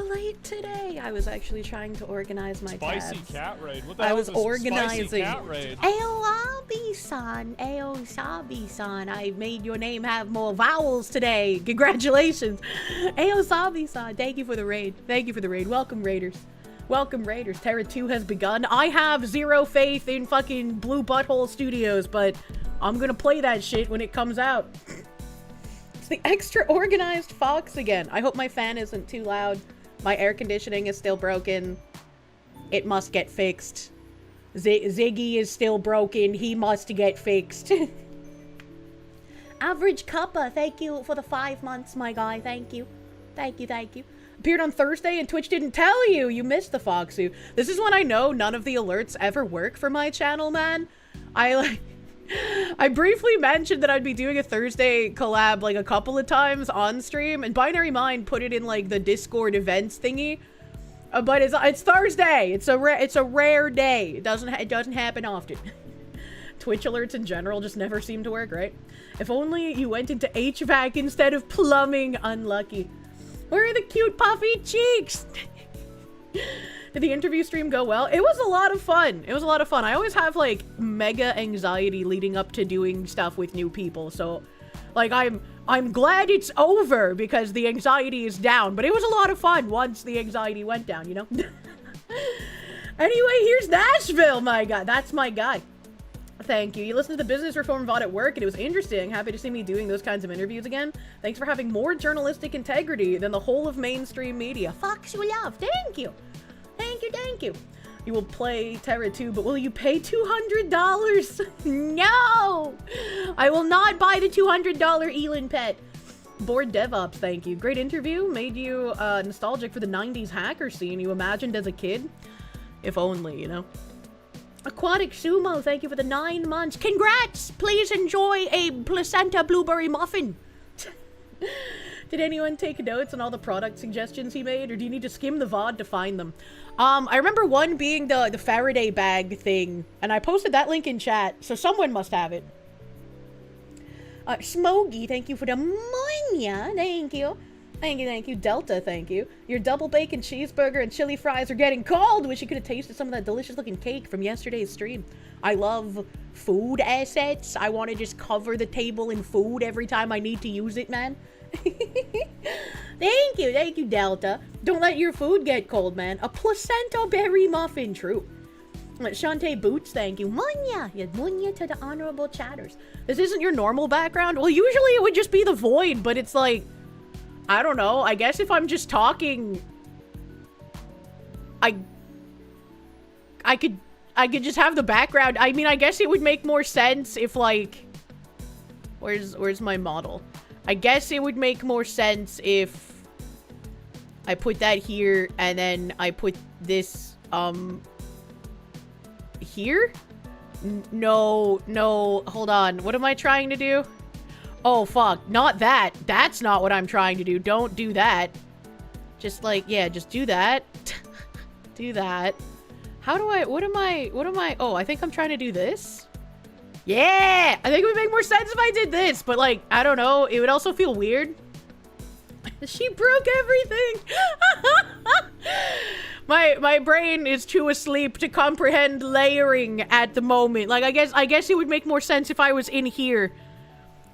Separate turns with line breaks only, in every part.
late today. I was actually trying to organize my tabs.
Spicy cat raid. What the
I
hell
was
is a
organizing.
Spicy cat raid?
Aoabi-san, Aosabi-san, I made your name have more vowels today. Congratulations. Aosabi-san, thank you for the raid. Thank you for the raid. Welcome, Raiders. Welcome, Raiders. Terra 2 has begun. I have zero faith in fucking Blue Butthole Studios, but I'm gonna play that shit when it comes out. It's the extra organized Fox again. I hope my fan isn't too loud. My air conditioning is still broken. It must get fixed. Ziggy is still broken. He must get fixed. Average Cuppa, thank you for the 5 months, my guy. Thank you. Thank you, thank you. Appeared on Thursday and Twitch didn't tell you. You missed the Foxu. This is when I know none of the alerts ever work for my channel, man. I briefly mentioned that I'd be doing a Thursday collab like a couple of times on stream, and Binary Mind put it in like the Discord events thingy. But it's Thursday. It's a rare day. It doesn't happen often. Twitch alerts in general just never seem to work, right? If only you went into HVAC instead of plumbing. Unlucky. Where are the cute puffy cheeks? Did the interview stream go well? It was a lot of fun. It was a lot of fun. I always have like mega anxiety leading up to doing stuff with new people. So like I'm glad it's over because the anxiety is down, but it was a lot of fun once the anxiety went down, you know? Anyway, here's Nashville, my guy. That's my guy. Thank you. You listened to the business reform VoD at work and it was interesting. Happy to see me doing those kinds of interviews again. Thanks for having more journalistic integrity than the whole of mainstream media. Fox you love. Thank you. Thank you, thank you. You will play Terra 2, but will you pay $200? No! I will not buy the $200 Elin pet. Bored DevOps, thank you. Great interview. Made you nostalgic for the 90s hacker scene you imagined as a kid. If only, you know. Aquatic Sumo, thank you for the 9 months. Congrats! Please enjoy a placenta blueberry muffin. Did anyone take notes on all the product suggestions he made, or do you need to skim the VOD to find them? I remember one being the Faraday bag thing, and I posted that link in chat, so someone must have it. Smoggy, thank you for the monya. Thank you. Thank you, thank you. Delta, thank you. Your double bacon cheeseburger and chili fries are getting cold. Wish you could have tasted some of that delicious looking cake from yesterday's stream. I love food assets. I want to just cover the table in food every time I need to use it, man. Thank you, Delta. Don't let your food get cold, man. A placenta berry muffin, true. Shantae Boots, thank you. Munya! Yeah, munya to the honorable chatters. This isn't your normal background? Well, usually it would just be the void, but it's like, I don't know. I guess if I'm just talking, I could just have the background. I mean, I guess it would make more sense if like, where's my model? I guess it would make more sense if I put that here and then I put this, here? No, hold on. What am I trying to do? Oh, fuck. Not that. That's not what I'm trying to do. Don't do that. Just like, yeah, just do that. Do that. How do I, what am I, oh, I think I'm trying to do this. Yeah! I think it would make more sense if I did this, but like, I don't know. It would also feel weird. She broke everything! My brain is too asleep to comprehend layering at the moment. Like, I guess it would make more sense if I was in here.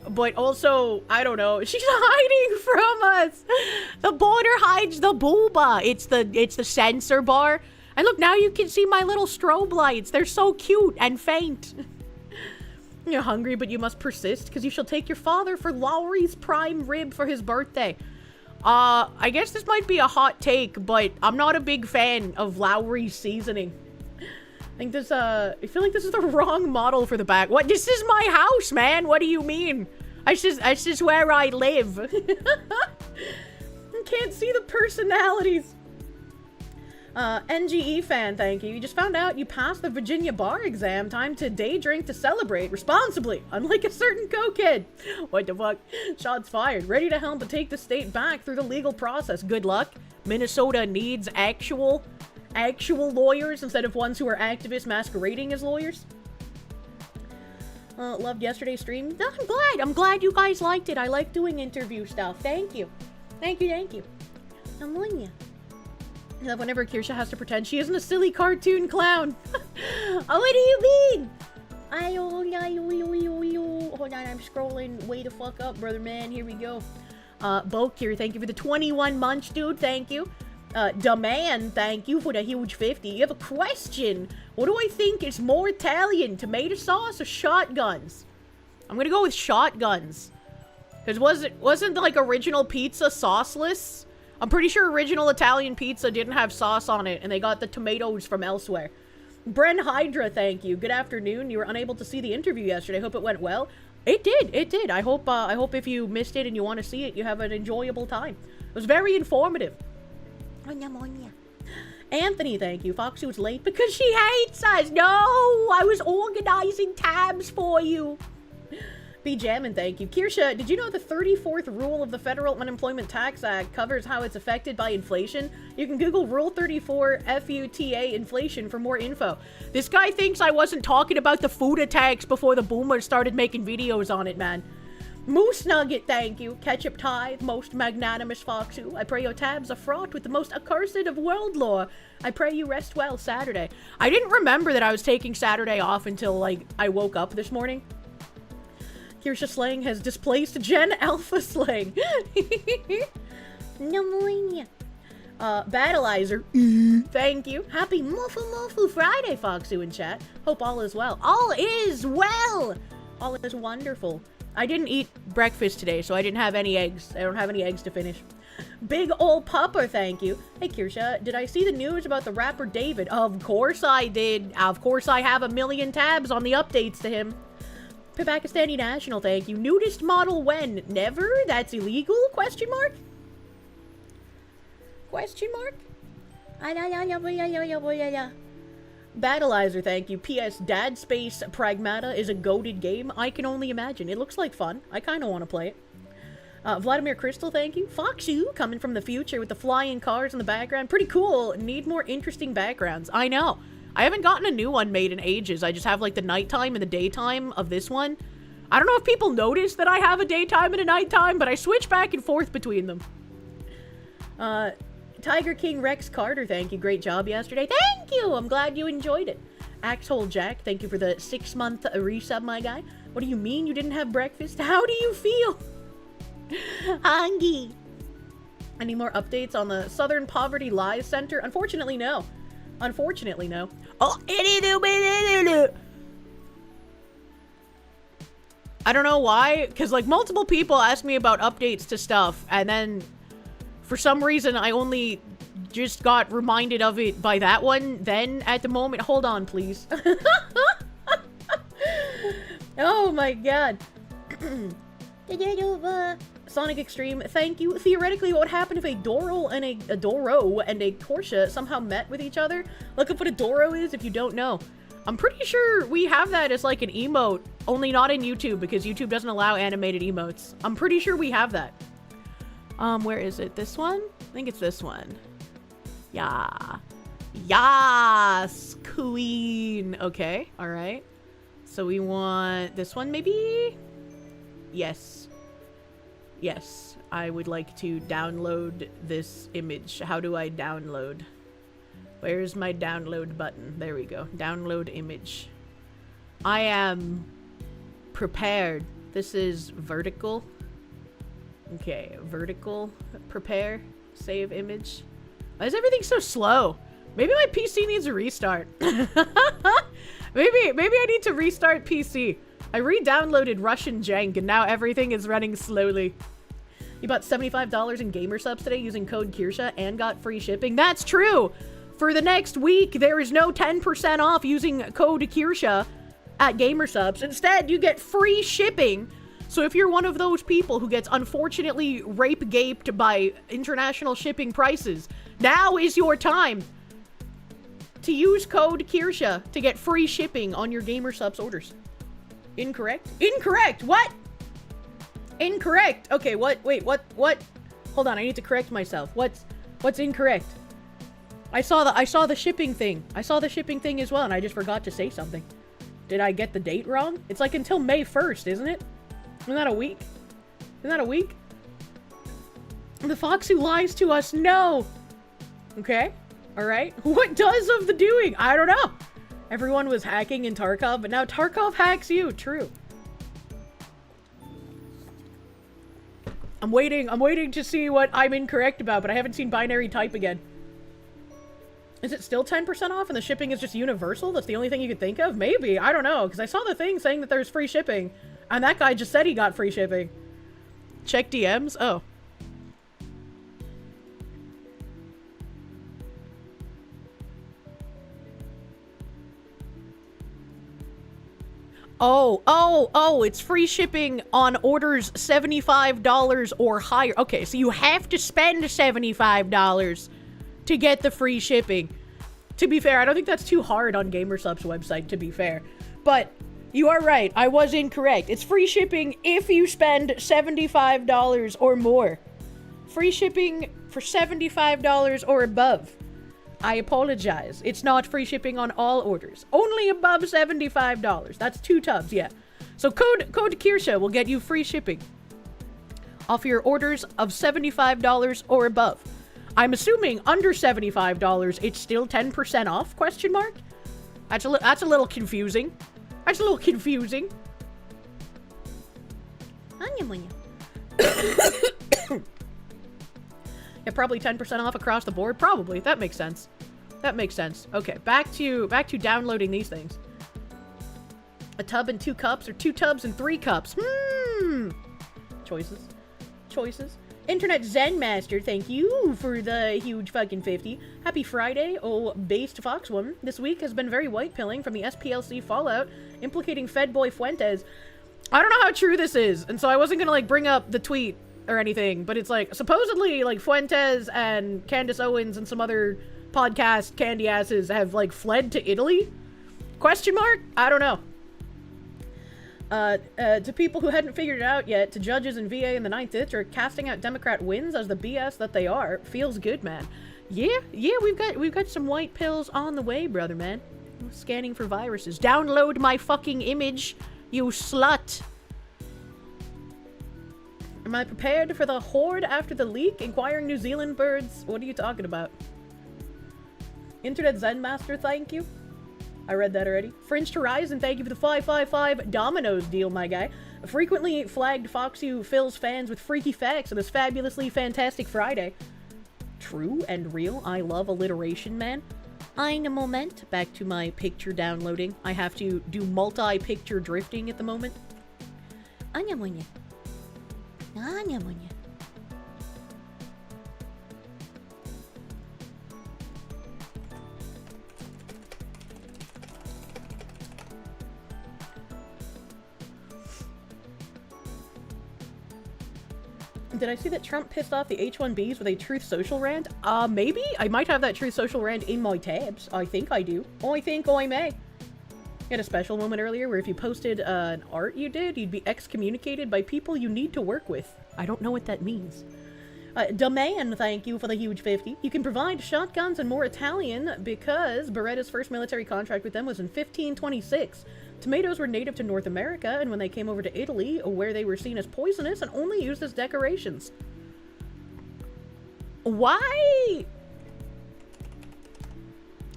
But also, I don't know. She's hiding from us! The border hides the booba. It's the sensor bar. And look, now you can see my little strobe lights. They're so cute and faint. You're hungry, but you must persist, because you shall take your father for Lowry's prime rib for his birthday. I guess this might be a hot take, but I'm not a big fan of Lowry's seasoning. I think this, I feel like this is the wrong model for the back. What? This is my house, man! What do you mean? That's just where I live. I can't see the personalities. NGE fan, thank you. You just found out you passed the Virginia bar exam. Time to day drink to celebrate responsibly, unlike a certain cokehead. What the fuck? Shots fired. Ready to help to take the state back through the legal process. Good luck. Minnesota needs actual lawyers instead of ones who are activists masquerading as lawyers. Loved yesterday's stream. I'm glad you guys liked it. I like doing interview stuff. Thank you. Thank you. Amonia. Whenever Kirsche has to pretend she isn't a silly cartoon clown. Oh, what do you mean? Hold on, I'm scrolling way the fuck up, brother man. Here we go. Bokir, thank you for the 21 months, dude. Thank you. Demand, thank you for the huge 50. You have a question. What do I think is more Italian, tomato sauce or shotguns? I'm gonna go with shotguns. Because wasn't like original pizza sauceless? I'm pretty sure original Italian pizza didn't have sauce on it, and they got the tomatoes from elsewhere. Bren Hydra, thank you. Good afternoon. You were unable to see the interview yesterday. Hope it went well. It did. I hope if you missed it and you want to see it, you have an enjoyable time. It was very informative. Anthony, thank you. Foxy was late because she hates us. No, I was organizing tabs for you. Be jammin', thank you. Kirsche, did you know the 34th rule of the Federal Unemployment Tax Act covers how it's affected by inflation? You can Google Rule 34 FUTA inflation for more info. This guy thinks I wasn't talking about the food attacks before the boomers started making videos on it, man. Moose Nugget, thank you. Ketchup Tithe, most magnanimous Foxu. I pray your tabs are fraught with the most accursed of world lore. I pray you rest well Saturday. I didn't remember that I was taking Saturday off until, like, I woke up this morning. Kirsche slang has displaced Gen Alpha slang. Battleizer, thank you. Happy Mufu Friday, Foxu in chat. Hope all is well. All is well! All is wonderful. I didn't eat breakfast today, so I didn't have any eggs. I don't have any eggs to finish. Big ol' pupper, thank you. Hey, Kirsche, did I see the news about the rapper David? Of course I did. Of course I have a million tabs on the updates to him. Pakistani National, thank you. Nudist model when? Never? That's illegal? Question mark? Question mark? Battleizer, thank you. P.S. Dad Space Pragmata is a goated game. I can only imagine. It looks like fun. I kind of want to play it. Vladimir Crystal, thank you. Foxu, coming from the future with the flying cars in the background. Pretty cool. Need more interesting backgrounds. I know. I haven't gotten a new one made in ages. I just have, like, the nighttime and the daytime of this one. I don't know if people notice that I have a daytime and a nighttime, but I switch back and forth between them. Tiger King Rex Carter, thank you. Great job yesterday. Thank you! I'm glad you enjoyed it. Axhole Jack, thank you for the 6-month resub, my guy. What do you mean you didn't have breakfast? How do you feel? Hungry. Any more updates on the Southern Poverty Lies Center? Unfortunately, no. Unfortunately, no. Oh, I don't know why, because, like, multiple people ask me about updates to stuff, and then for some reason I only just got reminded of it by that one. Then, at the moment, hold on, please. Oh my god. Sonic Extreme, thank you. Theoretically, what would happen if a Doro and a Kirsche somehow met with each other? Look up what a Doro is if you don't know. I'm pretty sure we have that as like an emote, only not in YouTube because YouTube doesn't allow animated emotes. I'm pretty sure we have that. Where is it? This one? I think it's this one. Yeah. Yes, queen. Okay, all right. So we want this one maybe? Yes. Yes, I would like to download this image. How do I download? Where's my download button? There we go. Download image. I am prepared. This is vertical. Okay, vertical. Prepare. Save image. Why is everything so slow? Maybe my PC needs a restart. Maybe I need to restart PC. I re-downloaded Russian Jank and now everything is running slowly. You bought $75 in gamer subs today using code Kirsche and got free shipping. That's true! For the next week, there is no 10% off using code Kirsche at gamer subs. Instead, you get free shipping. So if you're one of those people who gets unfortunately rape-gaped by international shipping prices, now is your time to use code Kirsche to get free shipping on your gamer subs orders. Incorrect? Incorrect! What? Incorrect! Okay, what? Wait, what? Hold on, I need to correct myself. What's incorrect? I saw the shipping thing. I saw the shipping thing as well, and I just forgot to say something. Did I get the date wrong? It's like until May 1st, isn't it? Isn't that a week? Isn't that a week? The fox who lies to us, no! Okay. Alright? What does of the doing? I don't know. Everyone was hacking in Tarkov, but now Tarkov hacks you. True. I'm waiting to see what I'm incorrect about, but I haven't seen binary type again. Is it still 10% off and the shipping is just universal? That's the only thing you could think of? Maybe. I don't know, because I saw the thing saying that there's free shipping, and that guy just said he got free shipping. Check DMs? Oh. Oh, it's free shipping on orders $75 or higher. Okay, so you have to spend $75 to get the free shipping. To be fair, I don't think that's too hard on GamerSup's website, to be fair. But you are right, I was incorrect. It's free shipping if you spend $75 or more. Free shipping for $75 or above. I apologize. It's not free shipping on all orders. Only above $75. That's 2 tubs, yeah. So code Kirsche will get you free shipping off your orders of $75 or above. I'm assuming under $75, it's still 10% off, question mark? That's a little confusing. That's a little confusing. Yeah, probably 10% off across the board. Probably. That makes sense. That makes sense. Okay, back to downloading these things. A tub and 2 cups, or 2 tubs and 3 cups. Choices. Internet Zen Master, thank you for the huge fucking 50. Happy Friday, oh based foxwoman. This week has been very white pilling from the SPLC fallout, implicating Fed Boy Fuentes. I don't know how true this is, and so I wasn't gonna, like, bring up the tweet or anything, but it's like, supposedly, like, Fuentes and Candace Owens and some other podcast candy asses have, like, fled to Italy? Question mark? I don't know. To people who hadn't figured it out yet, to judges in VA in the 9th District, casting out Democrat wins as the BS that they are, feels good, man. Yeah, we've got some white pills on the way, brother, man. Scanning for viruses. Download my fucking image, you slut. Am I prepared for the horde after the leak? Inquiring New Zealand birds? What are you talking about? Internet Zen Master, thank you. I read that already. Fringed Horizon, thank you for the 555 Dominoes deal, my guy. Frequently flagged Foxu fills fans with freaky facts on this fabulously fantastic Friday. True and real. I love alliteration, man. Ein moment. Back to my picture downloading. I have to do multi-picture drifting at the moment. Anya. Did I see that Trump pissed off the H-1Bs with a Truth Social rant? Maybe? I might have that Truth Social rant in my tabs. I think I do. I think I may. You had a special moment earlier where if you posted an art you did, you'd be excommunicated by people you need to work with. I don't know what that means. Demand, thank you for the huge 50. You can provide shotguns and more Italian because Beretta's first military contract with them was in 1526. Tomatoes were native to North America, and when they came over to Italy, where they were seen as poisonous and only used as decorations. Why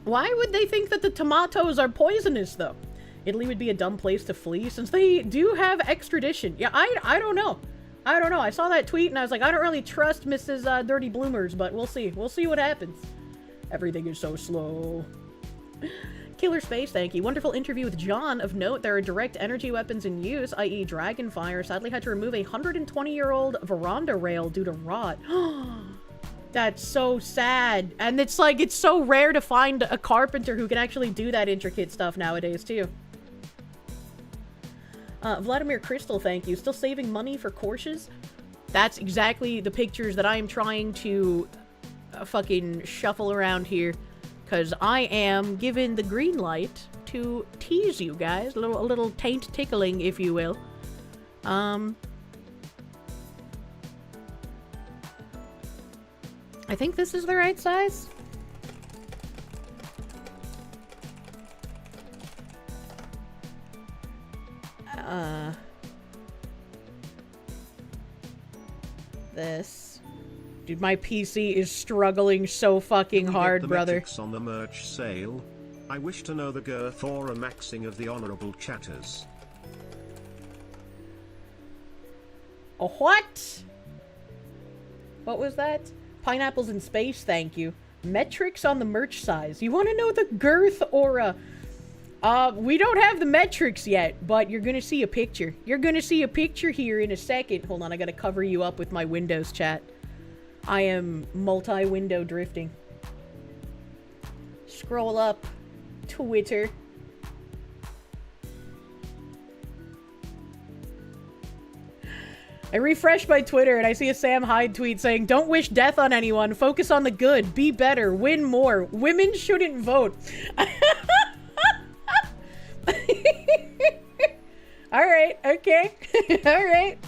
would they think that the tomatoes are poisonous, though? Italy would be a dumb place to flee, since they do have extradition. Yeah, I don't know. I don't know. I saw that tweet, and I was like, I don't really trust Mrs. Dirty Bloomers, but we'll see. We'll see what happens. Everything is so slow. Killer Space, thank you. Wonderful interview with John. Of note, there are direct energy weapons in use, i.e. Dragonfire. Sadly had to remove a 120-year-old veranda rail due to rot. That's so sad. And it's like, it's so rare to find a carpenter who can actually do that intricate stuff nowadays, too. Vladimir Crystal, thank you. Still saving money for Kirsches? That's exactly the pictures that I am trying to fucking shuffle around here. Because I am given the green light to tease you guys. A little taint tickling, if you will. I think this is the right size. This. Dude, my PC is struggling so fucking hard,
the
brother.
metrics on the merch sale. I wish to know the girth or a maxing of the honorable chatters.
A what? What was that? Pineapples in space, thank you. Metrics on the merch size. You want to know the girth aura? We don't have the metrics yet, but you're gonna see a picture. You're gonna see a picture here in a second. Hold on, I gotta cover you up with my Windows chat. I am multi-window drifting. Scroll up. Twitter. I refreshed my Twitter and I see a Sam Hyde tweet saying, "Don't wish death on anyone. Focus on the good. Be better. Win more. Women shouldn't vote." Alright, okay. Alright.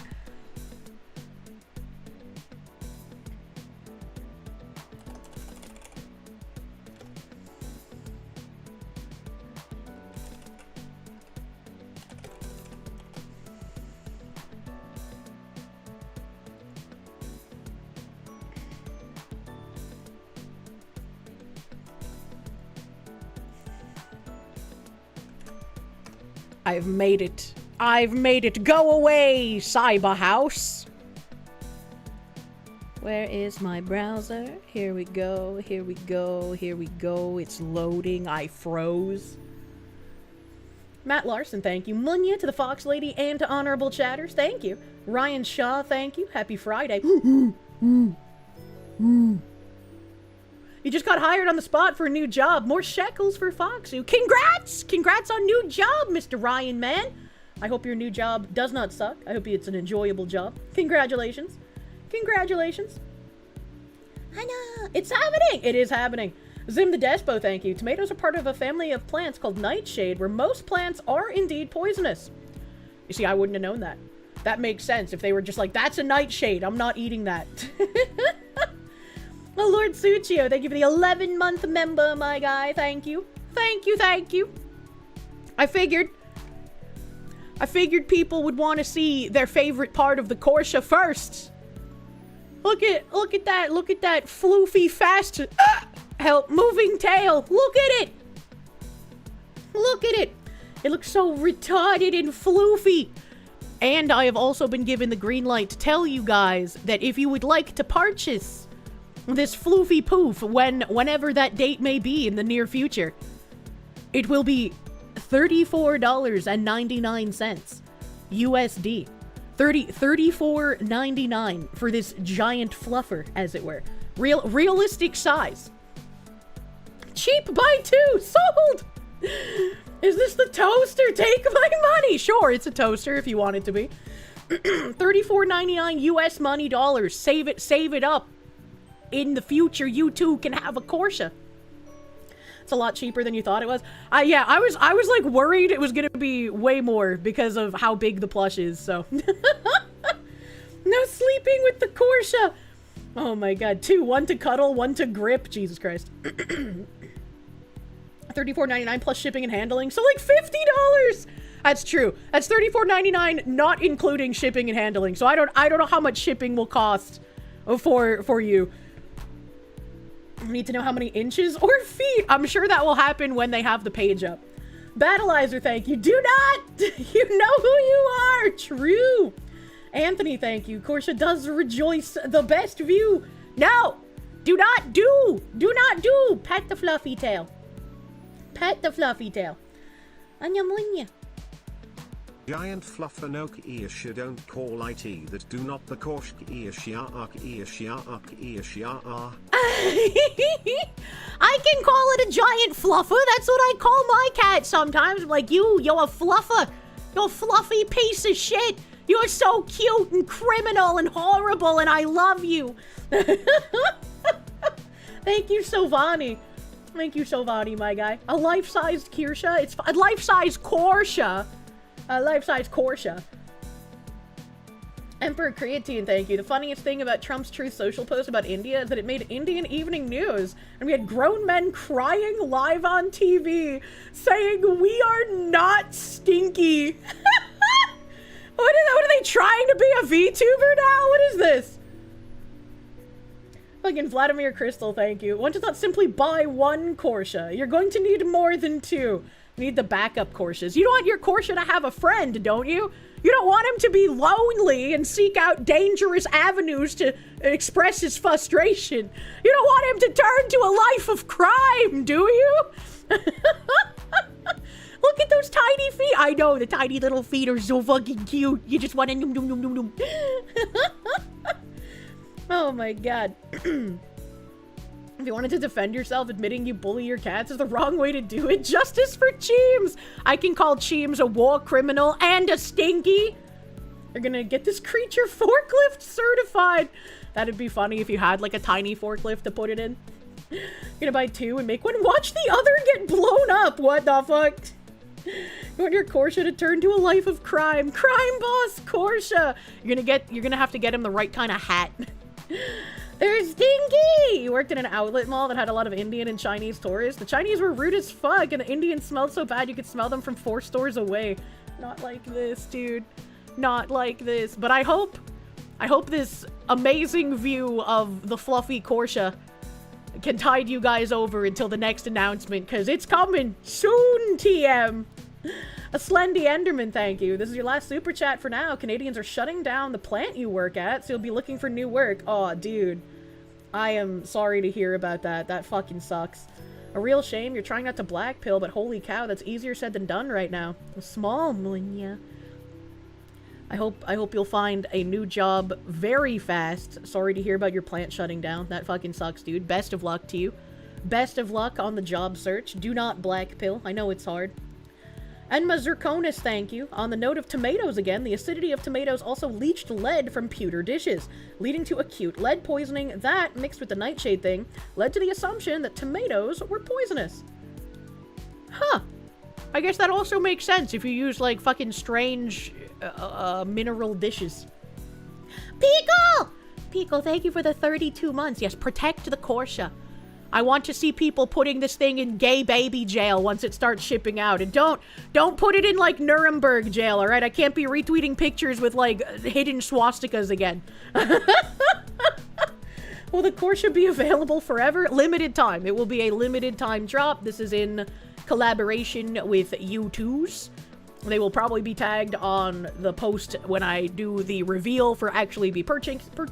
I've made it. I've made it. Go away, Cyber House. Where is my browser? Here we go. Here we go. Here we go. It's loading. I froze. Matt Larson, thank you. Munya to the Fox Lady and to Honorable Chatters, thank you. Ryan Shaw, thank you. Happy Friday. You just got hired on the spot for a new job. More shekels for Foxu. Congrats! Congrats on new job, Mr. Ryan, man. I hope your new job does not suck. I hope it's an enjoyable job. Congratulations. Congratulations. I know. It's happening. It is happening. Zim the Despo, thank you. Tomatoes are part of a family of plants called nightshade, where most plants are indeed poisonous. You see, I wouldn't have known that. That makes sense if they were just like, that's a nightshade. I'm not eating that. Well, Lord Suchio, thank you for the 11-month member, my guy. Thank you. Thank you, thank you. I figured people would want to see their favorite part of the Kirsche first. Look at that floofy fast help moving tail. Look at it. Look at it. It looks so retarded and floofy. And I have also been given the green light to tell you guys that if you would like to purchase this floofy poof whenever that date may be in the near future, it will be $34.99 USD. $34.99 for this giant fluffer, as it were. Realistic size. Cheap buy two. Sold. Is this the toaster? Take my money. Sure, it's a toaster if you want it to be. $34.99 US money dollars. Save it up. In the future, you too can have a Kirsche. It's a lot cheaper than you thought it was. Yeah, I was like worried it was gonna be way more because of how big the plush is, so. No sleeping with the Kirsche. Oh my god, two, one to cuddle, one to grip. Jesus Christ. $34.99 plus shipping and handling, so like $50. That's true. That's $34.99, not including shipping and handling. So I don't know how much shipping will cost for you. I need to know how many inches or feet. I'm sure that will happen when they have the page up. Battleizer, thank you. Do not! You know who you are! True! Anthony, thank you. Kirsche does rejoice the best view. No! Do not do! Do not do! Pet the fluffy tail. Pet the fluffy tail. Anya munya.
Giant fluffernoke earsha don't call it that do not the Kirsche earsha
I can call it a giant fluffer. That's what I call my cat sometimes. I'm like, you're a fluffer. You're a fluffy piece of shit. You're so cute and criminal and horrible and I love you. Thank you, Sovani. Thank you, Sovani, my guy. A life-sized Kirsche? It's a life-sized Kirsche. A life-size Kirsche. Emperor Creatine, thank you. The funniest thing about Trump's Truth Social post about India is that it made Indian evening news, and we had grown men crying live on TV, saying, "We are not stinky." What are they trying to be a VTuber now? What is this? Fucking Vladimir Crystal, thank you. One does not simply buy one Kirsche. You're going to need more than two. You need the backup Kirsches. You want your Kirsche to have a friend, don't you? You don't want him to be lonely and seek out dangerous avenues to express his frustration. You don't want him to turn to a life of crime, do you? Look at those tiny feet. I know, the tiny little feet are so fucking cute. You just want to noom noom noom noom noom. Oh my god. If you wanted to defend yourself, admitting you bully your cats is the wrong way to do it. Justice for Cheems! I can call Cheems a war criminal and a stinky. You're gonna get this creature forklift certified. That'd be funny if you had like a tiny forklift to put it in. You're gonna buy two and make one watch the other get blown up. What the fuck? You want your Kirsche to turn to a life of crime. Crime boss Kirsche! You're gonna have to get him the right kind of hat. There's Stinky! He worked in an outlet mall that had a lot of Indian and Chinese tourists. The Chinese were rude as fuck, and the Indians smelled so bad you could smell them from 4 stores away. Not like this, dude. Not like this. But I hope this amazing view of the fluffy Kirsche can tide you guys over until the next announcement, because it's coming soon, TM! A Slendy Enderman, thank you. This is your last super chat for now. Canadians are shutting down the plant you work at, so you'll be looking for new work. Aw, dude. I am sorry to hear about that. That fucking sucks. A real shame. You're trying not to black pill, but holy cow, that's easier said than done right now. A small millennia. I hope you'll find a new job very fast. Sorry to hear about your plant shutting down. That fucking sucks, dude. Best of luck to you. Best of luck on the job search. Do not black pill. I know it's hard. Enma Zirconis, thank you. On the note of tomatoes again, the acidity of tomatoes also leached lead from pewter dishes, leading to acute lead poisoning. That, mixed with the nightshade thing, led to the assumption that tomatoes were poisonous. Huh. I guess that also makes sense if you use, like, fucking strange, mineral dishes. Pico! Pico, thank you for the 32 months. Yes, protect the Kirsche. I want to see people putting this thing in gay baby jail once it starts shipping out. And don't put it in, like, Nuremberg jail, alright? I can't be retweeting pictures with, like, hidden swastikas again. Will the Kirsche be available forever? Limited time. It will be a limited time drop. This is in collaboration with U2s. They will probably be tagged on the post when I do the reveal for actually be purchasing.
I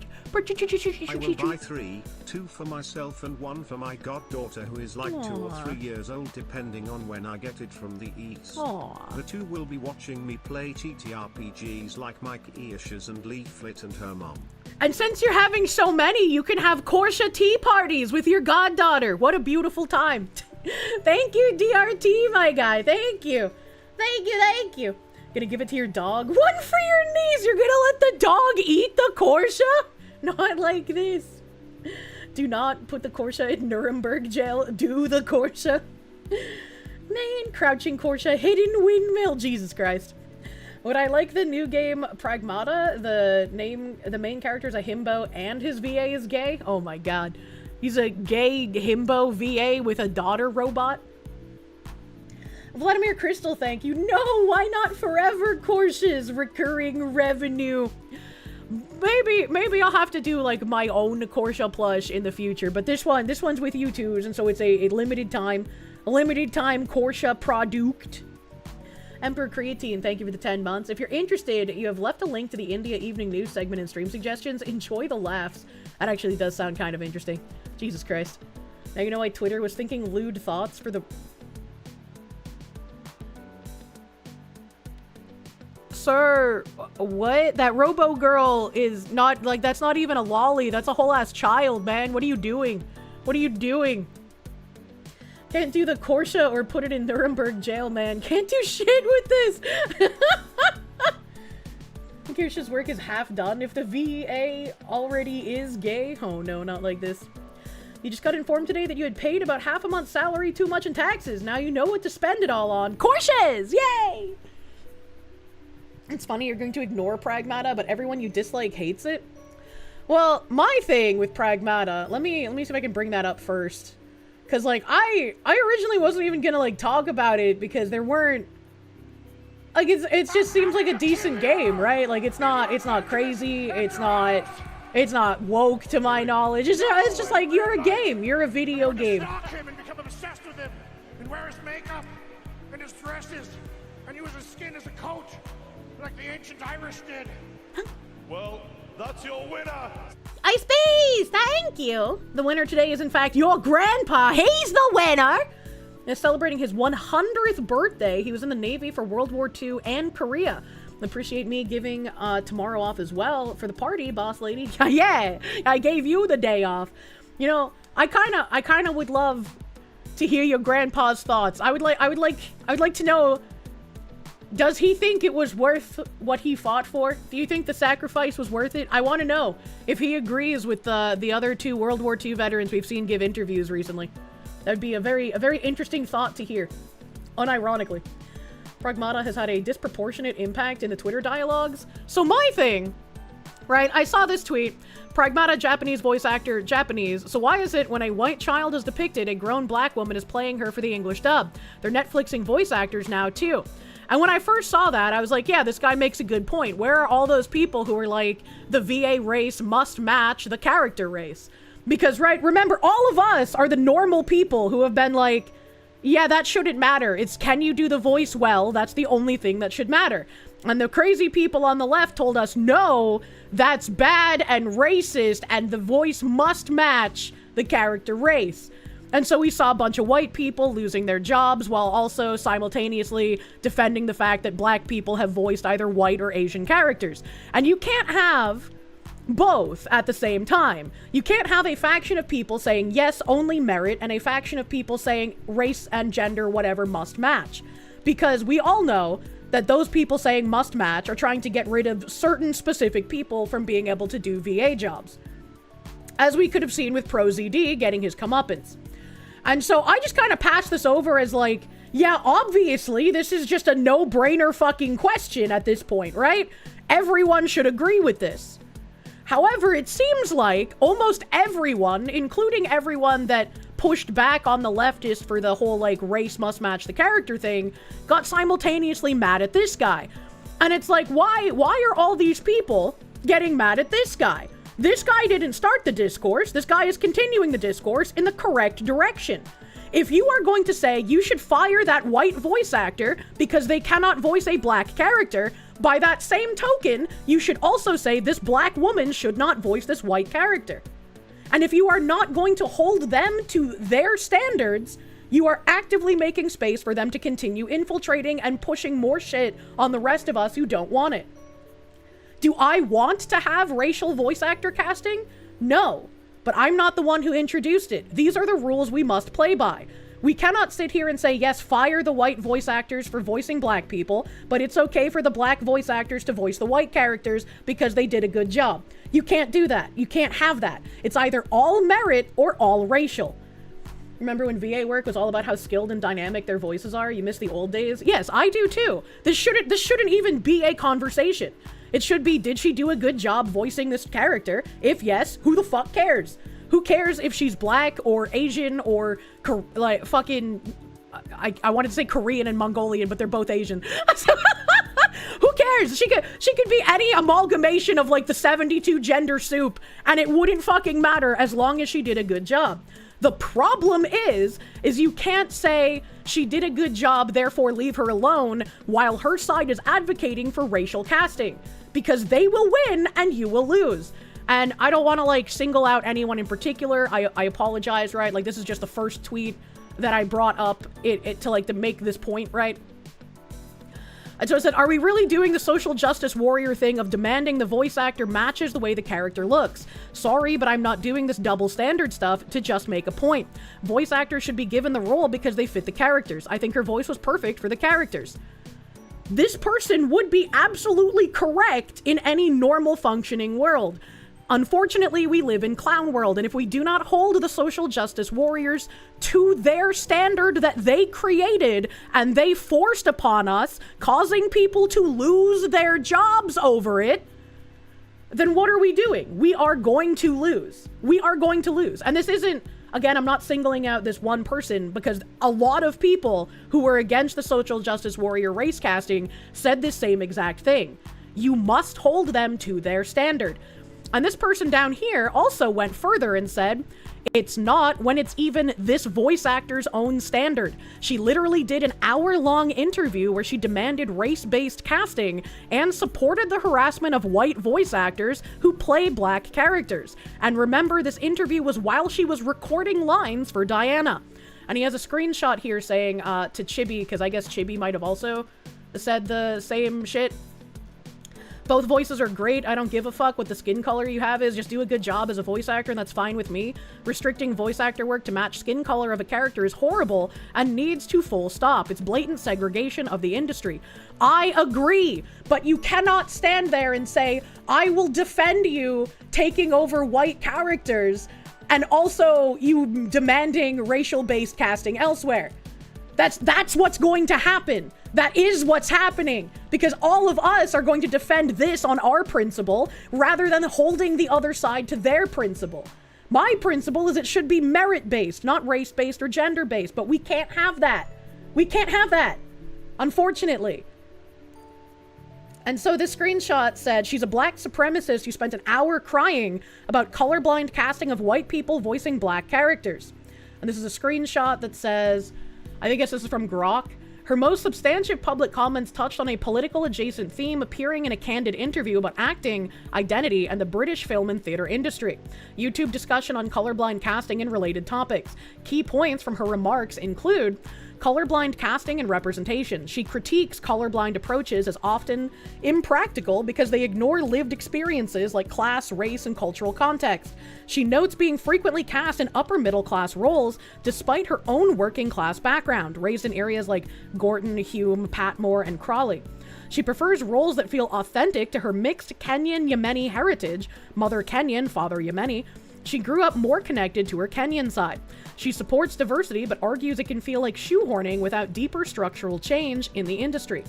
will buy 3, 2 for myself and 1 for my goddaughter who is like 2 or 3 years old depending on when I get it from the east.
Aww.
The 2 will be watching me play TTRPGs like Mike Eishes and Leaflet and her mom.
And since you're having so many, you can have Kirsche tea parties with your goddaughter. What a beautiful time. Thank you, DRT, my guy. Thank you. Thank you, thank you. Gonna give it to your dog? 1 for your niece! You're gonna let the dog eat the Kirsche? Not like this. Do not put the Kirsche in Nuremberg jail. Do the Kirsche. Man, crouching Kirsche, hidden windmill. Jesus Christ. Would I like the new game Pragmata? The main character is a himbo and his VA is gay? Oh my god. He's a gay himbo VA with a daughter robot? Vladimir Crystal, thank you. No, why not forever Kirsches? Recurring revenue. Maybe I'll have to do like my own Kirsche plush in the future, but this one's with U2s, and so it's a limited time Kirsche product. Emperor Creatine, thank you for the 10 months. If you're interested, you have left a link to the India Evening News segment and stream suggestions. Enjoy the laughs. That actually does sound kind of interesting. Jesus Christ. Now you know why Twitter was thinking lewd thoughts for the... Sir, what? That robo girl is not, like, that's not even a lolly. That's a whole ass child, man. What are you doing? What are you doing? Can't do the Kirsche or put it in Nuremberg jail, man. Can't do shit with this. Kirsche's work is half done if the VA already is gay. Oh no, not like this. You just got informed today that you had paid about half a month's salary too much in taxes. Now you know what to spend it all on. Kirsches! Yay! It's funny, you're going to ignore Pragmata, but everyone you dislike hates it. Well, my thing with Pragmata, let me see if I can bring that up first. Cause like, I originally wasn't even gonna like talk about it because there weren't, like, it just seems like a decent game, right? Like, it's not crazy, it's not It's not woke to my knowledge. It's just like, you're a game. You're a video game.
Stalk him and become obsessed with him, and wear his makeup, and his dresses, and use his skin as a coat, like the ancient Irish did.
Well, that's your winner.
Ice Bees, thank you. The winner today is, in fact, your grandpa. He's the winner. He's celebrating his 100th birthday. He was in the Navy for World War II and Korea. Appreciate me giving tomorrow off as well for the party, boss lady. Yeah, I gave you the day off. You know, I kind of would love to hear your grandpa's thoughts. I would like to know, does he think it was worth what he fought for? Do you think the sacrifice was worth it? I want to know if he agrees with the other 2 World War II veterans we've seen give interviews recently. That'd be a very interesting thought to hear, unironically. Pragmata has had a disproportionate impact in the Twitter dialogues. So my thing, right, I saw this tweet. Pragmata, Japanese voice actor, Japanese. So why is it when a white child is depicted, a grown black woman is playing her for the English dub? They're Netflixing voice actors now too. And when I first saw that, I was like, yeah, this guy makes a good point. Where are all those people who are like, the VA race must match the character race? Because, right, remember, all of us are the normal people who have been like, yeah, that shouldn't matter. It's, can you do the voice well? That's the only thing that should matter. And the crazy people on the left told us, no, that's bad and racist, and the voice must match the character race. And so we saw a bunch of white people losing their jobs while also simultaneously defending the fact that black people have voiced either white or Asian characters. And you can't have both at the same time. You can't have a faction of people saying yes, only merit, and a faction of people saying race and gender, whatever, must match. Because we all know that those people saying must match are trying to get rid of certain specific people from being able to do VA jobs. As we could have seen with Pro ZD getting his comeuppance. And so I just kind of passed this over as like, yeah, obviously this is just a no-brainer fucking question at this point, right? Everyone should agree with this. However, it seems like almost everyone, including everyone that pushed back on the leftists for the whole, like, race must match the character thing, got simultaneously mad at this guy. And it's like, why are all these people getting mad at this guy? This guy didn't start the discourse. This guy is continuing the discourse in the correct direction. If you are going to say you should fire that white voice actor because they cannot voice a black character, by that same token, you should also say this black woman should not voice this white character. And if you are not going to hold them to their standards, you are actively making space for them to continue infiltrating and pushing more shit on the rest of us who don't want it. Do I want to have racial voice actor casting? No. But I'm not the one who introduced it. These are the rules we must play by. We cannot sit here and say, yes, fire the white voice actors for voicing black people, but it's okay for the black voice actors to voice the white characters because they did a good job. You can't do that. You can't have that. It's either all merit or all racial. Remember when VA work was all about how skilled and dynamic their voices are? You miss the old days? Yes, I do too. This shouldn't even be a conversation. It should be, did she do a good job voicing this character? If yes, who the fuck cares? Who cares if she's black or Asian or like fucking, I wanted to say Korean and Mongolian, but they're both Asian. Who cares? She could be any amalgamation of like the 72 gender soup and it wouldn't fucking matter as long as she did a good job. The problem is you can't say she did a good job, therefore leave her alone, while her side is advocating for racial casting. Because they will win and you will lose. And I don't want to like single out anyone in particular. I apologize, right? Like this is just the first tweet that I brought up to make this point, right? And so I said, are we really doing the social justice warrior thing of demanding the voice actor matches the way the character looks? Sorry, but I'm not doing this double standard stuff to just make a point. Voice actors should be given the role because they fit the characters. I think her voice was perfect for the characters. This person would be absolutely correct in any normal functioning world. Unfortunately, we live in clown world, and if we do not hold the social justice warriors to their standard that they created and they forced upon us, causing people to lose their jobs over it, then what are we doing? We are going to lose. We are going to lose. And this isn't, again, I'm not singling out this one person because a lot of people who were against the social justice warrior race casting said this same exact thing. You must hold them to their standard. And this person down here also went further and said, it's not when it's even this voice actor's own standard. She literally did an hour-long interview where she demanded race-based casting and supported the harassment of white voice actors who play black characters. And remember, this interview was while she was recording lines for Diana. And he has a screenshot here saying to Chibi, because I guess Chibi might have also said the same shit. Both voices are great. I don't give a fuck what the skin color you have is. Just do a good job as a voice actor and that's fine with me. Restricting voice actor work to match skin color of a character is horrible and needs to full stop. It's blatant segregation of the industry. I agree, but you cannot stand there and say, I will defend you taking over white characters and also you demanding racial-based casting elsewhere. That's what's going to happen. That is what's happening, because all of us are going to defend this on our principle rather than holding the other side to their principle. My principle is it should be merit-based, not race-based or gender-based, but we can't have that. We can't have that, unfortunately. And so this screenshot said, she's a black supremacist who spent an hour crying about colorblind casting of white people voicing black characters. And this is a screenshot that says, I think this is from Grok. Her most substantive public comments touched on a political adjacent theme, appearing in a candid interview about acting, identity, and the British film and theater industry. YouTube discussion on colorblind casting and related topics. Key points from her remarks include colorblind casting and representation. She critiques colorblind approaches as often impractical because they ignore lived experiences like class, race, and cultural context. She notes being frequently cast in upper middle class roles despite her own working class background, raised in areas like Gorton, Hume, Patmore, and Crawley. She prefers roles that feel authentic to her mixed Kenyan-Yemeni heritage, mother Kenyan, father Yemeni. She grew up more connected to her Kenyan side. She supports diversity, but argues it can feel like shoehorning without deeper structural change in the industry.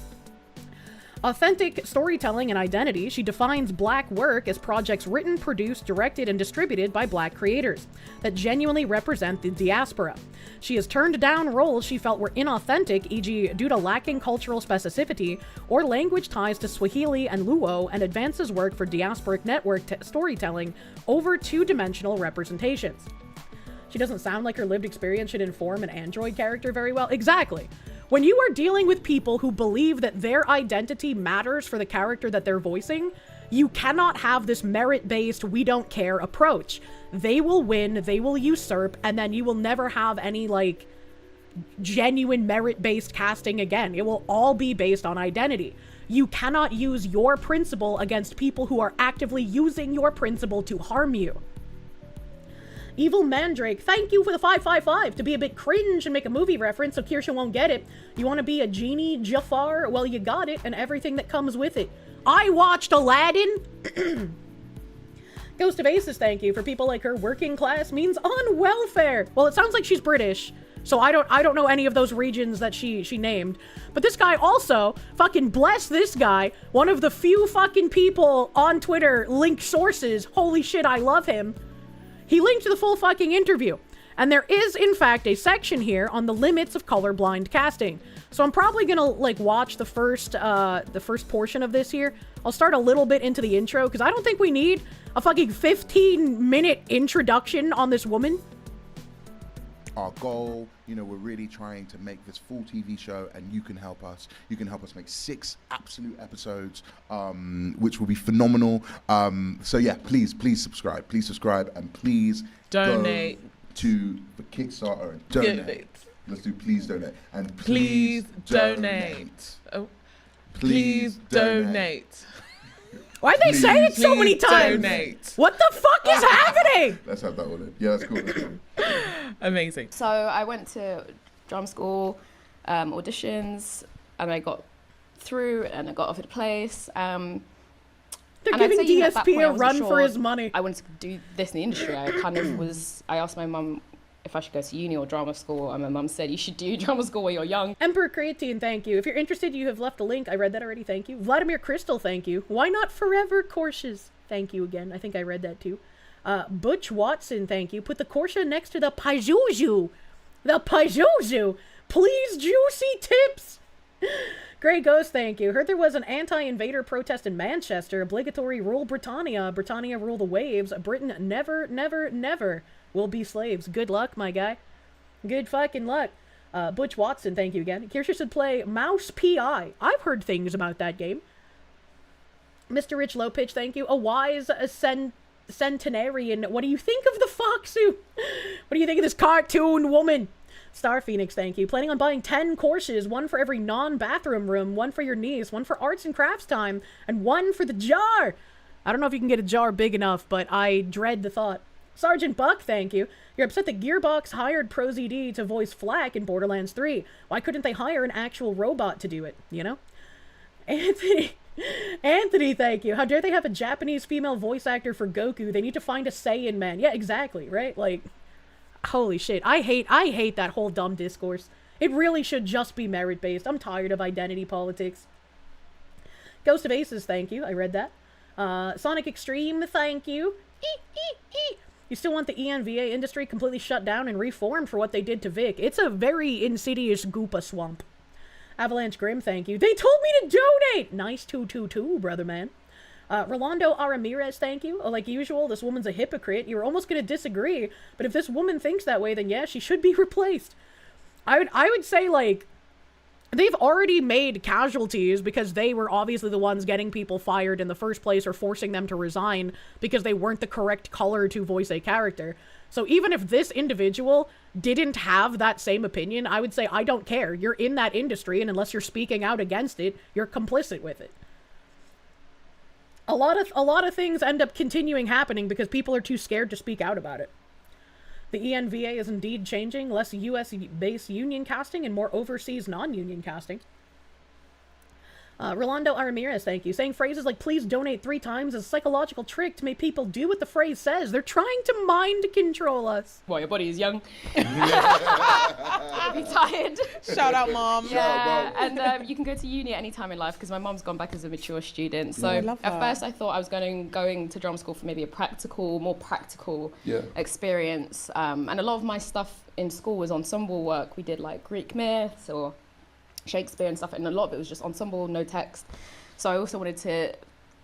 Authentic storytelling and identity. She defines black work as projects written, produced, directed, and distributed by black creators that genuinely represent the diaspora. She has turned down roles she felt were inauthentic, e.g. due to lacking cultural specificity or language ties to Swahili and Luo, and advances work for diasporic network storytelling over two-dimensional representations. She doesn't sound like her lived experience should inform an android character very well. Exactly. When you are dealing with people who believe that their identity matters for the character that they're voicing, you cannot have this merit-based, we don't care approach. They will win, they will usurp, and then you will never have any, like, genuine merit-based casting again. It will all be based on identity. You cannot use your principle against people who are actively using your principle to harm you. Evil Mandrake, thank you for the 555 to be a bit cringe and make a movie reference so Kirsche won't get it. You want to be a genie, Jafar? Well, you got it, and everything that comes with it. I watched Aladdin. Ghost of Aces, thank you. For people like her, working class means on welfare. Well, it sounds like she's British, so I don't know any of those regions that she named. But this guy also, fucking bless this guy, one of the few fucking people on Twitter linked sources. Holy shit, I love him. He linked to the full fucking interview. And there is, in fact, a section here on the limits of colorblind casting. So I'm probably gonna, like, watch the first portion of this here. I'll start a little bit into the intro, because I don't think we need a fucking 15-minute introduction on this woman.
Our goal, we're really trying to make this full TV show, and you can help us. You can help us make 6 absolute episodes, which will be phenomenal. So yeah, please subscribe. Please subscribe, and please
donate
to the Kickstarter and donate. Let's do please donate. And
please donate. Oh, please donate.
Why'd they say it so many times?
Donate.
What the fuck is happening?
Let's have that one in. Yeah, that's cool.
Amazing.
So I went to drama school, auditions, and I got through, and I got offered a place.
They're giving DSP a run for his money.
I wanted to do this in the industry. I kind of I asked my mum if I should go to uni or drama school, and my mum said you should do drama school while you're young.
Emperor Creatine, thank you. If you're interested, you have left a link. I read that already, thank you. Vladimir Crystal, thank you. Why not forever Kirsches? Thank you again. I think I read that too. Butch Watson, thank you. Put the Kirsche next to the Pazuzu. The Pazuzu. Please, juicy tips. Grey Ghost, thank you. Heard there was an anti-invader protest in Manchester. Obligatory rule Britannia. Britannia rule the waves. Britain never, never, never will be slaves. Good luck, my guy. Good fucking luck. Butch Watson, thank you again. Kirsche should play Mouse P.I. I've heard things about that game. Mr. Rich Lowpitch, thank you. A wise centenarian. What do you think of the Foxu? What do you think of this cartoon woman? Star Phoenix, thank you. Planning on buying 10 courses, one for every non-bathroom room, one for your niece, one for arts and crafts time, and one for the jar. I don't know if you can get a jar big enough, but I dread the thought. Sergeant Buck, thank you. You're upset that Gearbox hired ProZD to voice Flak in Borderlands 3. Why couldn't they hire an actual robot to do it, you know? Anthony, thank you. How dare they have a Japanese female voice actor for Goku? They need to find a Saiyan man. Yeah, exactly, right? Like, holy shit. I hate that whole dumb discourse. It really should just be merit-based. I'm tired of identity politics. Ghost of Aces, thank you. I read that. Sonic Extreme, thank you. You still want the ENVA industry completely shut down and reformed for what they did to Vic. It's a very insidious Goopa swamp. Avalanche Grim, thank you. They told me to donate! Nice 222, brother man. Rolando Ramirez, thank you. Like usual, this woman's a hypocrite. You were almost going to disagree, but if this woman thinks that way, then yeah, she should be replaced. I would say, like, they've already made casualties because they were obviously the ones getting people fired in the first place or forcing them to resign because they weren't the correct color to voice a character. So even if this individual didn't have that same opinion, I would say, I don't care. You're in that industry, and unless you're speaking out against it, you're complicit with it. A lot of things end up continuing happening because people are too scared to speak out about it. The ENVA is indeed changing, less US-based union casting and more overseas non-union casting. Rolando Ramirez, thank you. Saying phrases like, please donate 3 times is a psychological trick to make people do what the phrase says. They're trying to mind control us.
Well, your body is young. You'll be tired.
Shout out, Mom.
Yeah, and you can go to uni at any time in life because my mom's gone back as a mature student. So at first I thought I was going to drama school for maybe a more practical experience. And a lot of my stuff in school was ensemble work. We did like Greek myths or Shakespeare and stuff, and a lot of it was just ensemble, no text. So I also wanted to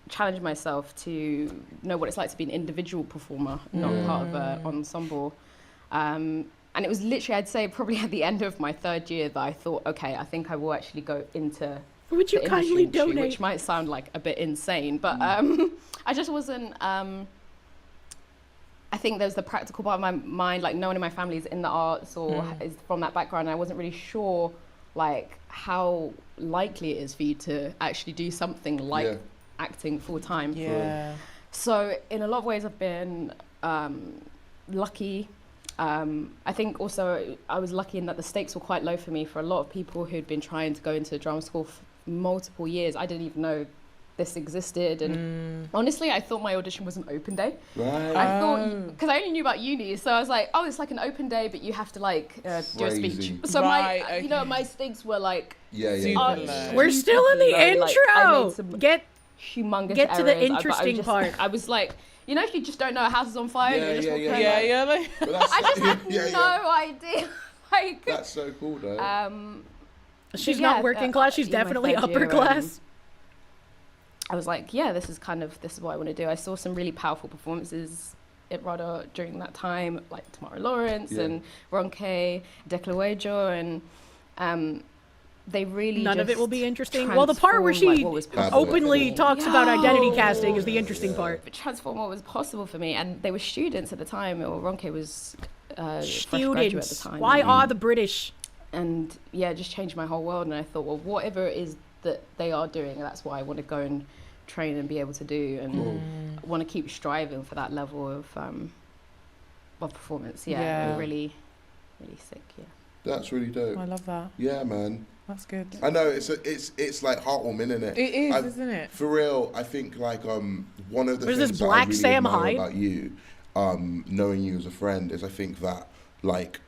challenge myself to know what it's like to be an individual performer, not part of an ensemble. And it was literally, I'd say, probably at the end of my 3rd year that I thought, okay, I think I will actually go into
Would you
the
kindly
industry,
donate?
which might sound like a bit insane, but I just wasn't. I think there's the practical part of my mind, like no one in my family is in the arts or is from that background. And I wasn't really sure like how likely it is for you to actually do something like acting full time.
Yeah.
So in a lot of ways I've been lucky. I think also I was lucky in that the stakes were quite low for me. For a lot of people who'd been trying to go into drama school for multiple years, I didn't even know this existed, and honestly I thought my audition was an open day. I thought, because I only knew about uni, so I was like, oh, it's like an open day, but you have to like do a speech. So my stakes were like
we're still in the intro.
Like,
get
humongous
to
errors.
the interesting part.
I was like, you know, if you just don't know a house is on fire, you just walk around.
I
just had no idea. Like,
that's so cool though.
She's not working class, she's definitely upper class.
I was like, yeah, this is what I want to do. I saw some really powerful performances at RADA during that time, like Tamara Lawrence and Ronke, Declawejo, and they really
none of it will be interesting. Well, the part where she openly talks about identity casting is the interesting part.
It transformed what was possible for me, and they were students at the time, or Ronke was fresh graduate at the time.
Why are the British?
And yeah, just changed my whole world. And I thought, well, whatever it is that they are doing, that's what I want to go and train and be able to do, and I want to keep striving for that level of performance. Yeah. Really, really sick. Yeah,
that's really dope.
I love that.
Yeah, man.
That's good.
I know it's like heartwarming, isn't it?
It is, isn't it?
For real, I think like one of the
There's
things
this
that
Black
I really
Sam
admire
Hyde
about you, knowing you as a friend, is I think that like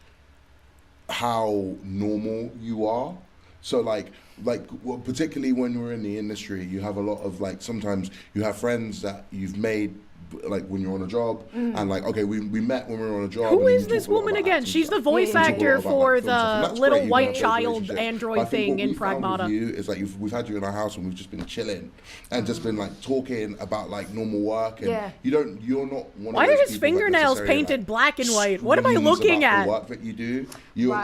how normal you are. So well, particularly when we're in the industry, you have a lot of like, sometimes you have friends that you've made like when you're on a job, and like, okay, we met when we were on a job.
Who is this woman again? She's the voice actor for the little white child android thing in Pragmata.
It's like we've had you in our house and we've just been chilling and just been like talking about like normal work, and you're not one
Why
of those
are his
people that
fingernails
necessarily,
painted
like,
black and white? What am I looking
about
at?
The work that you do, you're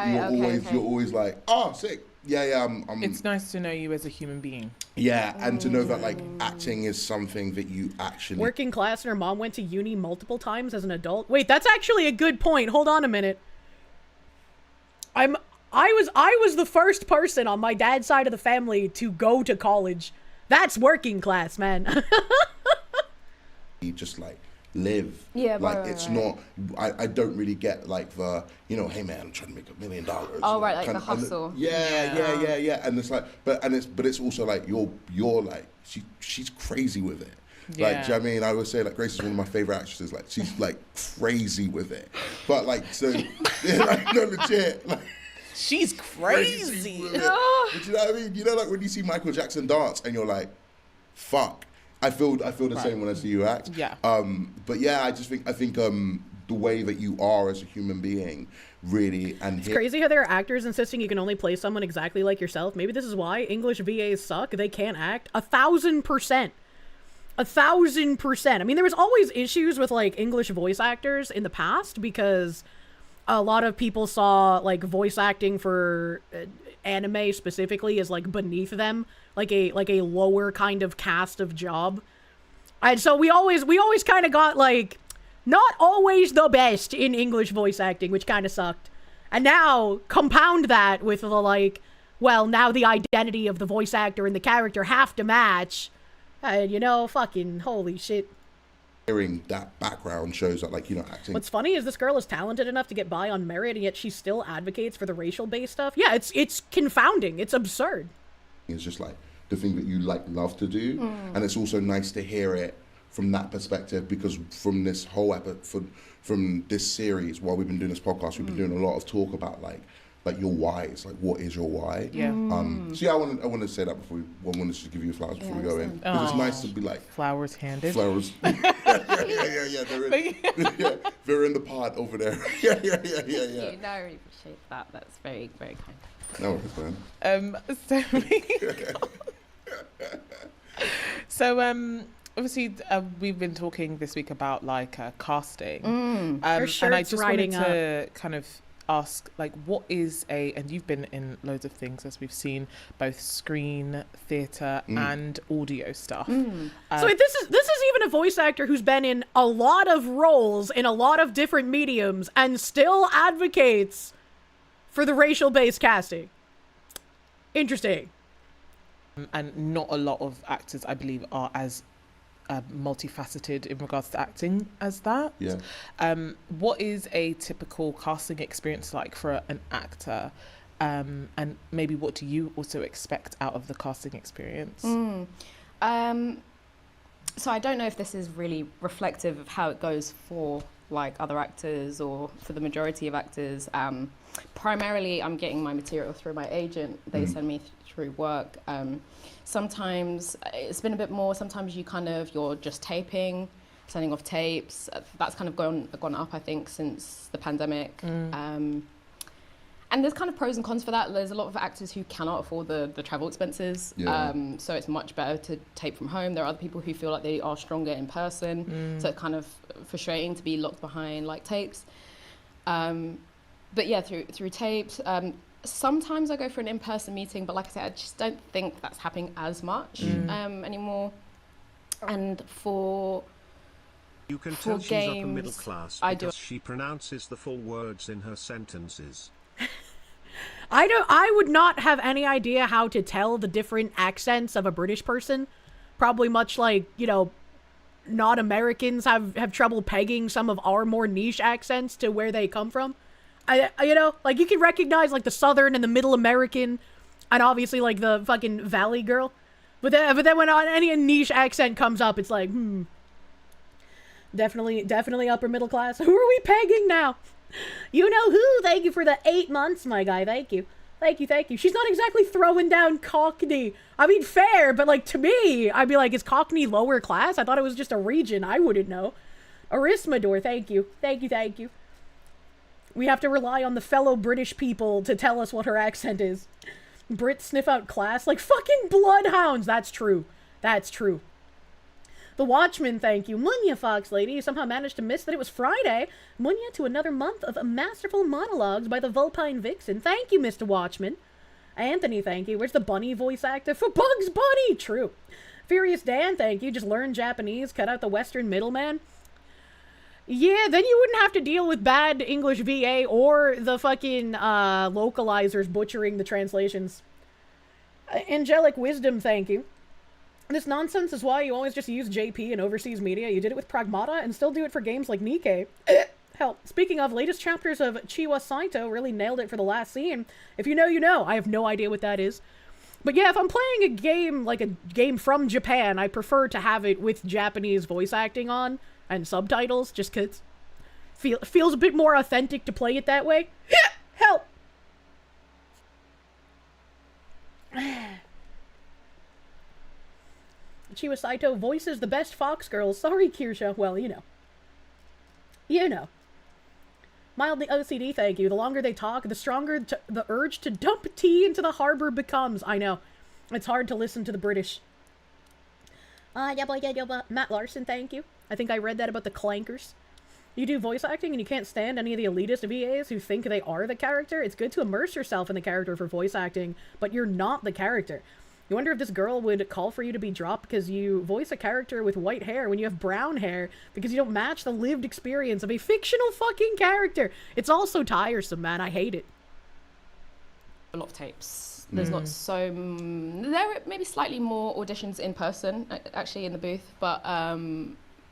always like, oh, sick. Yeah, I'm.
It's nice to know you as a human being.
Yeah, and to know that like acting is something that you actually
working class, and her mom went to uni multiple times as an adult. Wait, that's actually a good point. Hold on a minute. I was the first person on my dad's side of the family to go to college. That's working class, man.
You just like live.
Yeah,
like
right,
it's
right.
not. I don't really get like the, you know, hey man, I'm trying to make $1 million.
Oh right, like the hustle.
Yeah. And it's like, but it's also like you're like she's crazy with it. Like, do you know what I mean? I would say like Grace is one of my favorite actresses. Like she's like crazy with it. But like so, like no legit. Like,
she's crazy.
With it. But you know what I mean? You know, like when you see Michael Jackson dance and you're like, fuck. I feel the same when I see you act.
Yeah.
But yeah, I think the way that you are as a human being really
It's crazy how there are actors insisting you can only play someone exactly like yourself. Maybe this is why English VAs suck. They can't act. 1,000%. 1,000%. I mean, there was always issues with like English voice actors in the past because a lot of people saw like voice acting for anime specifically as like beneath them, like a lower kind of caste of job. And so we always kind of got like not always the best in English voice acting, which kind of sucked. And now compound that with the like, well, now the identity of the voice actor and the character have to match. You know, fucking holy shit.
Hearing that background shows that, like, you know, acting.
What's funny is this girl is talented enough to get by on merit, and yet she still advocates for the racial-based stuff. Yeah, it's confounding. It's absurd.
It's just like the thing that you like love to do, and it's also nice to hear it from that perspective, because from this whole from this series, while we've been doing this podcast, we've been doing a lot of talk about like your whys, like what is your why?
Yeah.
So yeah, I want to say that before I wanted to give you flowers before we go in, because it's nice to be like
flowers handed.
Flowers. yeah. They're in the pot over there. yeah.
No, I really appreciate that. That's very, very kind.
No worries, man.
So obviously we've been talking this week about like casting, and I just wanted to kind of ask, like, what is and you've been in loads of things, as we've seen, both screen, theatre and audio stuff.
So this is even a voice actor who's been in a lot of roles in a lot of different mediums and still advocates for the racial-based casting. Interesting.
And not a lot of actors, I believe, are as multifaceted in regards to acting as that.
Yeah.
What is a typical casting experience like for an actor? And maybe what do you also expect out of the casting experience?
So I don't know if this is really reflective of how it goes for like other actors or for the majority of actors. Primarily, I'm getting my material through my agent. They send me through work. Sometimes it's been a bit more. Sometimes you're just taping, sending off tapes. That's kind of gone up, I think, since the pandemic. And there's kind of pros and cons for that. There's a lot of actors who cannot afford the travel expenses. Yeah. So it's much better to tape from home. There are other people who feel like they are stronger in person. So it's kind of frustrating to be locked behind like tapes. But yeah, through tapes. Sometimes I go for an in-person meeting, but like I said, I just don't think that's happening as much anymore. And for
you can tell
games,
she's upper middle class because she pronounces the full words in her sentences.
I would not have any idea how to tell the different accents of a British person. Probably much like, you know, not Americans have trouble pegging some of our more niche accents to where they come from. You know, like you can recognize like the Southern and the Middle American, and obviously like the fucking Valley girl. But then when any niche accent comes up, it's like, definitely upper middle class. Who are we pegging now? You know who? Thank you for the 8 months, my guy. Thank you. Thank you, thank you. She's not exactly throwing down Cockney. I mean, fair, but like to me, I'd be like, is Cockney lower class? I thought it was just a region. I wouldn't know. Arismador, thank you. Thank you, thank you. We have to rely on the fellow British people to tell us what her accent is. Brits sniff out class like fucking bloodhounds. That's true. That's true. The Watchman, thank you. Munya, Fox Lady, you somehow managed to miss that it was Friday. Munya to another month of masterful monologues by the Vulpine Vixen. Thank you, Mr. Watchman. Anthony, thank you. Where's the bunny voice actor for Bugs Bunny? True. Furious Dan, thank you. Just learn Japanese, cut out the Western middleman. Yeah, then you wouldn't have to deal with bad English VA or the fucking localizers butchering the translations. Angelic Wisdom, thank you. This nonsense is why you always just use JP in overseas media. You did it with Pragmata and still do it for games like Nikkei. Hell, speaking of, latest chapters of Chiwa Saito really nailed it for the last scene. If you know, you know. I have no idea what that is. But yeah, if I'm playing a game, like a game from Japan, I prefer to have it with Japanese voice acting on and subtitles, just because feels a bit more authentic to play it that way. Help! Chiwa Saito voices the best Fox girls. Sorry, Kirsche. Well, you know. You know. Mildly OCD, thank you. The longer they talk, the stronger the urge to dump tea into the harbor becomes. I know. It's hard to listen to the British. Matt Larson, thank you. I think I read that about the Clankers. You do voice acting and you can't stand any of the elitist VAs who think they are the character. It's good to immerse yourself in the character for voice acting, but you're not the character. You wonder if this girl would call for you to be dropped because you voice a character with white hair when you have brown hair because you don't match the lived experience of a fictional fucking character. It's also tiresome, man. I hate it.
A lot of tapes. There's not so... there are maybe slightly more auditions in person, actually, in the booth, but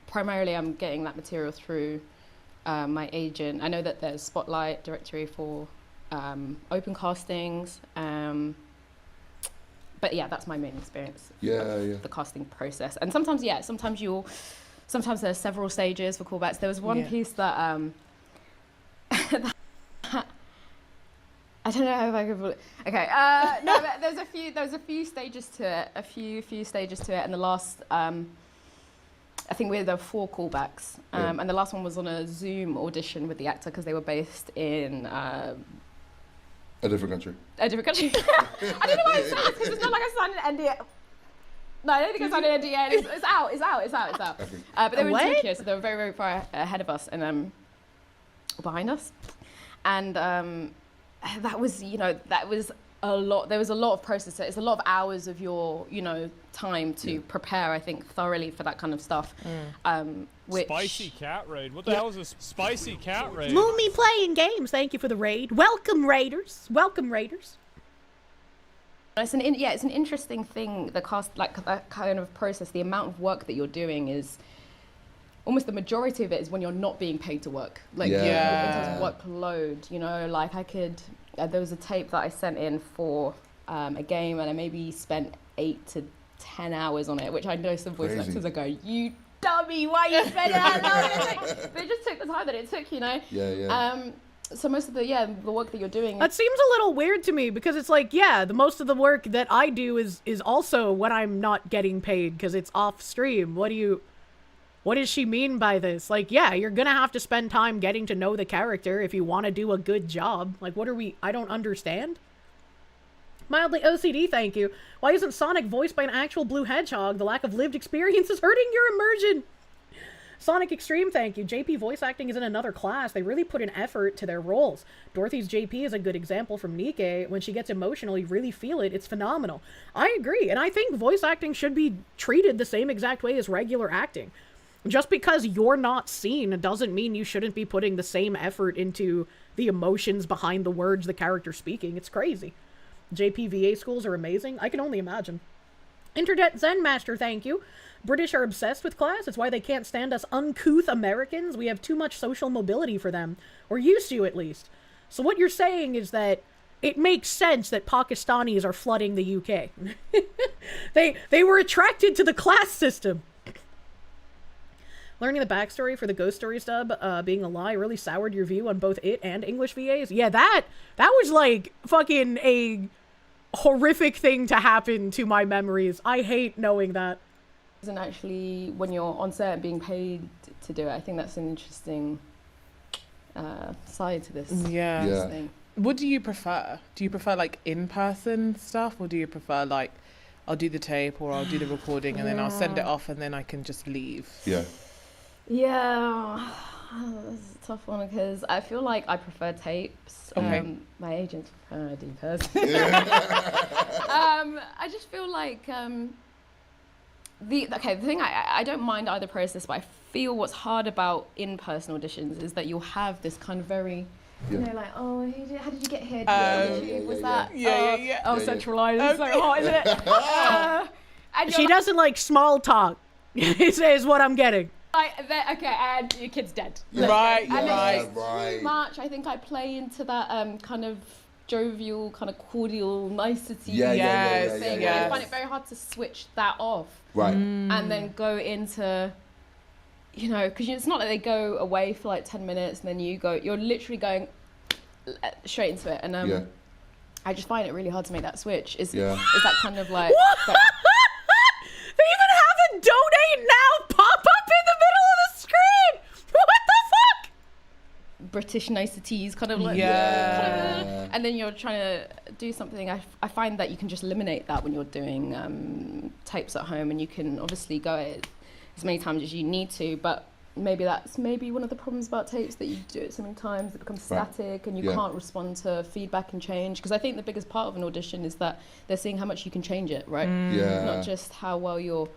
primarily I'm getting that material through my agent. I know that there's Spotlight directory for open castings, but yeah, that's my main experience. The casting process. And sometimes, yeah, sometimes there's several stages for callbacks. There was one piece that, I don't know if I could. Okay. No, but there's a few stages to it. A few stages to it, and the last, I think there were 4 callbacks, and the last one was on a Zoom audition with the actor because they were based in.
A different country.
I don't know why I said it because it's not like I signed an NDA. No, I don't think I signed an NDA. It's out. But they were in Tokyo, so they were very, very far ahead of us and behind us, and that was a lot. There was a lot of process. It's a lot of hours of your, time to prepare, I think, thoroughly for that kind of stuff. Which...
Spicy cat raid. What the hell is a spicy cat raid?
Moomy playing games. Thank you for the raid. Welcome, Raiders. Welcome, Raiders.
It's an interesting thing. The cast, like that kind of process, the amount of work that you're doing is almost the majority of it is when you're not being paid to work. Like in terms of workload, like I could. There was a tape that I sent in for a game, and I maybe spent 8 to 10 hours on it, which I know some voice actors are going, "You dummy, why you spend that long?" They just took the time that it took, So most of the work that you're doing.
That seems a little weird to me because it's like, the most of the work that I do is also when I'm not getting paid because it's off stream. What does she mean by this? Like, you're gonna have to spend time getting to know the character if you want to do a good job. Like, I don't understand. Mildly OCD, thank you. Why isn't Sonic voiced by an actual blue hedgehog? The lack of lived experience is hurting your immersion. Sonic Extreme, thank you. JP voice acting is in another class. They really put an effort to their roles. Dorothy's JP is a good example from Nikkei. When she gets emotional, you really feel it. It's phenomenal. I agree, and I think voice acting should be treated the same exact way as regular acting. Just because you're not seen doesn't mean you shouldn't be putting the same effort into the emotions behind the words the character's speaking. It's crazy. JPVA schools are amazing. I can only imagine. Internet Zen Master, thank you. British are obsessed with class. It's why they can't stand us uncouth Americans. We have too much social mobility for them. Or used to, at least. So what you're saying is that it makes sense that Pakistanis are flooding the UK. They were attracted to the class system. Learning the backstory for the Ghost Stories dub being a lie really soured your view on both it and English VAs. Yeah, that was like fucking a horrific thing to happen to my memories. I hate knowing that.
Isn't actually when you're on set being paid to do it. I think that's an interesting side to this. Thing.
What do you prefer? Do you prefer like in-person stuff, or do you prefer like I'll do the tape or I'll do the recording and then I'll send it off and then I can just leave?
Yeah, that's a tough one because I feel like I prefer tapes.
Okay.
My agents prefer in person. I just feel like the thing I don't mind either process, but I feel what's hard about in-person auditions is that you'll have this kind of very, you know, like, oh, how did you get here? Central Line is so hot, isn't it? And
she doesn't like small talk. is what I'm getting.
And your kid's dead.
Right.
Too much. I think I play into that kind of jovial, kind of cordial nicety thing. I find it very hard to switch that off.
Right.
And then go into, you know, because it's not like they go away for like 10 minutes and then you're literally going straight into it. And I just find it really hard to make that switch. Is that kind of like...
They even have a donate now pop up in the middle of the screen. What the fuck?
British niceties, kind of like, and then you're trying to do something. I find that you can just eliminate that when you're doing tapes at home, and you can obviously go it as many times as you need to. But maybe that's one of the problems about tapes, that you do it so many times it becomes static and you can't respond to feedback and change. Because I think the biggest part of an audition is that they're seeing how much you can change it, right? Not just how well your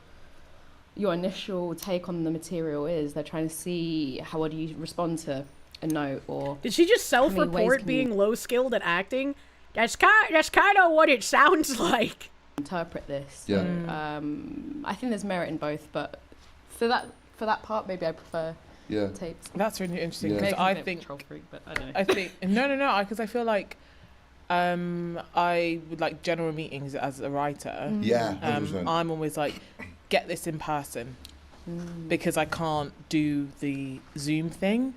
initial take on the material is. They're trying to see how well do you respond to a note, or
did she just self-report being low skilled at acting? That's kind of what it sounds like.
Interpret this. I think there's merit in both, but for that part, maybe I prefer tapes.
That's really interesting, because I think no, because I feel like I would like general meetings as a writer.
100%.
I'm always like, get this in person. Because I can't do the Zoom thing.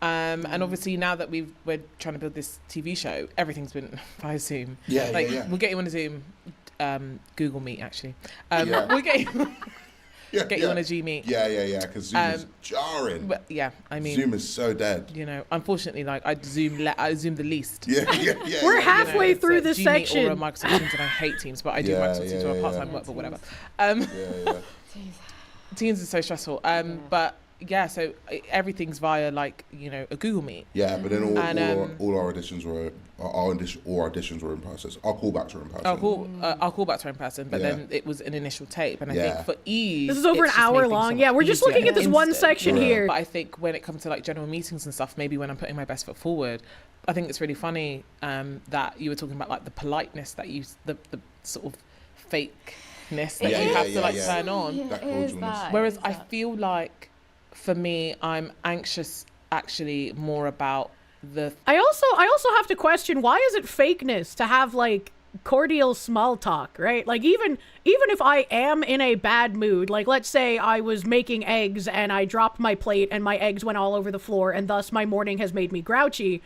And obviously now that we're trying to build this TV show, everything's been via Zoom. We'll get you on a Zoom, Google Meet actually. We'll get you on a G Meet.
Because Zoom is jarring.
But I mean,
Zoom is so dead.
You know, unfortunately, like I zoom the least.
We're halfway through this
G
section.
Meet or Microsoft Teams, and I hate Teams, but I do Microsoft Teams for part-time work, but whatever. Teams is so stressful. But so everything's via like, you know, a Google Meet.
But then all our auditions were in process. Our callbacks were in person.
Our callbacks were in person, but then it was an initial tape, and I think for ease,
this is over an hour long. We're just looking at this one section here.
But I think when it comes to like general meetings and stuff, maybe when I'm putting my best foot forward, I think it's really funny that you were talking about like the politeness that the sort of fakeness that you have to like turn on. Whereas I feel like for me, I'm anxious actually more about I also have to question, why is it fakeness to have like cordial small talk, right? Like even if I am in a bad mood, like let's say I was making eggs and I dropped my plate and my eggs went all over the floor and thus my morning has made me grouchy,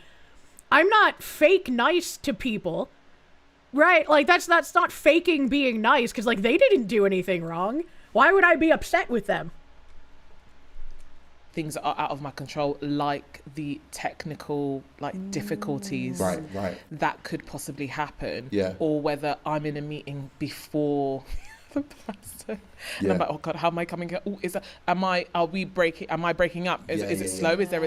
I'm not fake nice to people, right? Like that's not faking being nice, because like they didn't do anything wrong. Why would I be upset with them? Things that are out of my control, like the technical difficulties that could possibly happen, or whether I'm in a meeting before the person and I'm like, oh god, how am I coming here? Am I breaking up? Is it slow? Is there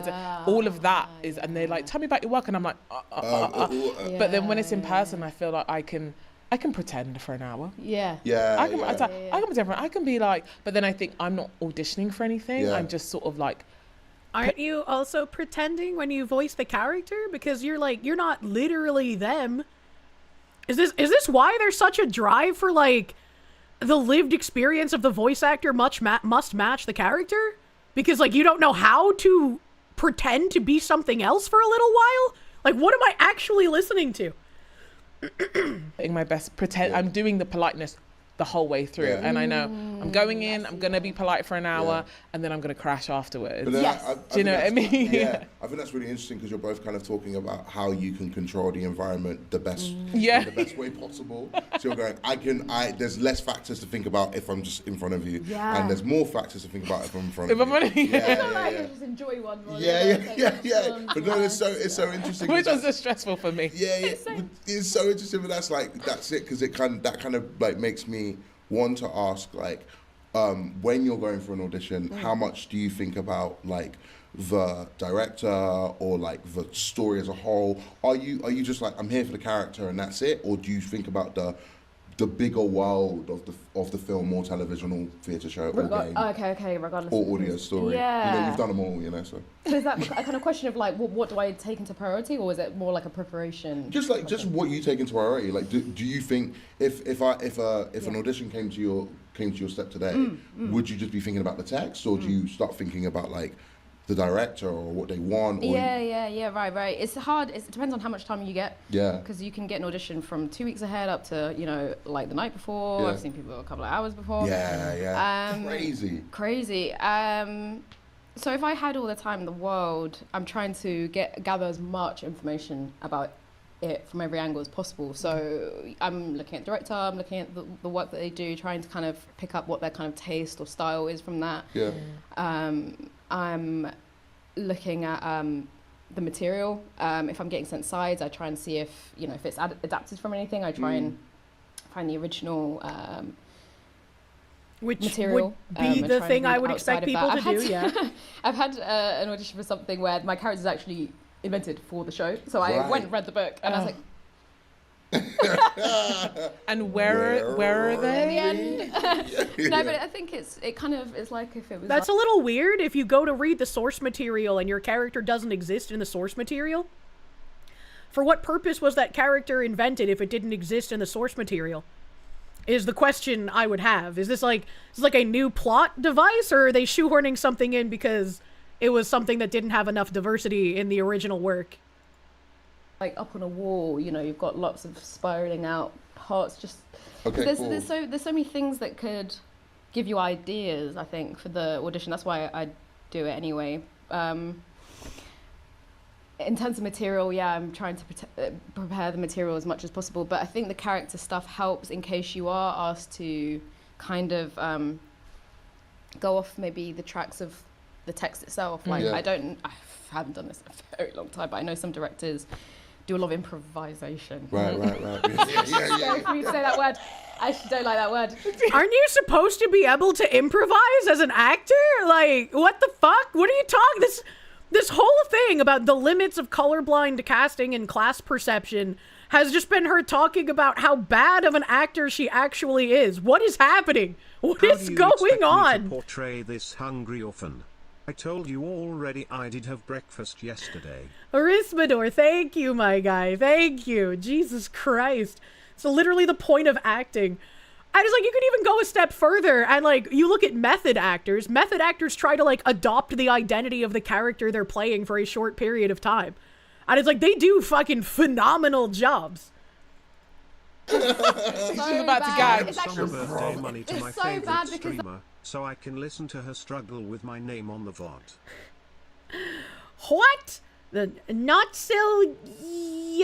all of that is, and they're like, tell me about your work, and I'm like but then when it's in person, I feel like I can pretend for an hour. I can pretend I can be like, but then I think I'm not auditioning for anything. I'm just sort of like.
Aren't you also pretending when you voice the character? Because you're not literally them. Is this why there's such a drive for like the lived experience of the voice actor must match the character? Because like you don't know how to pretend to be something else for a little while? Like what am I actually listening to?
Doing my best, pretend I'm doing the politeness the whole way through. And I know I'm going in, I'm going to be polite for an hour, and then I'm going to crash afterwards.
But then
Do you know what I mean?
Yeah, I think that's really interesting because you're both kind of talking about how you can control the environment the best, in the best way possible. So you're going, there's less factors to think about if I'm just in front of you, and there's more factors to think about if I'm in front of you.
Just enjoy one.
Yeah. But no, it's so interesting.
Which was so stressful for me.
Yeah. It's so interesting, but that's it, because that kind of like makes me want to ask, like, when you're going for an audition, how much do you think about like the director or like the story as a whole? Are you just like, I'm here for the character and that's it, or do you think about the bigger world of the film or television or theatre show or game?
Okay, regardless.
Or audio story. Yeah. You've done them all, so.
So is that a kind of question of like, what do I take into priority, or is it more like a preparation?
Just what you take into priority. Like, do you think if an audition came to your step today, would you just be thinking about the text, or do you start thinking about like the director or what they want? Or
right. It's hard. It depends on how much time you get. Yeah. Because you can get an audition from 2 weeks ahead up to, like the night before. I've seen people a couple of hours before.
Yeah.
Crazy. So if I had all the time in the world, I'm trying to gather as much information about it from every angle as possible. So I'm looking at director, I'm looking at the work that they do, trying to kind of pick up what their kind of taste or style is from that. Yeah. I'm looking at the material. If I'm getting sent sides, I try and see if it's adapted from anything. I try and find the original
which
material.
Would be the thing I would expect people to do. Yeah.
I've had an audition for something where my character's actually invented for the show, so I went and read the book, and I was like.
And where are they?
In the end. No, but I think it's like if it was.
That's a little weird if you go to read the source material and your character doesn't exist in the source material. For what purpose was that character invented if it didn't exist in the source material? Is the question I would have. Is this like a new plot device, or are they shoehorning something in because it was something that didn't have enough diversity in the original work?
Like up on a wall, you've got lots of spiraling out parts. Just there's so many things that could give you ideas. I think for the audition, that's why I do it anyway. In terms of material, I'm trying to prepare the material as much as possible. But I think the character stuff helps in case you are asked to kind of go off maybe the tracks of the text itself. Like I haven't done this in a very long time, but I know some directors do a lot of improvisation. Right.
Yeah.
For me to say that word, I actually don't like that word.
Aren't you supposed to be able to improvise as an actor? Like, what the fuck? What are you talking? This whole thing about the limits of colorblind casting and class perception has just been her talking about how bad of an actor she actually is. What is happening? What is going on?
To portray this hungry orphan? I told you already I did have breakfast yesterday.
Arismador, thank you, my guy. Thank you. Jesus Christ. It's literally the point of acting. I was like, you could even go a step further and you look at method actors. Method actors try to adopt the identity of the character they're playing for a short period of time. And it's like, they do fucking phenomenal jobs.
She's about to gag.
Some birthday money to my favorite streamer, so I can listen to her struggle with my name on the VoD.
What? The not so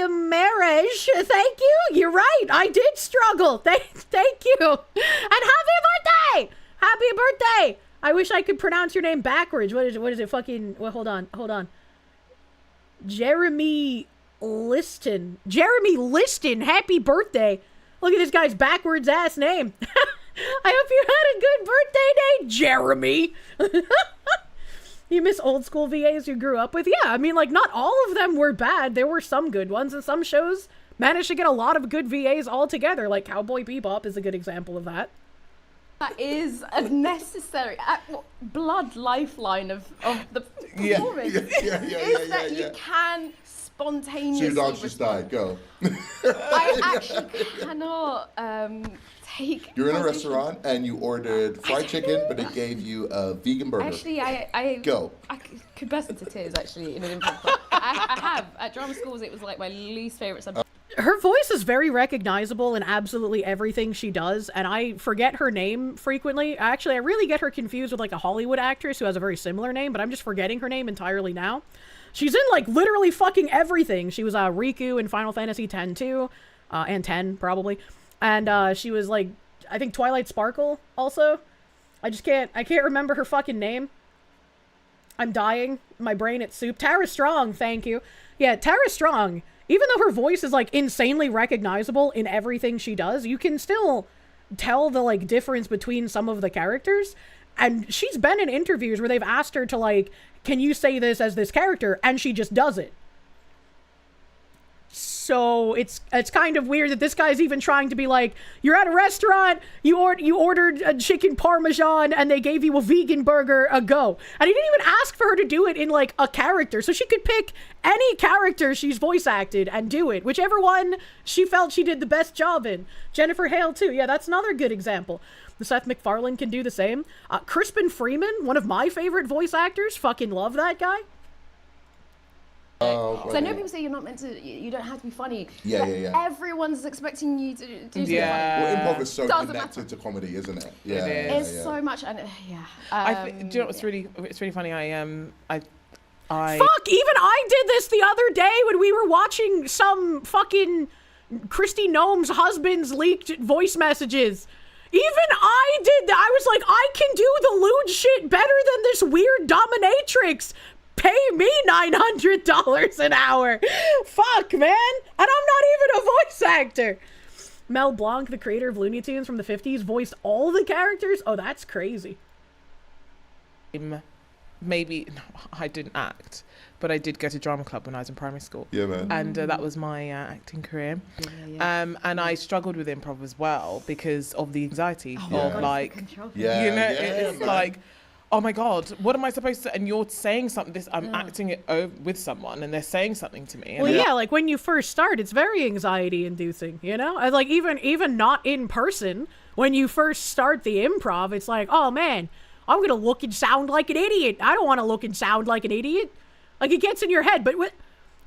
marriage. Thank you. You're right. I did struggle. Thank you. And happy birthday! Happy birthday! I wish I could pronounce your name backwards. What is it? Fucking. Well, hold on. Jeremy Liston. Jeremy Liston. Happy birthday! Look at this guy's backwards ass name. I hope you had a good birthday day, Jeremy. You miss old school VAs you grew up with? Yeah, I mean, not all of them were bad. There were some good ones, and some shows managed to get a lot of good VAs all together. Like Cowboy Bebop is a good example of that.
That is a necessary blood lifeline of the performance. You can spontaneously.
Dogs just died. Go.
I actually cannot take.
You're in a restaurant and you ordered fried chicken, but it gave you a vegan burger.
Actually, I could burst into tears actually in an improv. I have at drama schools. It was my least favorite subject.
Her voice is very recognizable in absolutely everything she does, and I forget her name frequently. Actually, I really get her confused with like a Hollywood actress who has a very similar name, but I'm just forgetting her name entirely now. She's in like literally fucking everything. She was Riku in Final Fantasy X too, and 10 probably, and she was like, I think Twilight Sparkle also. I can't remember her fucking name. I'm dying. My brain at soup. Tara Strong, thank you. Yeah, Tara Strong. Even though her voice is like insanely recognizable in everything she does, you can still tell the like difference between some of the characters. And she's been in interviews where they've asked her to like, can you say this as this character? And she just does it. So it's kind of weird that this guy's even trying to be like, you're at a restaurant, you ordered a chicken parmesan and they gave you a vegan burger, go. And he didn't even ask for her to do it in like a character. So she could pick any character she's voice acted and do it, whichever one she felt she did the best job in. Jennifer Hale too. Yeah, that's another good example. The Seth MacFarlane can do the same. Crispin Freeman, one of my favorite voice actors. Fucking love that guy.
So I know people say you're not meant to, you don't have to be funny.
Yeah.
Everyone's expecting you to do something.
Well, improv is so
Doesn't
connected
matter.
to comedy, isn't it?
It's so much, and
do you know what's really funny? Fuck,
even I did this the other day when we were watching some fucking Christy Gnome's husband's leaked voice messages. Even I did that. I was like, I can do the lewd shit better than this weird dominatrix. Pay me $900 an hour. Fuck, man. And I'm not even a voice actor. Mel Blanc, the creator of Looney Tunes from the 50s, voiced all the characters. Oh, that's crazy.
Maybe, no, I didn't act, but I did go to drama club when I was in primary school.
Yeah, man.
And that was my acting career. And I struggled with improv as well because of the anxiety of like, it's like, oh my God, what am I supposed to, and you're saying something, I'm acting it with someone and they're saying something to me.
Well, yeah, like when you first start, it's very anxiety inducing, you know? Like even not in person, when you first start the improv, it's like, oh man, I'm going to look and sound like an idiot. I don't want to look and sound like an idiot. Like it gets in your head, but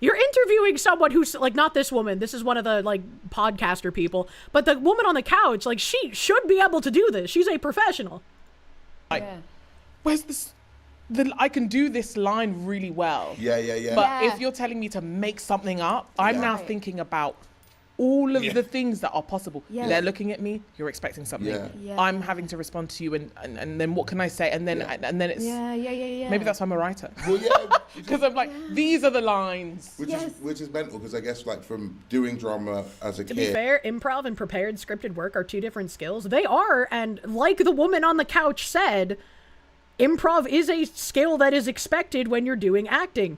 you're interviewing someone who's like, not this woman, this is one of the like podcaster people, but the woman on the couch, like she should be able to do this. She's a professional.
Where's this? I can do this line really well.
Yeah.
But if you're telling me to make something up, I'm now thinking about all of the things that are possible. They're looking at me, you're expecting something. I'm having to respond to you and then what can I say? And then it's maybe that's why I'm a writer.
Well,
because I'm like, these are the lines.
Which is mental, because I guess like from doing drama as a kid.
To be fair, improv and prepared scripted work are two different skills. They are, and like the woman on the couch said, improv is a skill that is expected when you're doing acting.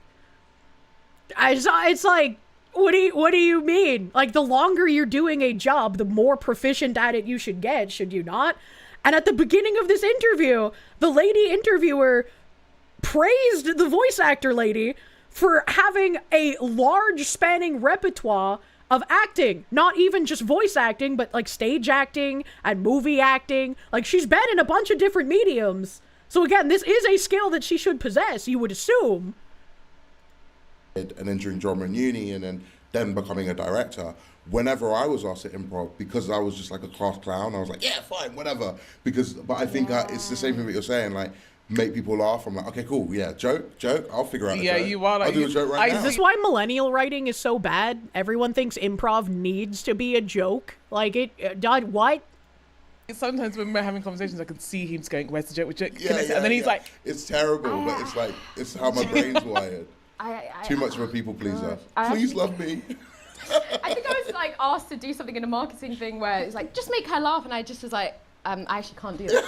It's like, what do you mean? Like, the longer you're doing a job, the more proficient at it you should get, should you not? And at the beginning of this interview, the lady interviewer praised the voice actor lady for having a large spanning repertoire of acting. Not even just voice acting, but like stage acting and movie acting. Like, she's been in a bunch of different mediums. So again, this is a skill that she should possess, you would assume.
And then during drama in uni and then becoming a director, whenever I was asked to improv, because I was just like a class clown, I was like, yeah, fine, whatever. But I think it's the same thing that you're saying, like, make people laugh. I'm like, okay, cool, yeah, joke, I'll figure out a joke.
You are like,
I'll do a joke right now.
Is this why millennial writing is so bad? Everyone thinks improv needs to be a joke. Like, what?
Sometimes when we're having conversations, I can see him going, where's the joke? And then he's like...
It's terrible, but it's like, it's how my brain's wired. Too much of a people pleaser. Please love me.
I think I was like asked to do something in a marketing thing where it's like, just make her laugh, and I just was like, I actually can't do that.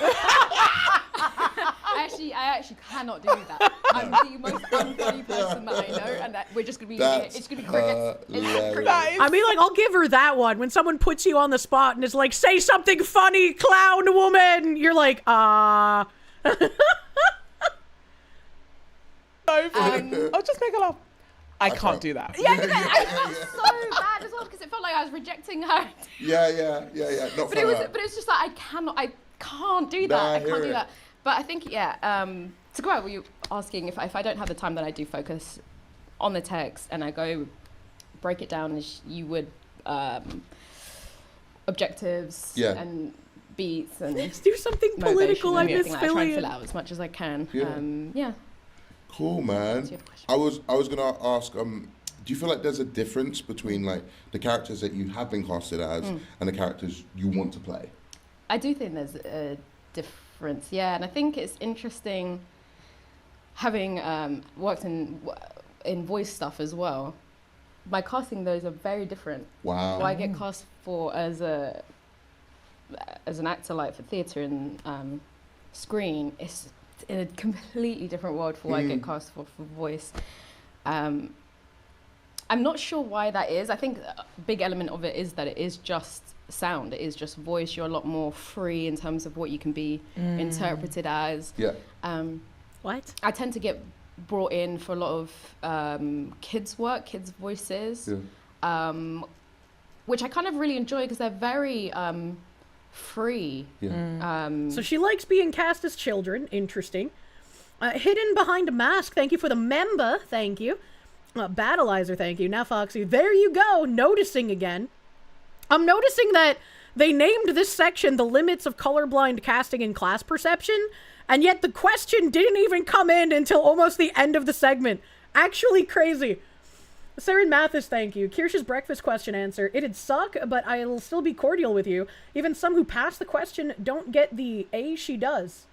I actually cannot do that. I'm the most unfunny person that I know, and that we're just gonna be it's gonna be crickets.
I mean, like, I'll give her that one. When someone puts you on the spot and is like, say something funny, clown woman, you're like,
I'll just make her laugh. I can't do that.
I felt so bad as well because it felt like I was rejecting her.
Yeah.
But it was just like I can't do that. I can't do that. But I think to go out, were you asking if I don't have the time, that I do focus on the text and I go break it down as you would objectives
Yeah.
and beats and
Let's do something
motivation
political. I
and
miss
everything. I try and
Philly.
fill out as much as I can.
Yeah. Cool, man.
That's your question.
I was gonna ask, do you feel like there's a difference between like the characters that you have been casted as and the characters you want to play?
I do think there's a difference, yeah, and I think it's interesting having worked in voice stuff as well. By casting, those are very different.
Wow.
What I get cast for as an actor, like for theatre and screen, it's in a completely different world for what I get cast for voice. I'm not sure why that is. I think a big element of it is that it is just sound. It is just voice. You're a lot more free in terms of what you can be interpreted as.
Yeah.
What?
I tend to get brought in for a lot of kids' work, kids' voices, which I kind of really enjoy because they're very free.
Yeah.
So she likes being cast as children. Interesting. Hidden behind a mask. Thank you for the member. Thank you. Battleizer. Thank you. Now, Foxy. There you go. Noticing again. I'm noticing that they named this section the limits of colorblind casting and class perception, and yet the question didn't even come in until almost the end of the segment. Actually crazy. Saren Mathis, thank you. Kirsch's breakfast question answer. It'd suck, but I'll still be cordial with you. Even some who pass the question don't get the A she does.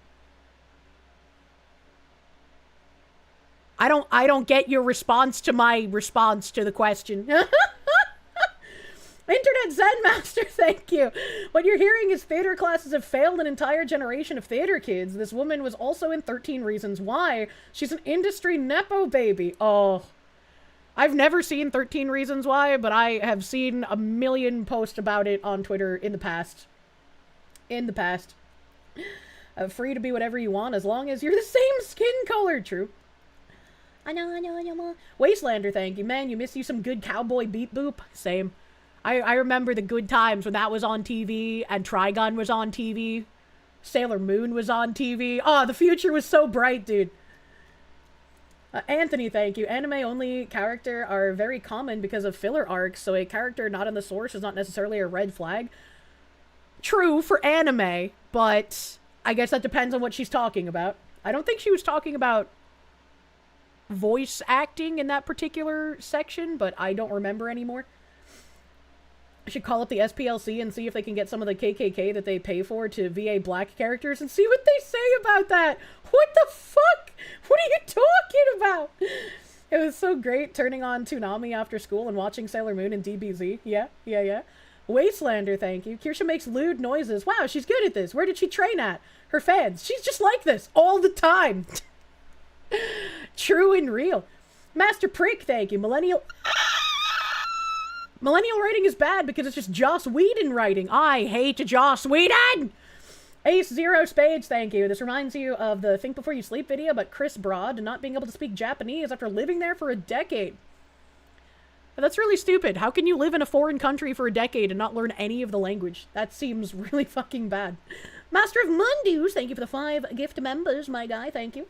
I don't get your response to my response to the question. Internet Zen Master, thank you. What you're hearing is theater classes have failed an entire generation of theater kids. This woman was also in 13 Reasons Why. She's an industry nepo baby. Oh, I've never seen 13 Reasons Why, but I have seen a million posts about it on Twitter in the past. Free to be whatever you want as long as you're the same skin color. True. I know. Wastelander, thank you. Man, you miss you some good cowboy beat boop. Same. I remember the good times when that was on TV and Trigun was on TV. Sailor Moon was on TV. Oh, the future was so bright, dude. Anthony, thank you. Anime-only character are very common because of filler arcs, so a character not in the source is not necessarily a red flag. True for anime, but I guess that depends on what she's talking about. I don't think she was talking about voice acting in that particular section, but I don't remember anymore. I should call up the SPLC and see if they can get some of the KKK that they pay for to VA black characters and see what they say about that. What the fuck? What are you talking about? It was so great turning on Toonami after school and watching Sailor Moon and DBZ. Yeah. Wastelander, thank you. Kirsche makes lewd noises. Wow, she's good at this. Where did she train at? Her fans. She's just like this all the time. True and real. Master Prick, thank you. Millennial writing is bad because it's just Joss Whedon writing. I hate Joss Whedon! Ace Zero Spades, thank you. This reminds you of the Think Before You Sleep video about Chris Broad not being able to speak Japanese after living there for a decade. That's really stupid. How can you live in a foreign country for a decade and not learn any of the language? That seems really fucking bad. Master of Mundus, thank you for the 5 gift members, my guy. Thank you.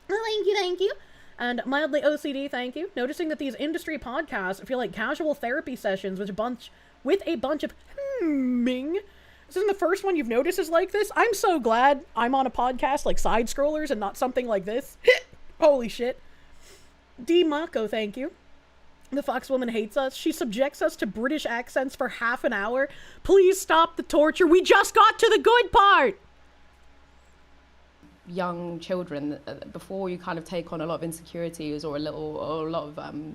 Thank you. And Mildly OCD, thank you. Noticing that these industry podcasts feel like casual therapy sessions with a bunch of hmming. This isn't the first one you've noticed is like this. I'm so glad I'm on a podcast like Side Scrollers and not something like this. Holy shit. D. Mako, thank you. The Foxwoman hates us. She subjects us to British accents for half an hour. Please stop the torture. We just got to the good part.
Young children, before you kind of take on a lot of insecurities or a lot of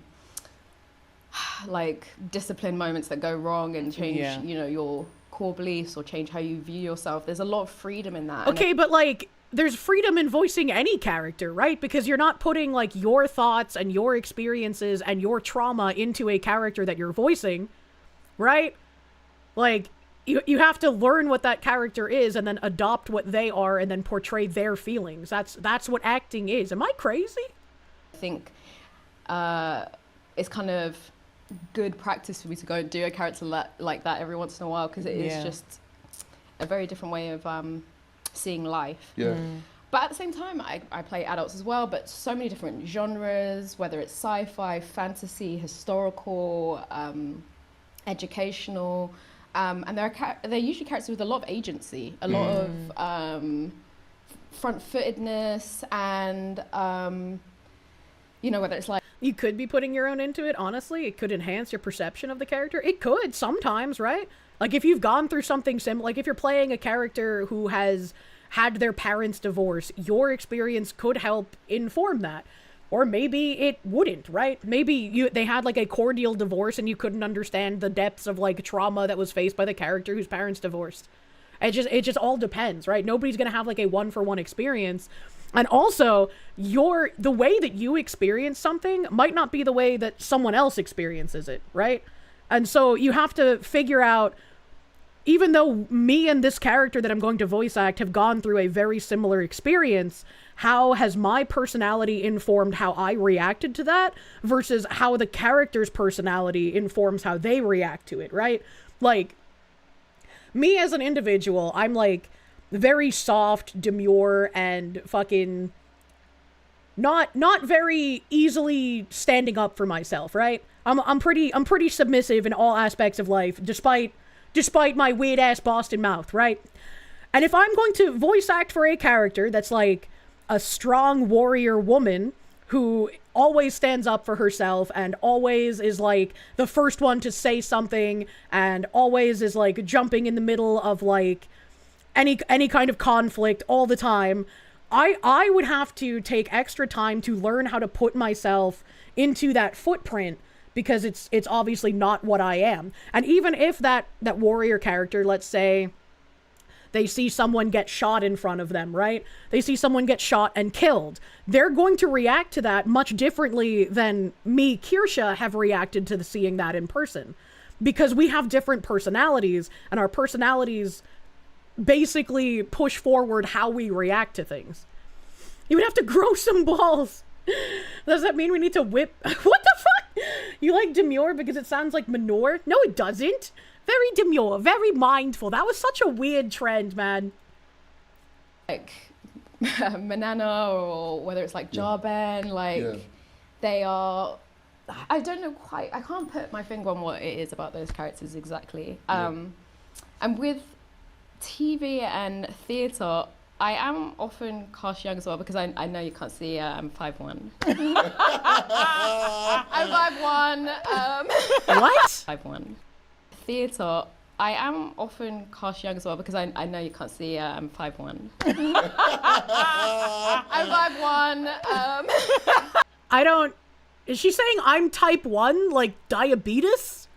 like discipline moments that go wrong and change your core beliefs or change how you view yourself, there's a lot of freedom in that.
Okay, but like there's freedom in voicing any character, right? Because you're not putting like your thoughts and your experiences and your trauma into a character that you're voicing, right? Like You have to learn what that character is and then adopt what they are and then portray their feelings. That's what acting is. Am I crazy?
I think it's kind of good practice for me to go and do a character like that every once in a while because it is just a very different way of seeing life.
Yeah.
But at the same time, I play adults as well, but so many different genres, whether it's sci-fi, fantasy, historical, educational, and they're usually characters with a lot of agency, a lot of front-footedness, and whether it's like,
you could be putting your own into it. Honestly, it could enhance your perception of the character. It could sometimes, right? Like if you've gone through something similar, like if you're playing a character who has had their parents divorce, your experience could help inform that. Or maybe it wouldn't, right? Maybe they had like a cordial divorce and you couldn't understand the depths of like trauma that was faced by the character whose parents divorced. It just all depends, right? Nobody's gonna have like a one-for-one experience. And also, the way that you experience something might not be the way that someone else experiences it, right? And so you have to figure out, even though me and this character that I'm going to voice act have gone through a very similar experience, how has my personality informed how I reacted to that versus how the character's personality informs how they react to it, right? Like, me as an individual, I'm like very soft, demure, and fucking not very easily standing up for myself, right? I'm pretty submissive in all aspects of life, despite my weird ass Boston mouth, right? And if I'm going to voice act for a character that's like a strong warrior woman who always stands up for herself and always is like the first one to say something and always is like jumping in the middle of like any kind of conflict all the time, I would have to take extra time to learn how to put myself into that footprint, because it's obviously not what I am. And even if that warrior character, let's say they see someone get shot in front of them, right? They see someone get shot and killed. They're going to react to that much differently than me, Kirsche, have reacted to seeing that in person. Because we have different personalities, and our personalities basically push forward how we react to things. You would have to grow some balls. Does that mean we need to whip? What the fuck? You like demure because it sounds like manure? No, it doesn't. Very demure, very mindful. That was such a weird trend, man.
Like Manana, or whether it's like Jarben, they are, I don't know quite, I can't put my finger on what it is about those characters exactly. And with TV and theatre, I am often cast young as well, because I know you can't see, I'm 5'1". I'm 5'1".
What?
5'1". Theatre, I am often cast young as well, because I know you can't see, I'm 5'1". I'm 5'1".
Is she saying I'm type 1, like diabetes?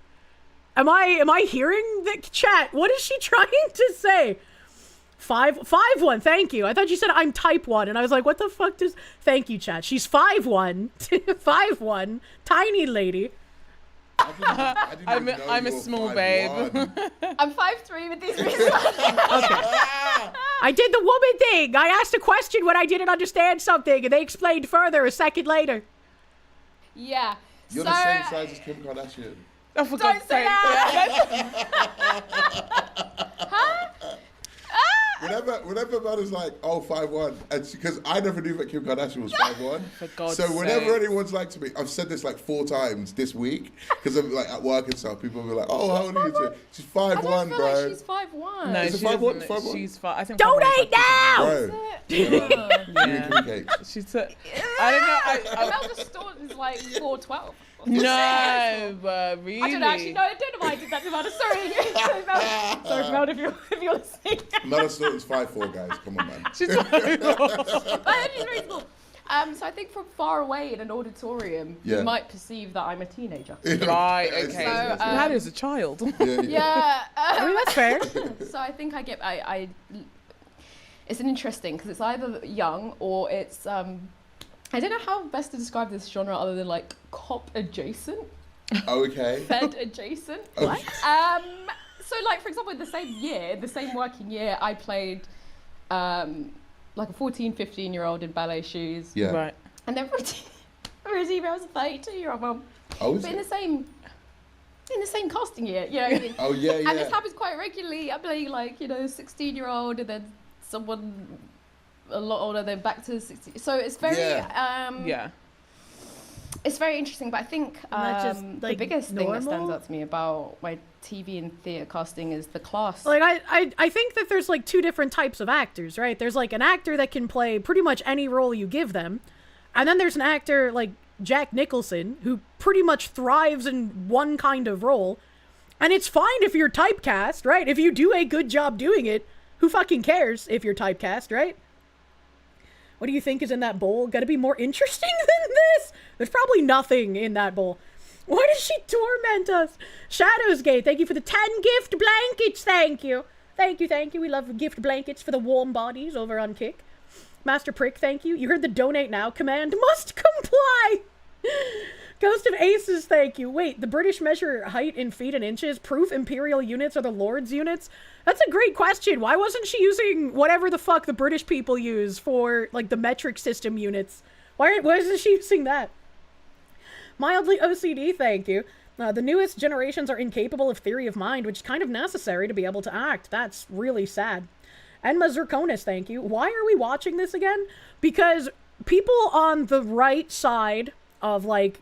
Am I hearing the chat? What is she trying to say? 5'1", thank you. I thought you said I'm type 1, and I was like, what the fuck does... Thank you, chat. She's 5'1", 5'1", tiny lady.
I'm a small babe.
I'm 5'3" with these reasons.
Okay. I did the woman thing. I asked a question when I didn't understand something, and they explained further a second later.
Yeah.
You're the same size as Kim Kardashian.
Oh, for
Don't
God's
say
sake.
that. Huh?
Whenever man is like, oh, 5'1", and because I never knew that Kim Kardashian was 5'1".
For God's
so whenever
sake.
anyone's like to me, I've said this like 4 times this week, because I'm like at work and stuff, people will be like, oh, how old are you? She's 5'1",
I don't feel
bro.
like she's 5'1".
No,
Is it
she
5'1"?
isn't.
5'1"?
She's 5'1". I think
Donate now!
Bro.
Yeah. She's I don't know.
Imelda Staunton is like 4'12".
No, really?
I don't know, actually, no, I don't know why I did that to Imelda. Sorry. Sorry, Imelda, if you're listening.
Melissa Staunton's 5'4", guys. Come on, man.
She's
But she's very small. So I think from far away in an auditorium, you might perceive that I'm a teenager.
right, okay.
So,
that is a child.
Yeah.
I mean, that's fair.
So I think it's an interesting, because it's either young or it's, I don't know how best to describe this genre other than like cop adjacent.
Okay.
Fed adjacent.
What?
So like, for example, in the same working year, I played like a 14, 15-year-old in ballet shoes.
Yeah.
Right.
And then Rosie was a 32-year-old mum.
Oh,
But in the same casting year, you know what I mean?
Oh, yeah, yeah.
And this happens quite regularly. I'm playing like, 16-year-old, and then someone a lot older, then back to 60. So it's very,
Yeah.
It's very interesting, but I think
just, like,
the biggest thing that stands
normal?
out to me about my TV and theatre casting is the class.
Like, I think that there's, like, two different types of actors, right? There's, like, an actor that can play pretty much any role you give them. And then there's an actor like Jack Nicholson who pretty much thrives in one kind of role. And it's fine if you're typecast, right? If you do a good job doing it, who fucking cares if you're typecast, right? What do you think is in that bowl? Gotta be more interesting than this? There's probably nothing in that bowl. Why does she torment us? Shadowsgate, thank you for the 10 gift blankets, thank you. Thank you. We love gift blankets for the warm bodies over on Kick. Master Prick, thank you. You heard the donate now command. Must comply! Ghost of Aces, thank you. Wait, the British measure height in feet and inches? Proof imperial units are the Lord's units? That's a great question. Why wasn't she using whatever the fuck the British people use for, like, the metric system units? Why isn't she using that? Mildly OCD, thank you. The newest generations are incapable of theory of mind, which is kind of necessary to be able to act. That's really sad. Enma Zirconis, thank you. Why are we watching this again? Because people on the right side of, like,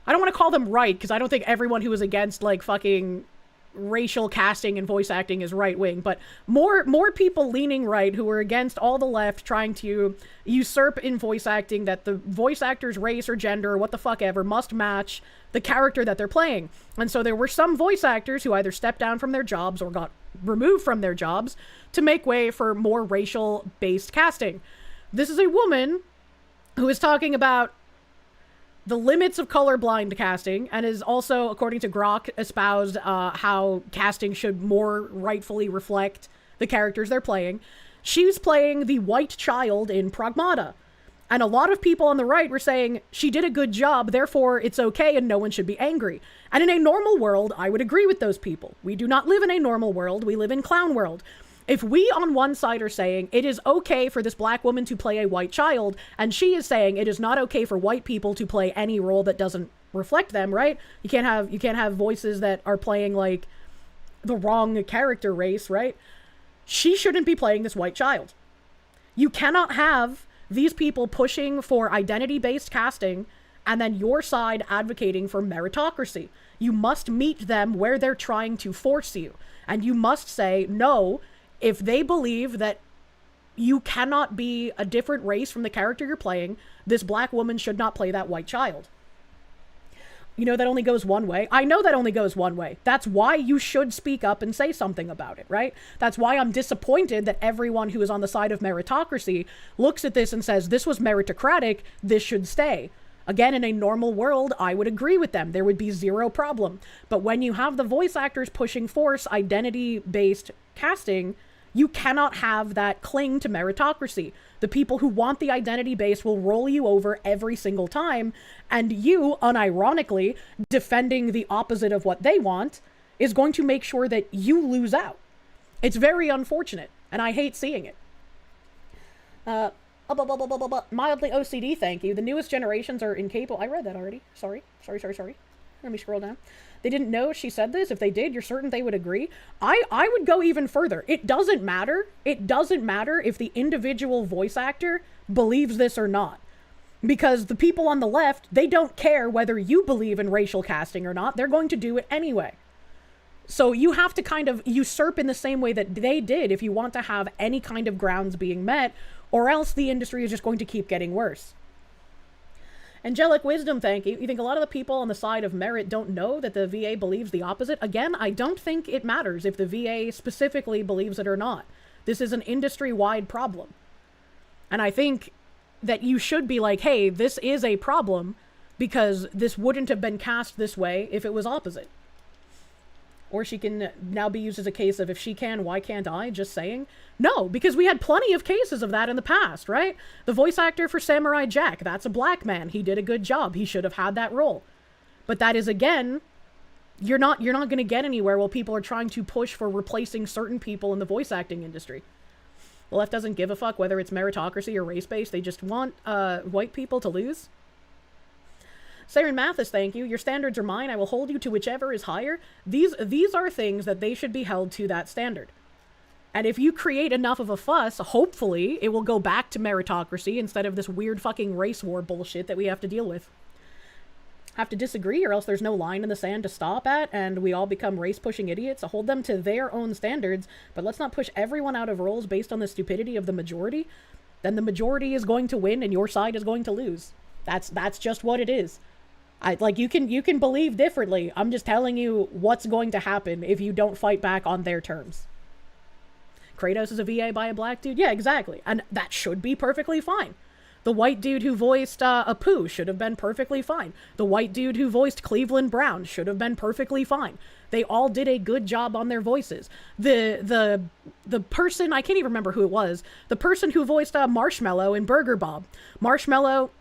I don't want to call them right, because I don't think everyone who is against, like, fucking racial casting and voice acting is right-wing, but more people leaning right who are against all the left trying to usurp in voice acting that the voice actor's race or gender or what the fuck ever must match the character that they're playing. And so there were some voice actors who either stepped down from their jobs or got removed from their jobs to make way for more racial-based casting. This is a woman who is talking about the limits of colorblind casting, and is also, according to Grok, espoused how casting should more rightfully reflect the characters they're playing. She's playing the white child in Pragmata. And a lot of people on the right were saying, she did a good job, therefore it's okay and no one should be angry. And in a normal world, I would agree with those people. We do not live in a normal world, we live in clown world. If we on one side are saying it is okay for this black woman to play a white child, and she is saying it is not okay for white people to play any role that doesn't reflect them, right? You can't have voices that are playing like the wrong character race, right? She shouldn't be playing this white child. You cannot have these people pushing for identity-based casting and then your side advocating for meritocracy. You must meet them where they're trying to force you. And you must say, no, if they believe that you cannot be a different race from the character you're playing, this black woman should not play that white child. You know that only goes one way. I know that only goes one way. That's why you should speak up and say something about it, right? That's why I'm disappointed that everyone who is on the side of meritocracy looks at this and says, this was meritocratic, this should stay. Again, in a normal world, I would agree with them. There would be zero problem. But when you have the voice actors pushing force identity-based casting, you cannot have that cling to meritocracy. The people who want the identity base will roll you over every single time, and you, unironically, defending the opposite of what they want, is going to make sure that you lose out. It's very unfortunate, and I hate seeing it. Mildly OCD, thank you. The newest generations are incapable. I read that already. Sorry. Let me scroll down. They didn't know she said this. If they did, you're certain they would agree. I would go even further. It doesn't matter. It doesn't matter if the individual voice actor believes this or not. Because the people on the left, they don't care whether you believe in racial casting or not. They're going to do it anyway. So you have to kind of usurp in the same way that they did if you want to have any kind of grounds being met, or else the industry is just going to keep getting worse. Angelic Wisdom, thank you. You think a lot of the people on the side of merit don't know that the VA believes the opposite? Again, I don't think it matters if the VA specifically believes it or not. This is an industry-wide problem. And I think that you should be like, hey, this is a problem because this wouldn't have been cast this way if it was opposite. Or she can now be used as a case of if she can, why can't I? Just saying. No, because we had plenty of cases of that in the past, right? The voice actor for Samurai Jack, that's a black man. He did a good job. He should have had that role. But that is, again, you're not going to get anywhere while people are trying to push for replacing certain people in the voice acting industry. The left doesn't give a fuck whether it's meritocracy or race-based. They just want white people to lose. Saren Mathis, thank you. Your standards are mine. I will hold you to whichever is higher. These are things that they should be held to that standard. And if you create enough of a fuss, hopefully it will go back to meritocracy instead of this weird fucking race war bullshit that we have to deal with. have to disagree, or else there's no line in the sand to stop at, and we all become race-pushing idiots. So hold them to their own standards, but let's not push everyone out of roles based on the stupidity of the majority. Then the majority is going to win, and your side is going to lose. That's just what it is. You can believe differently. I'm just telling you what's going to happen if you don't fight back on their terms. Kratos is a VA by a black dude? Yeah, exactly. And that should be perfectly fine. The white dude who voiced Apu should have been perfectly fine. The white dude who voiced Cleveland Brown should have been perfectly fine. They all did a good job on their voices. The person, I can't even remember who it was, the person who voiced Marshmallow in Burger Bob. Marshmallow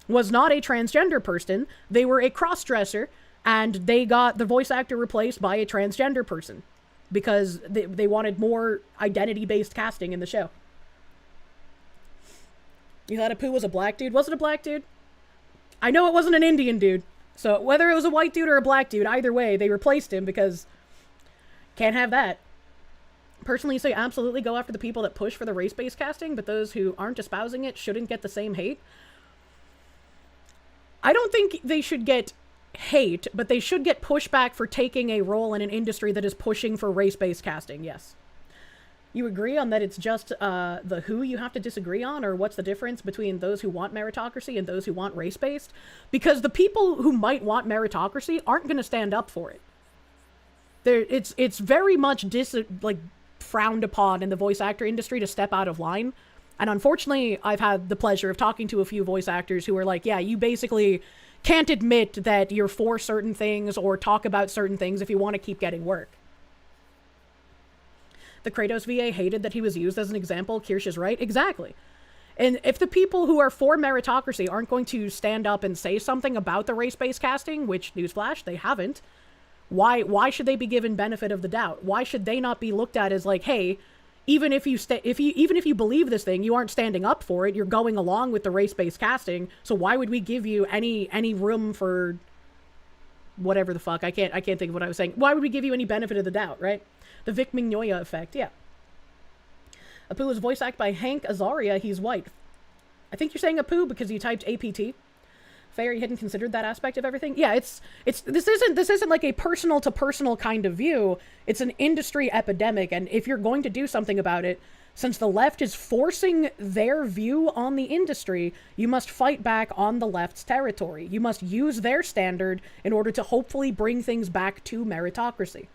was not a transgender person. They were a cross-dresser, and they got the voice actor replaced by a transgender person because they wanted more identity-based casting in the show. You thought Apu was a black dude? Was it a black dude? I know it wasn't an Indian dude. So whether it was a white dude or a black dude, either way, they replaced him because can't have that. Personally, say absolutely go after the people that push for the race-based casting, but those who aren't espousing it shouldn't get the same hate. I don't think they should get hate, but they should get pushback for taking a role in an industry that is pushing for race-based casting, yes. You agree on that it's just the who you have to disagree on, or what's the difference between those who want meritocracy and those who want race-based? Because the people who might want meritocracy aren't going to stand up for it. It's very much frowned upon in the voice actor industry to step out of line. And unfortunately, I've had the pleasure of talking to a few voice actors who are like, yeah, you basically can't admit that you're for certain things or talk about certain things if you want to keep getting work. The Kratos VA hated that he was used as an example. Kirsche is right. Exactly. And if the people who are for meritocracy aren't going to stand up and say something about the race-based casting, which, newsflash, they haven't, why should they be given benefit of the doubt? Why should they not be looked at as like, hey, even if you believe this thing, you aren't standing up for it, you're going along with the race-based casting, so why would we give you any room for whatever the fuck? I can't think of what I was saying. Why would we give you any benefit of the doubt, right? The Vic Mignogna effect, yeah. Apu was voice acted by Hank Azaria. He's white. I think you're saying Apu because you typed APT. Fair, you hadn't considered that aspect of everything. Yeah, this isn't like a personal to personal kind of view. It's an industry epidemic, and if you're going to do something about it, since the left is forcing their view on the industry, you must fight back on the left's territory. You must use their standard in order to hopefully bring things back to meritocracy.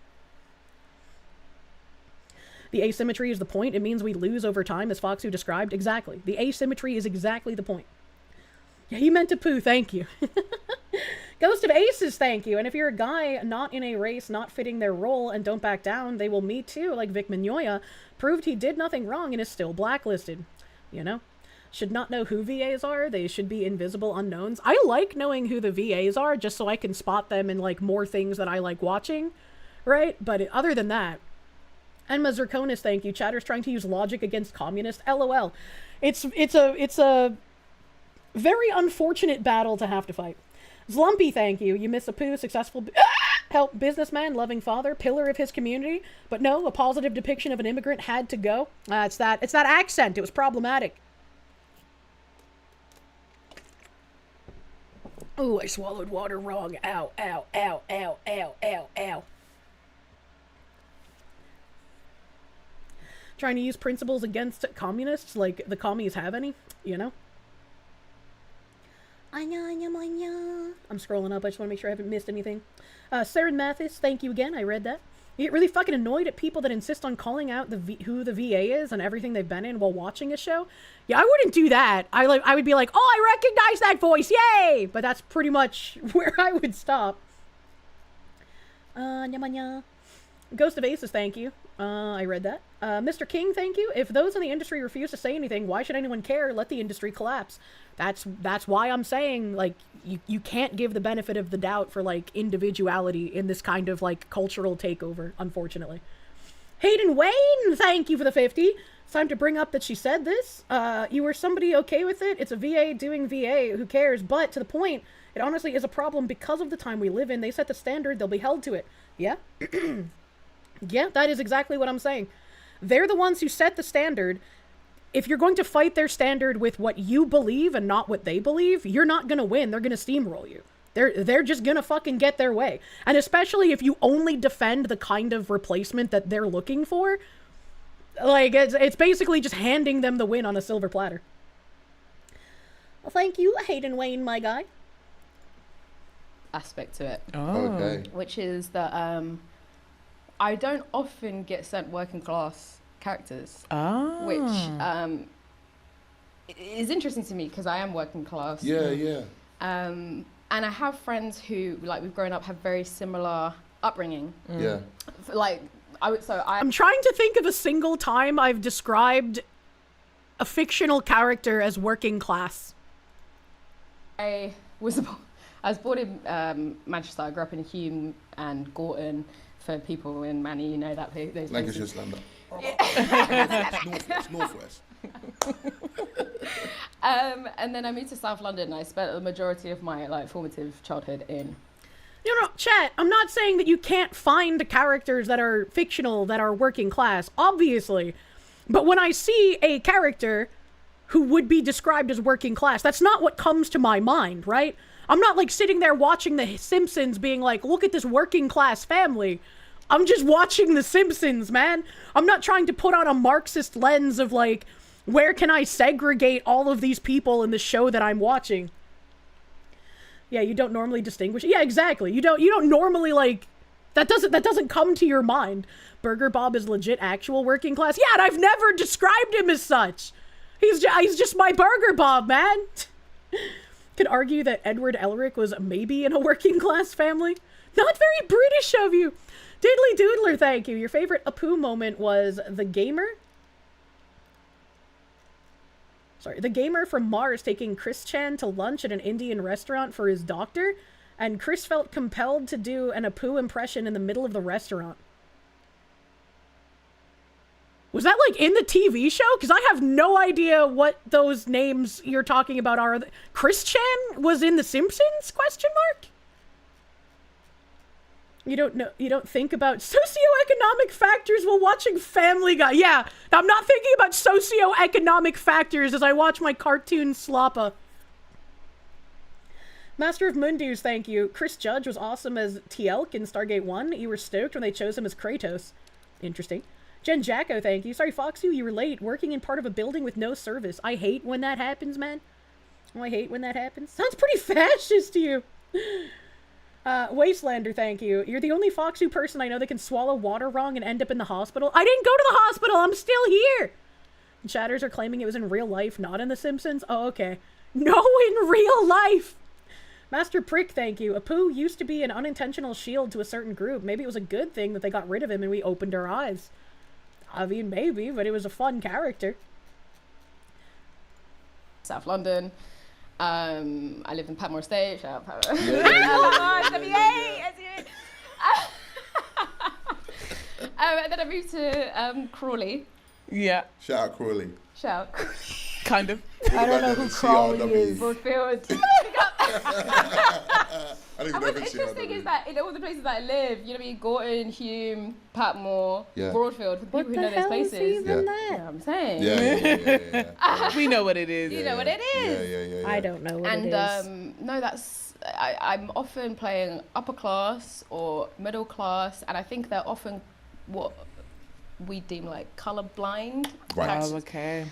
The asymmetry is the point. It means we lose over time, as Foxu described. Exactly. The asymmetry is exactly the point. Yeah, you meant to poo. Thank you. Ghost of Aces, thank you. And if you're a guy not in a race, not fitting their role, and don't back down, they will me too, like Vic Mignogna, proved he did nothing wrong and is still blacklisted. You know? Should not know who VAs are. They should be invisible unknowns. I like knowing who the VAs are, just so I can spot them in, like, more things that I like watching. Right? But other than that, Enma Zirconis, thank you. Chatter's trying to use logic against communists. LOL. It's a very unfortunate battle to have to fight. Zlumpy, thank you. You miss Apu, successful help businessman, loving father, pillar of his community. But no, a positive depiction of an immigrant had to go. It's that accent. It was problematic. Ooh, I swallowed water wrong. Ow, ow, ow, ow, ow, ow, ow. Trying to use principles against communists, like the commies have any, you know? I'm scrolling up. I just want to make sure I haven't missed anything. Saren Mathis, thank you again. I read that. You get really fucking annoyed at people that insist on calling out who the VA is and everything they've been in while watching a show. Yeah, I wouldn't do that. I would be like, oh, I recognize that voice, yay! But that's pretty much where I would stop. Ghost of Aces, thank you. I read that. Mr. King, thank you. If those in the industry refuse to say anything, why should anyone care? Let the industry collapse. That's why I'm saying, like, you can't give the benefit of the doubt for, like, individuality in this kind of, like, cultural takeover, unfortunately. Hayden Wayne, thank you for the 50. It's time to bring up that she said this. You were somebody okay with it? It's a VA doing VA, who cares? But, to the point, it honestly is a problem because of the time we live in. They set the standard, they'll be held to it. Yeah? Yeah, that is exactly what I'm saying. They're the ones who set the standard. If you're going to fight their standard with what you believe and not what they believe, you're not going to win. They're going to steamroll you. They're just gonna fucking get their way. And especially if you only defend the kind of replacement that they're looking for, like, it's basically just handing them the win on a silver platter. Well, thank you, Hayden Wayne, my guy.
Aspect to it.
Okay.
Which is that I don't often get sent working class characters. Which is interesting to me because I am working class.
Yeah.
And I have friends who, like, we've grown up, have very similar upbringing.
Yeah.
Like,
I'm trying to think of a single time I've described a fictional character as working class.
I was born in Manchester. I grew up in Hume and Gorton. For people in Manny, you know that those
Lancashire,
places.
London. It's northwest.
And then I moved to South London. And I spent the majority of my, like, formative childhood in.
No, chat, I'm not saying that you can't find characters that are fictional that are working class, obviously. But when I see a character who would be described as working class, that's not what comes to my mind, right? I'm not, like, sitting there watching The Simpsons being like, look at this working class family. I'm just watching The Simpsons, man. I'm not trying to put on a Marxist lens of, like, where can I segregate all of these people in the show that I'm watching? Yeah, you don't normally distinguish. Yeah, exactly. You don't normally, like, that doesn't come to your mind. Burger Bob is legit actual working class. Yeah, and I've never described him as such. He's just my Burger Bob, man. Could argue that Edward Elric was maybe in a working class family. Not very British of you. Diddly Doodler, thank you. Your favorite Apu moment was the gamer from Mars taking Chris Chan to lunch at an Indian restaurant for his doctor, and Chris felt compelled to do an Apu impression in the middle of the restaurant. Was that, like, in the TV show? Because I have no idea what those names you're talking about are. Chris Chan was in The Simpsons? Question mark? You don't know, you don't think about socioeconomic factors while watching Family Guy. Yeah, I'm not thinking about socioeconomic factors as I watch my cartoon sloppa. Master of Mundus, thank you. Chris Judge was awesome as Teal'c in Stargate 1. You were stoked when they chose him as Kratos. Interesting. Jen Jacko, thank you. Sorry, Foxu, you were late. Working in part of a building with no service. I hate when that happens, man. Oh, I hate when that happens. Sounds pretty fascist to you. Wastelander, thank you. You're the only Foxu person I know that can swallow water wrong and end up in the hospital. I didn't go to the hospital! I'm still here! Chatters are claiming it was in real life, not in The Simpsons. Oh, okay. No, in real life! Master Prick, thank you. Apu used to be an unintentional shield to a certain group. Maybe it was a good thing that they got rid of him and we opened our eyes. I mean, maybe, but it was a fun character.
South London. I live in Patmore Estate. Shout out Patmore. And then I moved to Crawley.
Yeah.
Shout out Crawley.
Shout out.
Kind of.
I don't know who Crawley is.
Broadfield.
What's
interesting is that in all the places that I live, you know what I mean, Gorton, Hume, Patmore, Broadfield, for the people who know those places.
Even
You know what I'm saying?
Yeah.
We know what it is.
You know what it is.
I don't know what it is.
And no, I'm often playing upper class or middle class, and I think they're often what we deem like colorblind.
Right.
Oh, okay.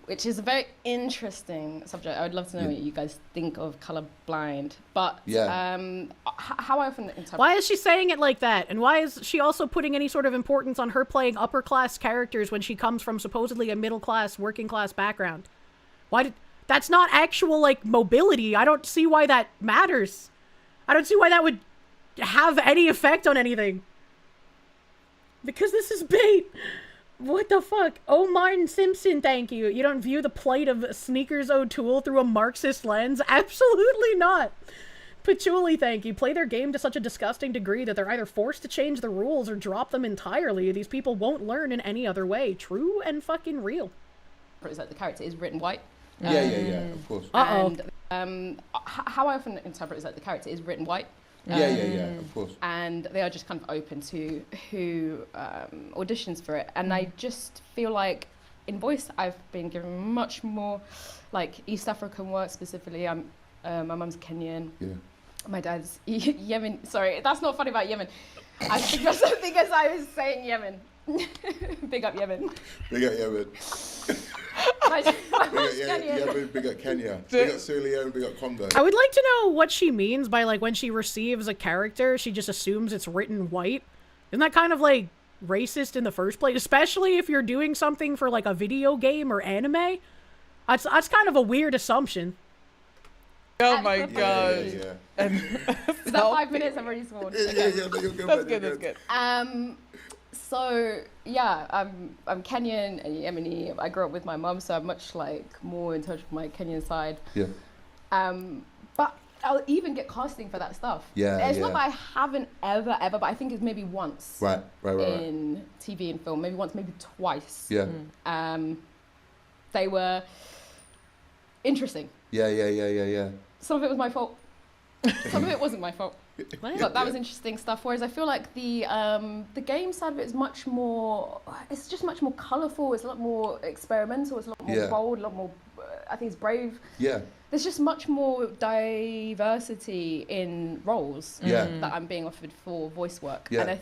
Which is a very interesting subject. I would love to know what you guys think of colorblind. But how I often interpret...
Why is she saying it like that? And why is she also putting any sort of importance on her playing upper class characters when she comes from supposedly a middle class, working class background? That's not actual, like, mobility. I don't see why that matters. I don't see why that would have any effect on anything. Because this is bait. What the fuck? Oh, Martin Simpson, thank you. You don't view the plight of Sneakers O'Toole through a Marxist lens? Absolutely not. Patchouli, thank you. Play their game to such a disgusting degree that they're either forced to change the rules or drop them entirely. These people won't learn in any other way. True and fucking real.
Is that the character is written white?
Yeah, of course.
And how I often interpret is that the character is written white.
Yeah, of course.
And they are just kind of open to who auditions for it. And I just feel like in voice, I've been given much more like East African work specifically. My mum's Kenyan.
Yeah.
My dad's Yemen. Sorry, that's not funny about Yemen. I think of something as I was saying Yemen. Big up Yemen.
Big up Yemen. Big up Kenya. Big up Sierra Leone, big up Congo.
I would like to know what she means by, like, when she receives a character, she just assumes it's written white. Isn't that kind of, like, racist in the first place? Especially if you're doing something for, like, a video game or anime? That's kind of a weird assumption.
Oh my god.
Yeah.
Is that 5 minutes? I've already sworn. Okay.
That's good.
So yeah, I'm Kenyan and Yemeni. I grew up with my mum, so I'm much like more in touch with my Kenyan side.
Yeah.
But I'll even get casting for that stuff.
Yeah.
It's not that I haven't ever, but I think it's maybe once.
Right.
In TV and film, maybe once, maybe twice.
Yeah.
They were interesting.
Yeah.
Some of it was my fault. Some of it wasn't my fault. But that was interesting stuff. Whereas I feel like the game side of it is much more. It's just much more colourful. It's a lot more experimental. It's a lot more bold. A lot more. I think it's brave.
Yeah.
There's just much more diversity in roles that I'm being offered for voice work.
Yeah.
And I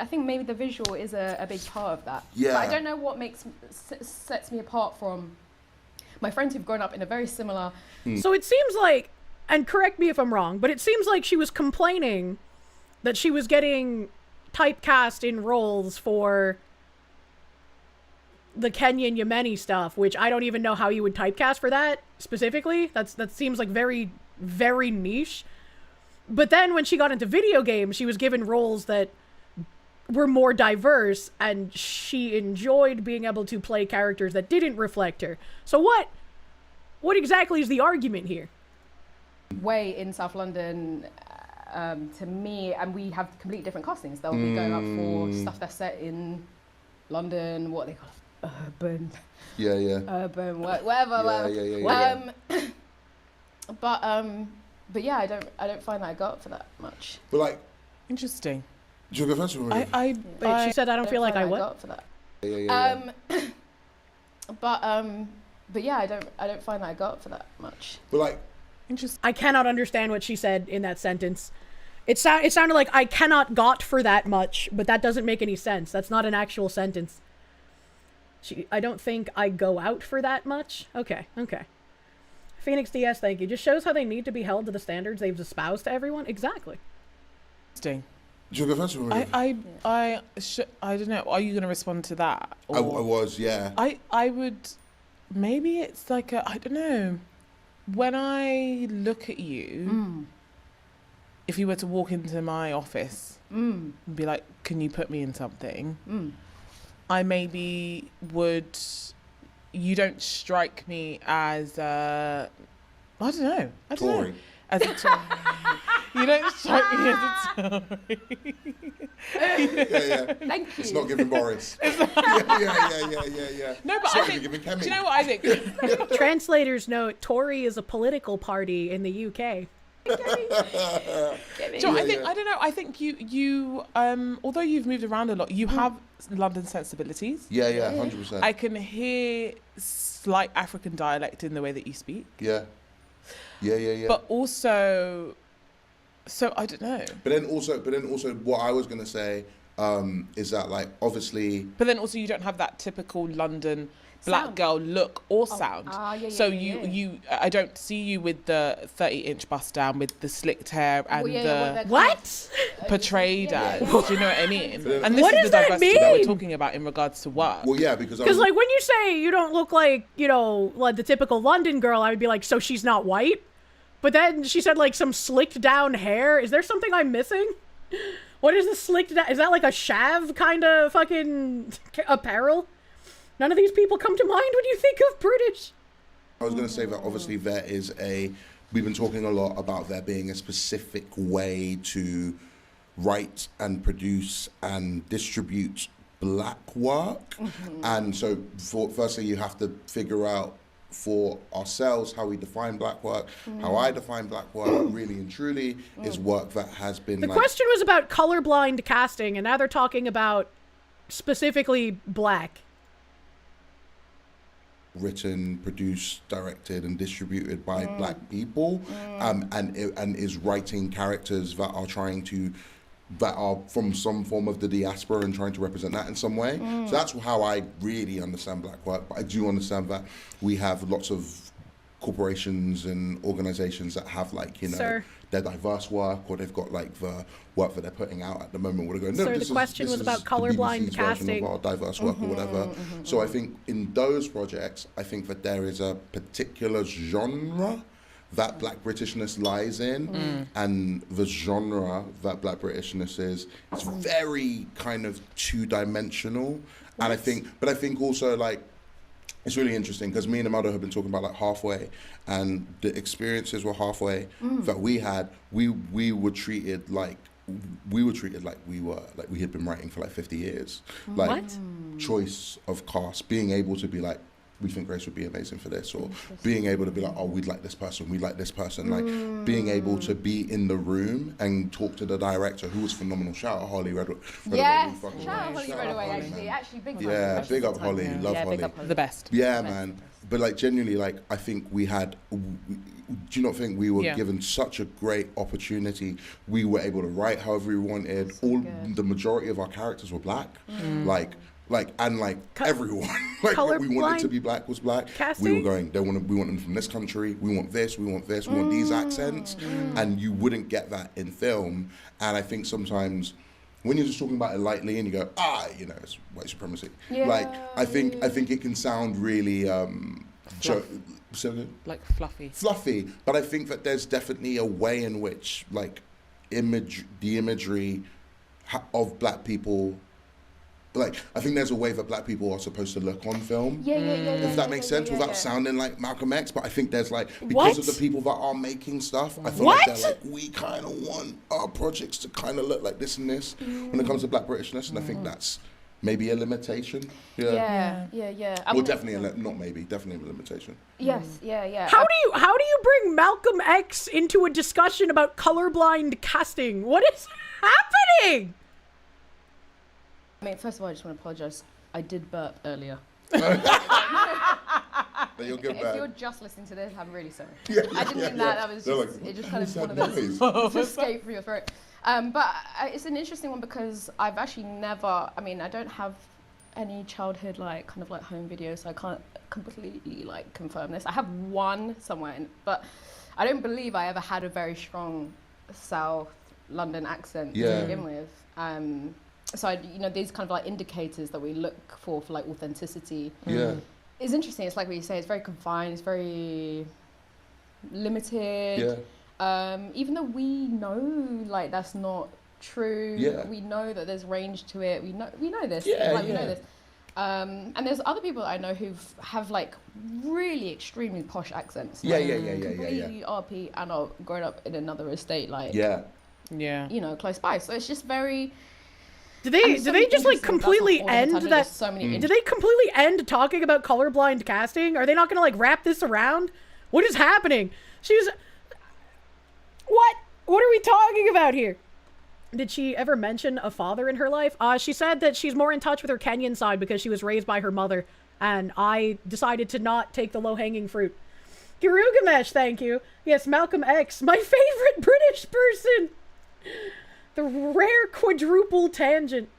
think maybe the visual is a big part of that.
Yeah.
But I don't know what sets me apart from my friends who've grown up in a very similar.
So it seems like, and correct me if I'm wrong, but it seems like she was complaining that she was getting typecast in roles for the Kenyan Yemeni stuff, which I don't even know how you would typecast for that specifically. That seems like very, very niche. But then when she got into video games, she was given roles that were more diverse, and she enjoyed being able to play characters that didn't reflect her. So what exactly is the argument here?
Way in South London, to me, and we have completely different castings. They'll be going up for stuff that's set in London, what they call urban.
Yeah.
Urban, whatever.
Yeah.
But yeah, I don't find that I go up for that much.
But like,
Interesting.
do you go first?
Wait, she said I don't feel like I what?
go up for that.
Yeah.
But yeah, I don't find that I go up for that much.
But like,
Interesting.
I cannot understand what she said in that sentence. It sounded like I cannot got for that much, but that doesn't make any sense. That's not an actual sentence. I don't think I go out for that much. Okay. Phoenix DS, thank you. Just shows how they need to be held to the standards they've espoused to everyone. Exactly.
Interesting.
do you go first?
I don't know. Are you going to respond to that?
I was, yeah.
I would. Maybe it's like I don't know. When I look at you, if you were to walk into my office and be like, "Can you put me in something?" I maybe would. You don't strike me as I don't know.
Tory.
As a Tory. You don't strike me as a Tory.
Yeah.
Thank you.
It's not giving Boris. Yeah.
No, but
Sorry,
I think.
giving
Do
Kemi.
you know what I think?
Translators note, Tory is a political party in the UK.
I don't know. I think you although you've moved around a lot, you have London sensibilities.
Yeah, 100%.
I can hear slight African dialect in the way that you speak.
Yeah.
But also, so I don't know.
But then also, what I was gonna say is that, like, obviously.
But then also, you don't have that typical London black girl look or sound. I don't see you with the 30-inch bust down with the slicked hair and
What?
portrayed as. Do you know what I mean? And this
What
is
does
the
that
diversity that we're
mean?
talking about in regards to work.
Well, yeah, because
Because, like, when you say you don't look like, like the typical London girl, I would be like, so she's not white? But then she said, like, some slicked down hair. Is there something I'm missing? What is the slicked down? Is that like a chav kind of fucking apparel? None of these people come to mind when you think of British.
I was going to say that obviously there is we've been talking a lot about there being a specific way to write and produce and distribute black work. And so firstly you have to figure out for ourselves how we define black work. How I define black work really and truly is work that has been
The question was about colorblind casting, and now they're talking about specifically black.
written, produced, directed, and distributed by black people, and is writing characters that are from some form of the diaspora and trying to represent that in some way. So that's how I really understand black work. But I do understand that we have lots of corporations and organizations that have their diverse work, or they've got like the work that they're putting out at the moment where they're going, no,
the question was about colorblind casting
of our diverse work or whatever. So I think in those projects, I think that there is a particular genre that Black Britishness lies in, and the genre that Black Britishness is, it's very kind of two-dimensional. And I think also like, it's really interesting because me and Amado have been talking about like halfway, and the experiences were halfway that we had. We were treated like we had been writing for like 50 years. Like choice of cast, being able to be like, we think Grace would be amazing for this, or being able to be like, oh, we'd like this person, like being able to be in the room and talk to the director, who was phenomenal. Shout out Holly Redaway.
Yes, shout out Holly Redaway, actually big fan.
Yeah, big up Holly, love Holly.
The best.
Yeah, man. But like genuinely, like I think we had, do you not think we were given such a great opportunity? We were able to write however we wanted. The majority of our characters were black. Everyone, like what we wanted to be black was black.
Casting?
We were going, we want them from this country, we want this, we want these accents, and you wouldn't get that in film. And I think sometimes when you're just talking about it lightly and you go, it's white supremacy. Yeah, like I think it can sound really
like fluffy.
But I think that there's definitely a way in which like the imagery of black people. Like, I think there's a way that black people are supposed to look on film. If that makes sense, without sounding like Malcolm X. But I think there's like, because of the people that are making stuff, I feel like they're like, we kind of want our projects to kind of look like this and this when it comes to Black Britishness. And I think that's maybe a limitation.
Yeah.
Well, definitely a limitation.
Yes, yeah.
How do you bring Malcolm X into a discussion about colorblind casting? What is happening?
I mean, first of all, I just want to apologise. I did burp earlier.
You'll get
if
back.
you're just listening to this, I'm really sorry.
Yeah,
I didn't mean that. That was just, it just kind of one of those to escape from your throat. But it's an interesting one because I've actually never, I mean, I don't have any childhood like kind of like home videos, so I can't completely like confirm this. I have one somewhere, but I don't believe I ever had a very strong South London accent to begin with. So these kind of like indicators that we look for like authenticity is interesting. It's like what you say, it's very confined, it's very limited. Even though we know like that's not true, we know that there's range to it. We know this. We know this. And there's other people that I know who have like really extremely posh accents. Completely RP and are growing up in another estate, like close by. So it's just very.
Do they just like completely end that? Do they completely end talking about colorblind casting? Are they not gonna like wrap this around? What is happening? What are we talking about here? Did she ever mention a father in her life? She said that she's more in touch with her Kenyan side because she was raised by her mother, and I decided to not take the low-hanging fruit. Girugamesh, thank you. Yes, Malcolm X, my favorite British person. The rare quadruple tangent.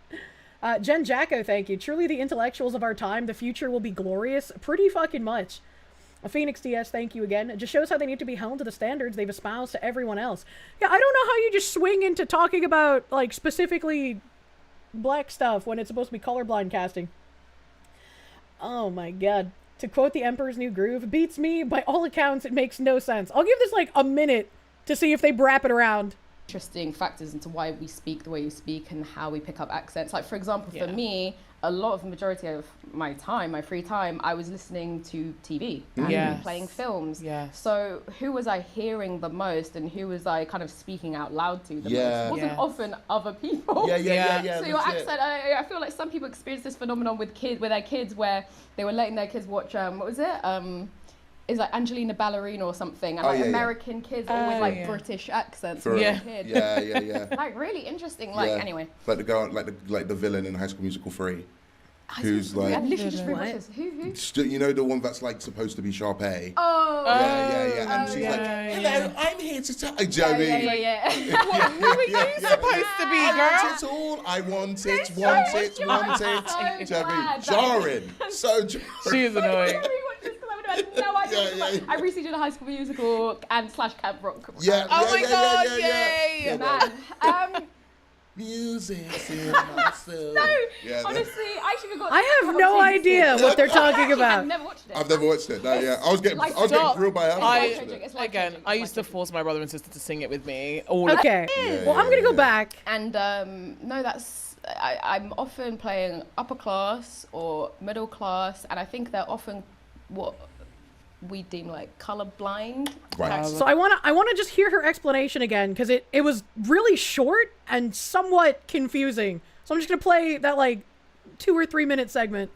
Jen Jacko, thank you. Truly the intellectuals of our time. The future will be glorious. Pretty fucking much. Phoenix DS, thank you again. It just shows how they need to be held to the standards they've espoused to everyone else. Yeah, I don't know how you just swing into talking about, like, specifically black stuff when it's supposed to be colorblind casting. Oh my god. To quote the Emperor's New Groove, beats me. By all accounts, it makes no sense. I'll give this, like, a minute to see if they wrap it around.
Interesting factors into why we speak the way we speak and how we pick up accents. Like, for example, for me, a lot of the majority of my time, my free time, I was listening to TV and playing films. So who was I hearing the most and who was I kind of speaking out loud to the most? It wasn't often other people. So your accent, I feel like some people experience this phenomenon with their kids where they were letting their kids watch, what was it? Is like Angelina Ballerina or something, and like American kids always like British accents. Kid.
Yeah.
Like really interesting. Like anyway.
Like the girl, like the villain in High School Musical 3. who's like,
I literally just rewatched this. Who?
You know, the one that's like supposed to be Sharpay.
Oh.
Yeah. And she's like, hello, I'm here to tell. Do you know what I mean?
Yeah.
Who are you supposed to be, girl?
I want it all. I want it. Do you know what I mean? Jarring. So jarring.
She is annoying.
I had no idea. I recently did a High School Musical and / Camp Rock.
Oh my god, yay!
Man.
Music's in my soul.
No, honestly, I actually forgot.
I have no idea what they're talking about.
I've never watched it.
I've never watched it. No, yeah. I was getting grilled by her.
I used to force my brother and sister to sing it with me.
Okay. Well, I'm gonna go back.
And no, I'm often playing upper class or middle class, and I think they're often what we deem like colorblind.
Right.
So I wanna just hear her explanation again, because it was really short and somewhat confusing. So I'm just gonna play that like 2 or 3 minute segment.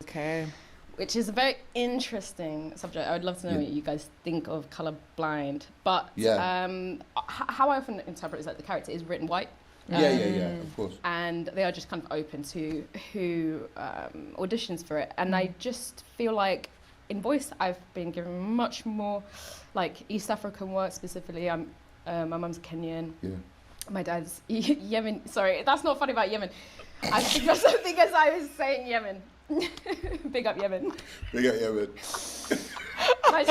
Okay.
Which is a very interesting subject. I would love to know what you guys think of colorblind. But how I often interpret is that the character is written white.
Of course.
And they are just kind of open to who auditions for it. And I just feel like in voice, I've been given much more like East African work specifically. My mum's Kenyan. Yeah. My dad's Yemen. Sorry, that's not funny about Yemen. I think that's something as I was saying Yemen. Big up Yemen.
Big up Yemen.
my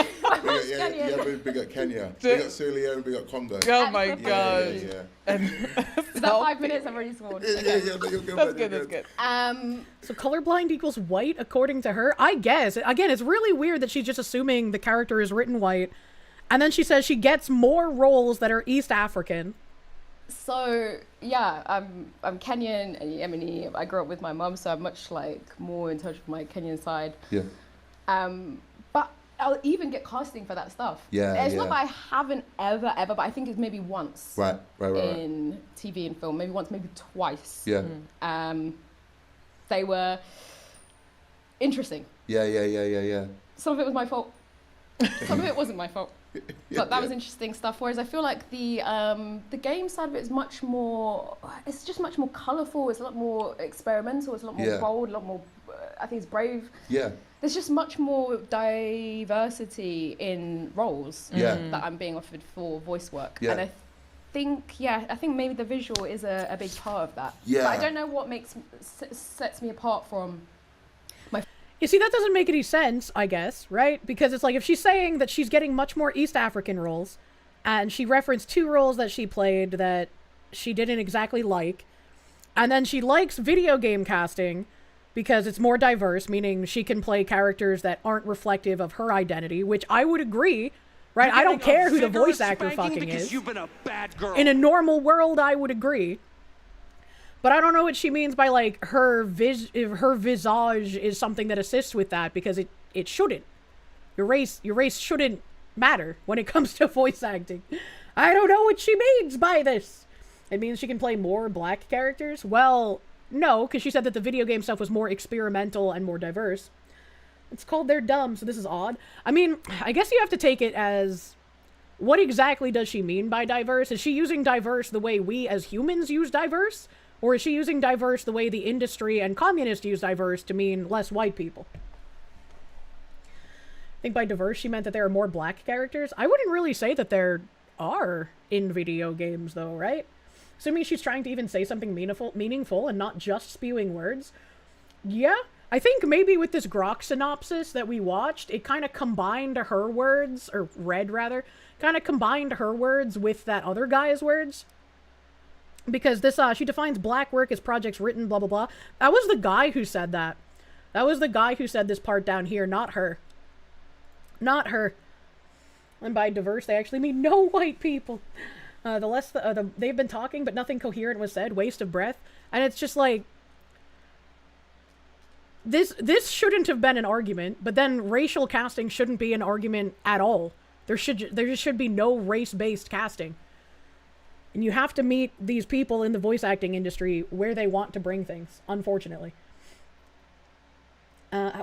mum's Kenyan.
Yemen, big up Kenya. Big up Sierra Leone, big up Congo.
Oh my god.
Is that 5 minutes? I've already sworn.
That's good.
So colorblind equals white according to her? I guess. Again, it's really weird that she's just assuming the character is written white. And then she says she gets more roles that are East African.
So yeah, I'm Kenyan and Yemeni. I grew up with my mum, so I'm much like more in touch with my Kenyan side.
Yeah.
But I'll even get casting for that stuff.
Yeah.
It's not that I haven't ever, but I think it's maybe once.
Right.
In TV and film, maybe once, maybe twice.
Yeah.
They were interesting.
Yeah.
Some of it was my fault. Some of it wasn't my fault. But that was interesting stuff. Whereas I feel like the game side of it is much more. It's just much more colourful. It's a lot more experimental. It's a lot more bold. A lot more. I think it's brave. Yeah. There's just much more diversity in roles that I'm being offered for voice work. Yeah. And I think maybe the visual is a big part of that. Yeah. But I don't know what sets me apart from.
You see, that doesn't make any sense, I guess, right? Because it's like, if she's saying that she's getting much more East African roles, and she referenced 2 roles that she played that she didn't exactly like, and then she likes video game casting because it's more diverse, meaning she can play characters that aren't reflective of her identity, which I would agree, right? I don't care who the voice actor fucking is.
You've been a bad girl.
In a normal world, I would agree. But I don't know what she means by, like, her visage is something that assists with that, because it shouldn't. Your race shouldn't matter when it comes to voice acting. I don't know what she means by this. It means she can play more black characters? Well, no, because she said that the video game stuff was more experimental and more diverse. It's called They're Dumb, so this is odd. I mean, I guess you have to take it as, what exactly does she mean by diverse? Is she using diverse the way we as humans use diverse? Or is she using diverse the way the industry and communists use diverse to mean less white people? I think by diverse she meant that there are more black characters. I wouldn't really say that there are in video games, though, right? Assuming she's trying to even say something meaningful and not just spewing words. Yeah, I think maybe with this Grok synopsis that we watched, it kind of combined her words, or read rather, kind of combined her words with that other guy's words. Because this, she defines black work as projects written, blah, blah, blah. That was the guy who said that. That was the guy who said this part down here, not her. Not her. And by diverse, they actually mean no white people. They've been talking, but nothing coherent was said. Waste of breath. And it's just like, this shouldn't have been an argument, but then racial casting shouldn't be an argument at all. There just should be no race-based casting. And you have to meet these people in the voice acting industry where they want to bring things, unfortunately.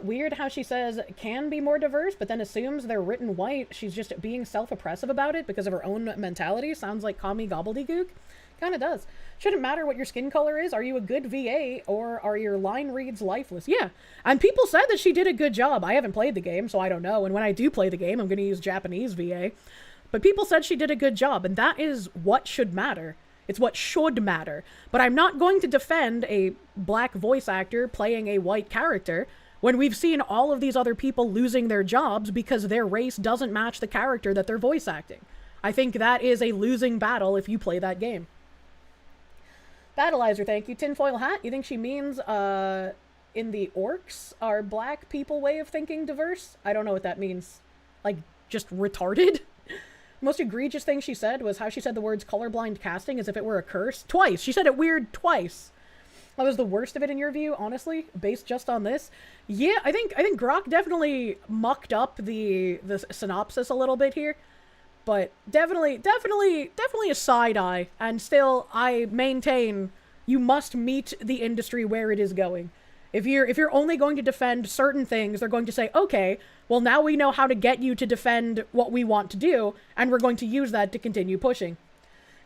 Weird how she says can be more diverse, but then assumes they're written white. She's just being self-oppressive about it because of her own mentality. Sounds like commie gobbledygook. Kind of does. Shouldn't matter what your skin color is. Are you a good VA or are your line reads lifeless? Yeah. And people said that she did a good job. I haven't played the game, so I don't know. And when I do play the game, I'm going to use Japanese VA. But people said she did a good job, and that is what should matter. It's what should matter. But I'm not going to defend a black voice actor playing a white character when we've seen all of these other people losing their jobs because their race doesn't match the character that they're voice acting. I think that is a losing battle if you play that game. Battleizer, thank you. Tinfoil hat, you think she means, in the orcs, are black people way of thinking diverse? I don't know what that means. Like, just retarded? Most egregious thing she said was how she said the words colorblind casting as if it were a curse. Twice! She said it weird twice. That was the worst of it in your view, honestly, based just on this. Yeah, I think Grok definitely mucked up the synopsis a little bit here. But definitely a side eye. And still, I maintain you must meet the industry where it is going. If you're only going to defend certain things, they're going to say, okay, well now we know how to get you to defend what we want to do, and we're going to use that to continue pushing.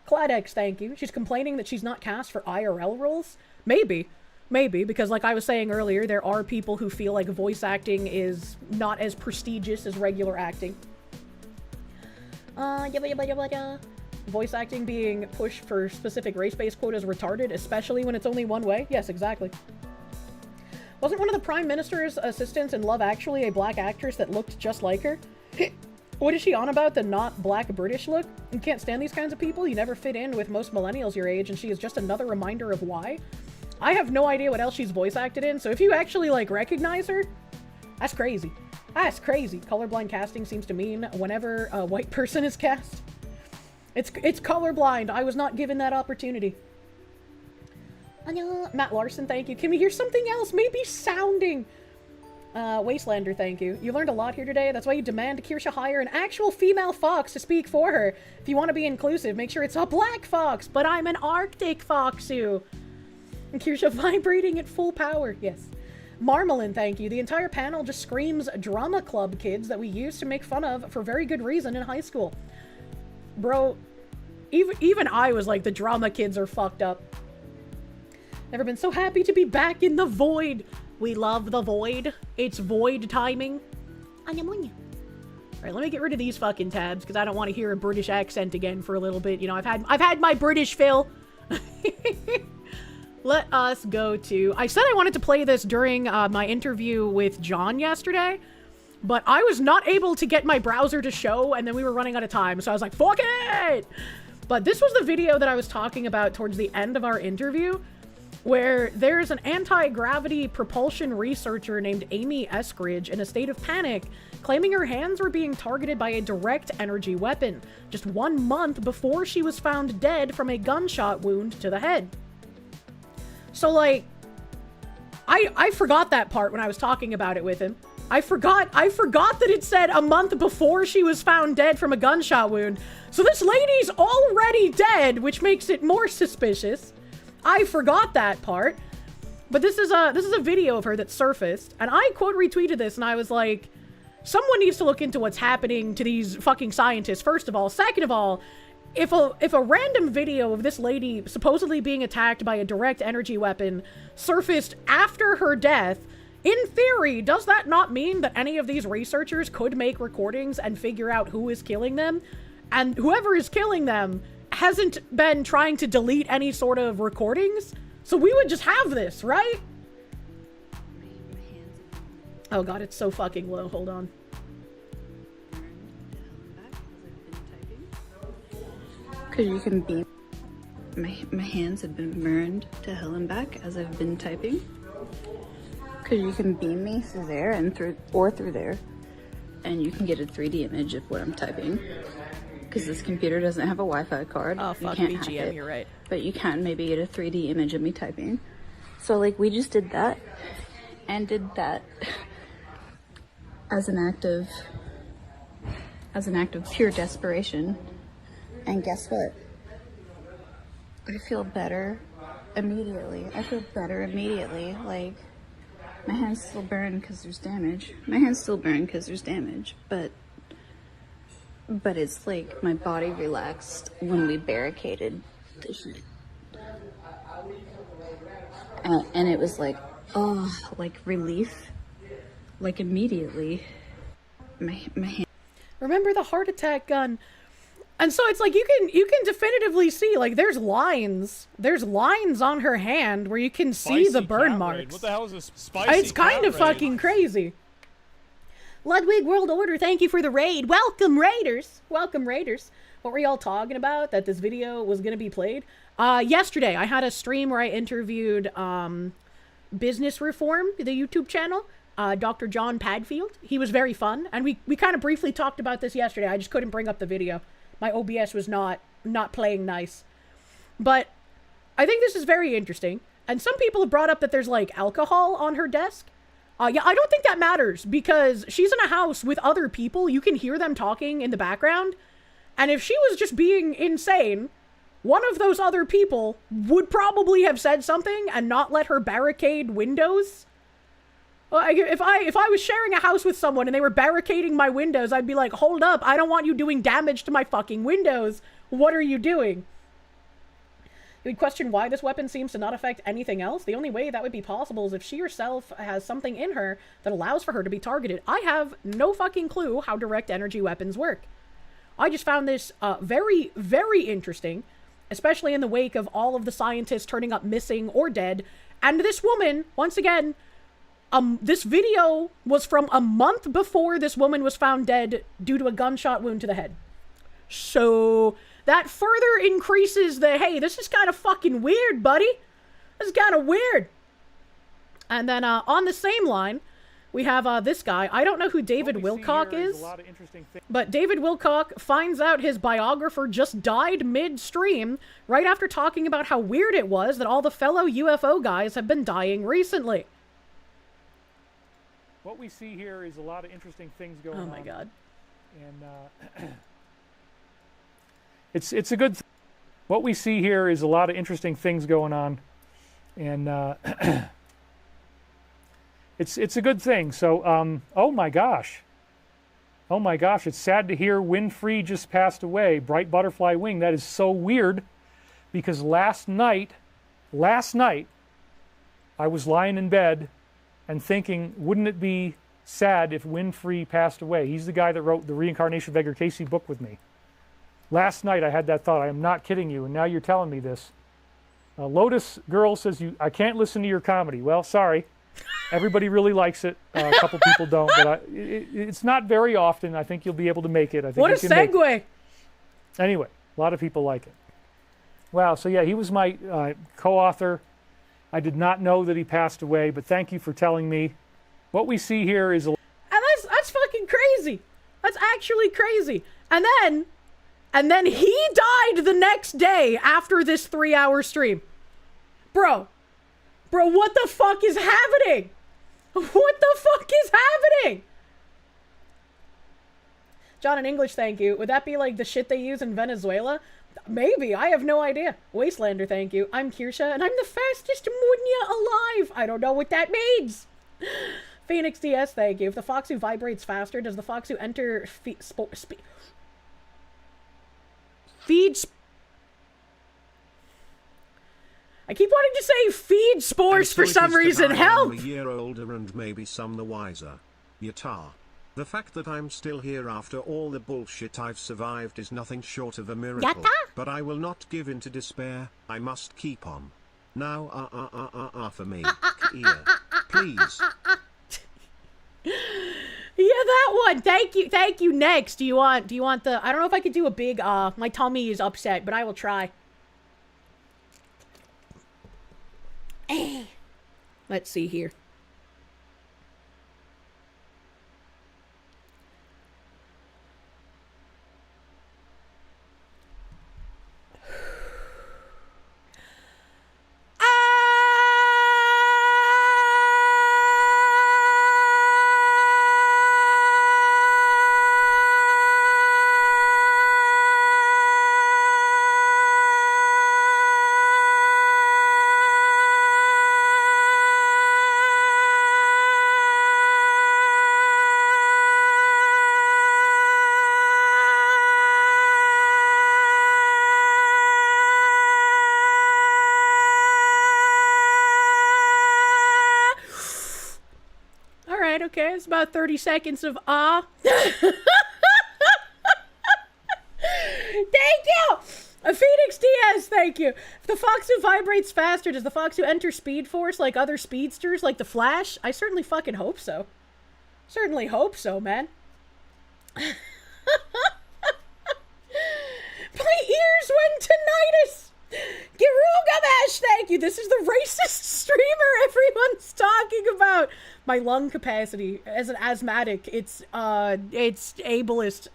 Cladex, thank you. She's complaining that she's not cast for IRL roles. Maybe, because like I was saying earlier, there are people who feel like voice acting is not as prestigious as regular acting. Voice acting being pushed for specific race-based quotas retarded, especially when it's only one way. Yes, exactly. Wasn't one of the Prime Minister's assistants in Love Actually a black actress that looked just like her? What is she on about, the not black British look? You can't stand these kinds of people. You never fit in with most millennials your age, and she is just another reminder of why. I have no idea what else she's voice acted in, so if you actually, like, recognize her, that's crazy. That's crazy. Colorblind casting seems to mean whenever a white person is cast. It's colorblind. I was not given that opportunity. Matt Larson, thank you. Can we hear something else? Maybe sounding. Wastelander, thank you. You learned a lot here today. That's why you demand Kirsche hire an actual female fox to speak for her. If you want to be inclusive, make sure it's a black fox, but I'm an Arctic foxu. And Kirsche vibrating at full power. Yes. Marmalin, thank you. The entire panel just screams drama club kids that we used to make fun of for very good reason in high school. Bro, even I was like, the drama kids are fucked up. Never been so happy to be back in the void. We love the void. It's void timing. Alright, let me get rid of these fucking tabs because I don't want to hear a British accent again for a little bit. You know, I've had my British fill. Let us go to... I said I wanted to play this during my interview with John yesterday, but I was not able to get my browser to show, and then we were running out of time, so I was like, fuck it! But this was the video that I was talking about towards the end of our interview, where there's an anti-gravity propulsion researcher named Amy Eskridge in a state of panic, claiming her hands were being targeted by a direct energy weapon, just 1 month before she was found dead from a gunshot wound to the head. So, like, I forgot that part when I was talking about it with him. I forgot that it said a month before she was found dead from a gunshot wound. So this lady's already dead, which makes it more suspicious. I forgot that part. But this is a video of her that surfaced, and I quote retweeted this, and I was like, someone needs to look into what's happening to these fucking scientists, first of all. Second of all, if a random video of this lady supposedly being attacked by a direct energy weapon surfaced after her death, in theory, does that not mean that any of these researchers could make recordings and figure out who is killing them? And whoever is killing them hasn't been trying to delete any sort of recordings? So we would just have this, right? Oh god, it's so fucking low. Hold on.
Because you can beam. My hands have been burned to hell and back as I've been typing. Because you can beam me through there and through there, and you can get a 3D image of what I'm typing. Because this computer doesn't have a Wi-Fi card.
Oh fuck, BGM, you're right.
But you can maybe get a 3D image of me typing. So like we just did that, and did that as an act of pure desperation. And guess what? I feel better immediately. Like, My hands still burn because there's damage. My hands still burn because there's damage, but it's like my body relaxed when we barricaded the shit. And it was like, oh, like relief. Like immediately. My hand.
Remember the heart attack gun? And so it's like you can definitively see, like, there's lines on her hand where you can see the burn marks.
What the hell is this spicy?
It's kind of fucking crazy. Ludwig World Order, thank you for the raid. Welcome, Raiders. Welcome, Raiders. What were y'all talking about that this video was going to be played? Yesterday, I had a stream where I interviewed Business Reform, the YouTube channel, Dr. John Padfield. He was very fun, and we kind of briefly talked about this yesterday. I just couldn't bring up the video. My OBS was not playing nice. But I think this is very interesting. And some people have brought up that there's, like, alcohol on her desk. Yeah, I don't think that matters because she's in a house with other people. You can hear them talking in the background. And if she was just being insane, one of those other people would probably have said something and not let her barricade windows. Like, if I was sharing a house with someone and they were barricading my windows, I'd be like, hold up, I don't want you doing damage to my fucking windows. What are you doing? You would question why this weapon seems to not affect anything else. The only way that would be possible is if she herself has something in her that allows for her to be targeted. I have no fucking clue how direct energy weapons work. I just found this very, very interesting, especially in the wake of all of the scientists turning up missing or dead. And this woman, once again, this video was from a month before this woman was found dead due to a gunshot wound to the head. So that further increases the, hey, this is kind of fucking weird, buddy. This is kind of weird. And then on the same line, we have this guy. I don't know who David Wilcock is, but David Wilcock finds out his biographer just died mid-stream right after talking about how weird it was that all the fellow UFO guys have been dying recently.
What we see here is a lot of interesting things going on.
Oh my god.
And it's a good what we see here is a lot of interesting things going on. And it's a good thing. So oh my gosh, it's sad to hear Winfrey just passed away. Bright butterfly wing. That is so weird because last night I was lying in bed and thinking, wouldn't it be sad if Winfrey passed away? He's the guy that wrote the Reincarnation of Edgar Cayce book with me. Last night I had that thought. I am not kidding you, and now you're telling me this. Lotus Girl says, I can't listen to your comedy. Well, sorry. Everybody really likes it. A couple people don't, but it's not very often. I think you'll be able to make it. I think
what a segue!
Anyway, a lot of people like it. Wow, so yeah, he was my co-author. I did not know that he passed away, but thank you for telling me. What we see here is
and that's fucking crazy. That's actually crazy. And then he died the next day after this 3-hour stream. Bro, what the fuck is happening? What the fuck is happening? John in English, thank you. Would that be like the shit they use in Venezuela? Maybe. I have no idea. Wastelander, thank you. I'm Kirsche, and I'm the fastest Mudnya alive. I don't know what that means. Phoenix DS, thank you. If the Foxu vibrates faster, does the Foxu enter I keep wanting to say feed spores
so
for some reason. Help!
I'm a year older and maybe some the wiser. Yatar. The fact that I'm still here after all the bullshit I've survived is nothing short of a miracle.
Yatta?
But I will not give in to despair. I must keep on. Now, for me. Kia. Please.
Yeah, that one. Thank you. Next, do you want the? I don't know if I could do a big. My tummy is upset, but I will try. Let's see here. okay? It's about 30 seconds of ah. Thank you! Phoenix Diaz, thank you. If the Foxu vibrates faster, does the Foxu enter Speed Force like other speedsters, like the Flash? I certainly fucking hope so. Certainly hope so, man. My ears went tinnitus! Girugamash, thank you. This is the racist streamer everyone's talking about. My lung capacity as an asthmatic, it's ableist.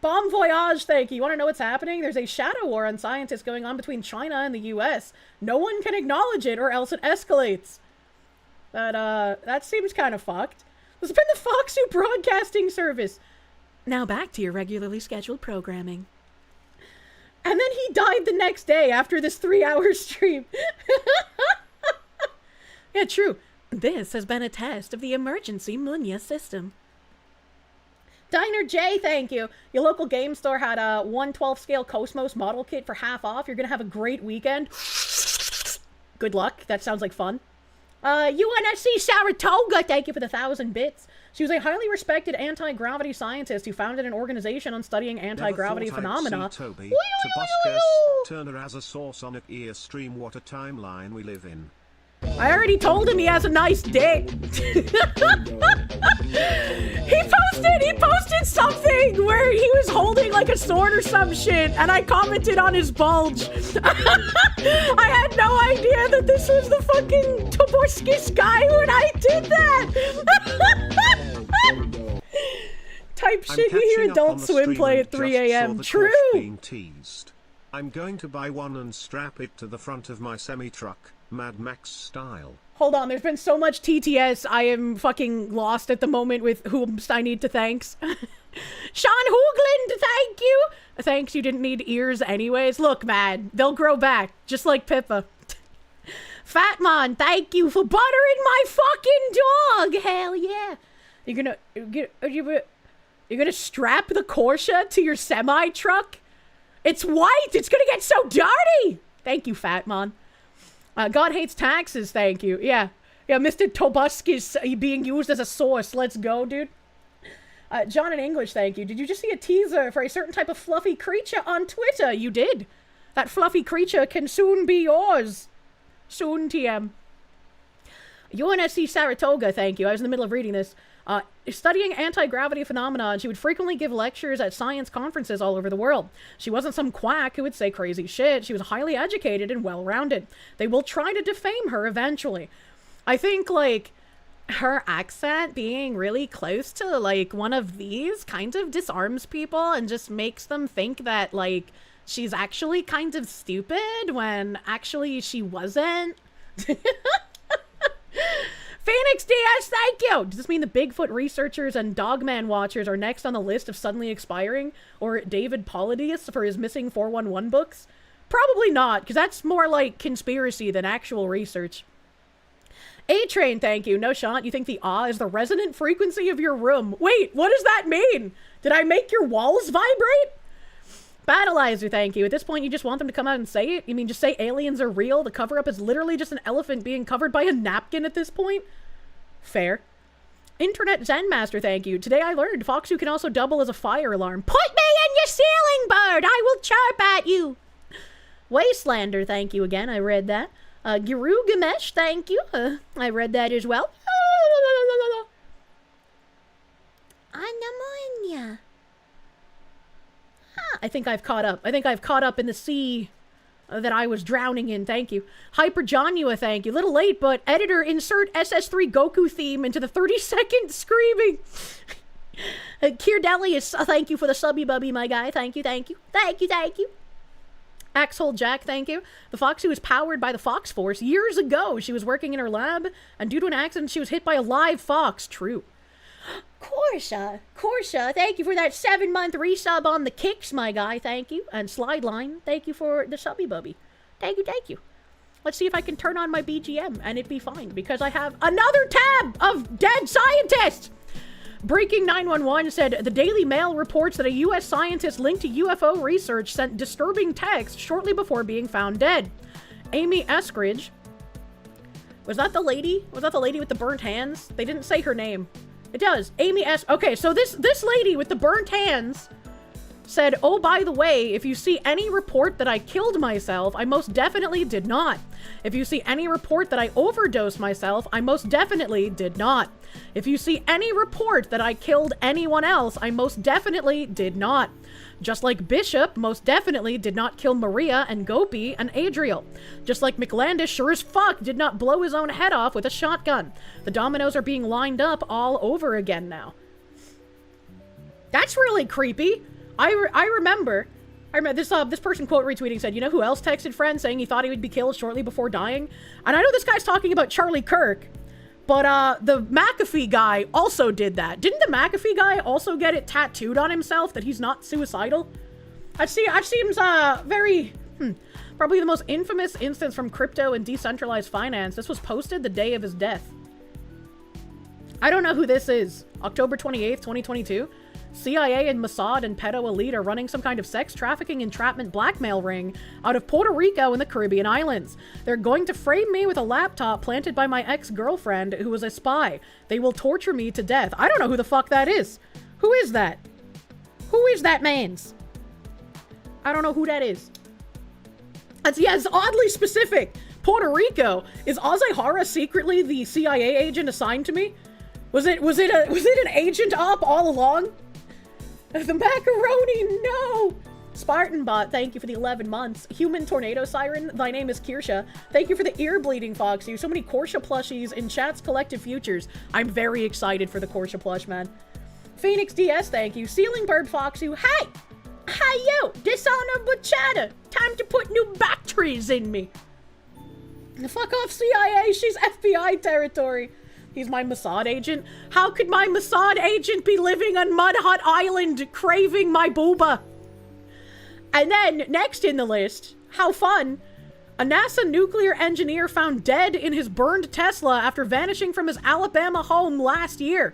Bomb Voyage, thank you. You want to know what's happening? There's a shadow war on scientists going on between China and the US. No one can acknowledge it or else it escalates. That seems kind of fucked. This has been the Foxu Broadcasting Service. Now back to your regularly scheduled programming. And then he died the next day after this 3-hour stream. Yeah, true. This has been a test of the emergency Munya system. Diner J, thank you. Your local game store had a 1/12 scale Cosmos model kit for half off. You're gonna have a great weekend. Good luck. That sounds like fun. UNSC Saratoga, thank you for the 1,000 bits. She was a highly respected anti-gravity scientist who founded an organization on studying anti-gravity phenomena.
Toby, Turner as a source on a ear stream. What a timeline we live in.
I already told him he has a nice dick. He posted something where he was holding like a sword or some shit, and I commented on his bulge. I had no idea that this was the fucking Toborskis guy when I did that. Type shit you hear Adult Swim play at 3 a.m. True.
Being teased. I'm going to buy one and strap it to the front of my semi-truck, Mad Max style.
Hold on, there's been so much TTS, I am fucking lost at the moment with whom I need to thanks. Sean Hoogland, thank you! Thanks, you didn't need ears anyways. Look, man, they'll grow back, just like Pippa. Fatmon, thank you for buttering my fucking dog! Hell yeah! You're gonna strap the Kirsche to your semi-truck? It's white! It's gonna get so dirty! Thank you, Fatmon. God hates taxes, thank you. Yeah, Mr. Tobusk is being used as a source. Let's go, dude. John in English, thank you. Did you just see a teaser for a certain type of fluffy creature on Twitter? You did. That fluffy creature can soon be yours. Soon, TM. UNSC Saratoga, thank you. I was in the middle of reading this. Studying anti-gravity phenomena, and she would frequently give lectures at science conferences all over the world. She wasn't some quack who would say crazy shit. She was highly educated and well-rounded. They will try to defame her eventually. I think, like, her accent being really close to, like, one of these kind of disarms people and just makes them think that, like, she's actually kind of stupid when actually she wasn't. Phoenix DS, thank you! Does this mean the Bigfoot researchers and Dogman watchers are next on the list of suddenly expiring? Or David Paulides for his missing 411 books? Probably not, because that's more like conspiracy than actual research. A-Train, thank you. No shot, you think the ah is the resonant frequency of your room. Wait, what does that mean? Did I make your walls vibrate? Battleizer, thank you. At this point, you just want them to come out and say it? You mean just say aliens are real? The cover-up is literally just an elephant being covered by a napkin at this point? Fair. Internet Zen Master, thank you. Today I learned Foxu can also double as a fire alarm. Put me in your ceiling, bird! I will chirp at you! Wastelander, thank you again. I read that. Girugamesh, thank you. I read that as well. Anamonia. I think I've caught up. I think I've caught up in the sea that I was drowning in. Thank you. Hyper Johnua, thank you. Little late, but editor, insert SS3 Goku theme into the 30-second screaming. Kirdelius, thank you for the subby bubby, my guy. Thank you, thank you. Thank you, thank you. Axhole Jack, thank you. The Foxy was powered by the Fox Force years ago. She was working in her lab, and due to an accident, she was hit by a live fox. True. Kirsche, thank you for that 7-month resub on the kicks, my guy. Thank you. And Slideline, thank you for the subby bubby. Thank you, thank you. Let's see if I can turn on my BGM and it'd be fine because I have another tab of dead scientists. Breaking 911 said the Daily Mail reports that a U.S. scientist linked to UFO research sent disturbing text shortly before being found dead. Amy Eskridge Was that the lady? Was that the lady with the burnt hands? They didn't say her name. It does. Amy S. Okay, so this lady with the burnt hands said, oh, by the way, if you see any report that I killed myself, I most definitely did not. If you see any report that I overdosed myself, I most definitely did not. If you see any report that I killed anyone else, I most definitely did not. Just like Bishop most definitely did not kill Maria and Gopi and Adriel. Just like McLandis sure as fuck did not blow his own head off with a shotgun. The dominoes are being lined up all over again now. That's really creepy. I remember this person quote retweeting said, you know who else texted friend saying he thought he would be killed shortly before dying? And I know this guy's talking about Charlie Kirk, but the McAfee guy also did that. Didn't the McAfee guy also get it tattooed on himself that he's not suicidal? That seems very, probably the most infamous instance from crypto and decentralized finance. This was posted the day of his death. I don't know who this is. October 28th, 2022. CIA and Mossad and pedo elite are running some kind of sex trafficking entrapment blackmail ring out of Puerto Rico and the Caribbean islands. They're going to frame me with a laptop planted by my ex-girlfriend who was a spy. They will torture me to death. I don't know who the fuck that is. Who is that? Who is that man's? I don't know who that is. It's oddly specific. Puerto Rico. Is Azahara secretly the CIA agent assigned to me? Was it an agent op all along? The macaroni, no! Spartan Bot, thank you for the 11 months. Human Tornado Siren, thy name is Kirsche. Thank you for the ear bleeding, Fox. You so many Kirsche plushies in chat's collective futures. I'm very excited for the Kirsche plush, man. Phoenix DS, thank you. Ceiling Bird Foxu, hey! Hey yo! Dishonorable chatter! Time to put new batteries in me. Fuck off, CIA, she's FBI territory. He's my Mossad agent. How could my Mossad agent be living on Mud Hut Island craving my booba? And then, next in the list, how fun, a NASA nuclear engineer found dead in his burned Tesla after vanishing from his Alabama home last year.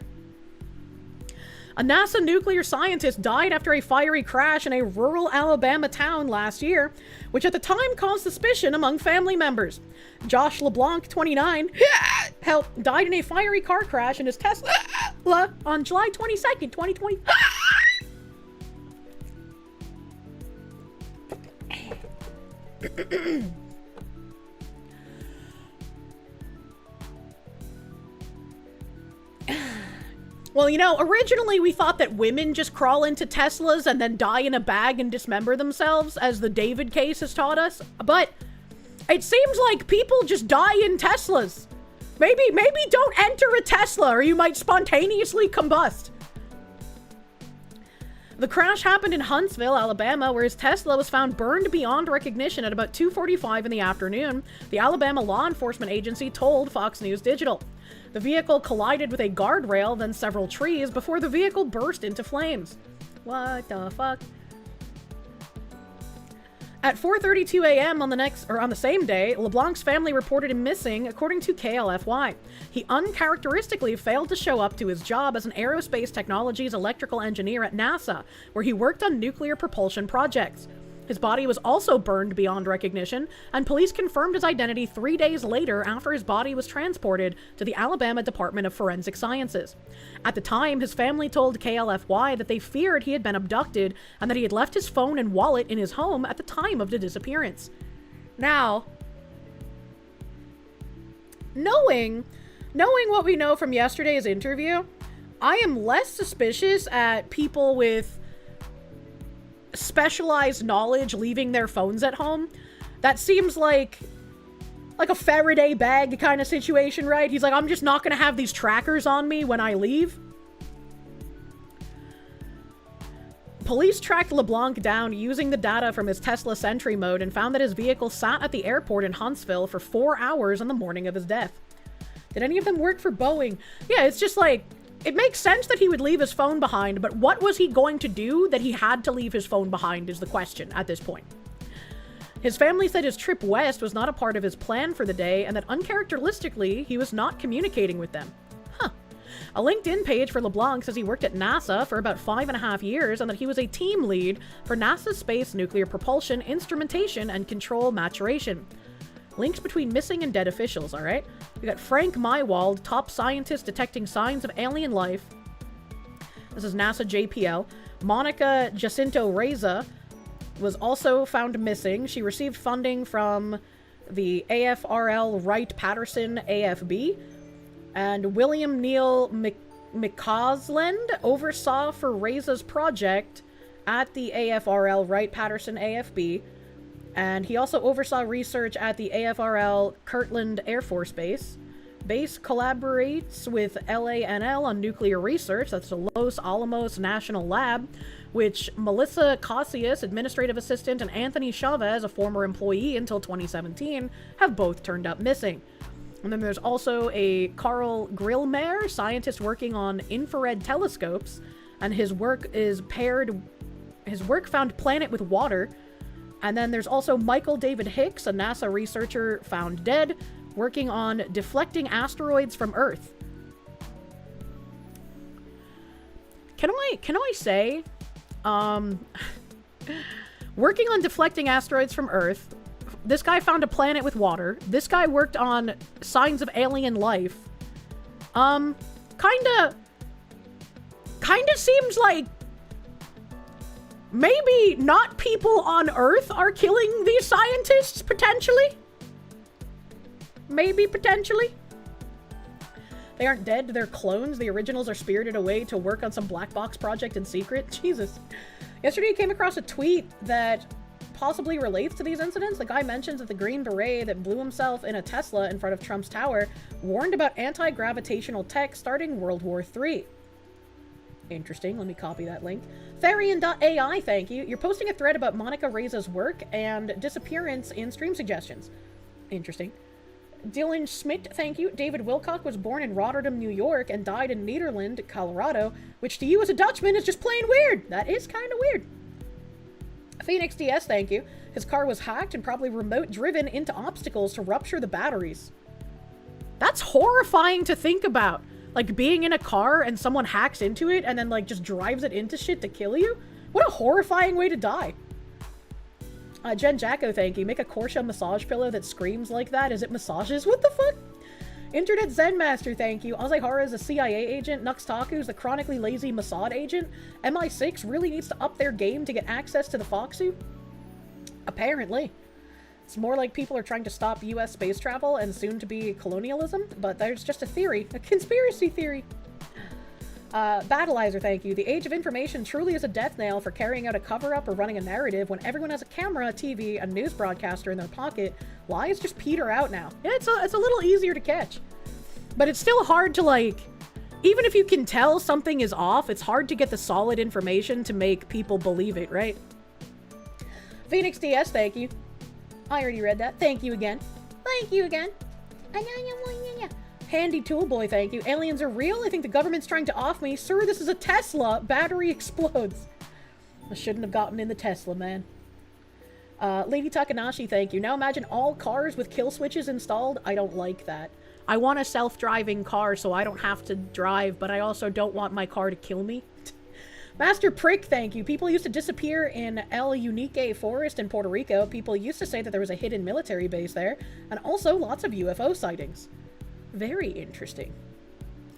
A NASA nuclear scientist died after a fiery crash in a rural Alabama town last year, which at the time caused suspicion among family members. Josh LeBlanc, 29, died in a fiery car crash in his Tesla on July 22nd, 2020. Well, you know, originally we thought that women just crawl into Teslas and then die in a bag and dismember themselves, as the David case has taught us. But it seems like people just die in Teslas. Maybe don't enter a Tesla or you might spontaneously combust. The crash happened in Huntsville, Alabama, where his Tesla was found burned beyond recognition at about 2:45 in the afternoon, the Alabama law enforcement agency told Fox News Digital. The vehicle collided with a guardrail, then several trees, before the vehicle burst into flames. What the fuck? At 4:32 a.m. on the same day, LeBlanc's family reported him missing, according to KLFY. He uncharacteristically failed to show up to his job as an aerospace technologies electrical engineer at NASA, where he worked on nuclear propulsion projects. His body was also burned beyond recognition, and police confirmed his identity 3 days later after his body was transported to the Alabama Department of Forensic Sciences. At the time, his family told KLFY that they feared he had been abducted and that he had left his phone and wallet in his home at the time of the disappearance. Now, knowing what we know from yesterday's interview, I am less suspicious at people with specialized knowledge leaving their phones at home. That seems like a Faraday bag kind of situation, right? He's like, I'm just not gonna have these trackers on me when I leave. Police tracked LeBlanc down using the data from his Tesla Sentry mode and found that his vehicle sat at the airport in Huntsville for 4 hours on the morning of his death. Did any of them work for Boeing? Yeah, it's just like, it makes sense that he would leave his phone behind, but what was he going to do that he had to leave his phone behind is the question at this point. His family said his trip west was not a part of his plan for the day and that uncharacteristically, he was not communicating with them. A LinkedIn page for LeBlanc says he worked at NASA for about 5.5 years and that he was a team lead for NASA's Space Nuclear Propulsion Instrumentation and Control Maturation. Links between missing and dead officials, alright? We got Frank Mywald, top scientist detecting signs of alien life. This is NASA JPL. Monica Jacinto Reza was also found missing. She received funding from the AFRL Wright-Patterson AFB. And William Neal McCausland oversaw for Reza's project at the AFRL Wright-Patterson AFB. And he also oversaw research at the AFRL Kirtland Air Force Base. Base collaborates with LANL on nuclear research. That's the Los Alamos National Lab, which Melissa Cassius, administrative assistant, and Anthony Chavez, a former employee until 2017, have both turned up missing. And then there's also a Carl Grillmeier, scientist working on infrared telescopes, and his work found planet with water. And then there's also Michael David Hicks, a NASA researcher found dead, working on deflecting asteroids from Earth. Can I say, working on deflecting asteroids from Earth, this guy found a planet with water. This guy worked on signs of alien life. Kinda seems like maybe not people on Earth are killing these scientists, potentially. Maybe, potentially. They aren't dead, they're clones. The originals are spirited away to work on some black box project in secret. Jesus. Yesterday I came across a tweet that possibly relates to these incidents. The guy mentions that the Green Beret that blew himself in a Tesla in front of Trump's tower warned about anti-gravitational tech starting World War III. Interesting. Let me copy that link. Therian.ai, thank you. You're posting a thread about Monica Reza's work and disappearance in stream suggestions. Interesting. Dylan Schmidt, thank you. David Wilcock was born in Rotterdam, New York, and died in Nederland, Colorado, which to you as a Dutchman is just plain weird. That is kind of weird. Phoenix DS, thank you. His car was hacked and probably remote driven into obstacles to rupture the batteries. That's horrifying to think about. Like, being in a car and someone hacks into it and then, like, just drives it into shit to kill you? What a horrifying way to die. Jen Jacko, thank you. Make a Kirsche massage pillow that screams like that as it massages. What the fuck? Internet Zen Master, thank you. Azehara is a CIA agent. Nuxtaku is the chronically lazy Mossad agent. MI6 really needs to up their game to get access to the Foxu? Apparently. It's more like people are trying to stop US space travel and soon to be colonialism, but there's just a theory. A conspiracy theory. Battleizer, thank you. The age of information truly is a death nail for carrying out a cover-up or running a narrative when everyone has a camera, a TV, a news broadcaster in their pocket. Lies just peter out now. Yeah, it's a little easier to catch. But it's still hard to, like, even if you can tell something is off, it's hard to get the solid information to make people believe it, right? Phoenix DS, thank you. I already read that. Thank you again. Thank you again. Handy Tool Boy, thank you. Aliens are real? I think the government's trying to off me. Sir, this is a Tesla. Battery explodes. I shouldn't have gotten in the Tesla, man. Lady Takanashi, thank you. Now imagine all cars with kill switches installed. I don't like that. I want a self-driving car so I don't have to drive, but I also don't want my car to kill me. Master Prick, thank you. People used to disappear in El Unique Forest in Puerto Rico. People used to say that there was a hidden military base there, and also lots of UFO sightings. Very interesting.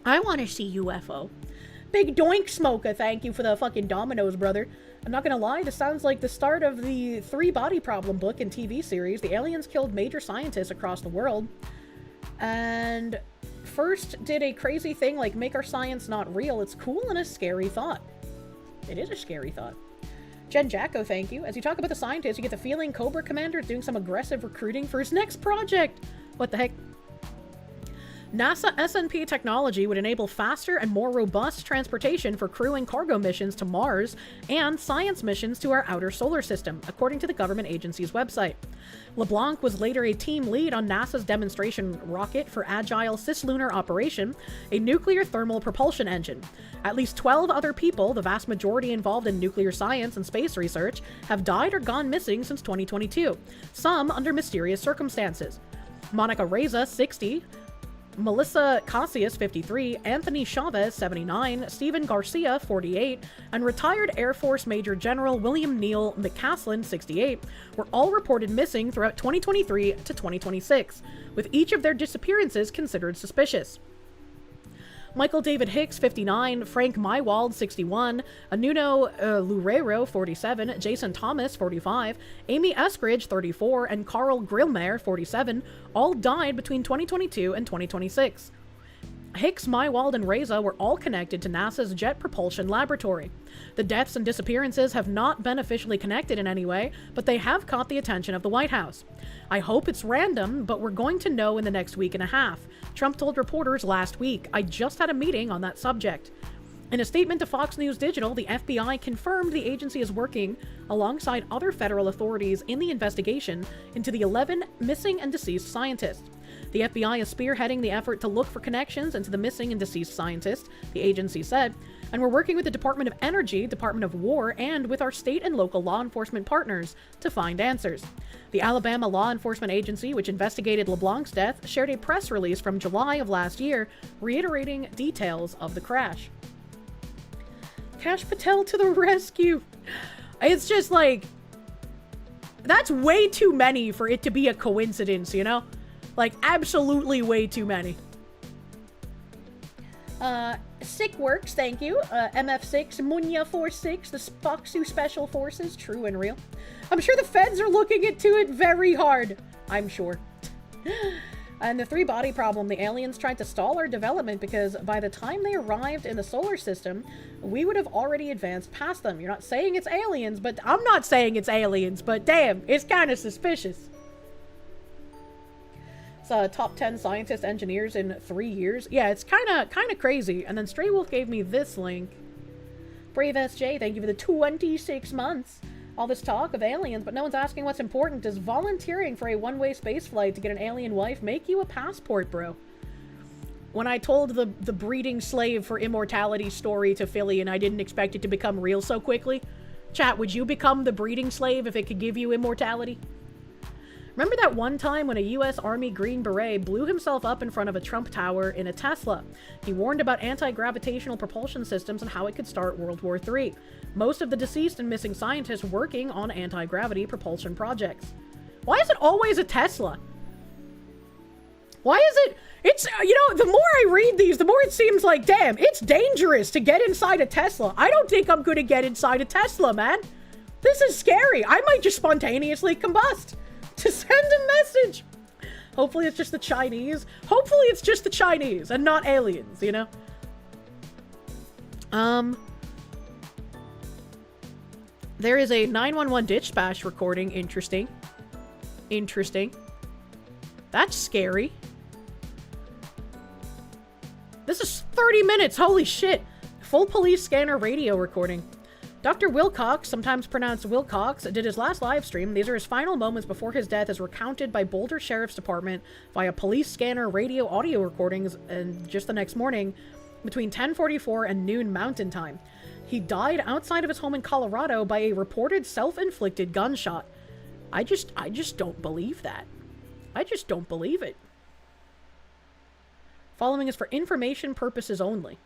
I want to see UFO. Big Doink Smoker, thank you for the fucking dominoes, brother. I'm not gonna lie, this sounds like the start of the 3 Body Problem book and TV series. The aliens killed major scientists across the world, and first did a crazy thing like make our science not real. It's cool and a scary thought. It is a scary thought. Jen Jacko, thank you. As you talk about the scientists, you get the feeling Cobra Commander is doing some aggressive recruiting for his next project. What the heck? NASA SNP technology would enable faster and more robust transportation for crew and cargo missions to Mars and science missions to our outer solar system, according to the government agency's website. LeBlanc was later a team lead on NASA's demonstration rocket for Agile Cislunar Operation, a nuclear thermal propulsion engine. At least 12 other people, the vast majority involved in nuclear science and space research, have died or gone missing since 2022, some under mysterious circumstances. Monica Reza, 60, Melissa Cassius, 53, Anthony Chavez, 79, Stephen Garcia, 48, and retired Air Force Major General William Neal McCaslin, 68, were all reported missing throughout 2023 to 2026, with each of their disappearances considered suspicious. Michael David Hicks, 59, Frank Mywald, 61, Anuno Loureiro, 47, Jason Thomas, 45, Amy Eskridge, 34, and Carl Grillmare, 47, all died between 2022 and 2026. Hicks, Mywald, and Reza were all connected to NASA's Jet Propulsion Laboratory. The deaths and disappearances have not been officially connected in any way, but they have caught the attention of the White House. I hope it's random, but we're going to know in the next week and a half, Trump told reporters last week. I just had a meeting on that subject. In a statement to Fox News Digital, the FBI confirmed the agency is working alongside other federal authorities in the investigation into the 11 missing and deceased scientists. The FBI is spearheading the effort to look for connections into the missing and deceased scientists, the agency said, and we're working with the Department of Energy, Department of War, and with our state and local law enforcement partners to find answers. The Alabama Law Enforcement Agency, which investigated LeBlanc's death, shared a press release from July of last year, reiterating details of the crash. Kash Patel to the rescue! It's just like, that's way too many for it to be a coincidence, you know? Like, absolutely way too many. Sick works, thank you. MF6, Munya 46, the Spoksu Special Forces, true and real. I'm sure the feds are looking into it very hard. I'm sure. And the 3-body problem, the aliens tried to stall our development because by the time they arrived in the solar system, we would have already advanced past them. You're not saying it's aliens, but I'm not saying it's aliens, but damn, it's kind of suspicious. It's top 10 scientists, engineers in 3 years. Yeah, it's kind of crazy. And then Stray Wolf gave me this link. Brave SJ, thank you for the 26 months. All this talk of aliens, but no one's asking what's important. Does volunteering for a one-way space flight to get an alien wife make you a passport, bro? When I told the breeding slave for immortality story to Philly and I didn't expect it to become real so quickly, chat, would you become the breeding slave if it could give you immortality? Remember that one time when a U.S. Army Green Beret blew himself up in front of a Trump Tower in a Tesla? He warned about anti-gravitational propulsion systems and how it could start World War III. Most of the deceased and missing scientists working on anti-gravity propulsion projects. Why is it always a Tesla? Why is it? It's, you know, the more I read these, the more it seems like, damn, it's dangerous to get inside a Tesla. I don't think I'm gonna get inside a Tesla, man. This is scary. I might just spontaneously combust to send a message. Hopefully it's just the Chinese. Hopefully it's just the Chinese and not aliens, you know? There is a 911 dispatch recording. Interesting. Interesting. That's scary. This is 30 minutes. Holy shit. Full police scanner radio recording. Dr. Wilcox, sometimes pronounced Wilcox, did his last live stream. These are his final moments before his death as recounted by Boulder Sheriff's Department via police scanner radio audio recordings and just the next morning between 10:44 and noon Mountain Time. He died outside of his home in Colorado by a reported self-inflicted gunshot. I just don't believe that. I just don't believe it. Following is for information purposes only.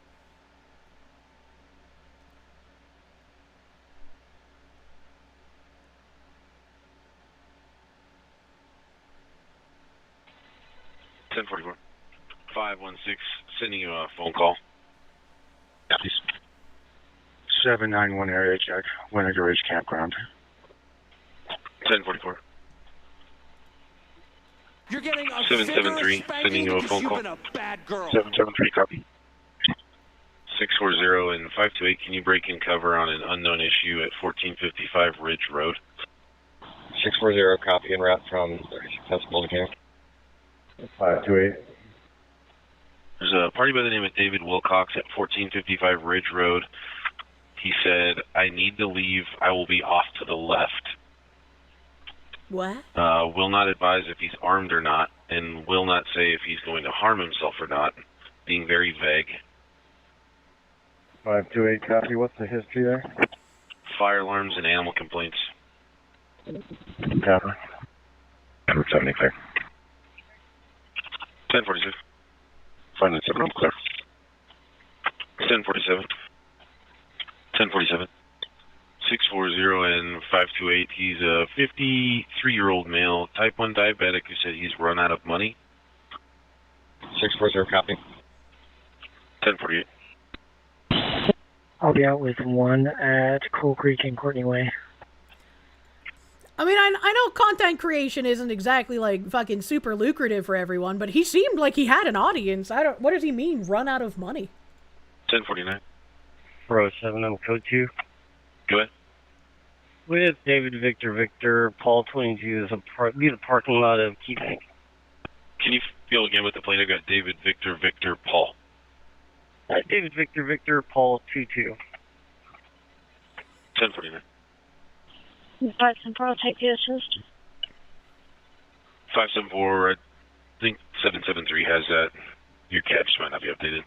Ten 44. 516, sending you a phone call. Yeah, please.
791 area check, Winnegar Ridge Campground.
1044.
You're getting a
773, sending you a phone call.
773, copy.
640 and 528, can you break in cover on an unknown issue at 1455 Ridge Road?
640, copy en route from Festival to Camp. 528.
There's a party by the name of David Wilcox at 1455 Ridge Road. He said, I need to leave. I will be off to the left.
What?
Will not advise if he's armed or not, and will not say if he's going to harm himself or not, being very vague.
528, copy. What's the history there?
Fire alarms and animal complaints.
Copy. 70 clear.
1046. 597, I'm clear. 1047. 1047. 640 and 528. He's a 53-year-old male, type 1 diabetic who said he's run out of money.
640, copy.
1048.
I'll be out with 1 at Coal Creek and Courtney Way.
I mean, I know content creation isn't exactly, like, fucking super lucrative for everyone, but he seemed like he had an audience. What does he mean, run out of money?
1049.
407 on code 2.
Go ahead.
With David Victor, Paul 22 is the parking lot of Keepsake.
Can you feel again with the plate? I got David Victor, Paul.
David Victor, Paul 22.
1049.
574, I'll take the assist.
574, I think 773 has that. Your cab just might not be updated.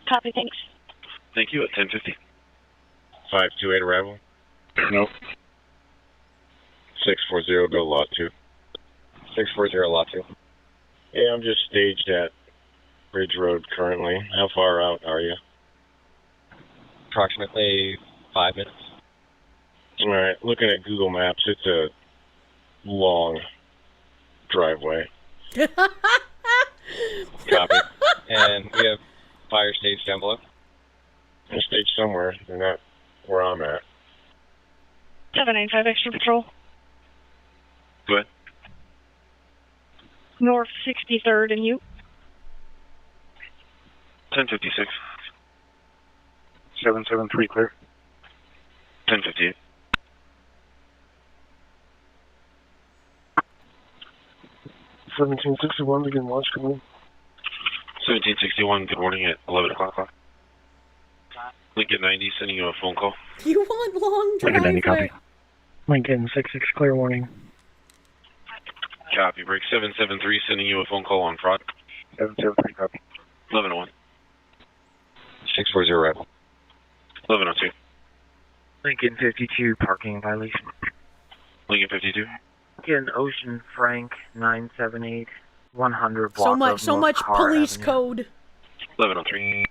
Copy, thanks.
Thank you, at 1050.
528 arrival.
Nope.
640, go lot 2. 640, lot 2. Yeah, I'm just staged at Ridge Road currently. How far out are you? Approximately 5 minutes. Alright, looking at Google Maps, it's a long driveway. Copy. And we have fire stage down below. They're staged somewhere. They're not where I'm at.
795 extra patrol.
Go ahead.
North 63rd and you.
1056.
773 clear.
1058.
1761, begin launch, come in.
1761, good morning at 11 o'clock. Lincoln 90, sending you a phone call.
You want long driveway?
Lincoln 90, copy. Lincoln 66, clear warning.
Copy, break 773, sending you a phone call on fraud.
773, copy.
1101.
640 arrival.
1102.
Lincoln 52, parking violation.
Lincoln 52.
Lincoln Ocean Frank 978, 100 block
So much police code.
1103.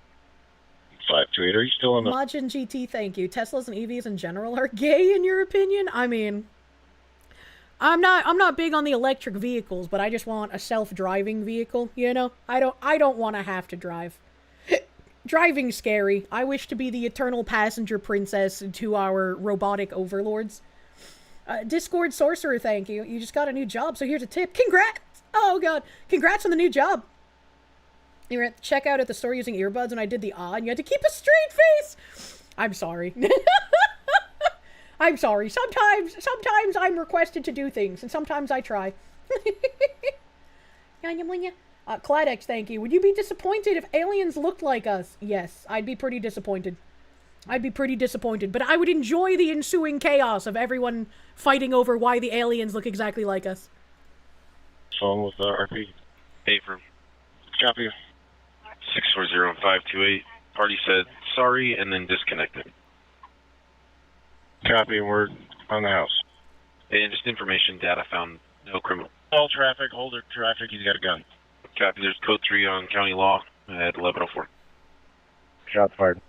528, are you still on the...
Majin GT, thank you. Teslas and EVs in general are gay, in your opinion? I mean, I'm not big on the electric vehicles, but I just want a self-driving vehicle, you know? I don't want to have to drive. Driving's scary. I wish to be the eternal passenger princess to our robotic overlords. Discord Sorcerer, thank you. You just got a new job, so here's a tip. Congrats! Oh god, congrats on the new job. You were at the checkout at the store using earbuds and I did the and you had to keep a straight face! I'm sorry. I'm sorry. Sometimes I'm requested to do things, and sometimes I try. Cladex, thank you. Would you be disappointed if aliens looked like us? Yes, I'd be pretty disappointed. But I would enjoy the ensuing chaos of everyone fighting over why the aliens look exactly like us.
Phone with RP.
Affirm.
Copy.
640 and 528. Party said sorry and then disconnected.
Copy, we're on the house.
And just information, data found no criminal.
All traffic, holder traffic, he's got a gun.
Copy, there's code 3 on county law at 1104.
Shots fired.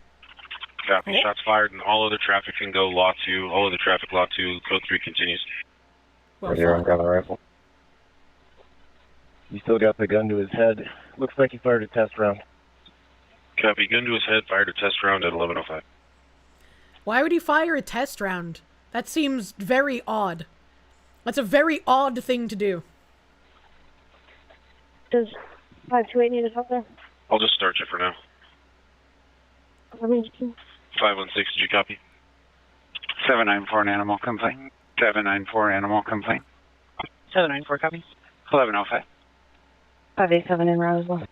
Copy, shots fired, and all other traffic can go law 2. All other traffic law 2, code 3 continues.
Well, here, I've got the rifle. He still got the gun to his head. Looks like he fired a test round.
Copy, gun to his head, fired a test round at 1105.
Why would he fire a test round? That seems very odd. That's a very odd thing to do.
Does 528 need us up there?
I'll just start you for now. 516, did you copy?
794 an animal complaint. 794 animal complaint.
794 copy.
1105.
587 in route as well.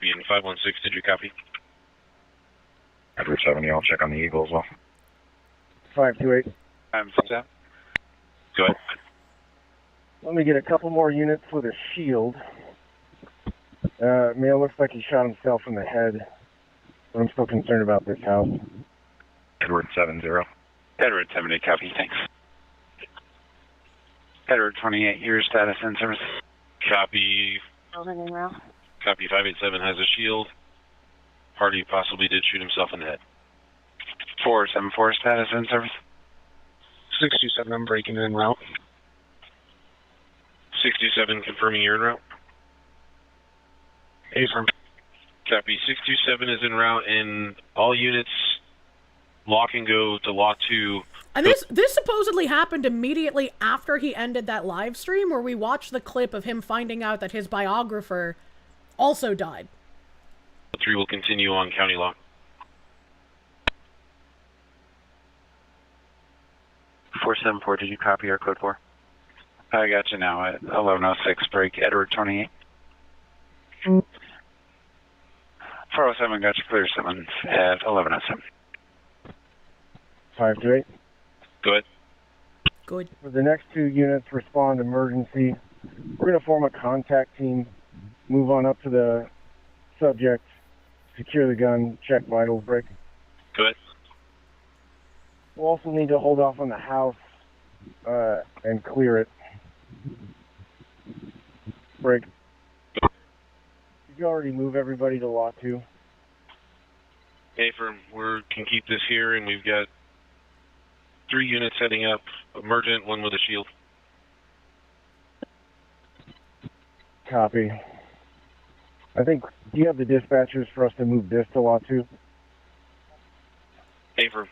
Be in 516, did you copy?
Edward 70, I'll check on the Eagle as well.
528.
I'm set.
Go ahead.
Let me get a couple more units with a shield. Male looks like he shot himself in the head. But I'm still concerned about this house.
Edward 70.
Edward 70, copy, thanks. Edward 28, your status in service.
Copy.
In route.
Copy 587 has a shield. Party possibly did shoot himself in the head.
474 status in service.
627, I'm breaking in route.
627 confirming you're en route.
Affirm.
Copy. 627 is en route, and all units lock and go to Law 2.
And this supposedly happened immediately after he ended that live stream where we watched the clip of him finding out that his biographer also died.
3 will continue on County Law.
.474, did you copy our code 4? I got you now at 1106, break Edward 28. 407, got you clear 7 at 1107.
528.
Go ahead.
Good.
For the next 2 units, respond emergency. We're going to form a contact team, move on up to the subject, secure the gun, check vitals, break.
Go ahead.
We'll also need to hold off on the house and clear it. Break. Did you already move everybody to Law 2?
Affirm. We can keep this here, and we've got 3 units heading up. Emergent, 1 with a shield.
Copy. I think, do you have the dispatchers for us to move this to Law 2?
Affirm.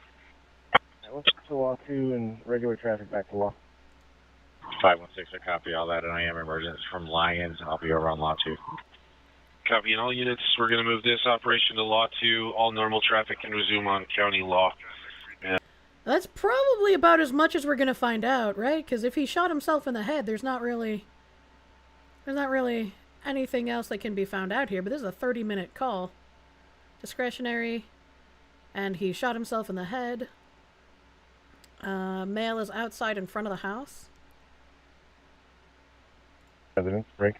Let's go to Law 2 and regular traffic back to Law.
516, I copy all that, and I am emergent from Lyons. I'll be over on Law 2.
Copy. In all units, we're going to move this operation to Law 2. All normal traffic can resume on County Law.
That's probably about as much as we're going to find out, right? Because if he shot himself in the head, there's not really anything else that can be found out here. But this is a 30-minute call. Discretionary. And he shot himself in the head. Male is outside in front of the house.
Evidence, break.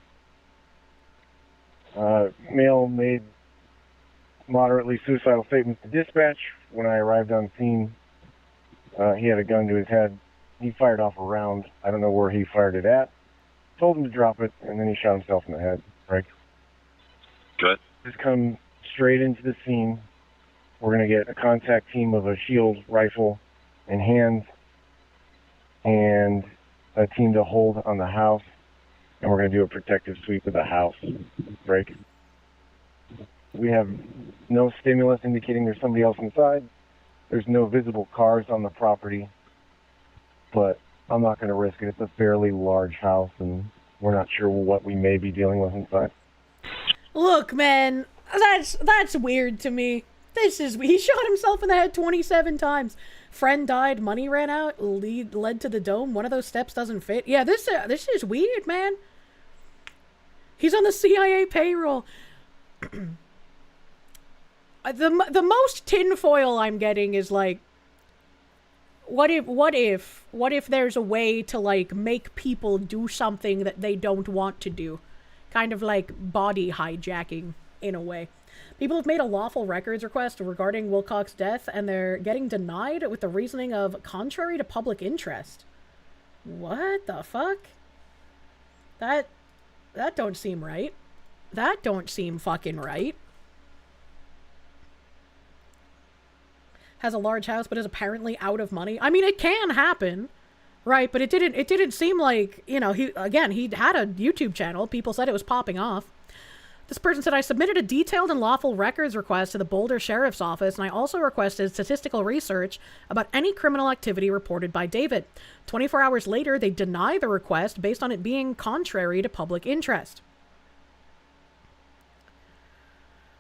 Male made moderately suicidal statements to dispatch. When I arrived on scene, he had a gun to his head. He fired off a round. I don't know where he fired it at. Told him to drop it, and then he shot himself in the head. Break.
Good.
Just come straight into the scene. We're going to get a contact team of a shield, rifle, and hands, and a team to hold on the house. And we're going to do a protective sweep of the house. Break. We have no stimulus indicating there's somebody else inside. There's no visible cars on the property, but I'm not going to risk it. It's a fairly large house, and we're not sure what we may be dealing with inside.
Look, man, that's weird to me. He shot himself in the head 27 times. Friend died, money ran out, led to the dome. One of those steps doesn't fit. Yeah, this is weird, man. He's on the CIA payroll. The most tinfoil I'm getting is like, what if there's a way to like make people do something that they don't want to do, kind of like body hijacking in a way. People have made a lawful records request regarding Wilcox's death, and they're getting denied with the reasoning of contrary to public interest. What the fuck? That don't seem right. That don't seem fucking right. Has a large house, but is apparently out of money. I mean, it can happen, right? But it didn't seem like, you know, he had a YouTube channel. People said it was popping off. This person said, I submitted a detailed and lawful records request to the Boulder Sheriff's Office, and I also requested statistical research about any criminal activity reported by David. 24 hours later, they deny the request based on it being contrary to public interest.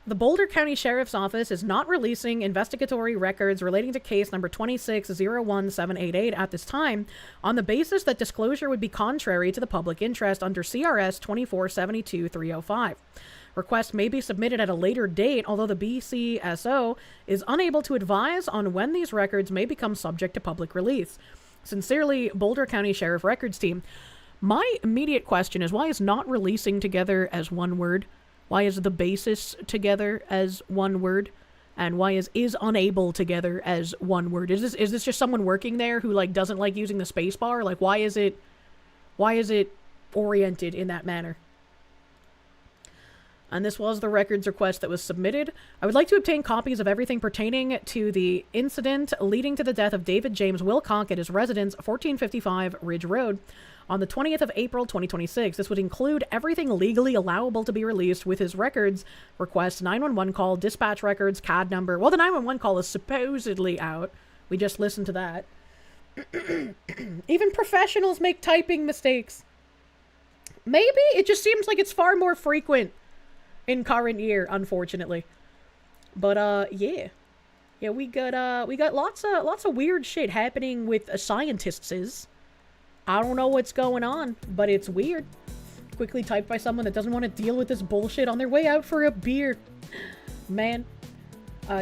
The Boulder County Sheriff's Office is not releasing investigatory records relating to case number 2601788 at this time on the basis that disclosure would be contrary to the public interest under CRS 2472-305. Requests may be submitted at a later date, although the BCSO is unable to advise on when these records may become subject to public release. Sincerely, Boulder County Sheriff Records Team. My immediate question is, why is not releasing together as one word? Why is the basis together as one word? And why is unable together as one word? Is this just someone working there who like doesn't like using the space bar? Like why is it oriented in that manner? And this was the records request that was submitted. I would like to obtain copies of everything pertaining to the incident leading to the death of David James Wilcock at his residence, 1455 Ridge Road, on the 20th of April, 2026. This would include everything legally allowable to be released with his records request, 911 call, dispatch records, CAD number. Well, the 911 call is supposedly out. We just listened to that. Even professionals make typing mistakes. Maybe it just seems like it's far more frequent in current year, unfortunately. But yeah, we got lots of weird shit happening with scientists. I don't know what's going on, but it's weird. Quickly typed by someone that doesn't want to deal with this bullshit on their way out for a beer. Man.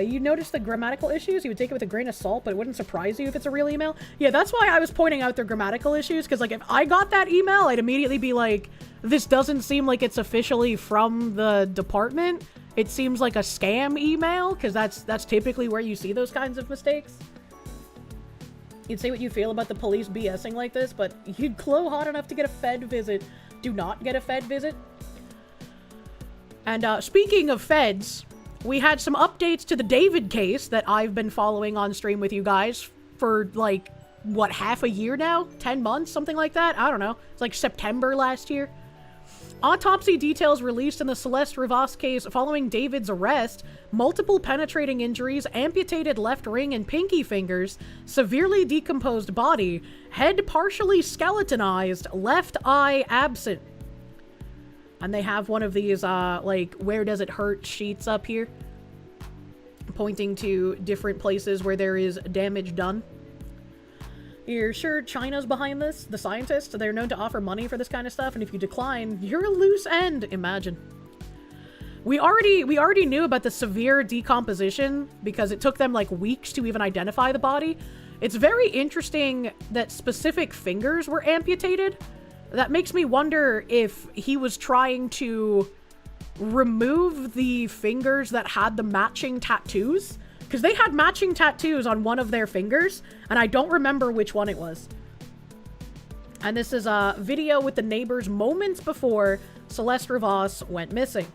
You notice the grammatical issues? You would take it with a grain of salt, but it wouldn't surprise you if it's a real email? Yeah, that's why I was pointing out their grammatical issues, because, like, if I got that email, I'd immediately be like, this doesn't seem like it's officially from the department. It seems like a scam email, because that's typically where you see those kinds of mistakes. You'd say what you feel about the police BSing like this, but you'd glow hot enough to get a Fed visit. Do not get a Fed visit. And speaking of Feds, we had some updates to the David case that I've been following on stream with you guys for, like, what, half a year now? 10 months? Something like that? I don't know. It's like September last year. Autopsy details released in the Celeste Rivas case following David's arrest, multiple penetrating injuries, amputated left ring and pinky fingers, severely decomposed body, head partially skeletonized, left eye absent. And they have one of these, like, where does it hurt sheets up here, pointing to different places where there is damage done. You're sure China's behind this? The scientists? They're known to offer money for this kind of stuff, and if you decline, you're a loose end, imagine. We already knew about the severe decomposition, because it took them, like, weeks to even identify the body. It's very interesting that specific fingers were amputated. That makes me wonder if he was trying to remove the fingers that had the matching tattoos. Because they had matching tattoos on one of their fingers, and I don't remember which one it was. And this is a video with the neighbors moments before Celeste Rivas went missing.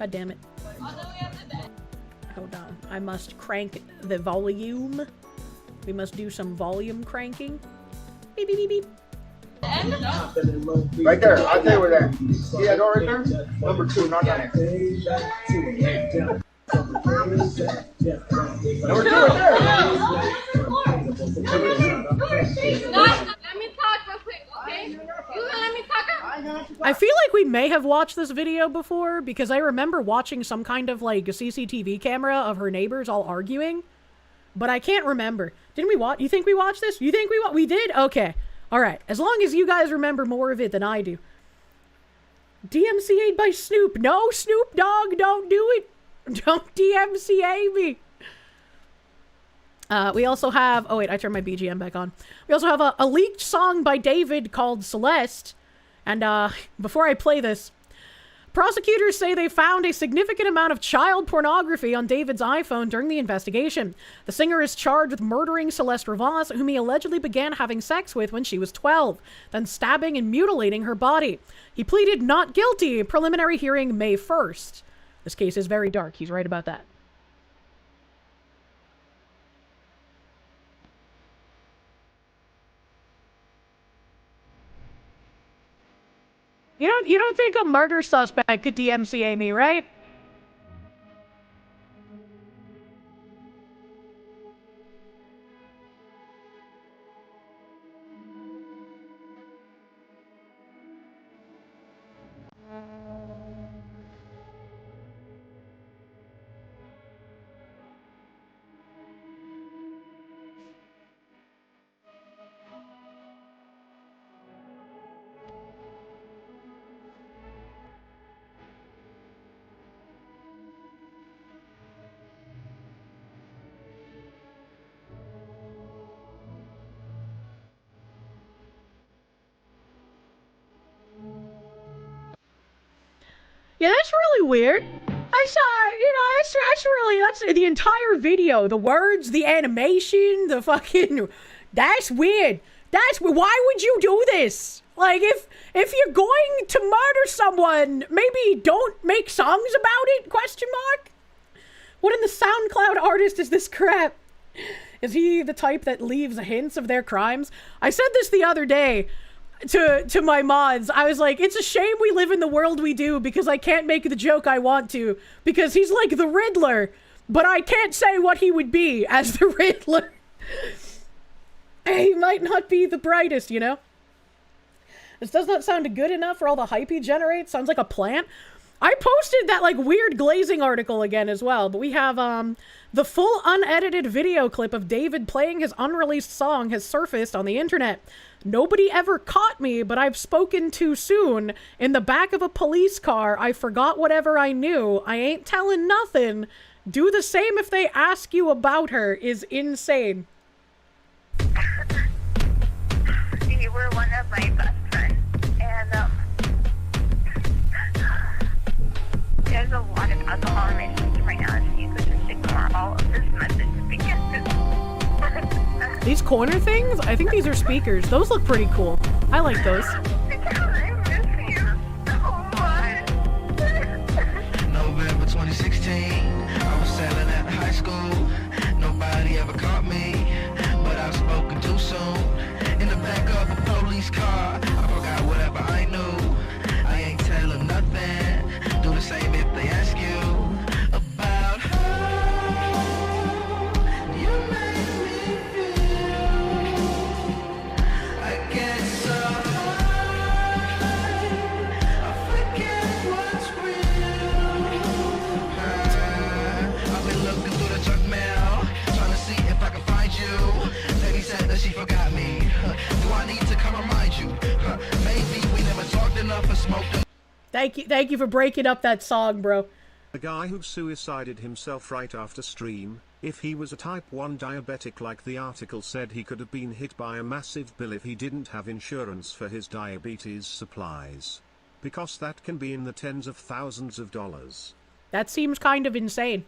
God damn it. Hold on. I must crank the volume. We must do some volume cranking. Beep, beep, beep, beep.
Right there. I'll tell you where that. See that door right there? Number 2, not that. Number 2 right there.
Let me talk real quick, okay? You gonna let me talk?
I feel like we may have watched this video before, because I remember watching some kind of, like, a CCTV camera of her neighbors all arguing, but I can't remember. Didn't we watch? You think we watched this? You think we did? Okay. Alright. As long as you guys remember more of it than I do. DMCA'd by Snoop. No, Snoop Dogg, don't do it. Don't DMCA me. We also have... Oh, wait, I turned my BGM back on. We also have a leaked song by David called Celeste. And, before I play this, prosecutors say they found a significant amount of child pornography on David's iPhone during the investigation. The singer is charged with murdering Celeste Rivas, whom he allegedly began having sex with when she was 12, then stabbing and mutilating her body. He pleaded not guilty. Preliminary hearing May 1st. This case is very dark. He's right about that. You don't think a murder suspect could DMCA me, right? Yeah, that's really weird. I saw, that's the entire video. The words, the animation, the fucking... That's weird. Why would you do this? Like, if you're going to murder someone, maybe don't make songs about it, question mark? What in the SoundCloud artist is this crap? Is he the type that leaves hints of their crimes? I said this the other day to my mods. I was like, it's a shame we live in the world we do because I can't make the joke I want to. Because he's like the Riddler, but I can't say what he would be as the Riddler. He might not be the brightest, you know? This does not sound good enough for all the hype he generates. Sounds like a plant. I posted that like weird glazing article again as well, but we have the full unedited video clip of David playing his unreleased song has surfaced on the internet. Nobody ever caught me, but I've spoken too soon. In the back of a police car, I forgot whatever I knew. I ain't telling nothing. Do the same if they ask you about her is insane.
You were one of my best friends, and there's a lot of alcohol in my system right now, so you could just ignore all of this message because
these corner things? I think these are speakers. Those look pretty cool. I like those.
November 2016, I was selling at high school. Nobody ever caught me, but I've spoken too soon. In the back of a police car, I forgot whatever I knew. I ain't telling nothing. Do the same if they ask you about her. You make me feel I get so high, I forget what's real. I've been looking through the junk mail, trying to see if I can find you. Lady said that she forgot me. Do I need to come remind you? Maybe we never talked enough or smoked enough.
Thank you for breaking up that song, bro.
The guy who suicided himself right after stream, if he was a type 1 diabetic like the article said, he could have been hit by a massive bill if he didn't have insurance for his diabetes supplies. Because that can be in the tens of thousands of dollars.
That seems kind of insane.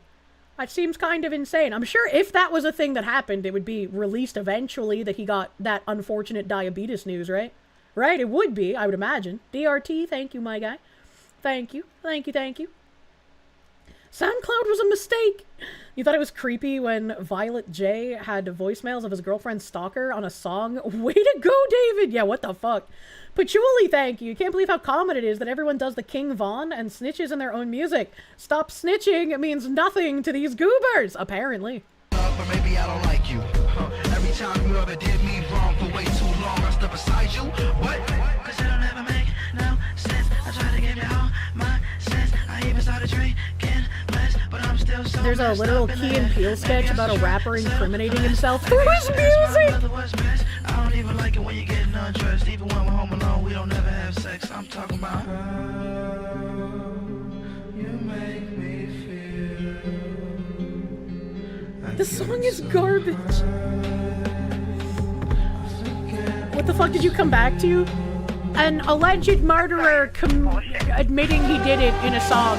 That seems kind of insane. I'm sure if that was a thing that happened, it would be released eventually that he got that unfortunate diabetes news, right? Right, it would be, I would imagine. DRT, thank you, my guy. Thank you, thank you, thank you. SoundCloud was a mistake. You thought it was creepy when Violet J had voicemails of his girlfriend's stalker on a song? Way to go, David! Yeah, what the fuck? Patchouli, thank you. Can't believe how common it is that everyone does the King Von and snitches in their own music. Stop snitching, it means nothing to these goobers, apparently.
Or maybe I don't like you. Every time you ever did me wrong for way too long, I stood beside you. What? Cause it'll never make no sense. I try to give you all my sense. I even started drinking less, but I'm still so.
There's a literal Key and Peele sketch about a rapper incriminating himself through his music.
I don't even like it when you're getting undressed. Even when we're home alone, we don't never have sex. I'm talking about you make me feel.
The song is garbage. What the fuck did you come back to? An alleged murderer admitting he did it in a song.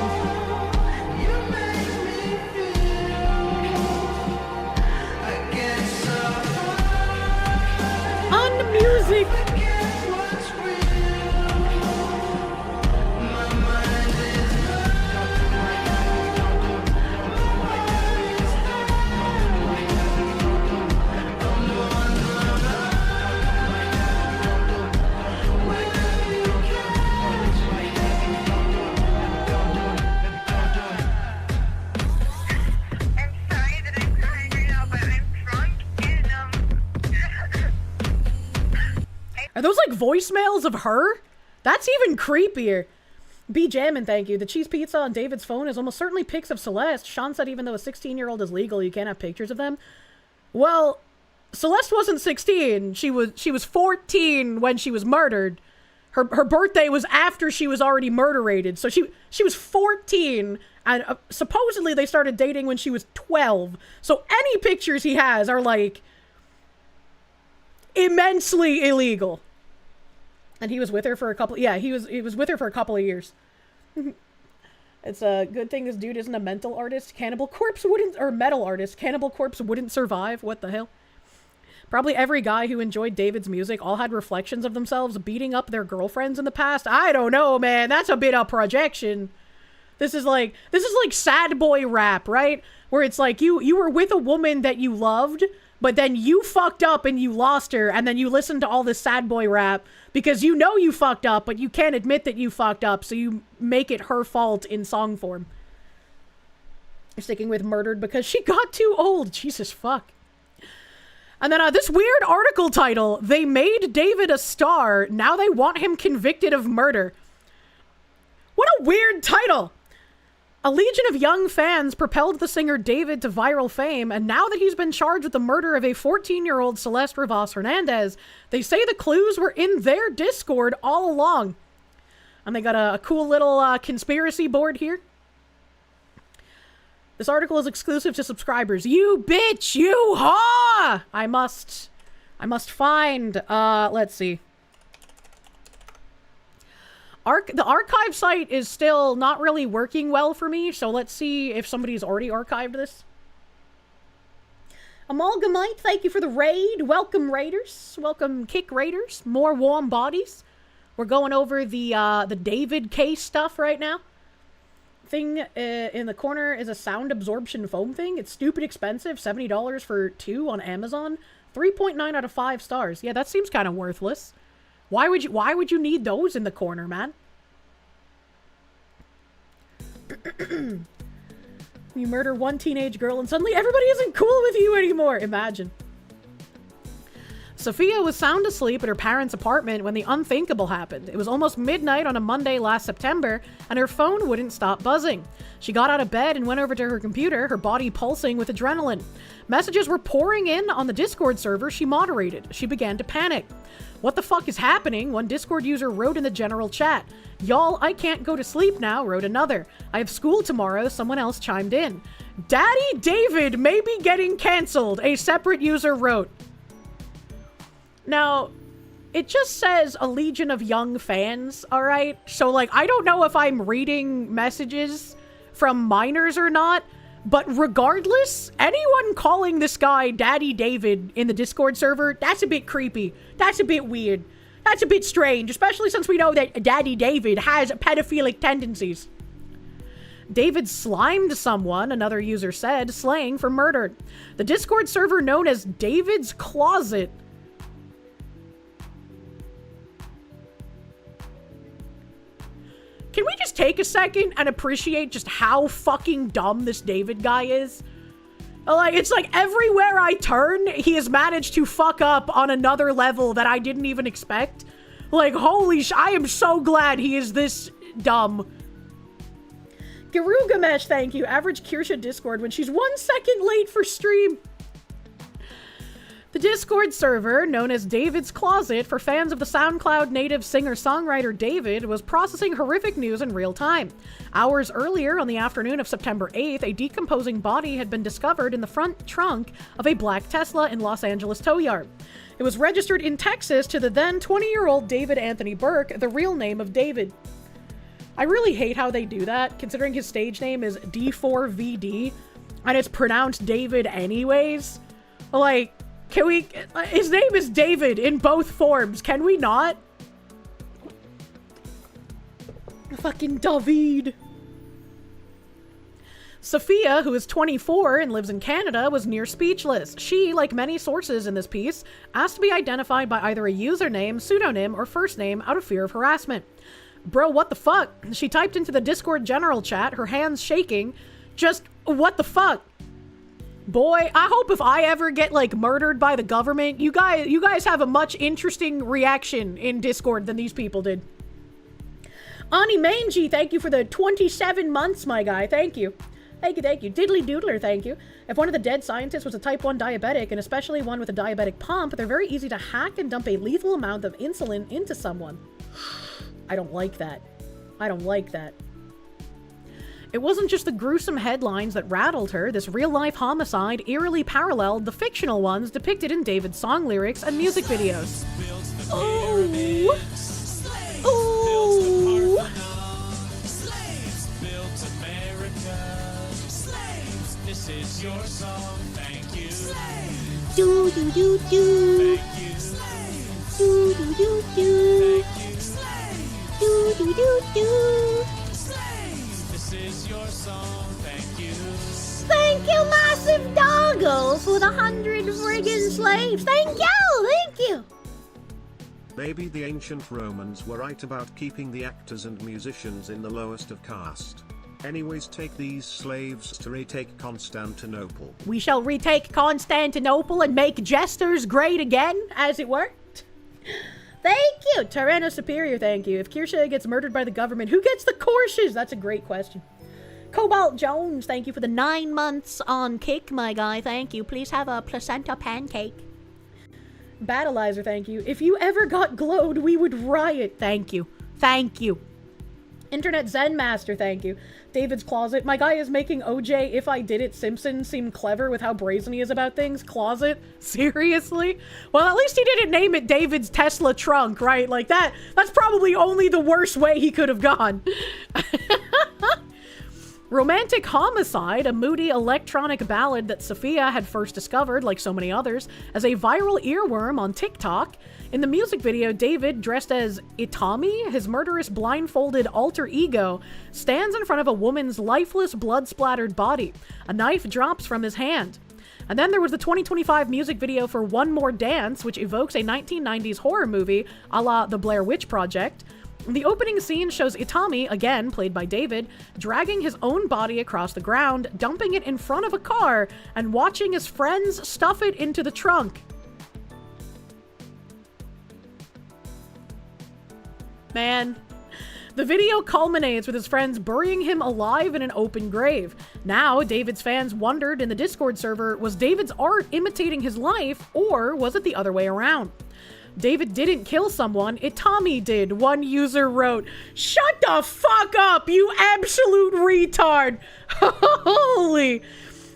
On the music. Are those like voicemails of her? That's even creepier. B Jammin', thank you. The cheese pizza on David's phone is almost certainly pics of Celeste. Sean said even though a 16-year-old is legal, you can't have pictures of them. Well, Celeste wasn't 16. She was 14 when she was murdered. Her birthday was after she was already murderated. So she was 14, and supposedly they started dating when she was 12. So any pictures he has are like immensely illegal. And he was with her for a couple. Yeah, he was with her for a couple of years. It's a good thing this dude isn't a mental artist. Cannibal Corpse wouldn't, or metal artist. Cannibal Corpse wouldn't survive. What the hell? Probably every guy who enjoyed David's music all had reflections of themselves beating up their girlfriends in the past. I don't know, man. That's a bit of projection. This is like sad boy rap, right? Where it's like you were with a woman that you loved, but then you fucked up and you lost her, and then you listen to all this sad boy rap because you know you fucked up, but you can't admit that you fucked up, so you make it her fault in song form. You're sticking with murdered because she got too old. Jesus fuck. And then this weird article title, they made David a star, now they want him convicted of murder. What a weird title. A legion of young fans propelled the singer David to viral fame, and now that he's been charged with the murder of a 14-year-old Celeste Rivas Hernandez, they say the clues were in their Discord all along. And they got a cool little conspiracy board here. This article is exclusive to subscribers. You bitch! You ha! I must find, let's see. The archive site is still not really working well for me, so let's see if somebody's already archived this. Amalgamite, thank you for the raid. Welcome, Raiders. Welcome, Kick Raiders. More warm bodies. We're going over the David case stuff right now. Thing in the corner is a sound absorption foam thing. It's stupid expensive. $70 for 2 on Amazon. 3.9 out of 5 stars. Yeah, that seems kind of worthless. Why would you need those in the corner, man? You murder one teenage girl and suddenly everybody isn't cool with you anymore. Imagine. Sophia was sound asleep at her parents' apartment when the unthinkable happened. It was almost midnight on a Monday last September, and her phone wouldn't stop buzzing. She got out of bed and went over to her computer, her body pulsing with adrenaline. Messages were pouring in on the Discord server she moderated. She began to panic. What the fuck is happening? One Discord user wrote in the general chat. Y'all, I can't go to sleep now, wrote another. I have school tomorrow, someone else chimed in. Daddy David may be getting cancelled, a separate user wrote. Now, it just says a legion of young fans, alright? So, like, I don't know if I'm reading messages from minors or not, but regardless, anyone calling this guy Daddy David in the Discord server, that's a bit creepy. That's a bit weird. That's a bit strange, especially since we know that Daddy David has pedophilic tendencies. David slimed someone, another user said, slang for murder. The Discord server known as David's Closet. Can we just take a second and appreciate just how fucking dumb this David guy is? Like, it's like everywhere I turn, he has managed to fuck up on another level that I didn't even expect. Like, holy I am so glad he is this dumb. Garugamesh, thank you. Average Kirsche Discord when she's 1 second late for stream. The Discord server, known as David's Closet for fans of the SoundCloud native singer-songwriter David, was processing horrific news in real time. Hours earlier, on the afternoon of September 8th, a decomposing body had been discovered in the front trunk of a black Tesla in Los Angeles tow yard. It was registered in Texas to the then 20-year-old David Anthony Burke, the real name of David. I really hate how they do that, considering his stage name is D4VD, and it's pronounced David anyways. Like, can we... His name is David in both forms. Can we not? Fucking David. Sophia, who is 24 and lives in Canada, was near speechless. She, like many sources in this piece, asked to be identified by either a username, pseudonym, or first name out of fear of harassment. Bro, what the fuck? She typed into the Discord general chat, her hands shaking. Just, what the fuck? Boy, I hope if I ever get, like, murdered by the government, you guys have a much interesting reaction in Discord than these people did. Ani Mangy, thank you for the 27 months, my guy. Thank you. Thank you, thank you. Diddly Doodler, thank you. If one of the dead scientists was a type 1 diabetic, and especially one with a diabetic pump, they're very easy to hack and dump a lethal amount of insulin into someone. I don't like that. I don't like that. It wasn't just the gruesome headlines that rattled her. This real-life homicide eerily paralleled the fictional ones depicted in David's song lyrics and music videos. Ooh. Ooh. Do do do do. Do do do do. Do do do do.
This is your song, thank you.
Thank you, Massive Doggo, for the 100 friggin' slaves. Thank you.
Maybe the ancient Romans were right about keeping the actors and musicians in the lowest of caste. Anyways, take these slaves to retake Constantinople.
We shall retake Constantinople and make jesters great again, as it were. Thank you, Tyranno Superior, thank you. If Kirsche gets murdered by the government, who gets the Kirsches? That's a great question. Cobalt Jones, thank you for the 9 months on Kick, my guy, thank you. Please have a placenta pancake. Battleizer, thank you. If you ever got glowed, we would riot. Thank you. Thank you. Internet Zen Master, thank you. David's Closet. My guy is making OJ If I Did It Simpson seem clever with how brazen he is about things. Closet? Seriously? Well, at least he didn't name it David's Tesla trunk, right? Like that's probably only the worst way he could have gone. Romantic Homicide, a moody electronic ballad that Sophia had first discovered, like so many others, as a viral earworm on TikTok. In the music video, David, dressed as Itami, his murderous blindfolded alter ego, stands in front of a woman's lifeless, blood-splattered body. A knife drops from his hand. And then there was the 2025 music video for One More Dance, which evokes a 1990s horror movie a la The Blair Witch Project. The opening scene shows Itami, again played by David, dragging his own body across the ground, dumping it in front of a car, and watching his friends stuff it into the trunk. Man. The video culminates with his friends burying him alive in an open grave. Now, David's fans wondered in the Discord server, was David's art imitating his life, or was it the other way around? David didn't kill someone, Itami did, one user wrote. Shut the fuck up, you absolute retard! Holy!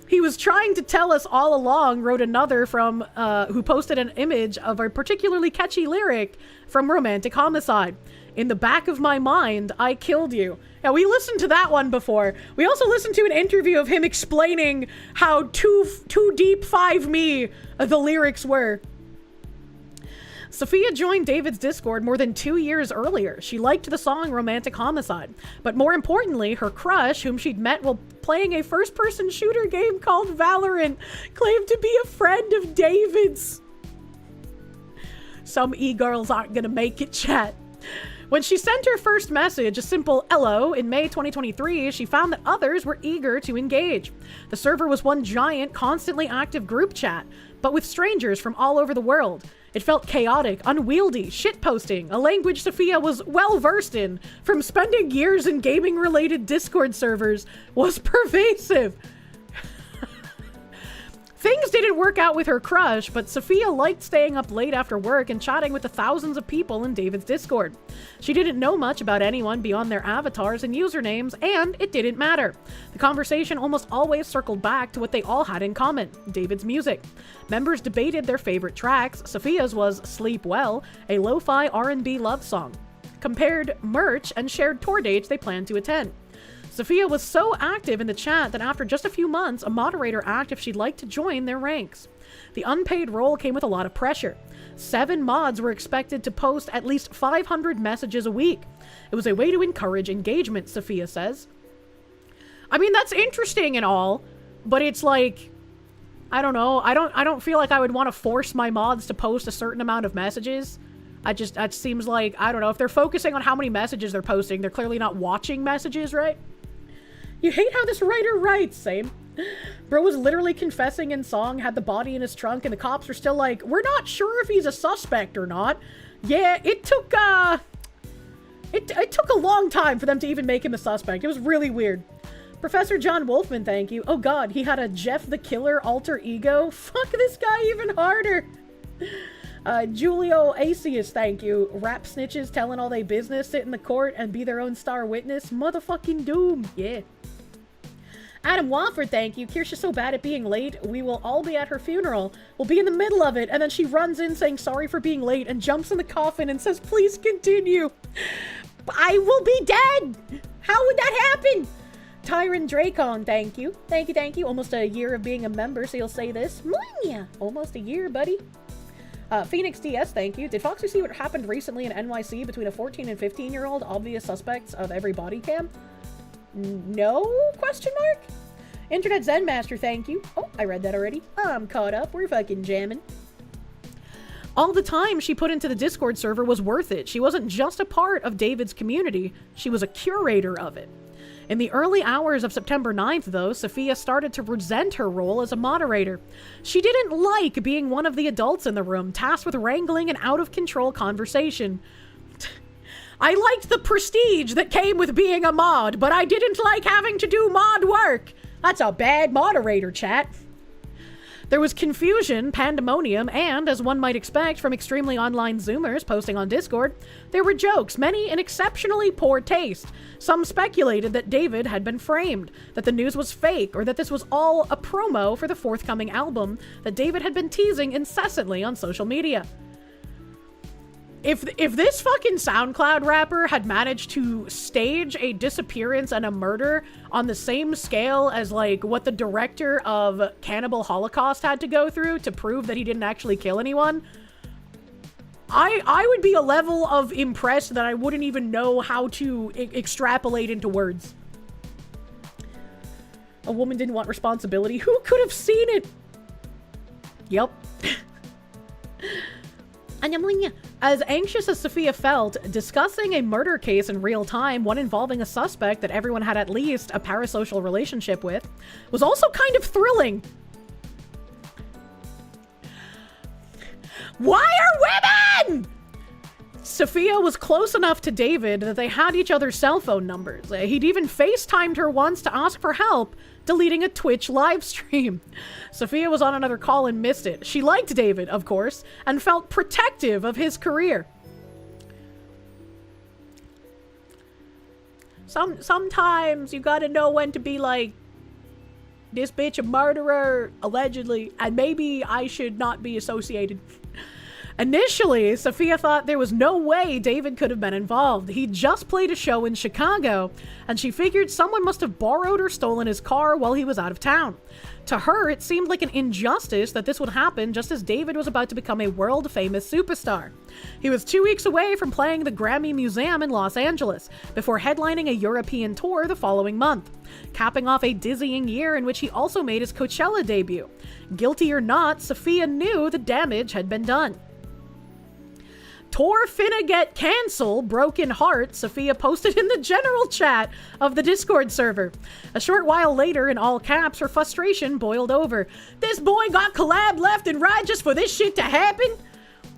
He was trying to tell us all along, wrote another from, who posted an image of a particularly catchy lyric from Romantic Homicide. In the back of my mind, I killed you. Yeah, we listened to that one before. We also listened to an interview of him explaining how too deep 5 me the lyrics were. Sophia joined David's Discord more than 2 years earlier. She liked the song Romantic Homicide, but more importantly, her crush, whom she'd met while playing a first-person shooter game called Valorant, claimed to be a friend of David's. Some e-girls aren't gonna make it, chat. When she sent her first message, a simple hello, in May 2023, she found that others were eager to engage. The server was one giant, constantly active group chat, but with strangers from all over the world. It felt chaotic, unwieldy, shitposting, a language Sophia was well-versed in, from spending years in gaming-related Discord servers, was pervasive. Things didn't work out with her crush, but Sophia liked staying up late after work and chatting with the thousands of people in David's Discord. She didn't know much about anyone beyond their avatars and usernames, and it didn't matter. The conversation almost always circled back to what they all had in common, David's music. Members debated their favorite tracks. Sophia's was Sleep Well, a lo-fi R&B love song, compared merch, and shared tour dates they planned to attend. Sophia was so active in the chat that after just a few months, a moderator asked if she'd like to join their ranks. The unpaid role came with a lot of pressure. 7 mods were expected to post at least 500 messages a week. It was a way to encourage engagement, Sophia says. I mean, that's interesting and all, but it's like, I don't know. I don't feel like I would want to force my mods to post a certain amount of messages. That seems like, I don't know, if they're focusing on how many messages they're posting, they're clearly not watching messages, right? You hate how this writer writes, same. Bro was literally confessing in song, had the body in his trunk, and the cops were still like, we're not sure if he's a suspect or not. Yeah, it took a long time for them to even make him a suspect. It was really weird. Professor John Wolfman, thank you. Oh god, he had a Jeff the Killer alter ego? Fuck this guy even harder. Julio Acius, thank you. Rap snitches telling all they business, sit in the court and be their own star witness. Motherfucking doom. Yeah. Adam Wofford, thank you. Kirsche so bad at being late. We will all be at her funeral. We'll be in the middle of it. And then she runs in saying sorry for being late and jumps in the coffin and says, please continue. I will be dead. How would that happen? Tyron Dracon, thank you. Thank you, thank you. Almost a year of being a member, so you'll say this. Mwah! Almost a year, buddy. Phoenix DS, thank you. Did Foxy see what happened recently in NYC between a 14 and 15-year-old obvious suspects of every body cam? No? Question mark? Internet Zen Master, thank you. Oh, I read that already. I'm caught up. We're fucking jamming. All the time she put into the Discord server was worth it. She wasn't just a part of David's community. She was a curator of it. In the early hours of September 9th, though, Sophia started to resent her role as a moderator. She didn't like being one of the adults in the room, tasked with wrangling an out-of-control conversation. I liked the prestige that came with being a mod, but I didn't like having to do mod work. That's a bad moderator, chat. There was confusion, pandemonium, and, as one might expect from extremely online Zoomers posting on Discord, there were jokes, many in exceptionally poor taste. Some speculated that David had been framed, that the news was fake, or that this was all a promo for the forthcoming album that David had been teasing incessantly on social media. If this fucking SoundCloud rapper had managed to stage a disappearance and a murder on the same scale as, like, what the director of Cannibal Holocaust had to go through to prove that he didn't actually kill anyone, I would be a level of impressed that I wouldn't even know how to extrapolate into words. A woman didn't want responsibility. Who could have seen it? Yep. As anxious as Sophia felt, discussing a murder case in real time, one involving a suspect that everyone had at least a parasocial relationship with, was also kind of thrilling. Why are women? Sophia was close enough to David that they had each other's cell phone numbers. He'd even FaceTimed her once to ask for help, deleting a Twitch live stream. Sophia was on another call and missed it. She liked David, of course, and felt protective of his career. Sometimes you gotta know when to be like, this bitch a murderer, allegedly, and maybe I should not be associated. Initially, Sophia thought there was no way David could have been involved. He just played a show in Chicago, and she figured someone must have borrowed or stolen his car while he was out of town. To her, it seemed like an injustice that this would happen just as David was about to become a world-famous superstar. He was 2 weeks away from playing the Grammy Museum in Los Angeles, before headlining a European tour the following month, capping off a dizzying year in which he also made his Coachella debut. Guilty or not, Sophia knew the damage had been done. Tour finna get cancelled, broken heart, Sophia posted in the general chat of the Discord server. A short while later, in all caps, her frustration boiled over. This boy got collab left and right just for this shit to happen?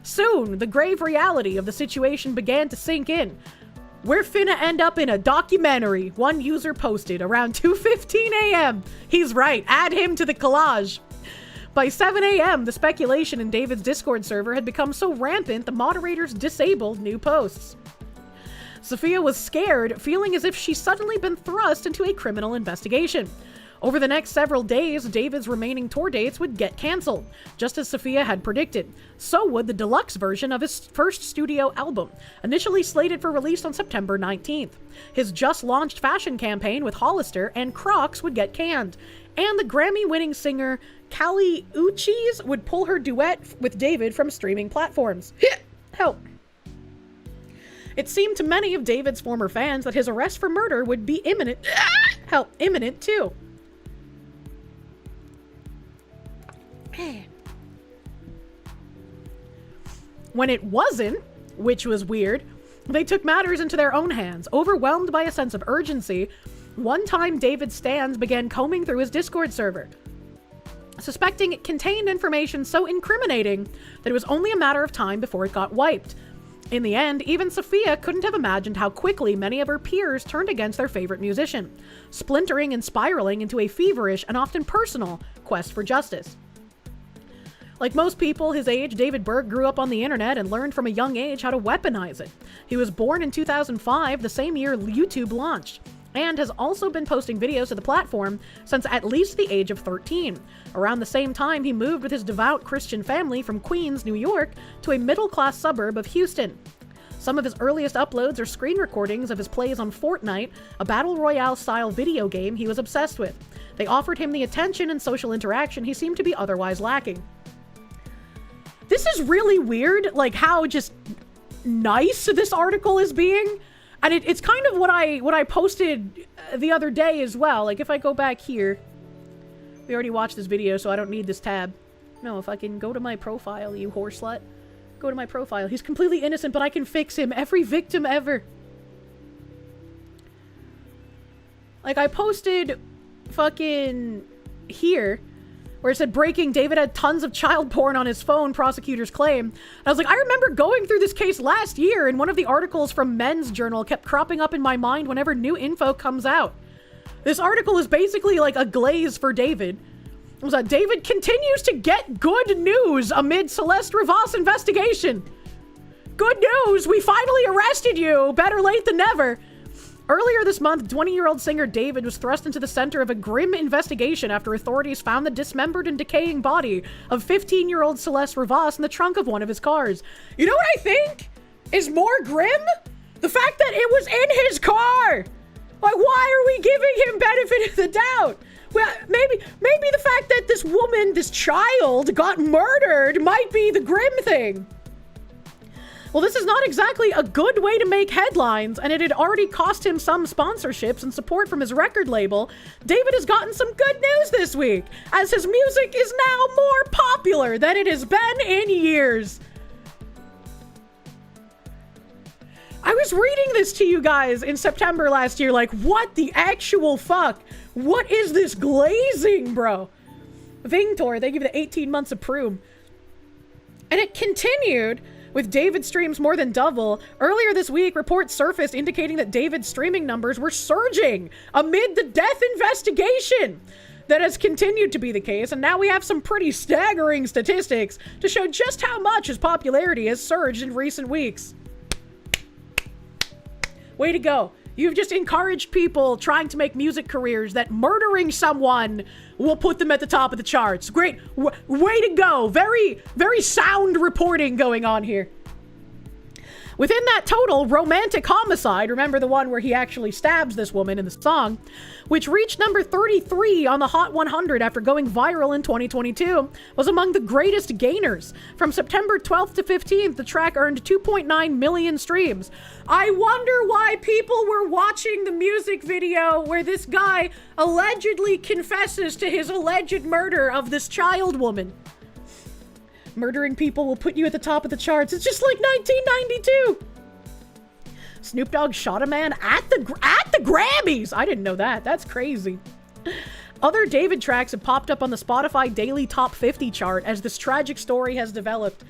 Soon, the grave reality of the situation began to sink in. We're finna end up in a documentary, one user posted around 2:15 a.m. He's right, add him to the collage. By 7 a.m., the speculation in David's Discord server had become so rampant the moderators disabled new posts. Sophia was scared, feeling as if she'd suddenly been thrust into a criminal investigation. Over the next several days, David's remaining tour dates would get cancelled, just as Sophia had predicted. So would the deluxe version of his first studio album, initially slated for release on September 19th. His just-launched fashion campaign with Hollister and Crocs would get canned, and the Grammy-winning singer Kali Uchis would pull her duet with David from streaming platforms. Help. It seemed to many of David's former fans that his arrest for murder would be imminent. Imminent too. When it wasn't, which was weird, they took matters into their own hands. Overwhelmed by a sense of urgency, one time David's stans began combing through his Discord server, suspecting it contained information so incriminating that it was only a matter of time before it got wiped. In the end, even Sophia couldn't have imagined how quickly many of her peers turned against their favorite musician, splintering and spiraling into a feverish and often personal quest for justice. Like most people his age, David Berg grew up on the internet and learned from a young age how to weaponize it. He was born in 2005, the same year YouTube launched, and has also been posting videos to the platform since at least the age of 13. Around the same time, he moved with his devout Christian family from Queens, New York, to a middle-class suburb of Houston. Some of his earliest uploads are screen recordings of his plays on Fortnite, a battle royale-style video game he was obsessed with. They offered him the attention and social interaction he seemed to be otherwise lacking. This is really weird, like how just nice this article is being. And it's kind of what I posted the other day as well. Like if I go back here, we already watched this video, so I don't need this tab. No, if I can go to my profile, you whore slut. Go to my profile. He's completely innocent, but I can fix him. Every victim ever. Like I posted fucking here, where it said breaking, David had tons of child porn on his phone, prosecutors claim. And I was like, I remember going through this case last year, and one of the articles from Men's Journal kept cropping up in my mind whenever new info comes out. This article is basically like a glaze for David. It was David continues to get good news amid Celeste Rivas investigation. Good news, we finally arrested you. Better late than never. Earlier this month, 20-year-old singer David was thrust into the center of a grim investigation after authorities found the dismembered and decaying body of 15-year-old Celeste Rivas in the trunk of one of his cars. You know what I think is more grim? The fact that it was in his car. Like, why are we giving him benefit of the doubt? Well, maybe the fact that this woman, this child, got murdered might be the grim thing. Well, this is not exactly a good way to make headlines, and it had already cost him some sponsorships and support from his record label. David has gotten some good news this week, as his music is now more popular than it has been in years. I was reading this to you guys in September last year, like, what the actual fuck? What is this glazing, bro? Vingtor, they give you the 18 months of Proom. And it continued with David's streams more than double. Earlier this week, reports surfaced indicating that David's streaming numbers were surging amid the death investigation. That has continued to be the case, and now we have some pretty staggering statistics to show just how much his popularity has surged in recent weeks. Way to go. You've just encouraged people trying to make music careers that murdering someone will put them at the top of the charts. Great. Way to go. Very, very sound reporting going on here. Within that total, Romantic Homicide, remember the one where he actually stabs this woman in the song, which reached number 33 on the Hot 100 after going viral in 2022, was among the greatest gainers. From September 12th to 15th, the track earned 2.9 million streams. I wonder why people were watching the music video where this guy allegedly confesses to his alleged murder of this child woman. Murdering people will put you at the top of the charts. It's just like 1992. Snoop Dogg shot a man at the Grammys. I didn't know that. That's crazy. Other David tracks have popped up on the Spotify Daily Top 50 chart as this tragic story has developed.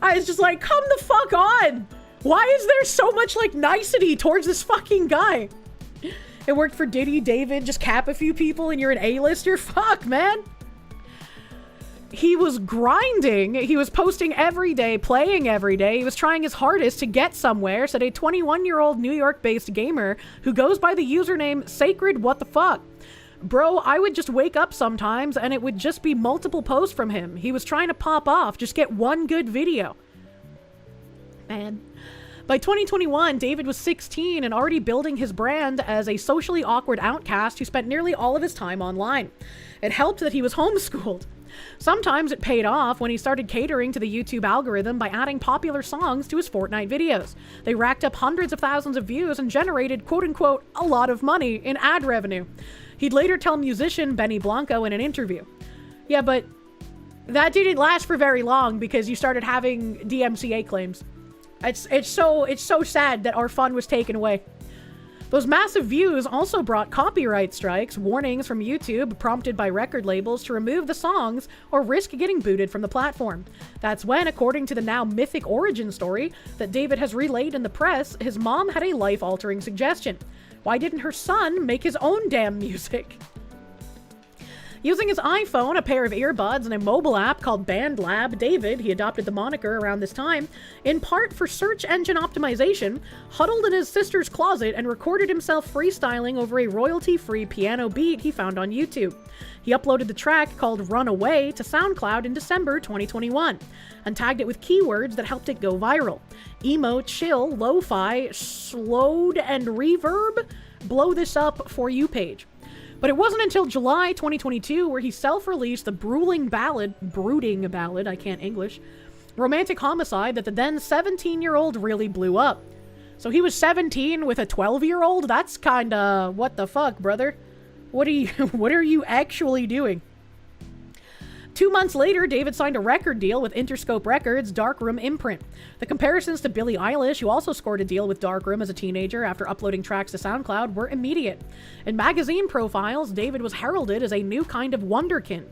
I was just like, come the fuck on. Why is there so much like nicety towards this fucking guy? It worked for Diddy, David. Just cap a few people and you're an A-lister. Fuck, man. He was grinding. He was posting every day, playing every day. He was trying his hardest to get somewhere, said a 21-year-old New York-based gamer who goes by the username Sacred What the Fuck. Bro, I would just wake up sometimes and it would just be multiple posts from him. He was trying to pop off, just get one good video. Man. By 2021, David was 16 and already building his brand as a socially awkward outcast who spent nearly all of his time online. It helped that he was homeschooled. Sometimes it paid off when he started catering to the YouTube algorithm by adding popular songs to his Fortnite videos. They racked up hundreds of thousands of views and generated, quote-unquote, a lot of money in ad revenue. He'd later tell musician Benny Blanco in an interview. Yeah, but that didn't last for very long because you started having DMCA claims. It's so sad that our fun was taken away. Those massive views also brought copyright strikes, warnings from YouTube prompted by record labels to remove the songs or risk getting booted from the platform. That's when, according to the now mythic origin story that David has relayed in the press, his mom had a life-altering suggestion. Why didn't her son make his own damn music? Using his iPhone, a pair of earbuds, and a mobile app called BandLab, David, he adopted the moniker around this time, in part for search engine optimization, huddled in his sister's closet and recorded himself freestyling over a royalty-free piano beat he found on YouTube. He uploaded the track called Runaway to SoundCloud in December 2021 and tagged it with keywords that helped it go viral. Emo, chill, lo-fi, slowed, and reverb. Blow this up for you page. But it wasn't until July 2022 where he self-released the brooding ballad, I can't English, Romantic Homicide, that the then 17-year-old really blew up. So he was 17 with a 12-year-old? That's kinda what the fuck, brother? What are you actually doing? 2 months later, David signed a record deal with Interscope Records' Darkroom imprint. The comparisons to Billie Eilish, who also scored a deal with Darkroom as a teenager after uploading tracks to SoundCloud, were immediate. In magazine profiles, David was heralded as a new kind of wonderkind,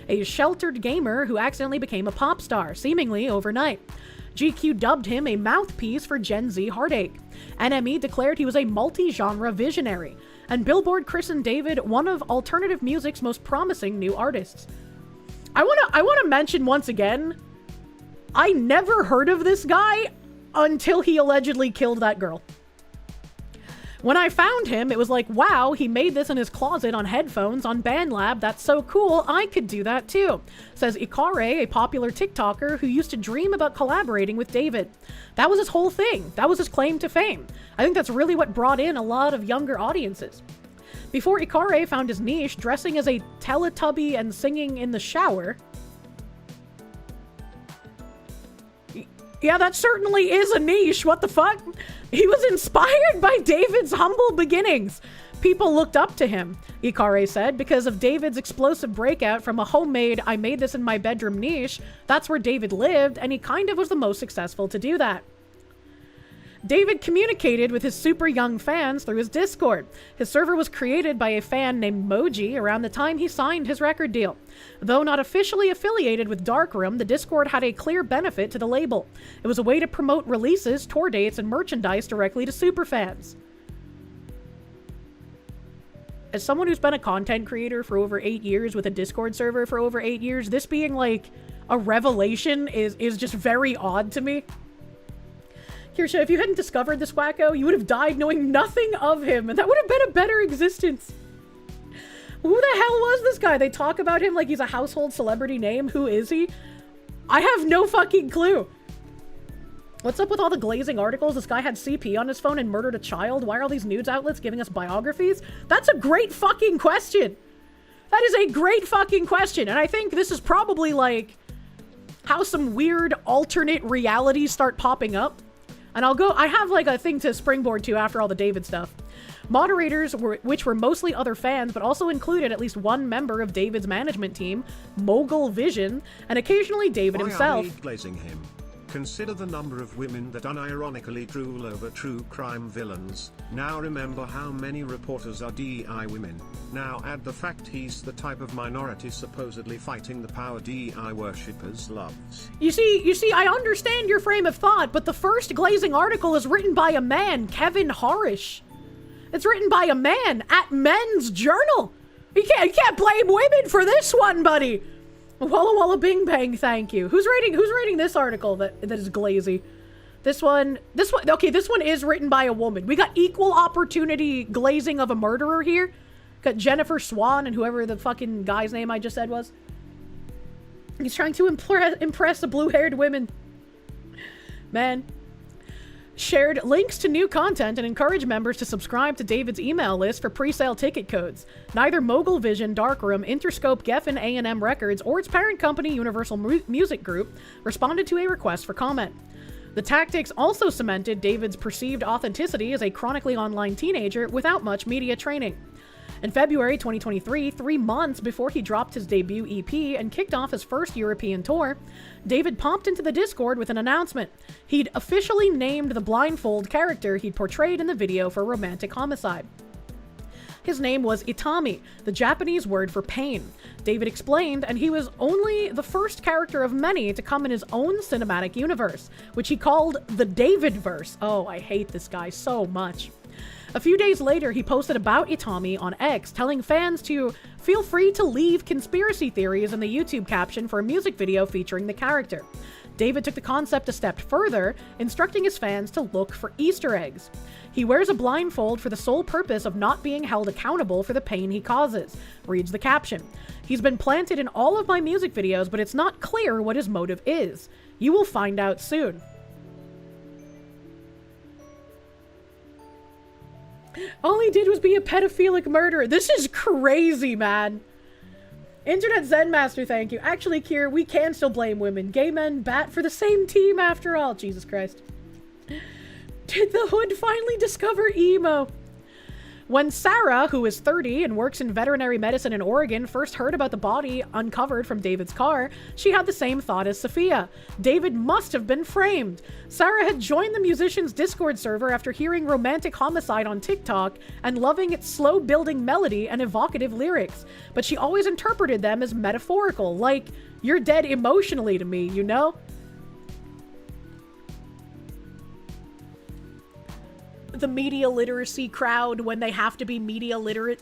a sheltered gamer who accidentally became a pop star, seemingly overnight. GQ dubbed him a mouthpiece for Gen Z heartache. NME declared he was a multi-genre visionary, and Billboard christened David one of alternative music's most promising new artists. I want to mention once again, I never heard of this guy until he allegedly killed that girl. When I found him, it was like, wow, he made this in his closet on headphones on BandLab. That's so cool. I could do that too, says Ikare, a popular TikToker who used to dream about collaborating with David. That was his whole thing. That was his claim to fame. I think that's really what brought in a lot of younger audiences. Before Ikare found his niche dressing as a Teletubby and singing in the shower. Yeah, that certainly is a niche. What the fuck? He was inspired by David's humble beginnings. People looked up to him, Ikare said, because of David's explosive breakout from a homemade, I made this in my bedroom niche. That's where David lived, and he kind of was the most successful to do that. David communicated with his super young fans through his Discord. His server was created by a fan named Moji around the time he signed his record deal. Though not officially affiliated with Darkroom, the Discord had a clear benefit to the label. It was a way to promote releases, tour dates, and merchandise directly to superfans. As someone who's been a content creator for over 8 years with a Discord server for over 8 years, this being like a revelation is just very odd to me. Kirsche, if you hadn't discovered this wacko, you would have died knowing nothing of him, and that would have been a better existence. Who the hell was this guy? They talk about him like he's a household celebrity name. Who is he? I have no fucking clue. What's up with all the glazing articles? This guy had CP on his phone and murdered a child. Why are all these news outlets giving us biographies? That's a great fucking question. That is a great fucking question. And I think this is probably like how some weird alternate realities start popping up. And I have like a thing to springboard to after all the David stuff. Moderators, which were mostly other fans, but also included at least one member of David's management team, Mogul Vision, and occasionally David himself.
Why are we glazing him? Consider the number of women that unironically drool over true crime villains. Now remember how many reporters are DEI women. Now add the fact he's the type of minority supposedly fighting the power DEI worshippers loves.
You see, I understand your frame of thought, but the first glazing article is written by a man, Kevin Harish. It's written by a man at Men's Journal. You can't blame women for this one, buddy. Walla Walla Bing Bang, thank you. Who's writing this article that is glazy? This one is written by a woman. We got equal opportunity glazing of a murderer here. Got Jennifer Swan and whoever the fucking guy's name I just said was. He's trying to impress the blue-haired women. Man. Shared links to new content and encouraged members to subscribe to David's email list for pre-sale ticket codes. Neither Mogul Vision, Darkroom, Interscope, Geffen, A&M Records, or its parent company, Universal Music Group, responded to a request for comment. The tactics also cemented David's perceived authenticity as a chronically online teenager without much media training. In February 2023, 3 months before he dropped his debut EP and kicked off his first European tour, David popped into the Discord with an announcement. He'd officially named the blindfold character he'd portrayed in the video for Romantic Homicide. His name was Itami, the Japanese word for pain. David explained, and he was only the first character of many to come in his own cinematic universe, which he called the Davidverse. Oh, I hate this guy so much. A few days later, he posted about Itami on X, telling fans to feel free to leave conspiracy theories in the YouTube caption for a music video featuring the character. David took the concept a step further, instructing his fans to look for Easter eggs. He wears a blindfold for the sole purpose of not being held accountable for the pain he causes, reads the caption. He's been planted in all of my music videos, but it's not clear what his motive is. You will find out soon. All he did was be a pedophilic murderer. This is crazy, man. Internet Zen Master, thank you. Actually, Kier, we can still blame women. Gay men bat for the same team after all. Jesus Christ. Did the hood finally discover emo? When Sarah, who is 30 and works in veterinary medicine in Oregon, first heard about the body uncovered from David's car, she had the same thought as Sophia. David must have been framed. Sarah had joined the musician's Discord server after hearing Romantic Homicide on TikTok and loving its slow-building melody and evocative lyrics, but she always interpreted them as metaphorical, like, you're dead emotionally to me, you know? The media literacy crowd when they have to be media literate.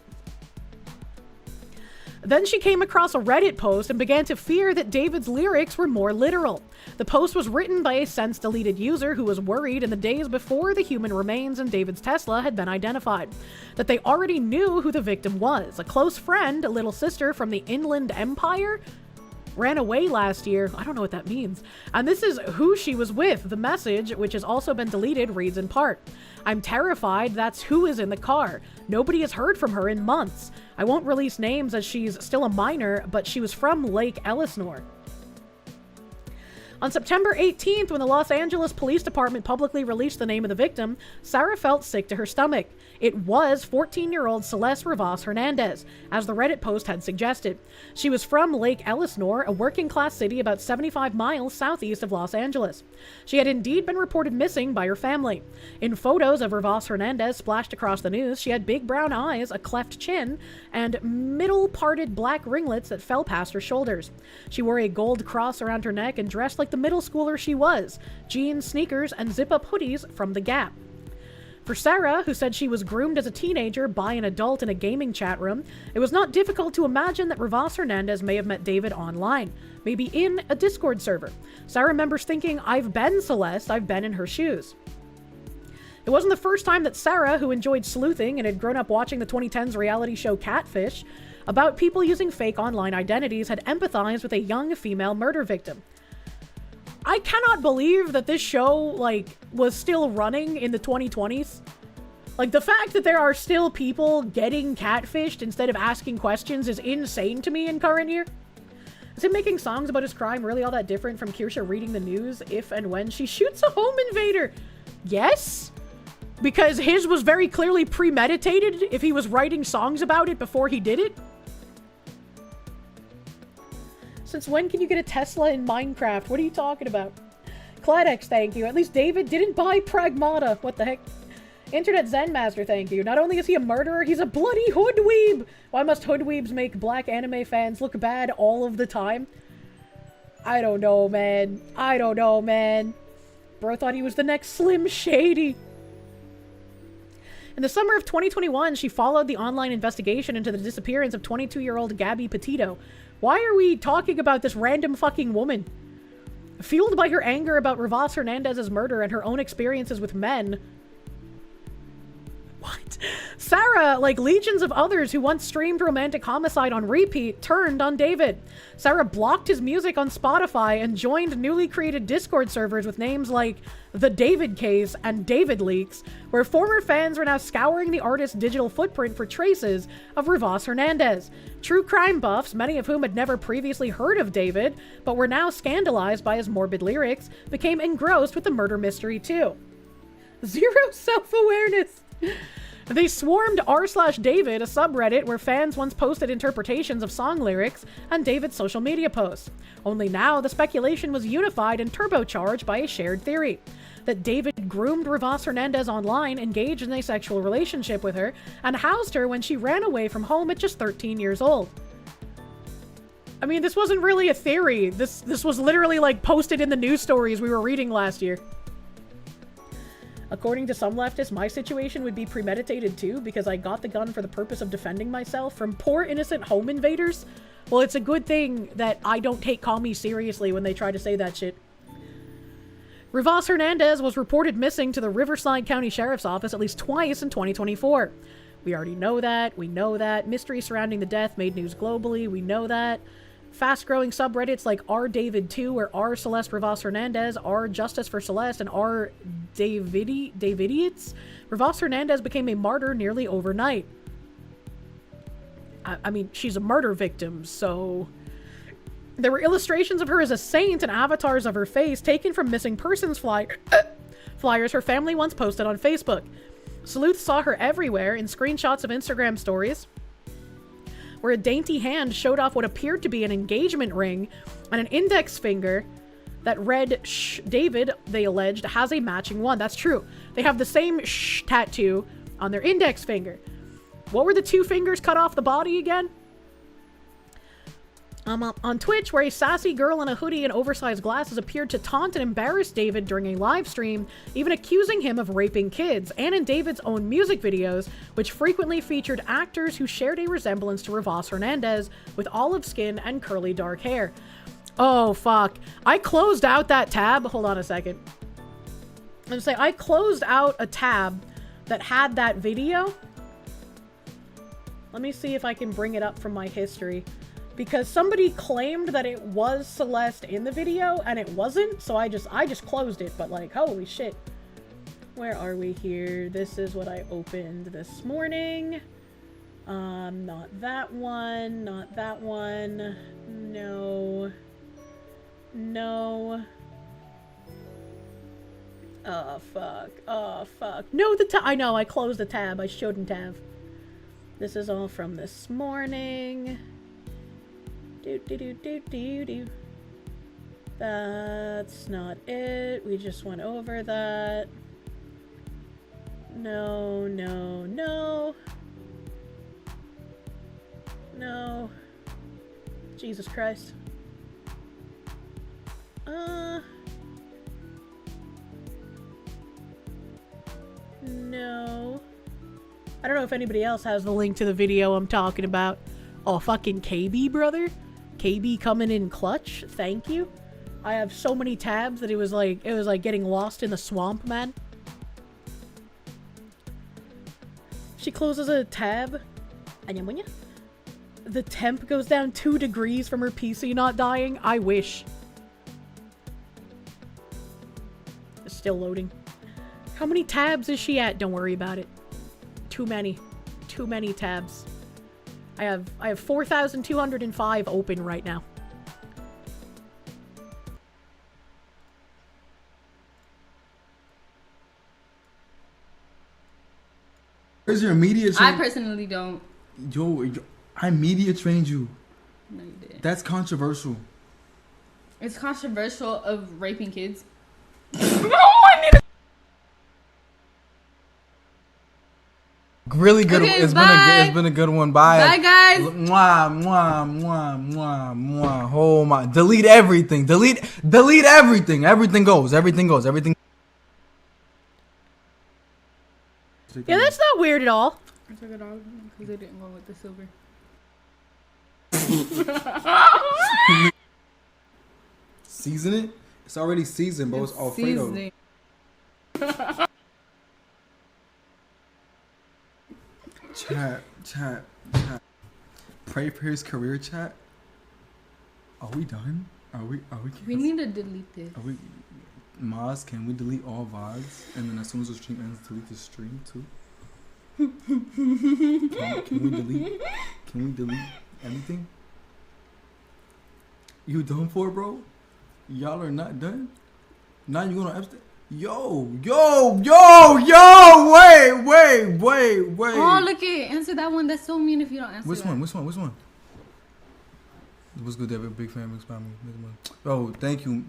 Then she came across a Reddit post and began to fear that David's lyrics were more literal. The post was written by a since-deleted user who was worried in the days before the human remains in David's Tesla had been identified, that they already knew who the victim was. A close friend, a little sister from the Inland Empire, ran away last year. I don't know what that means. And this is who she was with. The message, which has also been deleted, reads in part, I'm terrified that's who is in the car. Nobody has heard from her in months. I won't release names as she's still a minor, but she was from Lake Elsinore. On September 18th, when the Los Angeles Police Department publicly released the name of the victim, Sarah felt sick to her stomach. It was 14-year-old Celeste Rivas Hernandez, as the Reddit post had suggested. She was from Lake Elsinore, a working-class city about 75 miles southeast of Los Angeles. She had indeed been reported missing by her family. In photos of Rivas Hernandez splashed across the news, she had big brown eyes, a cleft chin, and middle-parted black ringlets that fell past her shoulders. She wore a gold cross around her neck and dressed like the middle schooler she was, jeans, sneakers, and zip-up hoodies from The Gap. For Sarah, who said she was groomed as a teenager by an adult in a gaming chat room, it was not difficult to imagine that Rivas Hernandez may have met David online, maybe in a Discord server. Sarah remembers thinking, I've been Celeste, I've been in her shoes. It wasn't the first time that Sarah, who enjoyed sleuthing and had grown up watching the 2010s reality show Catfish, about people using fake online identities, had empathized with a young female murder victim. I cannot believe that this show, was still running in the 2020s. The fact that there are still people getting catfished instead of asking questions is insane to me in current year. Is him making songs about his crime really all that different from Kirsche reading the news if and when she shoots a home invader? Yes? Because his was very clearly premeditated if he was writing songs about it before he did it? Since when can you get a Tesla in Minecraft? What are you talking about? Cladex, thank you. At least David didn't buy Pragmata. What the heck? Internet Zen Master, thank you. Not only is he a murderer, he's a bloody hoodweeb! Why must hoodweebs make black anime fans look bad all of the time? I don't know, man. I don't know, man. Bro thought he was the next Slim Shady. In the summer of 2021, she followed the online investigation into the disappearance of 22-year-old Gabby Petito. Why are we talking about this random fucking woman? Fueled by her anger about Rivas Hernandez's murder and her own experiences with men. What? Sarah, like legions of others who once streamed Romantic Homicide on repeat, turned on David. Sarah blocked his music on Spotify and joined newly created Discord servers with names like The David Case and David Leaks, where former fans were now scouring the artist's digital footprint for traces of Rivas Hernandez. True crime buffs, many of whom had never previously heard of David, but were now scandalized by his morbid lyrics, became engrossed with the murder mystery too. Zero self-awareness. They swarmed r/David, a subreddit where fans once posted interpretations of song lyrics and David's social media posts. Only now, the speculation was unified and turbocharged by a shared theory. That David groomed Rivas Hernandez online, engaged in a sexual relationship with her, and housed her when she ran away from home at just 13 years old. I mean, this wasn't really a theory. This was literally, like, posted in the news stories we were reading last year. According to some leftists, my situation would be premeditated too, because I got the gun for the purpose of defending myself from poor innocent home invaders. Well, it's a good thing that I don't take commies seriously when they try to say that shit. Rivas Hernandez was reported missing to the Riverside County Sheriff's Office at least twice in 2024. We already know that. We know that. Mystery surrounding the death made news globally. We know that. Fast-growing subreddits like rDavid2 or rCeleste Rivas Hernandez, rJustice for Celeste, and rDavidians. Rivas Hernandez became a martyr nearly overnight. I mean, she's a murder victim, so... There were illustrations of her as a saint and avatars of her face taken from missing persons flyers her family once posted on Facebook. Sleuths saw her everywhere in screenshots of Instagram stories, where a dainty hand showed off what appeared to be an engagement ring and an index finger that read "Shh David," they alleged, has a matching one. That's true. They have the same "shh" tattoo on their index finger. What were the two fingers cut off the body again? On Twitch, where a sassy girl in a hoodie and oversized glasses appeared to taunt and embarrass David during a live stream, even accusing him of raping kids, and in David's own music videos, which frequently featured actors who shared a resemblance to Rivas Hernandez with olive skin and curly dark hair. Oh, fuck. I closed out that tab. Hold on a second. I'm gonna say, I closed out a tab that had that video. Let me see if I can bring it up from my history. Because somebody claimed that it was Celeste in the video, and it wasn't, so I just closed it, but like, holy shit. Where are we here? This is what I opened this morning. Not that one, not that one. No. No. Oh, fuck. Oh, fuck. No, I know, I closed the tab. I shouldn't have. This is all from this morning. That's not it. We just went over that. No, no, no. No. Jesus Christ. No. I don't know if anybody else has the link to the video I'm talking about. Oh, fucking KB, brother. KB coming in clutch. Thank you. I have so many tabs that it was like getting lost in the swamp, man. She closes a tab. The temp goes down 2 degrees from her PC not dying. I wish. It's still loading. How many tabs is she at? Don't worry about it. Too many. Too many tabs. I have 4,205 open right now.
Where's your media training?
I personally don't.
Yo, I media trained you.
No, you didn't.
That's controversial.
It's controversial of raping kids.
Really good.
Okay,
it's been a good one. Bye.
Bye, guys.
Mwah, mwah, mwah, mwah, mwah. Oh my! Delete everything. Delete everything. Everything goes. Everything goes. Everything.
Yeah, that's not weird at all.
I took it off because they didn't go with the silver.
Season it. It's already seasoned, but it's Alfredo. Chat. Pray for his career, chat. Are we done? Are we?
We need to delete this.
Are we? Maz, can we delete all VoDs? And then as soon as the stream ends, delete the stream too? Can we delete? Can we delete anything? You done for, bro? Y'all are not done? Now you gonna Epstein? Yo, wait.
Oh, look it. Answer that one. That's so mean if you don't answer
Which one? What's good, David? Big fan, mixed family. Oh, thank you,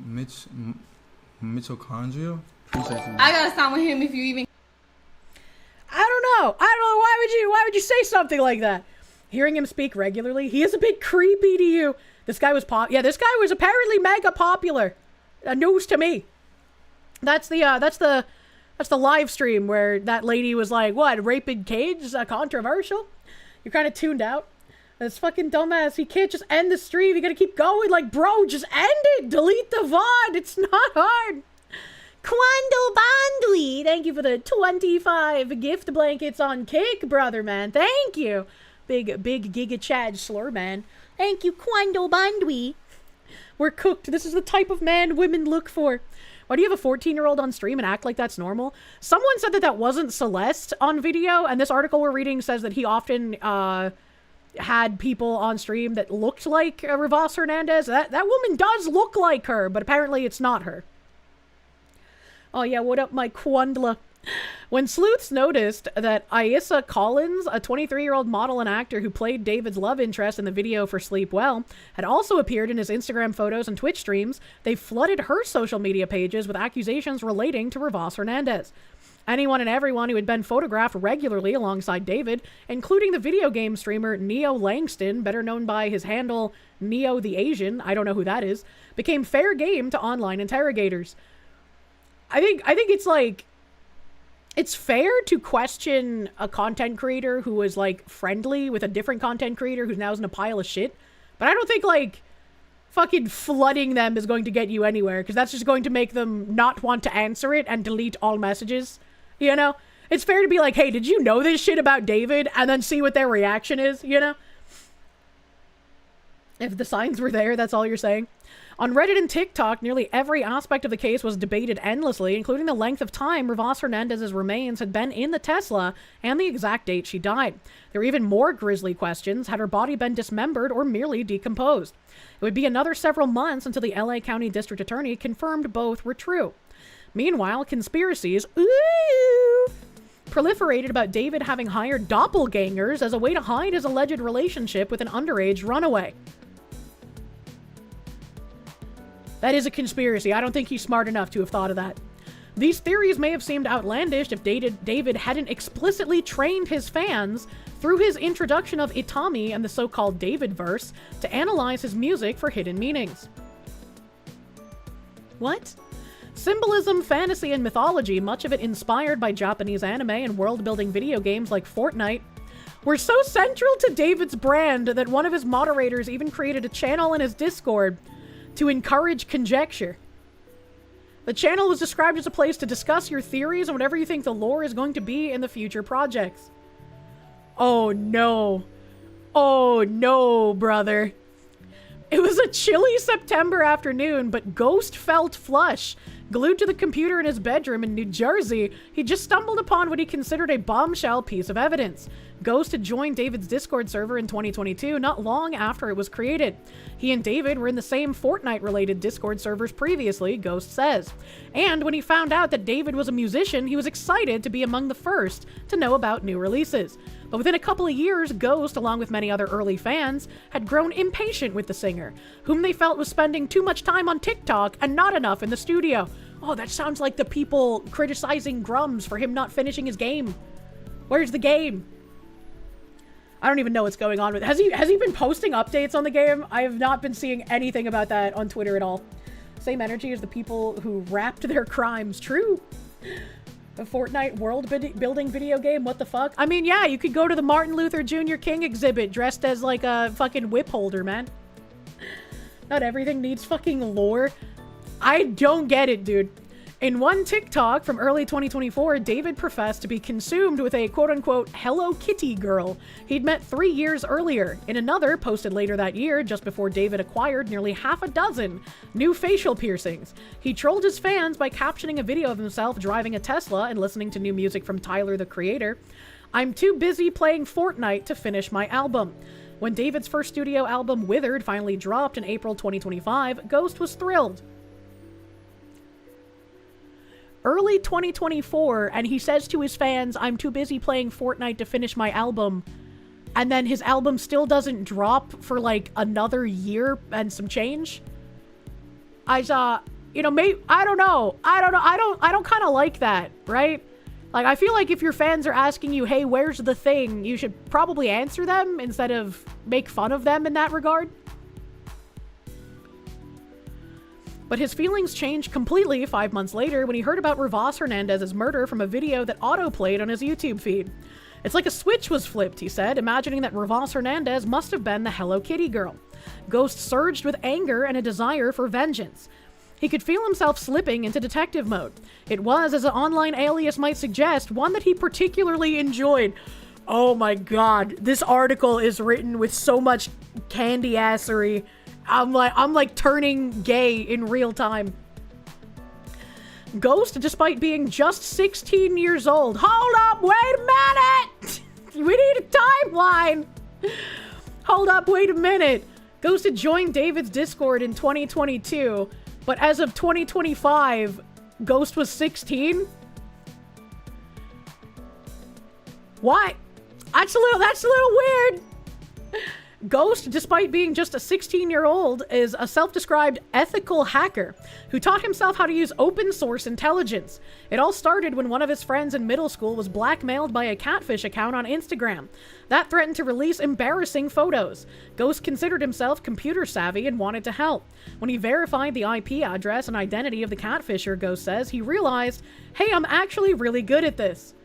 Mitochondria. Appreciate you.
I gotta stop with him if you even.
I don't know. Why would you say something like that? Hearing him speak regularly, he is a bit creepy to you. This guy was this guy was apparently mega popular. News to me. That's the That's the live stream where that lady was like, what, rape in cage is controversial? You're kind of tuned out. That's fucking dumbass. He can't just end the stream. You gotta keep going. Like, bro, just end it. Delete the VoD. It's not hard. Quando Bandwi, thank you for the 25 gift blankets on Kick, brother, man. Thank you. Big Giga Chad slur, man. Thank you, Quando Bandwi. We're cooked. This is the type of man women look for. Why do you have a 14-year-old on stream and act like that's normal? Someone said that that wasn't Celeste on video, and this article we're reading says that he often had people on stream that looked like Rivas Hernandez. That woman does look like her, but apparently it's not her. Oh yeah, what up, my Quandla? When sleuths noticed that Issa Collins, a 23-year-old model and actor who played David's love interest in the video for Sleep Well, had also appeared in his Instagram photos and Twitch streams, they flooded her social media pages with accusations relating to Rivas Hernandez. Anyone and everyone who had been photographed regularly alongside David, including the video game streamer Neo Langston, better known by his handle Neo the Asian, I don't know who that is, became fair game to online interrogators. I think it's like, it's fair to question a content creator who was like friendly with a different content creator who's now in a pile of shit, but I don't think like fucking flooding them is going to get you anywhere, because that's just going to make them not want to answer it and delete all messages, you know? It's fair to be like, hey, did you know this shit about David? And then see what their reaction is, you know? If the signs were there, that's all you're saying. On Reddit and TikTok, nearly every aspect of the case was debated endlessly, including the length of time Rivas Hernandez's remains had been in the Tesla and the exact date she died. There were even more grisly questions. Had her body been dismembered or merely decomposed? It would be another several months until the LA County District Attorney confirmed both were true. Meanwhile, conspiracies proliferated about David having hired doppelgangers as a way to hide his alleged relationship with an underage runaway. That is a conspiracy. I don't think he's smart enough to have thought of that. These theories may have seemed outlandish if David hadn't explicitly trained his fans through his introduction of Itami and the so-called David verse to analyze his music for hidden meanings. What? Symbolism, fantasy, and mythology, much of it inspired by Japanese anime and world-building video games like Fortnite, were so central to David's brand that one of his moderators even created a channel in his Discord to encourage conjecture. The channel was described as a place to discuss your theories and whatever you think the lore is going to be in the future projects. Oh no. Oh no, brother. It was a chilly September afternoon, but Ghost felt flush. Glued to the computer in his bedroom in New Jersey, he just stumbled upon what he considered a bombshell piece of evidence. Ghost had joined David's Discord server in 2022, not long after it was created. He and David were in the same Fortnite-related Discord servers previously, Ghost says. And when he found out that David was a musician, he was excited to be among the first to know about new releases. But within a couple of years, Ghost, along with many other early fans, had grown impatient with the singer, whom they felt was spending too much time on TikTok and not enough in the studio. Oh, that sounds like the people criticizing Grums for him not finishing his game. Where's the game? I don't even know what's going on with it. Has he been posting updates on the game? I have not been seeing anything about that on Twitter at all. Same energy as the people who wrapped their crimes. True. A Fortnite world-building video game? What the fuck? I mean, yeah, you could go to the Martin Luther Jr. King exhibit dressed as like a fucking whip holder, man. Not everything needs fucking lore. I don't get it, dude. In one TikTok from early 2024, David professed to be consumed with a quote-unquote Hello Kitty girl he'd met 3 years earlier. In another, posted later that year, just before David acquired nearly half a dozen new facial piercings, he trolled his fans by captioning a video of himself driving a Tesla and listening to new music from Tyler, the Creator. I'm too busy playing Fortnite to finish my album. When David's first studio album, Withered, finally dropped in April 2025, Ghost was thrilled. Early 2024, and he says to his fans, I'm too busy playing Fortnite to finish my album. And then his album still doesn't drop for like another year and some change. I don't know. I don't kind of like that, right? Like, I feel like if your fans are asking you, hey, where's the thing? You should probably answer them instead of make fun of them in that regard. But his feelings changed completely 5 months later when he heard about Rivas Hernandez's murder from a video that auto-played on his YouTube feed. It's like a switch was flipped, he said, imagining that Rivas Hernandez must have been the Hello Kitty girl. Ghost surged with anger and a desire for vengeance. He could feel himself slipping into detective mode. It was, as an online alias might suggest, one that he particularly enjoyed. Oh my god, this article is written with so much candy-assery. I'm like turning gay in real time. Ghost, despite being just 16 years old. Hold up, wait a minute! We need a timeline! Hold up, wait a minute. Ghost had joined David's Discord in 2022, but as of 2025, Ghost was 16? What? That's a little weird. Ghost, despite being just a 16-year-old, is a self-described ethical hacker who taught himself how to use open source intelligence. It all started when one of his friends in middle school was blackmailed by a catfish account on Instagram. That threatened to release embarrassing photos. Ghost considered himself computer savvy and wanted to help. When he verified the IP address and identity of the catfisher, Ghost says, he realized, hey, I'm actually really good at this.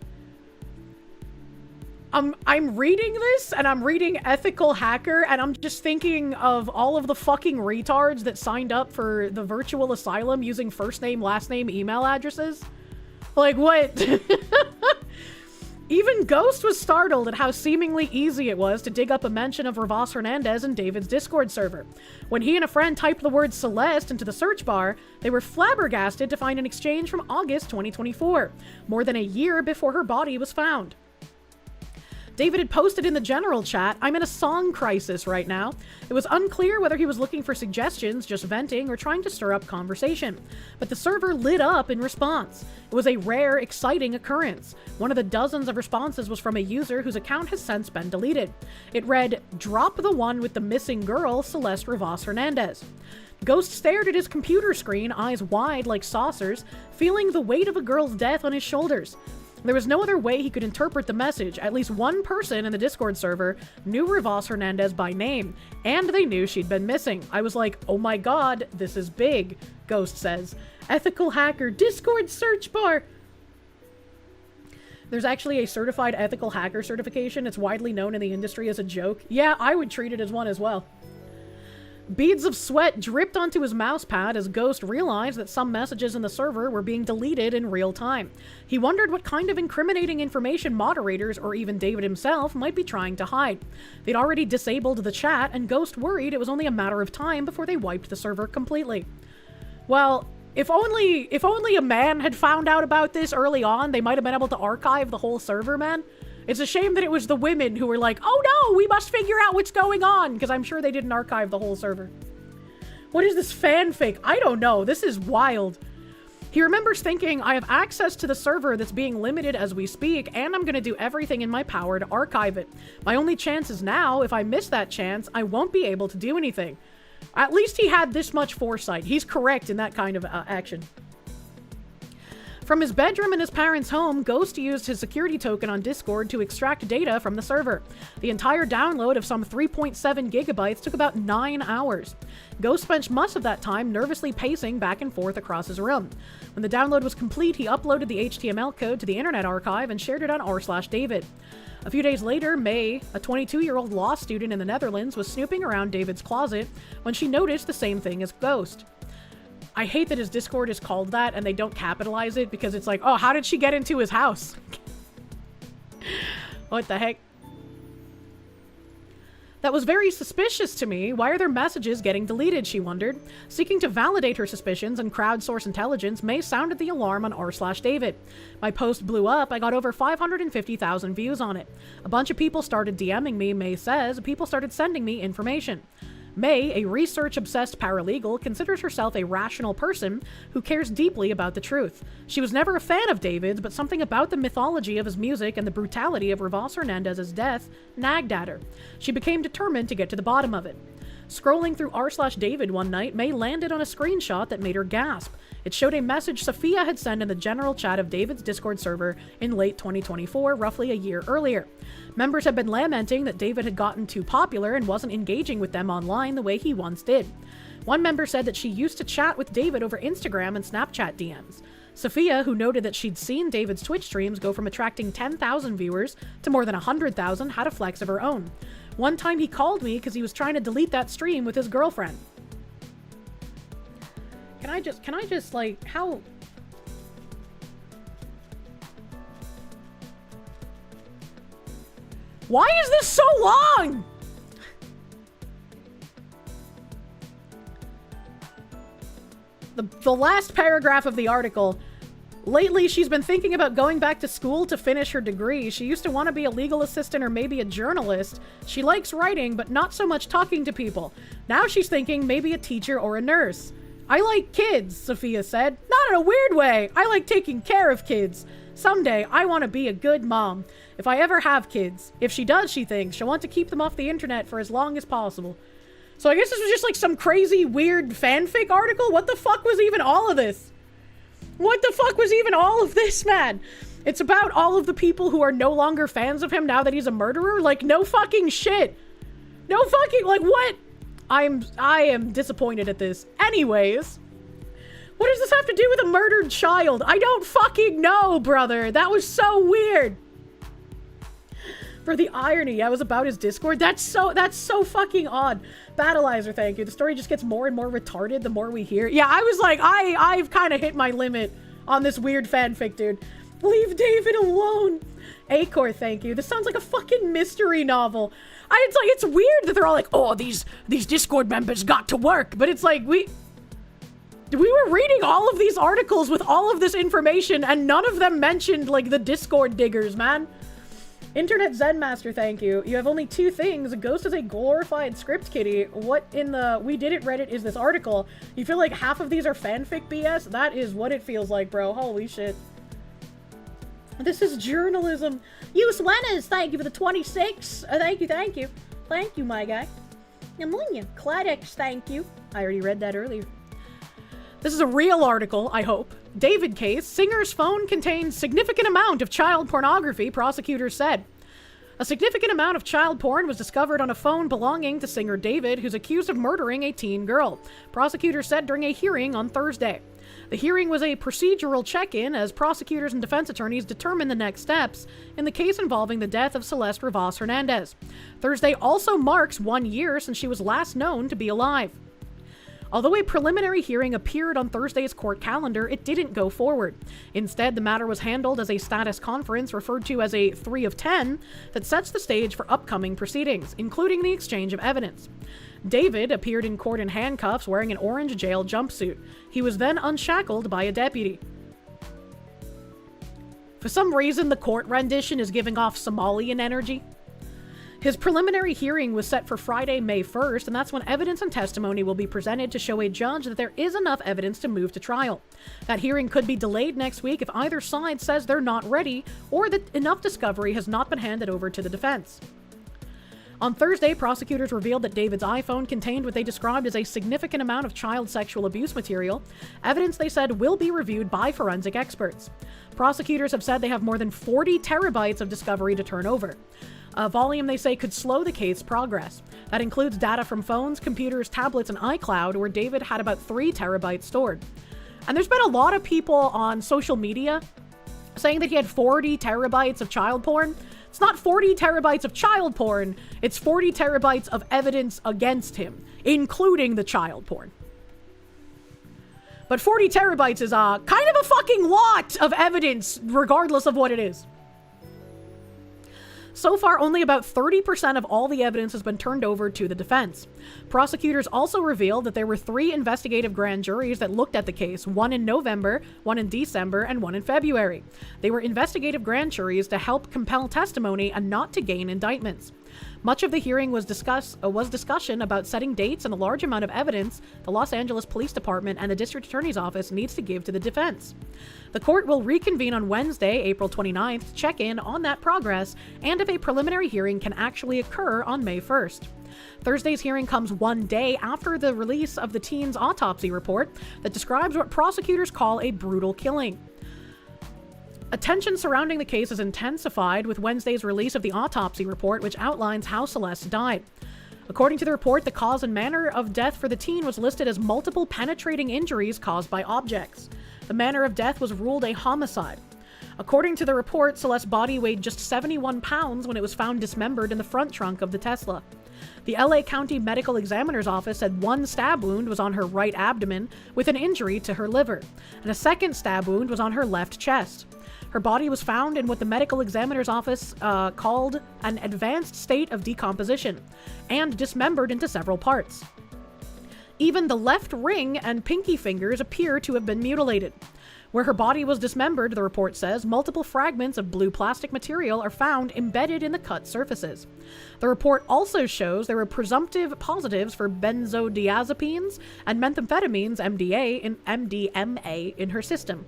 I'm reading this, and I'm reading ethical hacker, and I'm just thinking of all of the fucking retards that signed up for the virtual asylum using first name, last name, email addresses. Like, what? Even Ghost was startled at how seemingly easy it was to dig up a mention of Rivas Hernandez in David's Discord server. When he and a friend typed the word Celeste into the search bar, they were flabbergasted to find an exchange from August 2024, more than a year before her body was found. David had posted in the general chat, I'm in a song crisis right now. It was unclear whether he was looking for suggestions, just venting, or trying to stir up conversation. But the server lit up in response. It was a rare, exciting occurrence. One of the dozens of responses was from a user whose account has since been deleted. It read, drop the one with the missing girl, Celeste Rivas Hernandez. Ghost stared at his computer screen, eyes wide like saucers, feeling the weight of a girl's death on his shoulders. There was no other way he could interpret the message. At least one person in the Discord server knew Rivas Hernandez by name, and they knew she'd been missing. I was like, oh my god, this is big, Ghost says. Ethical hacker, Discord search bar! There's actually a certified ethical hacker certification. It's widely known in the industry as a joke. Yeah, I would treat it as one as well. Beads of sweat dripped onto his mouse pad as Ghost realized that some messages in the server were being deleted in real time. He wondered what kind of incriminating information moderators, or even David himself, might be trying to hide. They'd already disabled the chat, and Ghost worried it was only a matter of time before they wiped the server completely. Well, if only a man had found out about this early on, they might have been able to archive the whole server, man. It's a shame that it was the women who were like, oh no, we must figure out what's going on, because I'm sure they didn't archive the whole server. What is this fanfic? I don't know. This is wild. He remembers thinking, I have access to the server that's being limited as we speak, and I'm going to do everything in my power to archive it. My only chance is now, if I miss that chance, I won't be able to do anything. At least he had this much foresight. He's correct in that kind of action. From his bedroom in his parents' home, Ghost used his security token on Discord to extract data from the server. The entire download of some 3.7 gigabytes took about 9 hours. Ghost spent much of that time nervously pacing back and forth across his room. When the download was complete, he uploaded the HTML code to the Internet Archive and shared it on r/David. A few days later, May, a 22-year-old law student in the Netherlands, was snooping around David's closet when she noticed the same thing as Ghost. I hate that his Discord is called that and they don't capitalize it because it's like, oh, how did she get into his house? What the heck? That was very suspicious to me. Why are their messages getting deleted, she wondered. Seeking to validate her suspicions and crowdsource intelligence, May sounded the alarm on r/David. My post blew up. I got over 550,000 views on it. A bunch of people started DMing me, May says. People started sending me information. May, a research-obsessed paralegal, considers herself a rational person who cares deeply about the truth. She was never a fan of David's, but something about the mythology of his music and the brutality of Rivas Hernandez's death nagged at her. She became determined to get to the bottom of it. Scrolling through r/David one night, May landed on a screenshot that made her gasp. It showed a message Sophia had sent in the general chat of David's Discord server in late 2024, roughly a year earlier. Members had been lamenting that David had gotten too popular and wasn't engaging with them online the way he once did. One member said that she used to chat with David over Instagram and Snapchat DMs. Sophia, who noted that she'd seen David's Twitch streams go from attracting 10,000 viewers to more than 100,000, had a flex of her own. One time he called me because he was trying to delete that stream with his girlfriend. Can I just, like, how... Why is this so long? The last paragraph of the article. Lately, she's been thinking about going back to school to finish her degree. She used to want to be a legal assistant or maybe a journalist. She likes writing, but not so much talking to people. Now she's thinking maybe a teacher or a nurse. I like kids, Sophia said. Not in a weird way. I like taking care of kids. Someday, I want to be a good mom. If I ever have kids. If she does, she thinks, she'll want to keep them off the internet for as long as possible. So I guess this was just like some crazy, weird fanfic article? What the fuck was even all of this? What the fuck was even all of this, man? It's about all of the people who are no longer fans of him now that he's a murderer? Like, no fucking shit. No fucking, like, what? I am disappointed at this. Anyways, what does this have to do with a murdered child? I don't fucking know, brother. That was so weird. For the irony, I was about his Discord. That's so fucking odd. Battleizer, thank you. The story just gets more and more retarded the more we hear. Yeah, I was like, I've kind of hit my limit on this weird fanfic, dude. Leave David alone. Acor, thank you. This sounds like a fucking mystery novel. It's like, it's weird that they're all like, oh, these Discord members got to work. But it's like, we were reading all of these articles with all of this information and none of them mentioned, like, the Discord diggers, man. Internet Zen Master, thank you. You have only two things. A ghost is a glorified script kitty. What in the we did it Reddit is this article? You feel like half of these are fanfic BS? That is what it feels like, bro. Holy shit. This is journalism. Use Lenas, thank you for the 26. Thank you. Thank you, my guy. Pneumonia. Cladex, thank you. I already read that earlier. This is a real article, I hope. David case, singer's phone contains significant amount of child pornography, prosecutors said. A significant amount of child porn was discovered on a phone belonging to singer David, who's accused of murdering a teen girl, prosecutors said during a hearing on Thursday. The hearing was a procedural check-in as prosecutors and defense attorneys determined the next steps in the case involving the death of Celeste Rivas Hernandez. Thursday also marks 1 year since she was last known to be alive. Although a preliminary hearing appeared on Thursday's court calendar, it didn't go forward. Instead, the matter was handled as a status conference referred to as a 3 of 10 that sets the stage for upcoming proceedings, including the exchange of evidence. David appeared in court in handcuffs wearing an orange jail jumpsuit. He was then unshackled by a deputy. For some reason, the court rendition is giving off Somalian energy. His preliminary hearing was set for Friday, May 1st, and that's when evidence and testimony will be presented to show a judge that there is enough evidence to move to trial. That hearing could be delayed next week if either side says they're not ready or that enough discovery has not been handed over to the defense. On Thursday, prosecutors revealed that David's iPhone contained what they described as a significant amount of child sexual abuse material, evidence they said will be reviewed by forensic experts. Prosecutors have said they have more than 40 terabytes of discovery to turn over. A volume they say could slow the case's progress. That includes data from phones, computers, tablets, and iCloud, where David had about 3 terabytes stored. And there's been a lot of people on social media saying that he had 40 terabytes of child porn. It's not 40 terabytes of child porn, it's 40 terabytes of evidence against him, including the child porn. But 40 terabytes is kind of a fucking lot of evidence, regardless of what it is. So far, only about 30% of all the evidence has been turned over to the defense. Prosecutors also revealed that there were 3 investigative grand juries that looked at the case, one in November, one in December, and one in February. They were investigative grand juries to help compel testimony and not to gain indictments. Much of the hearing was discussion about setting dates and the large amount of evidence the Los Angeles Police Department and the District Attorney's Office needs to give to the defense. The court will reconvene on Wednesday, April 29th, to check in on that progress and if a preliminary hearing can actually occur on May 1st. Thursday's hearing comes 1 day after the release of the teen's autopsy report that describes what prosecutors call a brutal killing. Attention surrounding the case is intensified with Wednesday's release of the autopsy report, which outlines how Celeste died. According to the report, the cause and manner of death for the teen was listed as multiple penetrating injuries caused by objects. The manner of death was ruled a homicide. According to the report, Celeste's body weighed just 71 pounds when it was found dismembered in the front trunk of the Tesla. The LA County Medical Examiner's Office said one stab wound was on her right abdomen with an injury to her liver, and a second stab wound was on her left chest. Her body was found in what the Medical Examiner's Office called an advanced state of decomposition, and dismembered into several parts. Even the left ring and pinky fingers appear to have been mutilated. Where her body was dismembered, the report says, multiple fragments of blue plastic material are found embedded in the cut surfaces. The report also shows there were presumptive positives for benzodiazepines and methamphetamines MDMA in her system.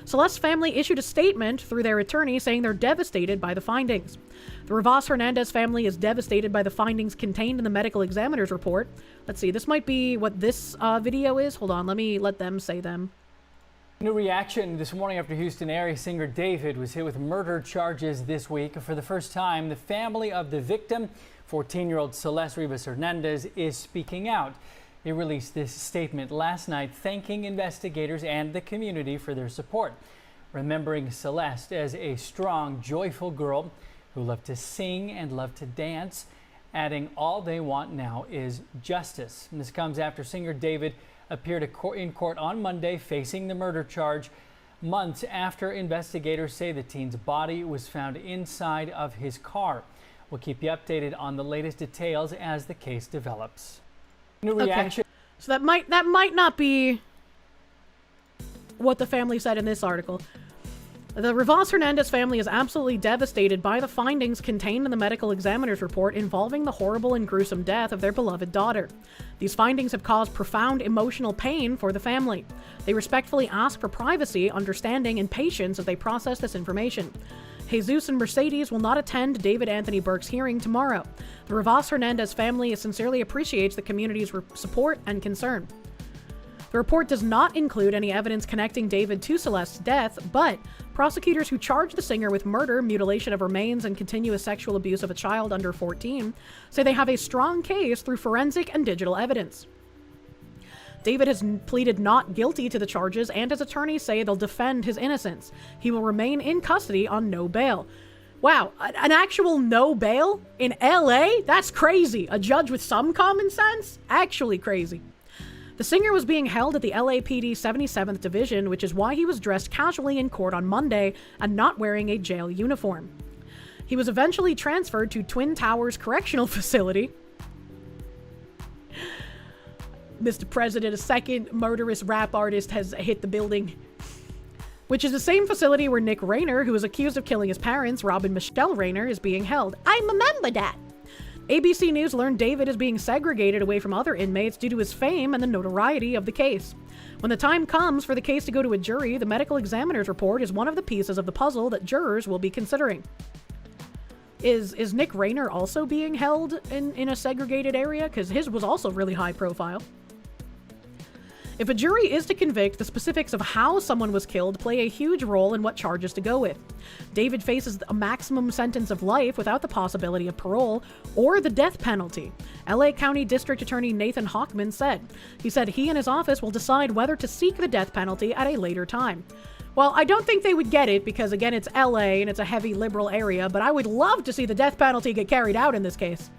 Celeste's family issued a statement through their attorney saying they're devastated by the findings. The Rivas Hernandez family is devastated by the findings contained in the medical examiner's report. Let's see, this might be what this video is. Hold on, let me let them say them.
New reaction this morning after Houston area singer David was hit with murder charges this week. For the first time, the family of the victim, 14-year-old Celeste Rivas Hernandez, is speaking out. They released this statement last night thanking investigators and the community for their support, remembering Celeste as a strong, joyful girl who loved to sing and loved to dance, adding all they want now is justice. And this comes after singer David appeared in court on Monday facing the murder charge, months after investigators say the teen's body was found inside of his car. We'll keep you updated on the latest details as the case develops. New reaction.
Okay. So that might not be what the family said in this article. The Rivas Hernandez family is absolutely devastated by the findings contained in the medical examiner's report involving the horrible and gruesome death of their beloved daughter. These findings have caused profound emotional pain for the family. They respectfully ask for privacy, understanding, and patience as they process this information. Jesus and Mercedes will not attend David Anthony Burke's hearing tomorrow. The Rivas Hernandez family sincerely appreciates the community's support and concern. The report does not include any evidence connecting David to Celeste's death, but prosecutors who charge the singer with murder, mutilation of remains, and continuous sexual abuse of a child under 14 say they have a strong case through forensic and digital evidence. David has pleaded not guilty to the charges, and his attorneys say they'll defend his innocence. He will remain in custody on no bail. Wow, an actual no bail in LA? That's crazy. A judge with some common sense? Actually crazy. The singer was being held at the LAPD 77th Division, which is why he was dressed casually in court on Monday and not wearing a jail uniform. He was eventually transferred to Twin Towers Correctional Facility. Mr. President, a second murderous rap artist has hit the building, which is the same facility where Nick Rayner, who was accused of killing his parents, Rob and Michelle Rayner, is being held. I remember that. ABC News learned David is being segregated away from other inmates due to his fame and the notoriety of the case. When the time comes for the case to go to a jury, the medical examiner's report is one of the pieces of the puzzle that jurors will be considering. Is Nick Rayner also being held in a segregated area? Because his was also really high profile. If a jury is to convict, the specifics of how someone was killed play a huge role in what charges to go with. David faces a maximum sentence of life without the possibility of parole or the death penalty. LA County District Attorney Nathan Hochman said. He said he and his office will decide whether to seek the death penalty at a later time. Well, I don't think they would get it because, again, it's LA and it's a heavy liberal area, but I would love to see the death penalty get carried out in this case.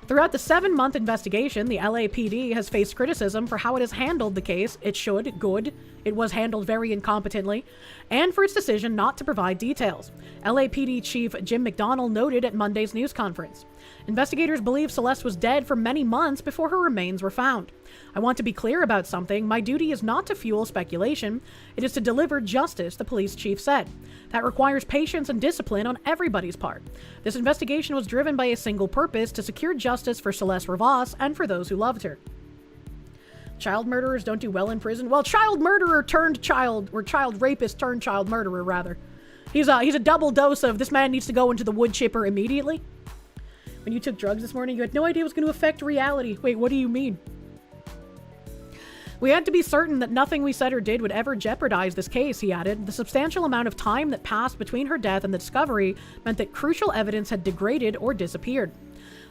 Throughout the 7-month investigation, the LAPD has faced criticism for how it has handled the case. It was handled very incompetently, and for its decision not to provide details. LAPD Chief Jim McDonnell noted at Monday's news conference. Investigators believe Celeste was dead for many months before her remains were found. I want to be clear about something. My duty is not to fuel speculation. It is to deliver justice, the police chief said. That requires patience and discipline on everybody's part. This investigation was driven by a single purpose: to secure justice for Celeste Rivas and for those who loved her. Child murderers don't do well in prison. Well, child murderer turned child, or child rapist turned child murderer, rather. He's a double dose of this man needs to go into the wood chipper immediately. When you took drugs this morning, you had no idea it was going to affect reality. Wait, what do you mean? We had to be certain that nothing we said or did would ever jeopardize this case, he added. The substantial amount of time that passed between her death and the discovery meant that crucial evidence had degraded or disappeared.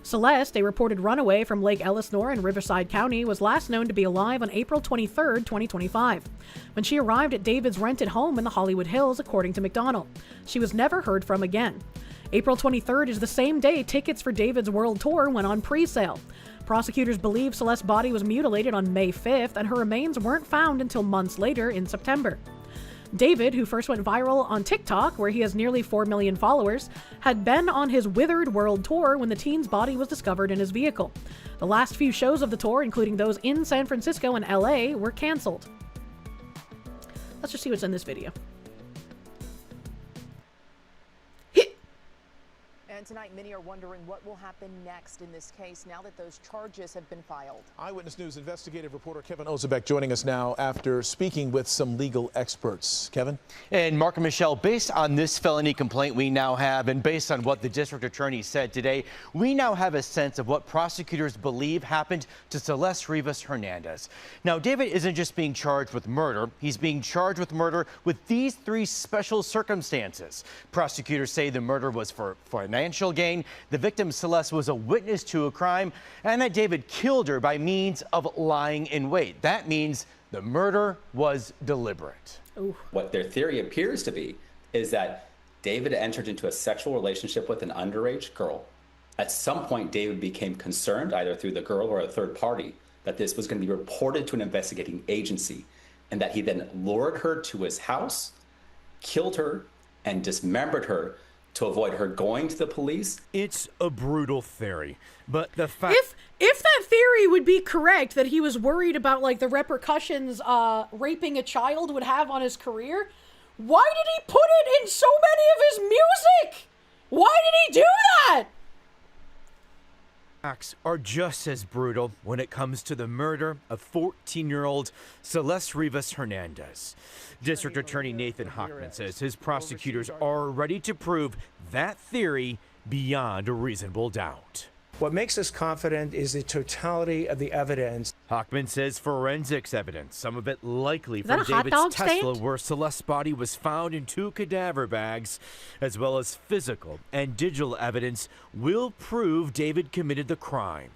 Celeste, a reported runaway from Lake Elsinore in Riverside County, was last known to be alive on April 23, 2025, when she arrived at David's rented home in the Hollywood Hills, according to McDonald. She was never heard from again. April 23rd is the same day tickets for David's world tour went on pre-sale. Prosecutors believe Celeste's body was mutilated on May 5th, and her remains weren't found until months later in September. David, who first went viral on TikTok, where he has nearly 4 million followers, had been on his Withered World Tour when the teen's body was discovered in his vehicle. The last few shows of the tour, including those in San Francisco and LA, were canceled. Let's just see what's in this video.
And tonight, many are wondering what will happen next in this case now that those charges have been filed.
Eyewitness News investigative reporter Kevin Ozebek joining us now after speaking with some legal experts. Kevin?
And Mark and Michelle, based on this felony complaint we now have, and based on what the district attorney said today, we now have a sense of what prosecutors believe happened to Celeste Rivas Hernandez. Now, David isn't just being charged with murder. He's being charged with murder with these 3 special circumstances. Prosecutors say the murder was for financial gain, the victim Celeste was a witness to a crime, and that David killed her by means of lying in wait. That means the murder was deliberate.
Ooh.
What their theory appears to be is that David entered into a sexual relationship with an underage girl. At some point, David became concerned, either through the girl or a third party, that this was going to be reported to an investigating agency, and that he then lured her to his house, killed her, and dismembered her to avoid her going to the police.
It's a brutal theory, but the fact...
If that theory would be correct, that he was worried about, like, the repercussions raping a child would have on his career, why did he put it in so many of his music? Why did he do that?
Facts are just as brutal when it comes to the murder of 14-year-old Celeste Rivas Hernandez. District Attorney Nathan Hochman says his prosecutors are ready to prove that theory beyond a reasonable doubt.
What makes us confident is the totality of the evidence.
Hochman says forensics evidence, some of it likely from David's Tesla, where Celeste's body was found in 2 cadaver bags, as well as physical and digital evidence, will prove David committed the crime.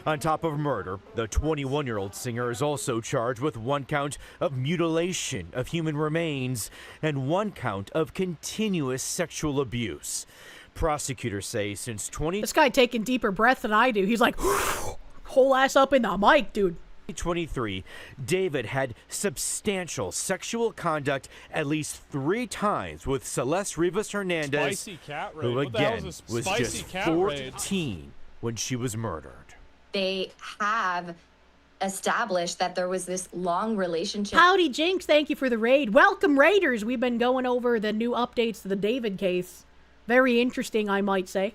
On top of murder, the 21-year-old singer is also charged with 1 count of mutilation of human remains and 1 count of continuous sexual abuse. Prosecutors say since
This guy taking deeper breath than I do. He's like, whole ass up in the mic, dude.
2023, David had substantial sexual conduct at least 3 times with Celeste Rivas Hernandez,
Spicy cat raid.
who
What the hell
again
is a
was
spicy
just
cat
14
raid?
when she was murdered.
They have established that there was this long relationship.
Howdy Jinx, thank you for the raid. Welcome Raiders. We've been going over the new updates to the David case. Very interesting, I might say.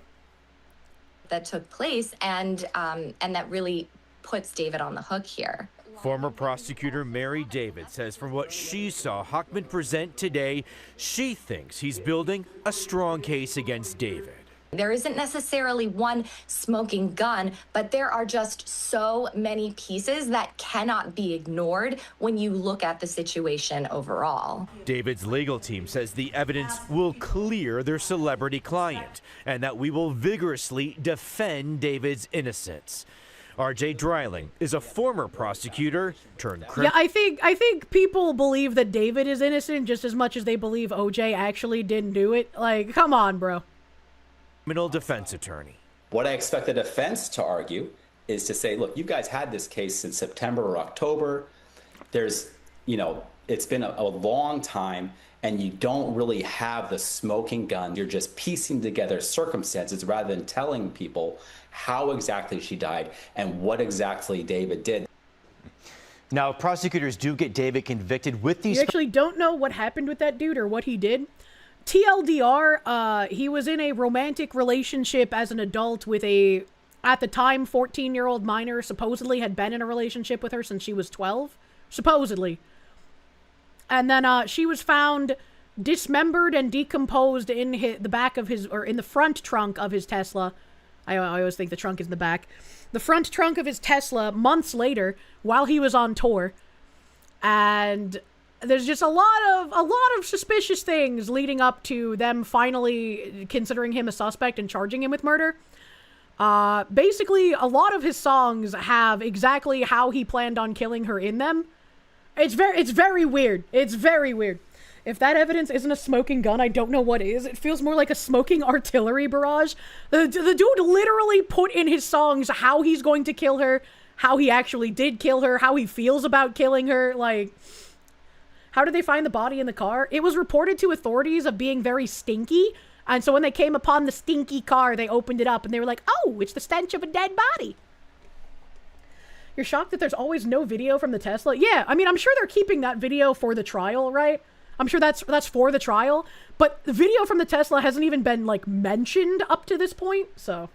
That took place, and that really puts David on the hook here.
Former prosecutor Mary David says from what she saw Hochman present today, she thinks he's building a strong case against David.
There isn't necessarily one smoking gun, but there are just so many pieces that cannot be ignored when you look at the situation overall.
David's legal team says the evidence will clear their celebrity client and that we will vigorously defend David's innocence. RJ Dreiling is a former prosecutor turned criminal.
Yeah, I think people believe that David is innocent just as much as they believe OJ actually didn't do it. Like, come on, bro.
Criminal defense attorney.
What I expect the defense to argue is to say, look, you guys had this case since September or October. There's, it's been a long time, and you don't really have the smoking gun. You're just piecing together circumstances rather than telling people how exactly she died and what exactly David did.
Now, prosecutors do get David convicted with these...
You actually don't know what happened with that dude or what he did? TLDR, he was in a romantic relationship as an adult with a, at the time, 14-year-old minor. Supposedly had been in a relationship with her since she was 12. Supposedly. And then she was found dismembered and decomposed in the back of his, or in the front trunk of his Tesla. I always think the trunk is in the back. The front trunk of his Tesla months later while he was on tour. And there's just a lot of suspicious things leading up to them finally considering him a suspect and charging him with murder. Basically, a lot of his songs have exactly how he planned on killing her in them. It's very weird. It's very weird. If that evidence isn't a smoking gun, I don't know what is. It feels more like a smoking artillery barrage. The dude literally put in his songs how he's going to kill her, how he actually did kill her, how he feels about killing her. Like, how did they find the body in the car? It was reported to authorities of being very stinky. And so when they came upon the stinky car, they opened it up and they were like, oh, it's the stench of a dead body. You're shocked that there's always no video from the Tesla? Yeah, I mean, I'm sure they're keeping that video for the trial, right? I'm sure that's for the trial. But the video from the Tesla hasn't even been, like, mentioned up to this point, so.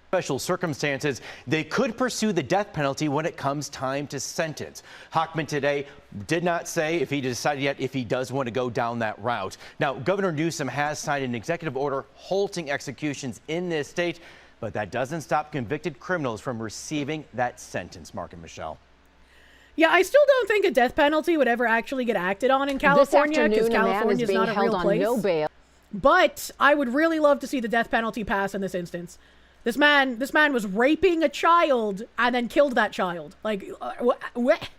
Special circumstances, they could pursue the death penalty when it comes time to sentence. Hochman today did not say if he decided yet if he does want to go down that route. Now, Governor Newsom has signed an executive order halting executions in this state, but that doesn't stop convicted criminals from receiving that sentence, Mark and Michelle.
Yeah, I still don't think a death penalty would ever actually get acted on in California because California is not a real place. No bail. But I would really love to see the death penalty pass in this instance. This man was raping a child and then killed that child. Like, what?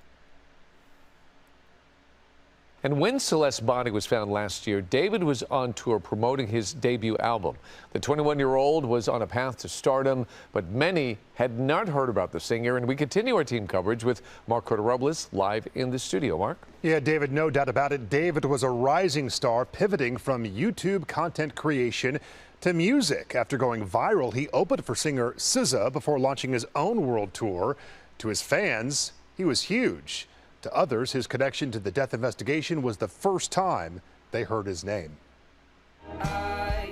And when Celeste's body was found last year, David was on tour promoting his debut album. The 21-year-old was on a path to stardom, but many had not heard about the singer. And we continue our team coverage with Mark Robles live in the studio. Mark?
Yeah, David, no doubt about it. David was a rising star, pivoting from YouTube content creation to music. After going viral, he opened for singer SZA before launching his own world tour. To his fans, he was huge. To others, his connection to the death investigation was the first time they heard his name.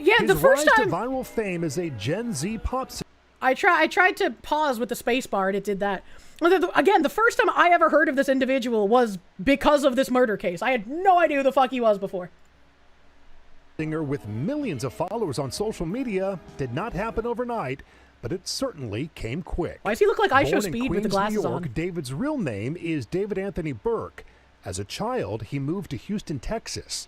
Yeah, the first time
to viral fame as a Gen Z pop singer.
I tried to pause with the space bar and it did that. Again, the first time I ever heard of this individual was because of this murder case. I had no idea who the fuck he was before.
Singer with millions of followers on social media did not happen overnight, but it certainly came quick.
Why does he look like I Show
Born in
Speed with the
Queens,
glasses
New York,
on?
David's real name is David Anthony Burke. As a child, he moved to Houston, Texas.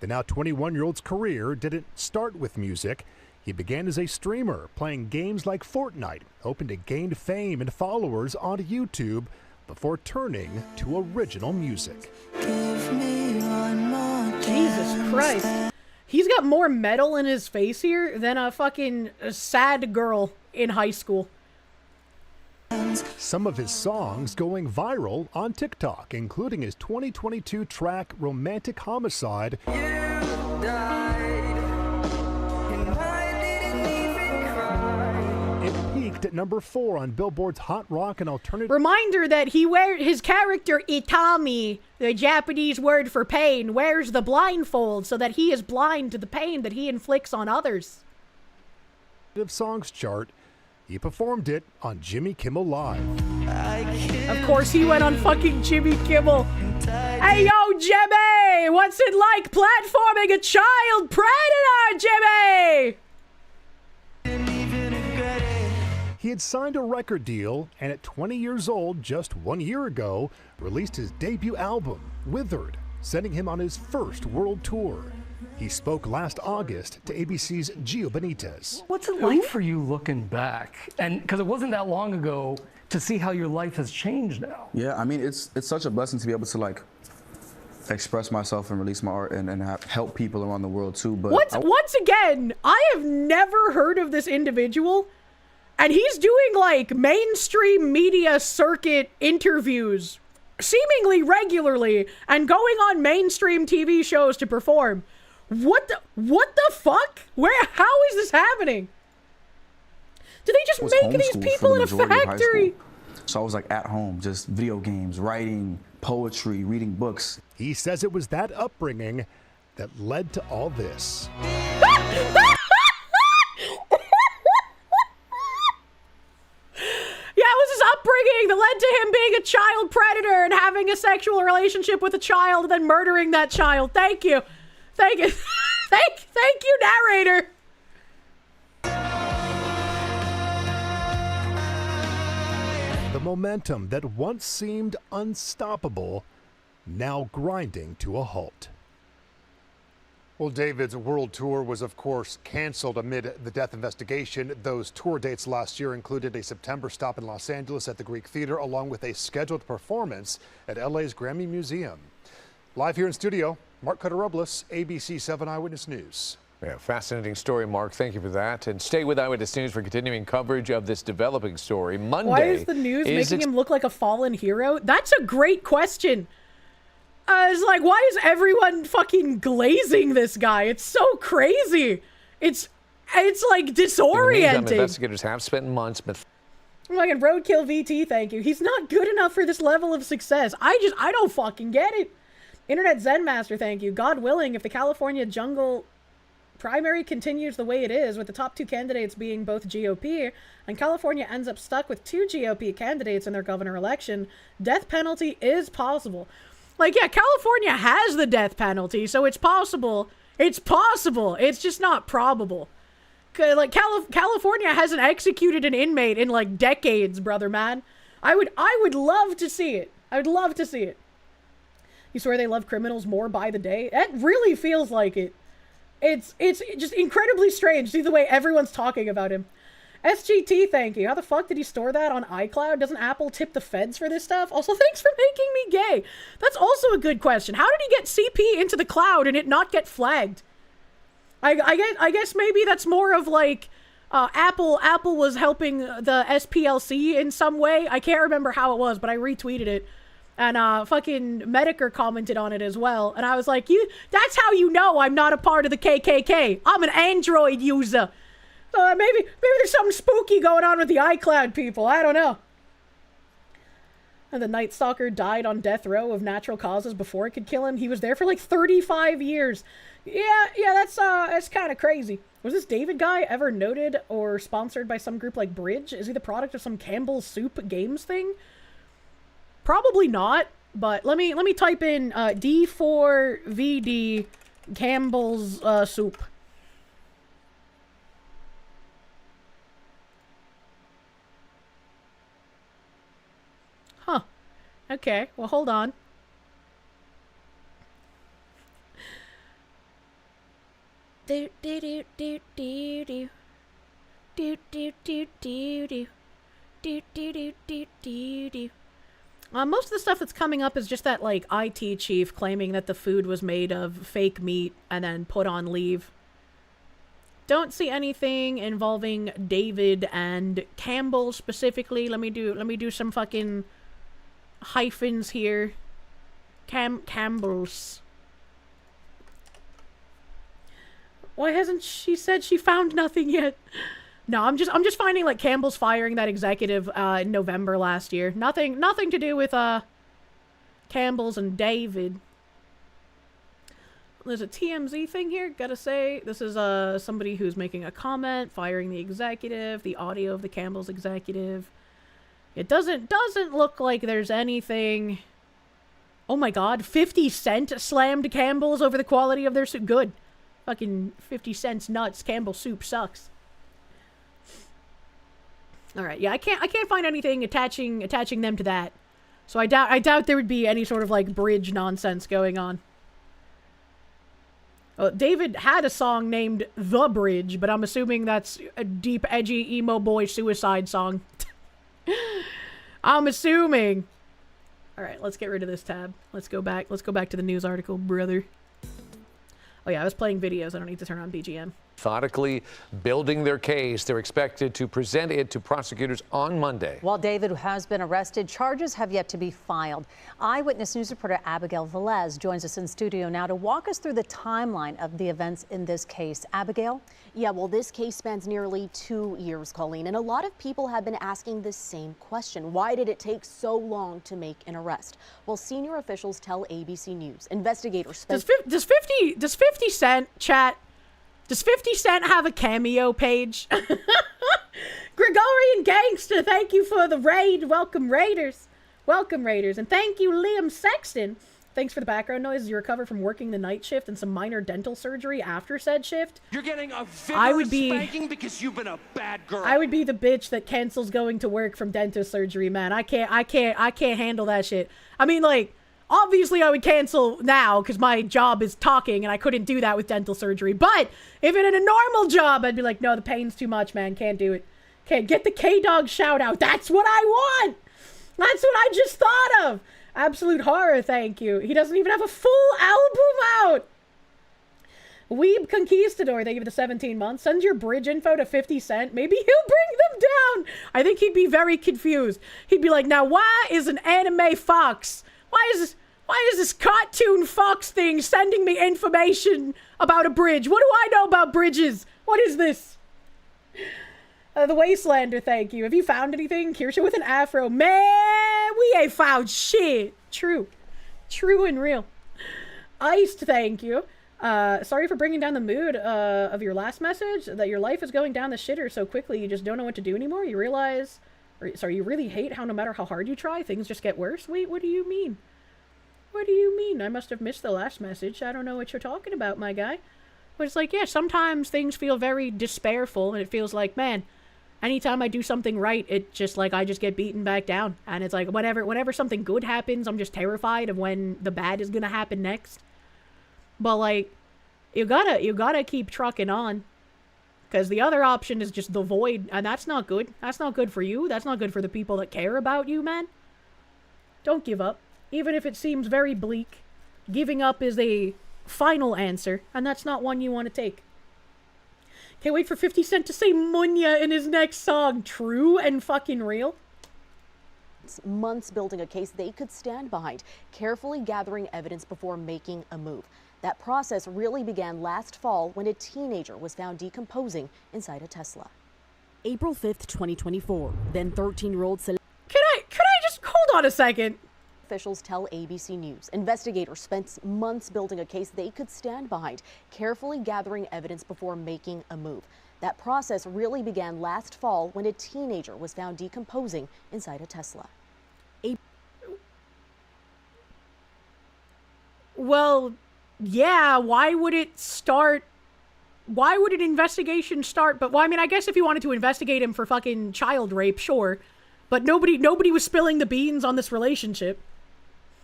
The now 21-year-old's career didn't start with music. He began as a streamer, playing games like Fortnite, hoping to gain fame and followers on YouTube before turning to original music.
Jesus Christ. He's got more metal in his face here than a fucking sad girl in high school.
Some of his songs going viral on TikTok, including his 2022 track Romantic Homicide. It peaked at number 4 on Billboard's Hot Rock and Alternative.
Reminder that his character Itami, the Japanese word for pain, wears the blindfold so that he is blind to the pain that he inflicts on others.
Songs chart. He performed it on Jimmy Kimmel Live.
Of course he went on fucking Jimmy Kimmel. Hey yo, Jimmy! What's it like platforming a child predator, Jimmy?
He had signed a record deal and at 20 years old, just 1 year ago, released his debut album, Withered, sending him on his first world tour. He spoke last August to ABC's Gio Benitez.
What's it like for you looking back? And because it wasn't that long ago, to see how your life has changed now.
Yeah, I mean, it's such a blessing to be able to like express myself and release my art and help people around the world too. But
once again, I have never heard of this individual, and he's doing like mainstream media circuit interviews seemingly regularly and going on mainstream TV shows to perform. What the fuck? How is this happening? Do they just make these people in a factory?
So I was like at home, just video games, writing, poetry, reading books.
He says it was that upbringing that led to all this.
Yeah, it was his upbringing that led to him being a child predator and having a sexual relationship with a child and then murdering that child. Thank you. Thank you. Thank you, narrator.
The momentum that once seemed unstoppable, now grinding to a halt. Well, David's world tour was, of course, canceled amid the death investigation. Those tour dates last year included a September stop in Los Angeles at the Greek Theater, along with a scheduled performance at LA's Grammy Museum. Live here in studio, Mark Cutter-Robles, ABC 7 Eyewitness News.
Yeah, fascinating story, Mark. Thank you for that. And stay with Eyewitness News for continuing coverage of this developing story. Monday.
Why is the news making him look like a fallen hero? That's a great question. It's like, why is everyone fucking glazing this guy? It's so crazy. It's like disorienting.
Investigators have spent months, but
fucking roadkill VT, thank you. He's not good enough for this level of success. I don't fucking get it. Internet Zen Master, thank you. God willing, if the California jungle primary continues the way it is, with the top 2 candidates being both GOP, and California ends up stuck with 2 GOP candidates in their governor election, death penalty is possible. Like, yeah, California has the death penalty, so it's possible. It's possible. It's just not probable. Like, California hasn't executed an inmate in, like, decades, brother, man. I would love to see it. I would love to see it. You swear they love criminals more by the day? It really feels like it. It's just incredibly strange. See the way everyone's talking about him. SGT, thank you. How the fuck did he store that on iCloud? Doesn't Apple tip the feds for this stuff? Also, thanks for making me gay. That's also a good question. How did he get CP into the cloud and it not get flagged? I guess maybe that's more of like Apple was helping the SPLC in some way. I can't remember how it was, but I retweeted it. And fucking Medicare commented on it as well. And I was like, that's how you know I'm not a part of the KKK. I'm an Android user. So maybe there's something spooky going on with the iCloud people. I don't know. And the Night Stalker died on death row of natural causes before it could kill him. He was there for like 35 years. Yeah, that's kind of crazy. Was this David guy ever noted or sponsored by some group like Bridge? Is he the product of some Campbell's Soup Games thing? Probably not, but let me type in D4VD Campbell's Soup. Huh. Okay, well, hold on. Do do do do do do do do do do do do do do do do. Most of the stuff that's coming up is just that, like, IT chief claiming that the food was made of fake meat and then put on leave. Don't see anything involving David and Campbell specifically. Let me do some fucking hyphens here. Campbell's. Why hasn't she said she found nothing yet? No, I'm just finding like Campbell's firing that executive in November last year. Nothing to do with Campbell's and David. There's a TMZ thing here. Gotta say, this is somebody who's making a comment, firing the executive, the audio of the Campbell's executive. It doesn't look like there's anything. Oh my God, 50 Cent slammed Campbell's over the quality of their soup. Good. Fucking 50 Cent's nuts. Campbell's soup sucks. All right, yeah, I can't find anything attaching them to that. So I doubt there would be any sort of like Bridge nonsense going on. Well, David had a song named The Bridge, but I'm assuming that's a deep, edgy, emo boy suicide song. I'm assuming. All right, let's get rid of this tab. Let's go back to the news article, brother. Oh yeah, I was playing videos. I don't need to turn on BGM.
Methodically building their case. They're expected to present it to prosecutors on Monday.
While David has been arrested, charges have yet to be filed. Eyewitness News reporter Abigail Velez joins us in studio now to walk us through the timeline of the events in this case. Abigail?
Yeah, well, this case spans nearly 2 years, Colleen, and a lot of people have been asking the same question. Why did it take so long to make an arrest? Well, senior officials tell ABC News. Investigators spent...
Does 50 Cent chat? Does 50 Cent have a cameo page? Gregorian Gangster, thank you for the raid. Welcome, Raiders. Welcome, Raiders. And thank you, Liam Sexton. Thanks for the background noise. You recover from working the night shift and some minor dental surgery after said shift.
You're getting a vigorous spanking because you've been a bad girl.
I would be the bitch that cancels going to work from dentist surgery, man. I can't handle that shit. I mean, like, Obviously, I would cancel now because my job is talking and I couldn't do that with dental surgery. But if it had a normal job, I'd be like, no, the pain's too much, man. Can't do it. Can't get the K-Dog shout out. That's what I want. That's what I just thought of. Absolute horror, thank you. He doesn't even have a full album out. Weeb Conquistador, thank you for the 17 months. Send your bridge info to 50 Cent. Maybe he'll bring them down. I think he'd be very confused. He'd be like, now why is an anime fox? Why is this cartoon fox thing sending me information about a bridge? What do I know about bridges? What is this? The Wastelander, thank you. Have you found anything? Kirsche with an afro. Man, we ain't found shit. True. True and real. Iced, thank you. Sorry for bringing down the mood of your last message, that your life is going down the shitter so quickly you just don't know what to do anymore. You realize, you really hate how no matter how hard you try, things just get worse. Wait, what do you mean? What do you mean? I must have missed the last message. I don't know what you're talking about, my guy. But it's like, yeah, sometimes things feel very despairful, and it feels like, man, anytime I do something right, it just like, I just get beaten back down. And it's like, whenever something good happens, I'm just terrified of when the bad is gonna happen next. But like, you gotta keep trucking on. Because the other option is just the void, and that's not good. That's not good for you. That's not good for the people that care about you, man. Don't give up. Even if it seems very bleak, giving up is a final answer, and that's not one you want to take. Can't wait for 50 Cent to say Munya in his next song. True and fucking real.
Months building a case they could stand behind, carefully gathering evidence before making a move. That process really began last fall when a teenager was found decomposing inside a Tesla.
April 5th, 2024. Then 13-year-old
Can I just hold on a second?
Officials tell ABC News. Investigators spent months building a case they could stand behind, carefully gathering evidence before making a move. That process really began last fall when a teenager was found decomposing inside a Tesla.
Well, yeah, why would an investigation start? But, well, I mean, I guess if you wanted to investigate him for fucking child rape, sure. But nobody was spilling the beans on this relationship.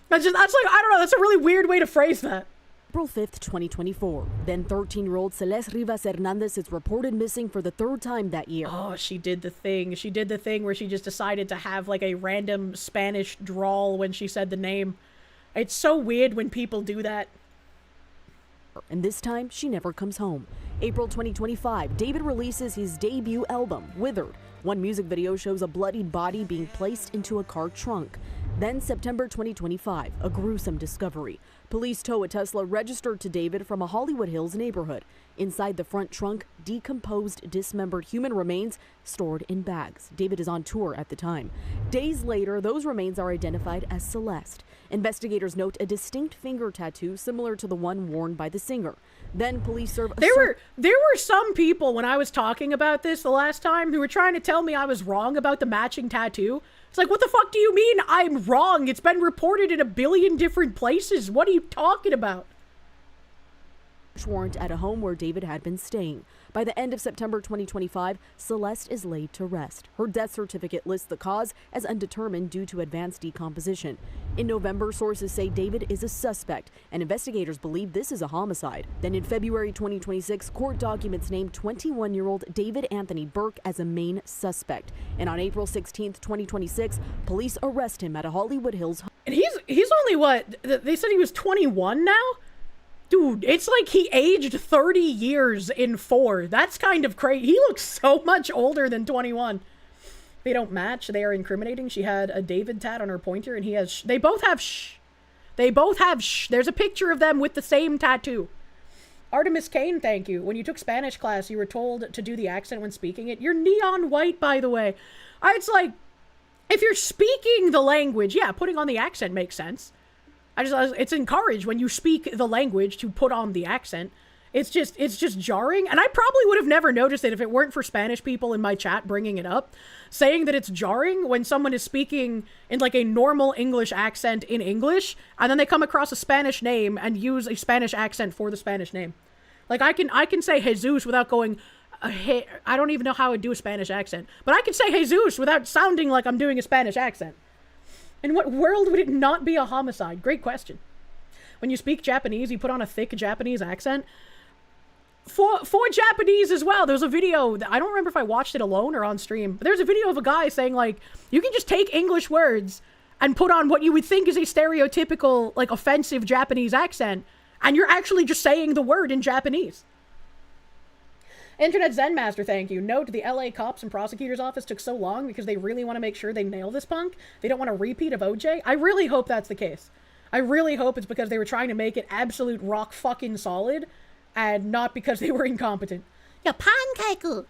That's like, I don't know, that's a really weird way to phrase that.
April 5th, 2024. Then 13-year-old Celeste Rivas Hernandez is reported missing for the third time that year.
Oh, she did the thing. She did the thing where she just decided to have like a random Spanish drawl when she said the name. It's so weird when people do that.
And this time, she never comes home. April 2025, David releases his debut album, Withered. One music video shows a bloodied body being placed into a car trunk. Then September 2025, a gruesome discovery. Police tow a Tesla registered to David from a Hollywood Hills neighborhood. Inside the front trunk, decomposed, dismembered human remains stored in bags. David is on tour at the time. Days later, those remains are identified as Celeste. Investigators note a distinct finger tattoo similar to the one worn by the singer. Then police serve a
There were some people when I was talking about this the last time who were trying to tell me I was wrong about the matching tattoo. It's like, what the fuck do you mean I'm wrong? It's been reported in a billion different places. What are you talking about?
Warrant at a home where David had been staying. By the end of September 2025, Celeste is laid to rest. Her death certificate lists the cause as undetermined due to advanced decomposition. In November, sources say David is a suspect, and investigators believe this is a homicide. Then in February 2026, court documents named 21-year-old David Anthony Burke as a main suspect. And on April 16, 2026, police arrest him at a Hollywood Hills home.
And he's only what? They said he was 21 now? Dude, it's like he aged 30 years in 4. That's kind of crazy. He looks so much older than 21. They don't match. They are incriminating. She had a David tat on her pointer, and he has they both have They both have There's a picture of them with the same tattoo. Artemis Kane, thank you. When you took Spanish class, you were told to do the accent when speaking it. You're neon white, by the way. It's like, if you're speaking the language, yeah, putting on the accent makes sense. It's encouraged when you speak the language to put on the accent. It's just jarring. And I probably would have never noticed it if it weren't for Spanish people in my chat bringing it up, saying that it's jarring when someone is speaking in like a normal English accent in English, and then they come across a Spanish name and use a Spanish accent for the Spanish name. Like I can say Jesus without going, I don't even know how I do a Spanish accent, but I can say Jesus without sounding like I'm doing a Spanish accent. In what world would it not be a homicide? Great question. When you speak Japanese, you put on a thick Japanese accent. For Japanese as well, there's a video, I don't remember if I watched it alone or on stream, but there's a video of a guy saying, like, you can just take English words and put on what you would think is a stereotypical, like, offensive Japanese accent, and you're actually just saying the word in Japanese. Internet Zen Master, thank you. Note, the LA cops and prosecutor's office took so long because they really want to make sure they nail this punk. They don't want a repeat of OJ. I really hope that's the case. I really hope it's because they were trying to make it absolute rock fucking solid, and not because they were incompetent. Yeah, pancake.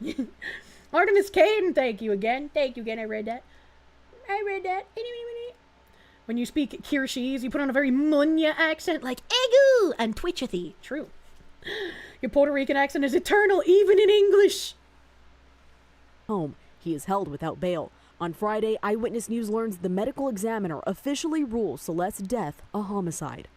Artemis Kane, thank you again. Thank you again, I read that. When you speak Kirschese, you put on a very Munya accent like Egu and Twitchethy. True. Your Puerto Rican accent is eternal, even in English.
Home. He is held without bail. On Friday, Eyewitness News learns the medical examiner officially rules Celeste's death a homicide.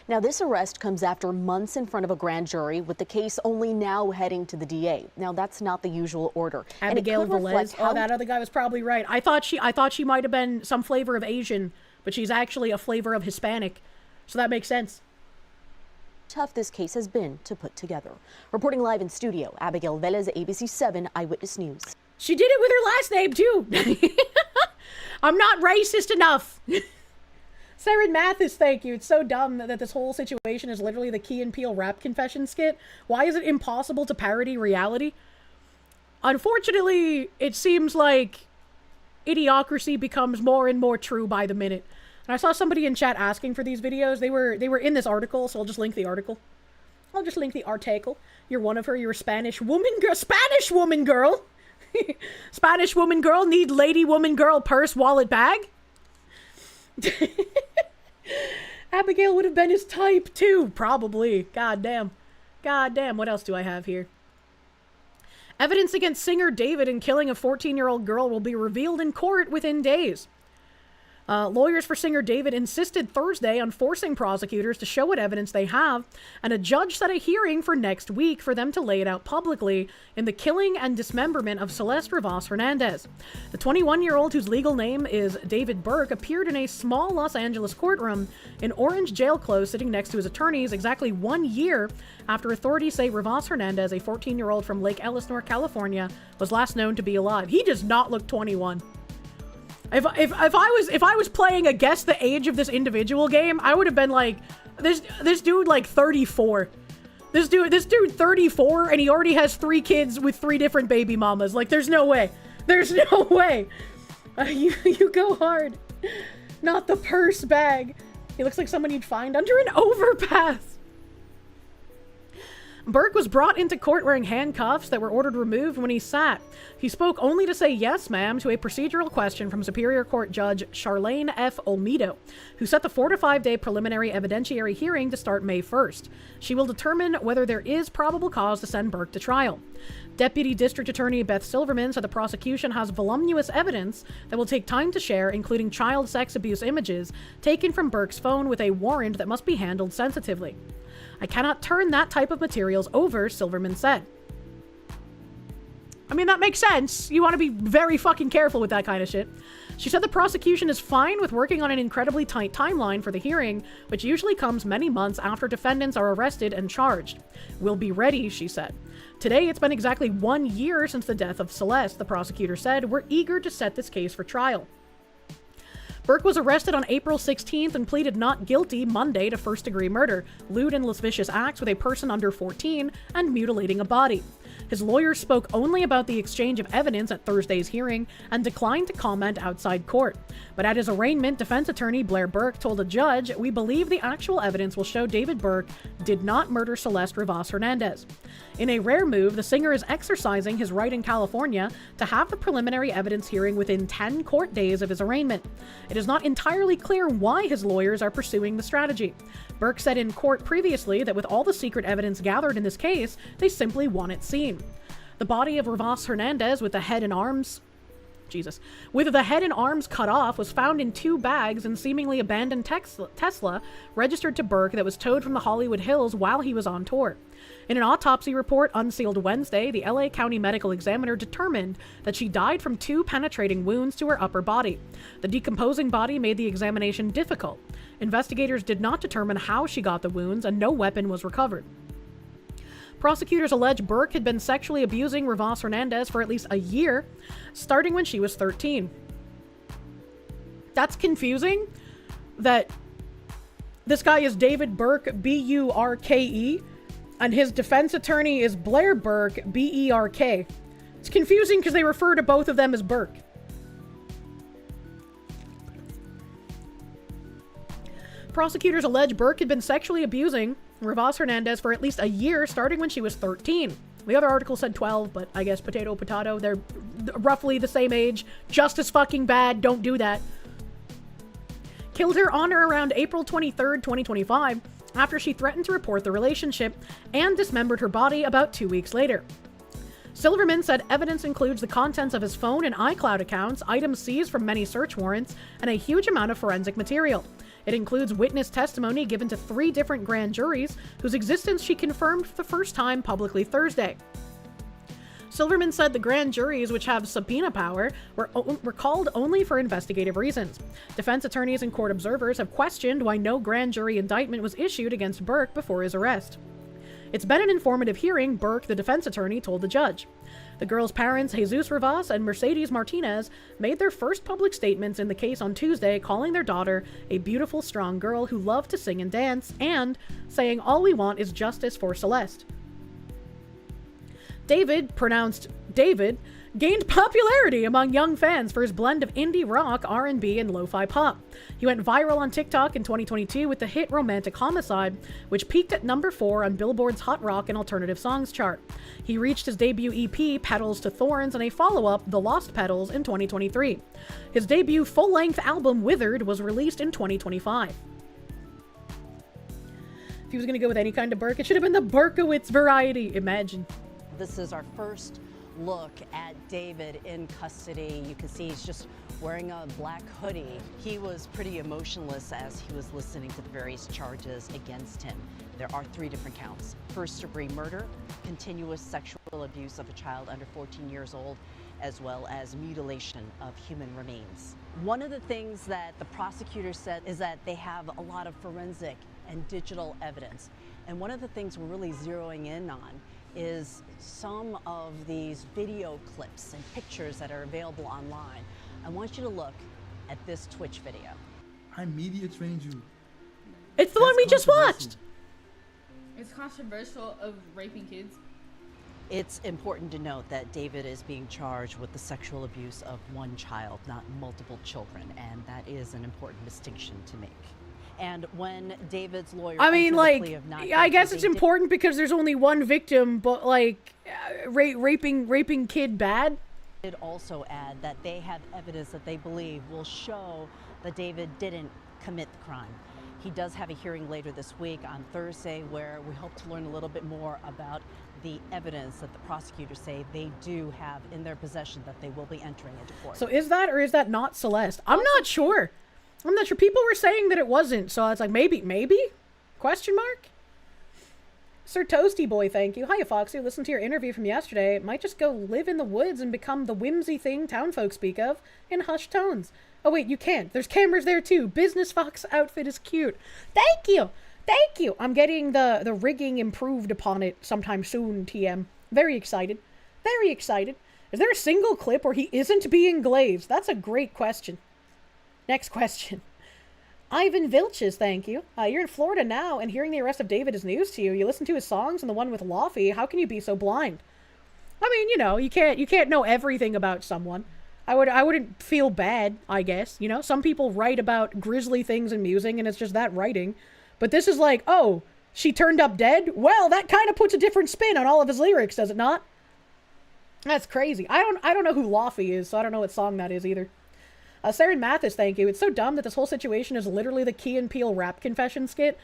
Now, this arrest comes after months in front of a grand jury, with the case only now heading to the DA. Now, that's not the usual order.
Abigail Velez. Oh, that other guy was probably right. I thought she might have been some flavor of Asian, but she's actually a flavor of Hispanic. So that makes sense.
Tough this case has been to put together. Reporting live in studio, Abigail Velez, ABC 7 Eyewitness News.
She did it with her last name, too. I'm not racist enough. Saren Mathis, thank you. It's so dumb that this whole situation is literally the Key and Peele rap confession skit. Why is it impossible to parody reality? Unfortunately, it seems like idiocracy becomes more and more true by the minute. And I saw somebody in chat asking for these videos. They were in this article, so I'll just link the article. You're one of her. You're a Spanish woman girl. Spanish woman girl. Spanish woman girl need lady woman girl purse wallet bag. Abigail would have been his type too, probably. God damn. What else do I have here? Evidence against singer David in killing a 14-year-old girl will be revealed in court within days. Lawyers for singer David insisted Thursday on forcing prosecutors to show what evidence they have, and a judge set a hearing for next week for them to lay it out publicly in the killing and dismemberment of Celeste Rivas Hernandez. The 21-year-old, whose legal name is David Burke, appeared in a small Los Angeles courtroom in orange jail clothes, sitting next to his attorneys exactly 1 year after authorities say Rivas Hernandez, a 14-year-old from Lake Ellis, North California, was last known to be alive. He does not look 21. If I was playing a guess the age of this individual game, I would have been like, this dude like 34. This dude 34, and he already has 3 kids with 3 different baby mamas. Like, there's no way. There's no way. You go hard. Not the purse bag. He looks like someone you'd find under an overpass. Burke was brought into court wearing handcuffs that were ordered removed when he sat. He spoke only to say yes, ma'am, to a procedural question from Superior Court Judge Charlene F. Olmedo, who set the 4 to 5 day preliminary evidentiary hearing to start May 1st. She will determine whether there is probable cause to send Burke to trial. Deputy District Attorney Beth Silverman said the prosecution has voluminous evidence that will take time to share, including child sex abuse images taken from Burke's phone with a warrant that must be handled sensitively. I cannot turn that type of materials over, Silverman said. I mean, that makes sense. You want to be very fucking careful with that kind of shit. She said the prosecution is fine with working on an incredibly tight timeline for the hearing, which usually comes many months after defendants are arrested and charged. We'll be ready, she said. Today, it's been exactly 1 year since the death of Celeste, the prosecutor said. We're eager to set this case for trial. Burke was arrested on April 16th and pleaded not guilty Monday to first-degree murder, lewd and lascivious acts with a person under 14, and mutilating a body. His lawyers spoke only about the exchange of evidence at Thursday's hearing and declined to comment outside court. But at his arraignment, defense attorney Blair Burke told a judge, "We believe the actual evidence will show David Burke did not murder Celeste Rivas Hernandez." In a rare move, the singer is exercising his right in California to have the preliminary evidence hearing within 10 court days of his arraignment. It is not entirely clear why his lawyers are pursuing the strategy. Burke said in court previously that with all the secret evidence gathered in this case, they simply want it seen. The body of Rivas Hernandez with the head and arms Jesus, with the head and arms cut off, was found in 2 bags in seemingly abandoned Tesla registered to Burke that was towed from the Hollywood Hills while he was on tour. In an autopsy report unsealed Wednesday, the LA County Medical Examiner determined that she died from 2 penetrating wounds to her upper body. The decomposing body made the examination difficult. Investigators did not determine how she got the wounds, and no weapon was recovered. Prosecutors allege Burke had been sexually abusing Rivas Hernandez for at least a year, starting when she was 13. That's confusing that this guy is David Burke, B-U-R-K-E, and his defense attorney is Blair Burke, B-E-R-K. It's confusing because they refer to both of them as Burke. Prosecutors allege Burke had been sexually abusing Rivas Hernandez for at least a year, starting when she was 13. The other article said 12, but I guess potato. They're roughly the same age. Just as fucking bad. Don't do that. Killed her on or around April 23rd, 2025, after she threatened to report the relationship and dismembered her body about 2 weeks later. Silverman said evidence includes the contents of his phone and iCloud accounts, items seized from many search warrants, and a huge amount of forensic material. It includes witness testimony given to 3 different grand juries, whose existence she confirmed for the first time publicly Thursday. Silverman said the grand juries, which have subpoena power, were called only for investigative reasons. Defense attorneys and court observers have questioned why no grand jury indictment was issued against Burke before his arrest. It's been an informative hearing, Burke, the defense attorney, told the judge. The girl's parents, Jesus Rivas and Mercedes Martinez, made their first public statements in the case on Tuesday, calling their daughter a beautiful, strong girl who loved to sing and dance, and saying all we want is justice for Celeste. David, pronounced David, gained popularity among young fans for his blend of indie rock, R&B, and lo-fi pop. He went viral on TikTok in 2022 with the hit Romantic Homicide, which peaked at number 4 on Billboard's Hot Rock and Alternative Songs chart. He reached his debut EP, Petals to Thorns, and a follow-up, The Lost Petals, in 2023. His debut full-length album, Withered, was released in 2025. If he was going to go with any kind of Burke, it should have been the Berkowitz variety. Imagine.
This is our first look at David in custody. You can see he's just wearing a black hoodie. He was pretty emotionless as he was listening to the various charges against him. There are 3 different counts: first-degree murder, continuous sexual abuse of a child under 14 years old, as well as mutilation of human remains. One of the things that the prosecutor said is that they have a lot of forensic and digital evidence. And one of the things we're really zeroing in on is some of these video clips and pictures that are available online. I want you to look at this Twitch video.
I media trained you.
It's the one we just watched.
It's controversial of raping kids.
It's important to note that David is being charged with the sexual abuse of 1 child, not multiple children, and that is an important distinction to make. And when David's lawyer,
I mean, like, I guess it's important because there's only 1 victim, but like, raping kid bad.
Did also add that they have evidence that they believe will show that David didn't commit the crime. He does have a hearing later this week on Thursday where we hope to learn a little bit more about the evidence that the prosecutors say they do have in their possession that they will be entering into court.
So is that or is that not Celeste? I'm not sure. I'm not sure. People were saying that it wasn't, so it's like, maybe? Question mark? Sir Toasty Boy, thank you. Hiya, Foxy. Listen to your interview from yesterday. It might just go live in the woods and become the whimsy thing townfolk speak of in hushed tones. Oh, wait, you can't. There's cameras there, too. Business Fox outfit is cute. Thank you. Thank you. I'm getting the rigging improved upon it sometime soon, TM. Very excited. Very excited. Is there a single clip where he isn't being glazed? That's a great question. Next question. Ivan Vilches, thank you. You're in Florida now, and hearing the arrest of David is news to you. You listen to his songs and the one with Laffy. How can you be so blind? I mean, you know, you can't know everything about someone. I wouldn't feel bad, I guess. You know, some people write about grisly things in music, and it's just that writing. But this is like, oh, she turned up dead? Well, that kind of puts a different spin on all of his lyrics, does it not? That's crazy. I don't know who Laffy is, so I don't know what song that is either. Saren Mathis, thank you. It's so dumb that this whole situation is literally the Key and Peele rap confession skit.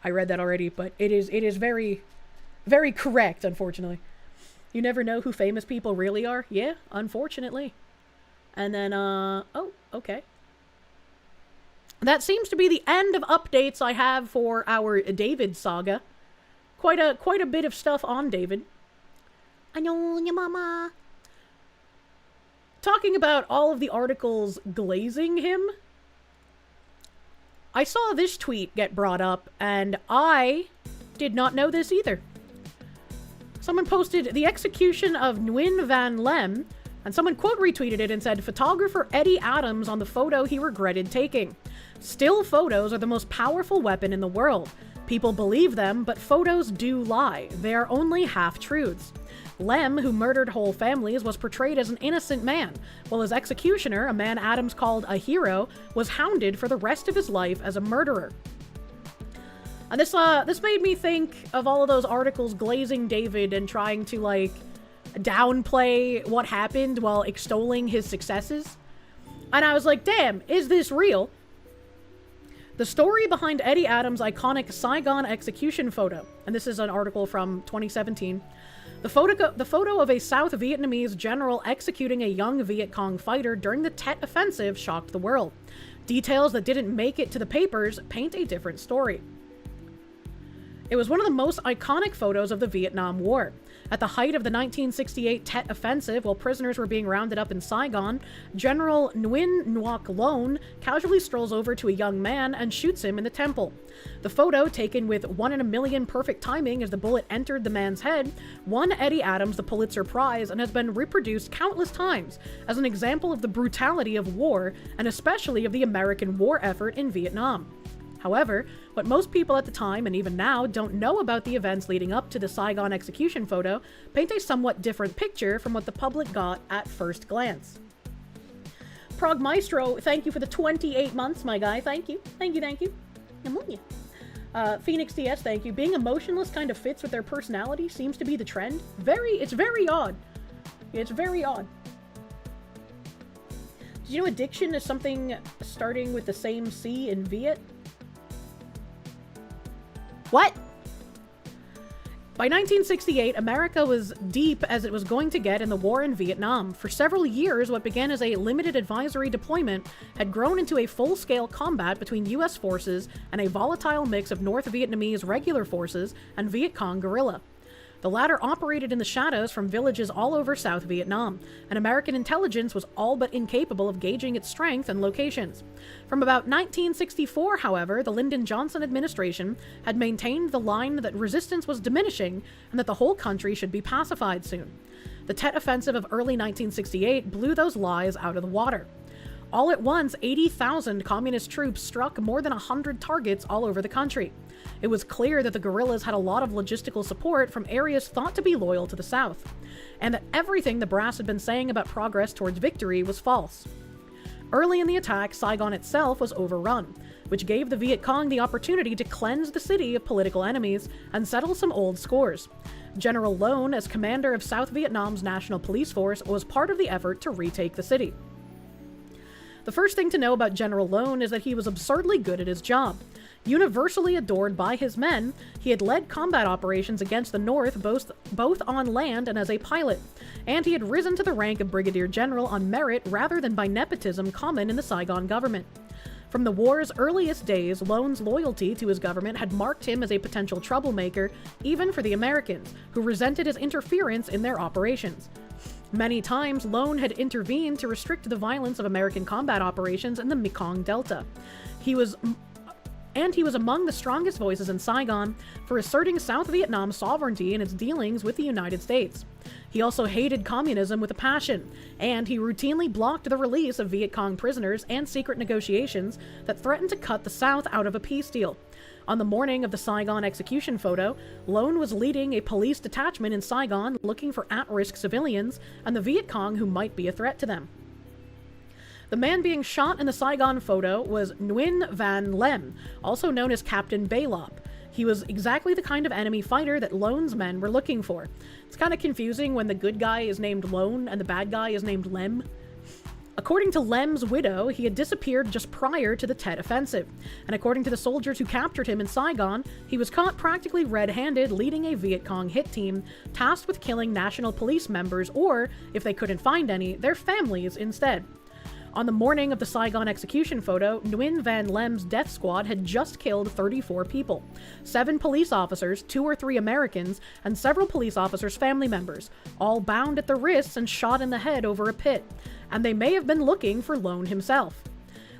I read that already, but it is very, very correct, unfortunately. You never know who famous people really are? Yeah, unfortunately. And then, oh, okay. That seems to be the end of updates I have for our David saga. Quite a bit of stuff on David. I know your mama. Talking about all of the articles glazing him, I saw this tweet get brought up, and I did not know this either. Someone posted the execution of Nguyen Van Lem, and someone quote retweeted it and said, photographer Eddie Adams on the photo he regretted taking. Still photos are the most powerful weapon in the world. People believe them, but photos do lie. They are only half-truths. Lem, who murdered whole families, was portrayed as an innocent man, while his executioner, a man Adams called a hero, was hounded for the rest of his life as a murderer. And this made me think of all of those articles glazing David and trying to, like, downplay what happened while extolling his successes. And I was like, damn, is this real? The story behind Eddie Adams' iconic Saigon execution photo, and this is an article from 2017, the photo of a South Vietnamese general executing a young Viet Cong fighter during the Tet Offensive shocked the world. Details that didn't make it to the papers paint a different story. It was one of the most iconic photos of the Vietnam War. At the height of the 1968 Tet Offensive, while prisoners were being rounded up in Saigon, General Nguyen Ngoc Loan casually strolls over to a young man and shoots him in the temple. The photo, taken with 1 in a million perfect timing as the bullet entered the man's head, won Eddie Adams the Pulitzer Prize and has been reproduced countless times as an example of the brutality of war and especially of the American war effort in Vietnam. However, what most people at the time, and even now, don't know about the events leading up to the Saigon execution photo paint a somewhat different picture from what the public got at first glance. Prog Maestro, thank you for the 28 months, my guy. Thank you. Thank you, thank you. Phoenix DS, thank you. Being emotionless kind of fits with their personality, seems to be the trend. It's very odd. It's very odd. Did you know addiction is something starting with the same C in Viet? What? By 1968, America was deep as it was going to get in the war in Vietnam. For several years, what began as a limited advisory deployment had grown into a full-scale combat between U.S. forces and a volatile mix of North Vietnamese regular forces and Viet Cong guerrilla. The latter operated in the shadows from villages all over South Vietnam, and American intelligence was all but incapable of gauging its strength and locations. From about 1964, however, the Lyndon Johnson administration had maintained the line that resistance was diminishing and that the whole country should be pacified soon. The Tet Offensive of early 1968 blew those lies out of the water. All at once, 80,000 communist troops struck more than 100 targets all over the country. It was clear that the guerrillas had a lot of logistical support from areas thought to be loyal to the South, and that everything the brass had been saying about progress towards victory was false. Early in the attack, Saigon itself was overrun, which gave the Viet Cong the opportunity to cleanse the city of political enemies and settle some old scores. General Loan, as commander of South Vietnam's National Police Force, was part of the effort to retake the city. The first thing to know about General Loan is that he was absurdly good at his job. Universally adored by his men, he had led combat operations against the North both on land and as a pilot, and he had risen to the rank of brigadier general on merit rather than by nepotism common in the Saigon government. From the war's earliest days, Loan's loyalty to his government had marked him as a potential troublemaker, even for the Americans, who resented his interference in their operations. Many times, Loan had intervened to restrict the violence of American combat operations in the Mekong Delta. He was among the strongest voices in Saigon for asserting South Vietnam's sovereignty in its dealings with the United States. He also hated communism with a passion, and he routinely blocked the release of Viet Cong prisoners and secret negotiations that threatened to cut the South out of a peace deal. On the morning of the Saigon execution photo, Loan was leading a police detachment in Saigon looking for at-risk civilians and the Viet Cong who might be a threat to them. The man being shot in the Saigon photo was Nguyen Van Lem, also known as Captain Baylop. He was exactly the kind of enemy fighter that Loan's men were looking for. It's kind of confusing when the good guy is named Loan and the bad guy is named Lem. According to Lem's widow, he had disappeared just prior to the Tet Offensive, and according to the soldiers who captured him in Saigon, he was caught practically red-handed leading a Viet Cong hit team tasked with killing National Police members or, if they couldn't find any, their families instead. On the morning of the Saigon execution photo, Nguyen Van Lem's death squad had just killed 34 people. 7 police officers, 2 or 3 Americans, and several police officers' family members, all bound at the wrists and shot in the head over a pit. And they may have been looking for Lone himself.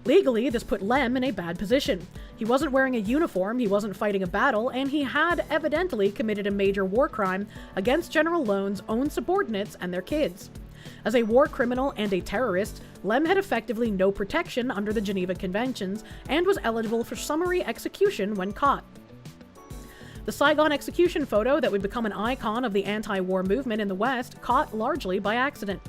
Legally, this put Lem in a bad position. He wasn't wearing a uniform, he wasn't fighting a battle, and he had evidently committed a major war crime against General Lone's own subordinates and their kids. As a war criminal and a terrorist, Lem had effectively no protection under the Geneva Conventions and was eligible for summary execution when caught. The Saigon execution photo that would become an icon of the anti-war movement in the West caught largely by accident.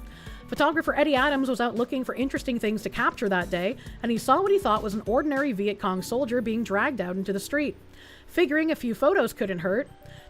Photographer Eddie Adams was out looking for interesting things to capture that day, and he saw what he thought was an ordinary Viet Cong soldier being dragged out into the street. Figuring a few photos couldn't hurt,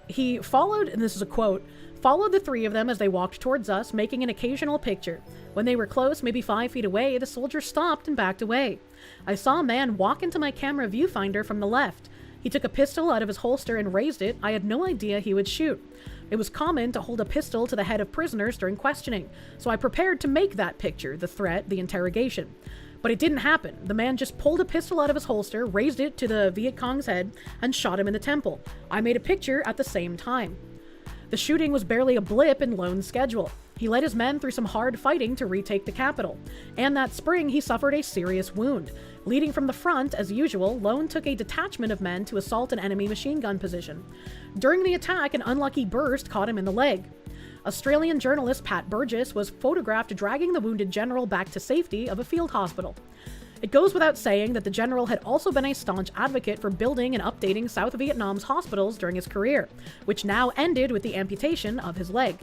he followed, and this is a quote, followed the 3 of them as they walked towards us, making an occasional picture. When they were close, maybe 5 feet away, the soldier stopped and backed away. I saw a man walk into my camera viewfinder from the left. He took a pistol out of his holster and raised it. I had no idea he would shoot. It was common to hold a pistol to the head of prisoners during questioning, so I prepared to make that picture, the threat, the interrogation. But it didn't happen. The man just pulled a pistol out of his holster, raised it to the Viet Cong's head, and shot him in the temple. I made a picture at the same time. The shooting was barely a blip in Lone's schedule. He led his men through some hard fighting to retake the capital, and that spring he suffered a serious wound. Leading from the front, as usual, Lone took a detachment of men to assault an enemy machine gun position. During the attack, an unlucky burst caught him in the leg. Australian journalist Pat Burgess was photographed dragging the wounded general back to safety of a field hospital. It goes without saying that the general had also been a staunch advocate for building and updating South Vietnam's hospitals during his career, which now ended with the amputation of his leg.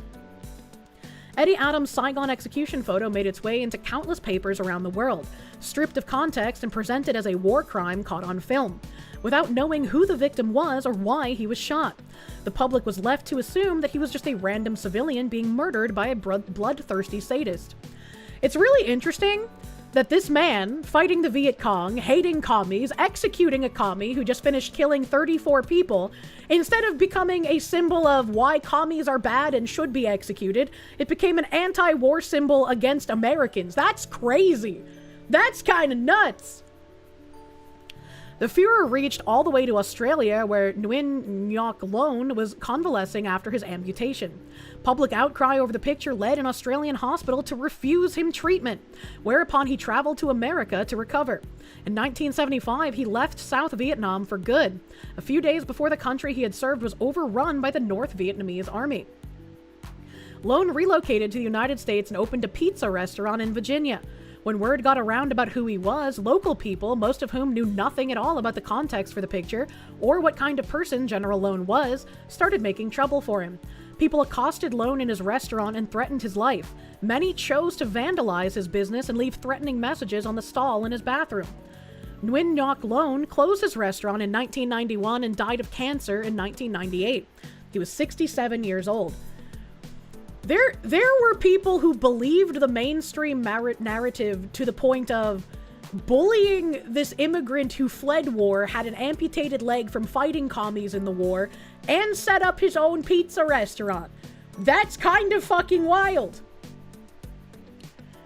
Eddie Adams' Saigon execution photo made its way into countless papers around the world, stripped of context and presented as a war crime caught on film, without knowing who the victim was or why he was shot. The public was left to assume that he was just a random civilian being murdered by a bloodthirsty sadist. It's really interesting that this man, fighting the Viet Cong, hating commies, executing a commie who just finished killing 34 people, instead of becoming a symbol of why commies are bad and should be executed, it became an anti-war symbol against Americans. That's crazy. That's kind of nuts. The furor reached all the way to Australia, where Nguyen Ngoc Lone was convalescing after his amputation. Public outcry over the picture led an Australian hospital to refuse him treatment, whereupon he traveled to America to recover. In 1975, he left South Vietnam for good, a few days before the country he had served was overrun by the North Vietnamese army. Lone relocated to the United States and opened a pizza restaurant in Virginia. When word got around about who he was, local people, most of whom knew nothing at all about the context for the picture or what kind of person General Lone was, started making trouble for him. People accosted Lone in his restaurant and threatened his life. Many chose to vandalize his business and leave threatening messages on the stall in his bathroom. Nguyen Ngoc Lone closed his restaurant in 1991 and died of cancer in 1998. He was 67 years old. There were people who believed the mainstream narrative to the point of bullying this immigrant who fled war, had an amputated leg from fighting commies in the war, and set up his own pizza restaurant. That's kind of fucking wild.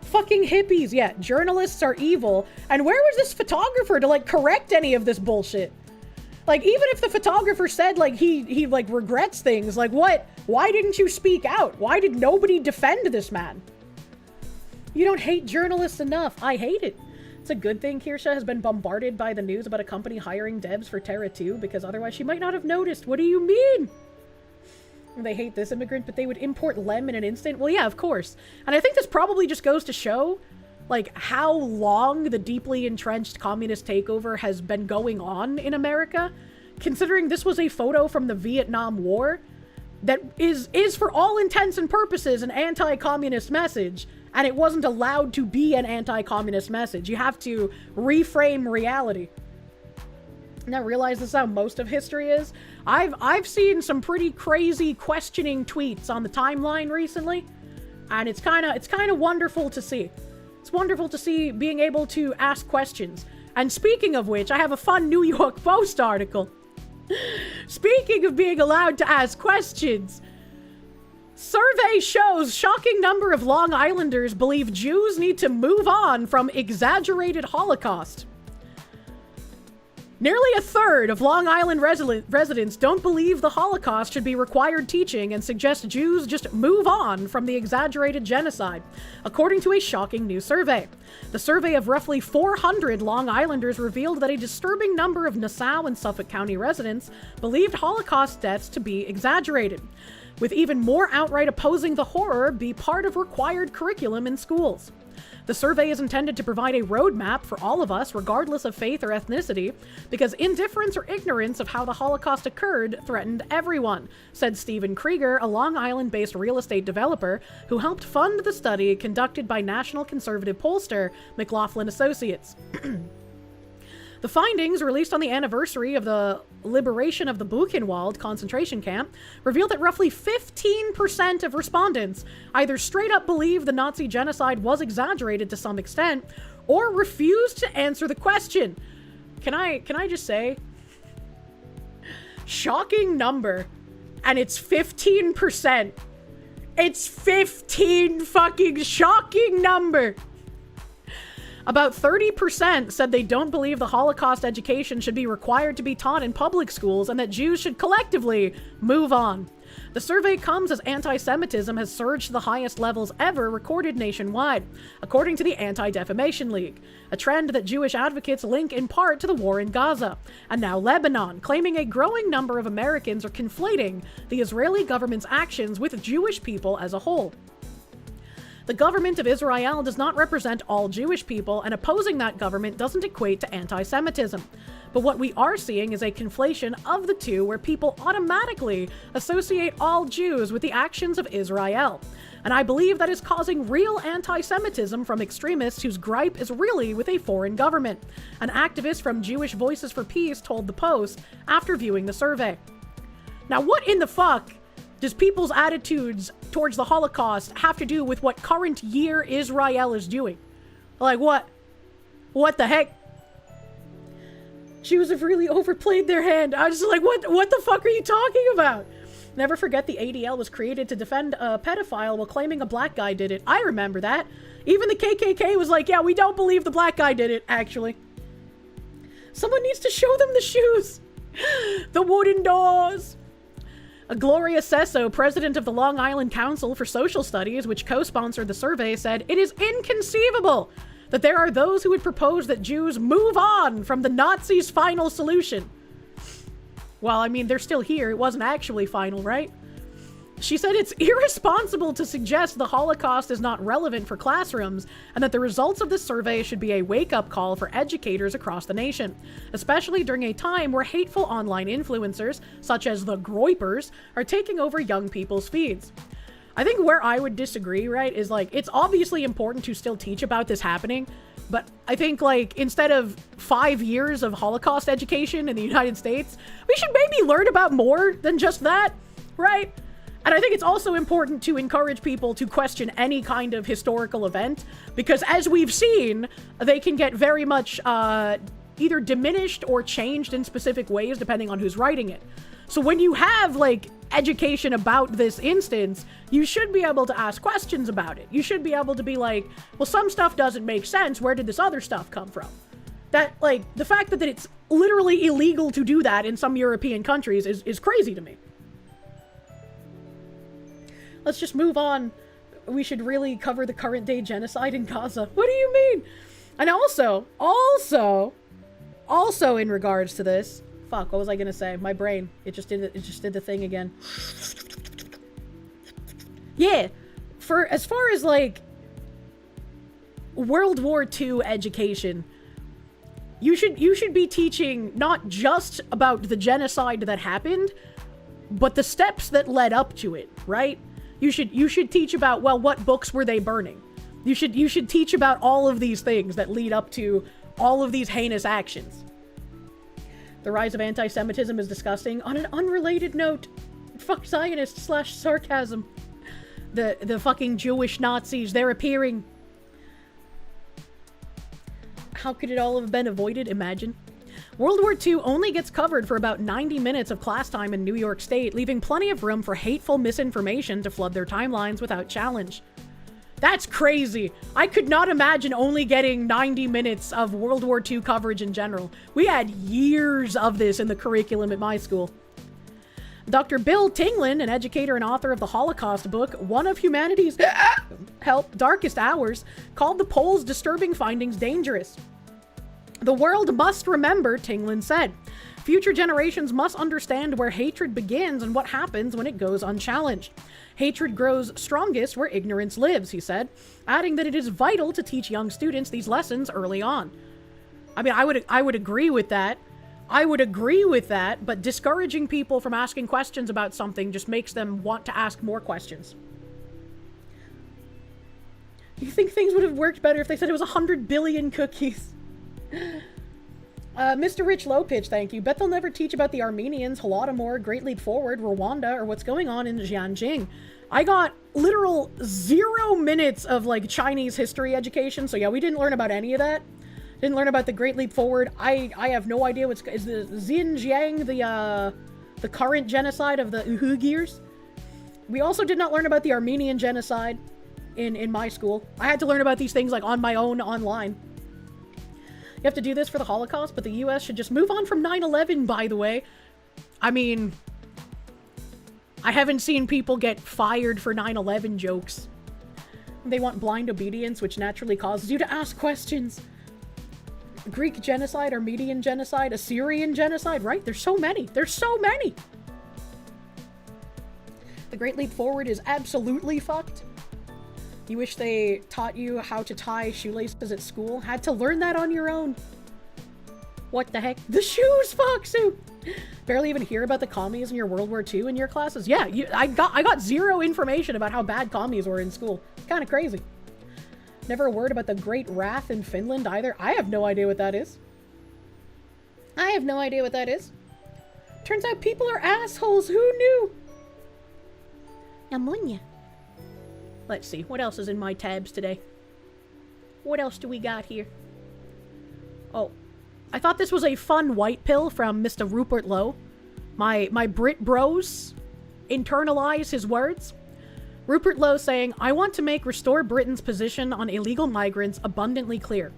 Fucking hippies, yeah, journalists are evil. And where was this photographer to, like, correct any of this bullshit? Like, even if the photographer said, like, he like, regrets things, like, what? Why didn't you speak out? Why did nobody defend this man? You don't hate journalists enough. I hate it. It's a good thing Kirsche has been bombarded by the news about a company hiring devs for Terra 2, because otherwise she might not have noticed. What do you mean? They hate this immigrant, but they would import Lem in an instant? Well, yeah, of course. And I think this probably just goes to show, like, how long the deeply entrenched communist takeover has been going on in America, considering this was a photo from the Vietnam War that is for all intents and purposes an anti-communist message, and it wasn't allowed to be an anti-communist message. You have to reframe reality. Now realize this is how most of history is. I've seen some pretty crazy questioning tweets on the timeline recently, and it's kind of wonderful to see. It's wonderful to see being able to ask questions. And speaking of which, I have a fun New York Post article. Speaking of being allowed to ask questions, Survey shows shocking number of Long Islanders believe Jews need to move on from exaggerated Holocaust. Nearly a third of Long Island residents don't believe the Holocaust should be required teaching and suggest Jews just move on from the exaggerated genocide, according to a shocking new survey. The survey of roughly 400 Long Islanders revealed that a disturbing number of Nassau and Suffolk County residents believed Holocaust deaths to be exaggerated, with even more outright opposing the horror be part of required curriculum in schools. The survey is intended to provide a roadmap for all of us, regardless of faith or ethnicity, because indifference or ignorance of how the Holocaust occurred threatened everyone, said Stephen Krieger, a Long Island-based real estate developer who helped fund the study conducted by national conservative pollster McLaughlin Associates. The findings, released on the anniversary of the liberation of the Buchenwald concentration camp, revealed that roughly 15% of respondents either straight up believed the Nazi genocide was exaggerated to some extent, or refused to answer the question. Can I just say, shocking number, and it's 15%. It's 15 fucking shocking number. About 30% said they don't believe the Holocaust education should be required to be taught in public schools and that Jews should collectively move on. The survey comes as anti-Semitism has surged to the highest levels ever recorded nationwide, according to the Anti-Defamation League, a trend that Jewish advocates link in part to the war in Gaza, and now Lebanon, claiming a growing number of Americans are conflating the Israeli government's actions with Jewish people as a whole. The government of Israel does not represent all Jewish people, and opposing that government doesn't equate to anti-Semitism. But what we are seeing is a conflation of the two, where people automatically associate all Jews with the actions of Israel. And I believe that is causing real anti-Semitism from extremists whose gripe is really with a foreign government, an activist from Jewish Voices for Peace told the Post after viewing the survey. Now, what in the fuck does people's attitudes towards the Holocaust have to do with what current year Israel is doing? Like, what? What the heck? Jews have really overplayed their hand. I was just like, what the fuck are you talking about? Never forget the ADL was created to defend a pedophile while claiming a black guy did it. I remember that. Even the KKK was like, yeah, we don't believe the black guy did it, actually. Someone needs to show them the shoes. The wooden doors. Gloria Sesso, president of the Long Island Council for Social Studies, which co-sponsored the survey, said, "It is inconceivable that there are those who would propose that Jews move on from the Nazis' final solution." Well, I mean, they're still here. It wasn't actually final, right? She said it's irresponsible to suggest the Holocaust is not relevant for classrooms, and that the results of this survey should be a wake-up call for educators across the nation, especially during a time where hateful online influencers, such as the Groypers, are taking over young people's feeds. I think where I would disagree, right, is like, it's obviously important to still teach about this happening, but I think, like, instead of 5 years of Holocaust education in the United States, we should maybe learn about more than just that, right? And I think it's also important to encourage people to question any kind of historical event, because as we've seen, they can get very much either diminished or changed in specific ways depending on who's writing it. So when you have, like, education about this instance, you should be able to ask questions about it. You should be able to be like, well, some stuff doesn't make sense. Where did this other stuff come from? That, like, the fact that it's literally illegal to do that in some European countries is crazy to me. Let's just move on. We should really cover the current day genocide in Gaza. What do you mean? And also in regards to this, fuck, what was I gonna say? My brain, it just did the thing again. Yeah, for as far as like World War II education, you should be teaching not just about the genocide that happened, but the steps that led up to it, right? You should teach about, well, what books were they burning? You should teach about all of these things that lead up to all of these heinous actions. The rise of anti-Semitism is disgusting. On an unrelated note, fuck Zionists / sarcasm. The fucking Jewish Nazis, they're appearing. How could it all have been avoided? Imagine. World War II only gets covered for about 90 minutes of class time in New York State, leaving plenty of room for hateful misinformation to flood their timelines without challenge. That's crazy. I could not imagine only getting 90 minutes of World War II coverage in general. We had years of this in the curriculum at my school. Dr. Bill Tinglin, an educator and author of the Holocaust book, one of humanity's darkest hours, called the polls' disturbing findings dangerous. The world must remember, Tinglin said. Future generations must understand where hatred begins and what happens when it goes unchallenged. Hatred grows strongest where ignorance lives, he said, adding that it is vital to teach young students these lessons early on. I mean, I would agree with that. I would agree with that, but discouraging people from asking questions about something just makes them want to ask more questions. Do you think things would have worked better if they said it was 100 billion cookies? Mr. Rich Lowpitch, thank you. Bet they'll never teach about the Armenians, Holodomor, Great Leap Forward, Rwanda, or what's going on in Jianjing. I got literal 0 minutes of, like, Chinese history education, so yeah, we didn't learn about any of that. Didn't learn about the Great Leap Forward. I have no idea is the Xinjiang the current genocide of the Uyghurs? We also did not learn about the Armenian genocide in my school. I had to learn about these things, like, on my own online. You have to do this for the Holocaust, but the US should just move on from 9/11, by the way. I mean, I haven't seen people get fired for 9/11 jokes. They want blind obedience, which naturally causes you to ask questions. Greek genocide, Armenian genocide, Assyrian genocide, right? There's so many. There's so many. The Great Leap Forward is absolutely fucked. You wish they taught you how to tie shoelaces at school? Had to learn that on your own. What the heck? The shoes, Foxu! Barely even hear about the commies in your World War II in your classes? Yeah, I got 0 information about how bad commies were in school. Kind of crazy. Never a word about the Great Wrath in Finland either. I have no idea what that is. I have no idea what that is. Turns out people are assholes. Who knew? Namunya. Let's see, what else is in my tabs today? What else do we got here? Oh, I thought this was a fun white pill from Mr. Rupert Lowe. My Brit bros internalize his words. Rupert Lowe saying, I want to make Restore Britain's position on illegal migrants abundantly clear.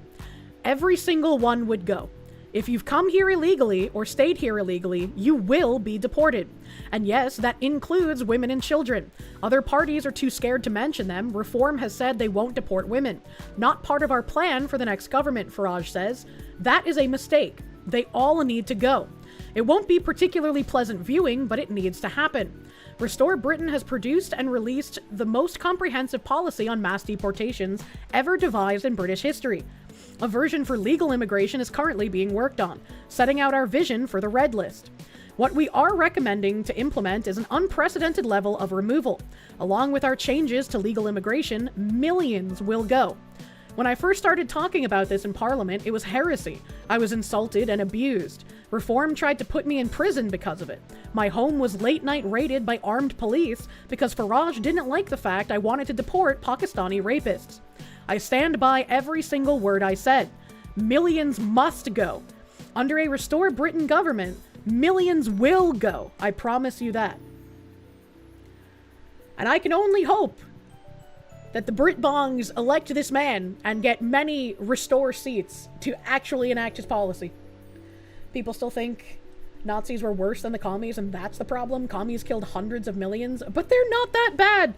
Every single one would go. If you've come here illegally or stayed here illegally, you will be deported. And yes, that includes women and children. Other parties are too scared to mention them. Reform has said they won't deport women. Not part of our plan for the next government, Farage says. That is a mistake. They all need to go. It won't be particularly pleasant viewing, but it needs to happen. Restore Britain has produced and released the most comprehensive policy on mass deportations ever devised in British history. A version for legal immigration is currently being worked on, setting out our vision for the Red List. What we are recommending to implement is an unprecedented level of removal. Along with our changes to legal immigration, millions will go. When I first started talking about this in Parliament, it was heresy. I was insulted and abused. Reform tried to put me in prison because of it. My home was late-night raided by armed police because Farage didn't like the fact I wanted to deport Pakistani rapists. I stand by every single word I said. Millions must go. Under a Restore Britain government, millions will go. I promise you that. And I can only hope that the Brit-bongs elect this man and get many Restore seats to actually enact his policy. People still think Nazis were worse than the commies, and that's the problem. Commies killed hundreds of millions, but they're not that bad.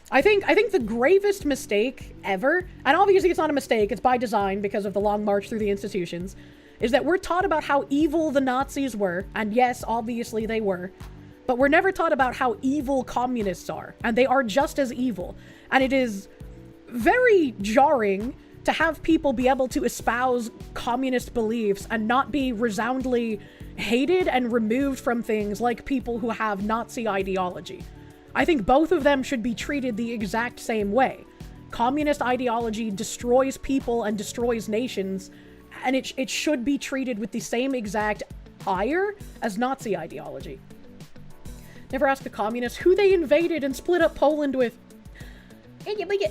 I think the gravest mistake ever, and obviously it's not a mistake, it's by design because of the long march through the institutions, is that we're taught about how evil the Nazis were, and yes, obviously they were, but we're never taught about how evil communists are, and they are just as evil. And it is very jarring to have people be able to espouse communist beliefs and not be resoundingly hated and removed from things like people who have Nazi ideology. I think both of them should be treated the exact same way. Communist ideology destroys people and destroys nations, and it should be treated with the same exact ire as Nazi ideology. Never ask a communist who they invaded and split up Poland with.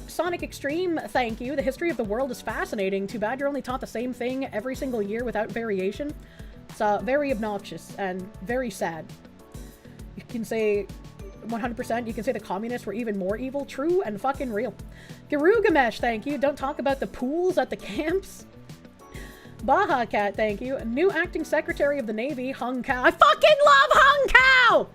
Sonic Extreme, thank you. The history of the world is fascinating. Too bad you're only taught the same thing every single year without variation. It's very obnoxious and very sad. You can say 100%, you can say the communists were even more evil, true and fucking real. Garugamesh, thank you. Don't talk about the pools at the camps. Baja Cat, thank you. New acting secretary of the Navy, Hung Kao. I fucking love Hung Kao!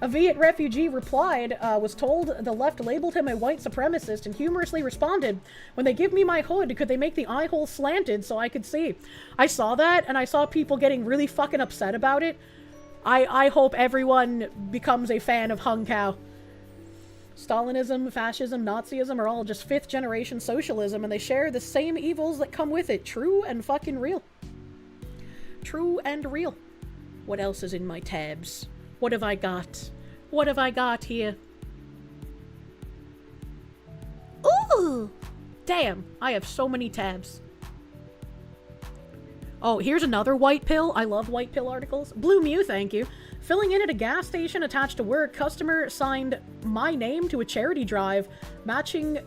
A Viet refugee replied, was told the left labeled him a white supremacist and humorously responded, when they give me my hood, could they make the eye hole slanted so I could see? I saw that, and I saw people getting really fucking upset about it. I hope everyone becomes a fan of Hung Kao. Stalinism, fascism, Nazism are all just 5th generation socialism, and they share the same evils that come with it. True and fucking real. True and real. What else is in my tabs? What have I got? What have I got here? Ooh! Damn, I have so many tabs. Oh, here's another white pill. I love white pill articles. Blue Mew, thank you. Filling in at a gas station attached to work, customer signed my name to a charity drive, matching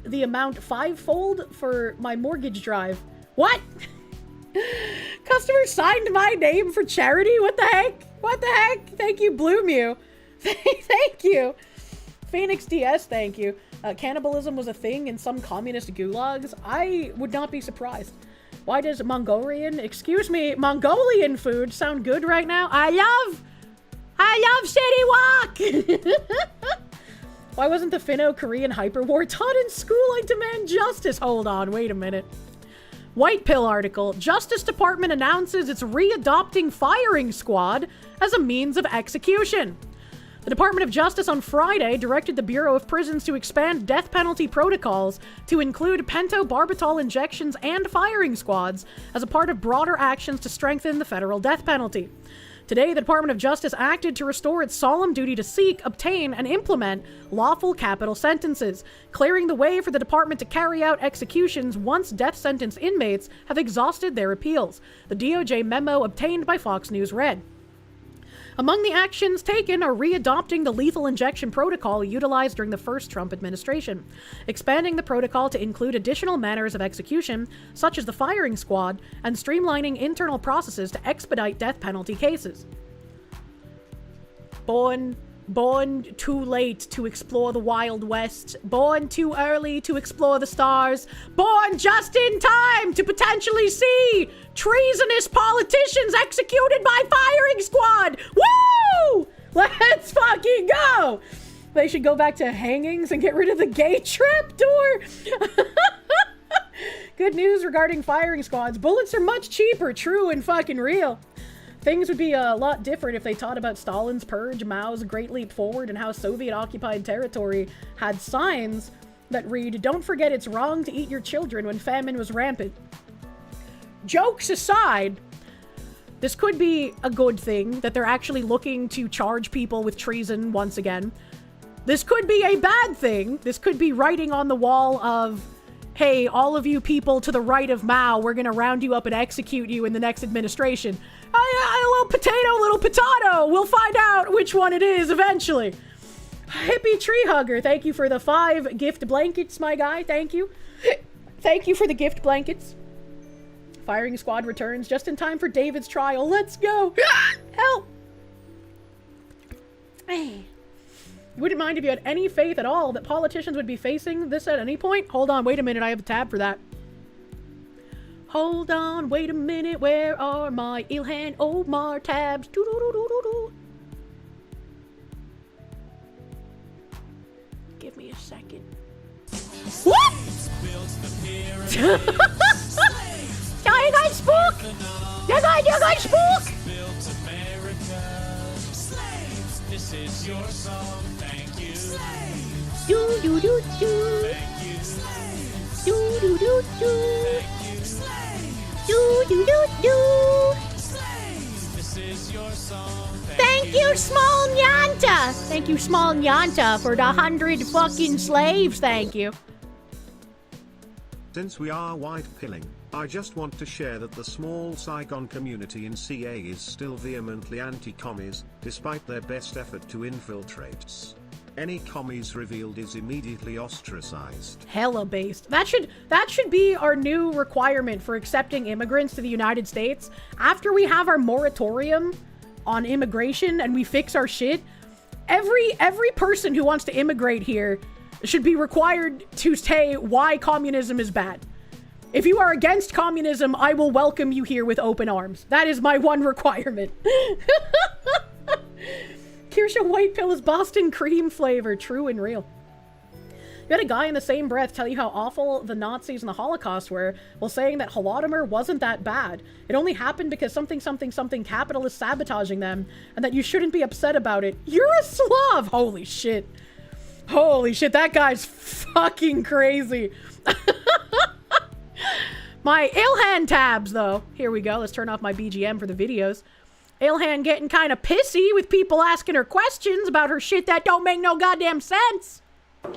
the amount 5-fold for my mortgage drive. What? Customer signed my name for charity? What the heck? What the heck? Thank you, Blue Mew. Thank you. Phoenix DS, thank you. Cannibalism was a thing in some communist gulags. I would not be surprised. Why does Mongolian food sound good right now? I love City Walk! Why wasn't the Finno-Korean hyperwar taught in school? I demand justice. Hold on, wait a minute. White pill article. Justice Department announces it's readopting firing squad as a means of execution. The Department of Justice on Friday directed the Bureau of Prisons to expand death penalty protocols to include pentobarbital injections and firing squads as a part of broader actions to strengthen the federal death penalty. Today, the Department of Justice acted to restore its solemn duty to seek, obtain, and implement lawful capital sentences, clearing the way for the department to carry out executions once death sentence inmates have exhausted their appeals, the DOJ memo obtained by Fox News read. Among the actions taken are readopting the lethal injection protocol utilized during the first Trump administration, expanding the protocol to include additional manners of execution, such as the firing squad, and streamlining internal processes to expedite death penalty cases. Born too late to explore the Wild West. Born too early to explore the stars. Born just in time to potentially see treasonous politicians executed by firing squad. Woo! Let's fucking go! They should go back to hangings and get rid of the gay trapdoor. Good news regarding firing squads. Bullets are much cheaper, true and fucking real. Things would be a lot different if they taught about Stalin's purge, Mao's Great Leap Forward, and how Soviet-occupied territory had signs that read, "Don't forget it's wrong to eat your children," when famine was rampant. Jokes aside, this could be a good thing that they're actually looking to charge people with treason once again. This could be a bad thing. This could be writing on the wall of, hey, all of you people to the right of Mao, we're gonna round you up and execute you in the next administration. A little potato. We'll find out which one it is eventually. Hippie Tree Hugger, thank you for the 5 gift blankets, my guy. Thank you. Thank you for the gift blankets. Firing squad returns just in time for David's trial. Let's go. Help. You wouldn't mind if you had any faith at all that politicians would be facing this at any point? Hold on, wait a minute. I have a tab for that. Hold on, wait a minute, where are my Ilhan Omar tabs? Doo-doo-doo-doo-doo-doo. Give me a second. What? You guys spook? You guys spook? This is your song, thank you. Do do do do. Do do do do. Do do do do. This is your song. Thank you, Small Nyanta. Thank you, Small Nyanta, for the 100 fucking slaves. Thank you.
Since we are white pilling, I just want to share that the small Saigon community in CA is still vehemently anti-commies, despite their best effort to infiltrate us. Any commies revealed is immediately ostracized.
Hella based. That should be our new requirement for accepting immigrants to the United States. After we have our moratorium on immigration and we fix our shit, every person who wants to immigrate here should be required to say why communism is bad. If you are against communism, I will welcome you here with open arms. That is my one requirement. Kirsche white pill is Boston cream flavor. True and real. You had a guy in the same breath tell you how awful the Nazis and the Holocaust were, while saying that Holodomor wasn't that bad. It only happened because something capitalist sabotaging them, and that you shouldn't be upset about it. You're a Slav! Holy shit. Holy shit, that guy's fucking crazy. My Ilhan tabs, though. Here we go. Let's turn off my BGM for the videos. Ilhan getting kind of pissy with people asking her questions about her shit that don't make no goddamn sense.
The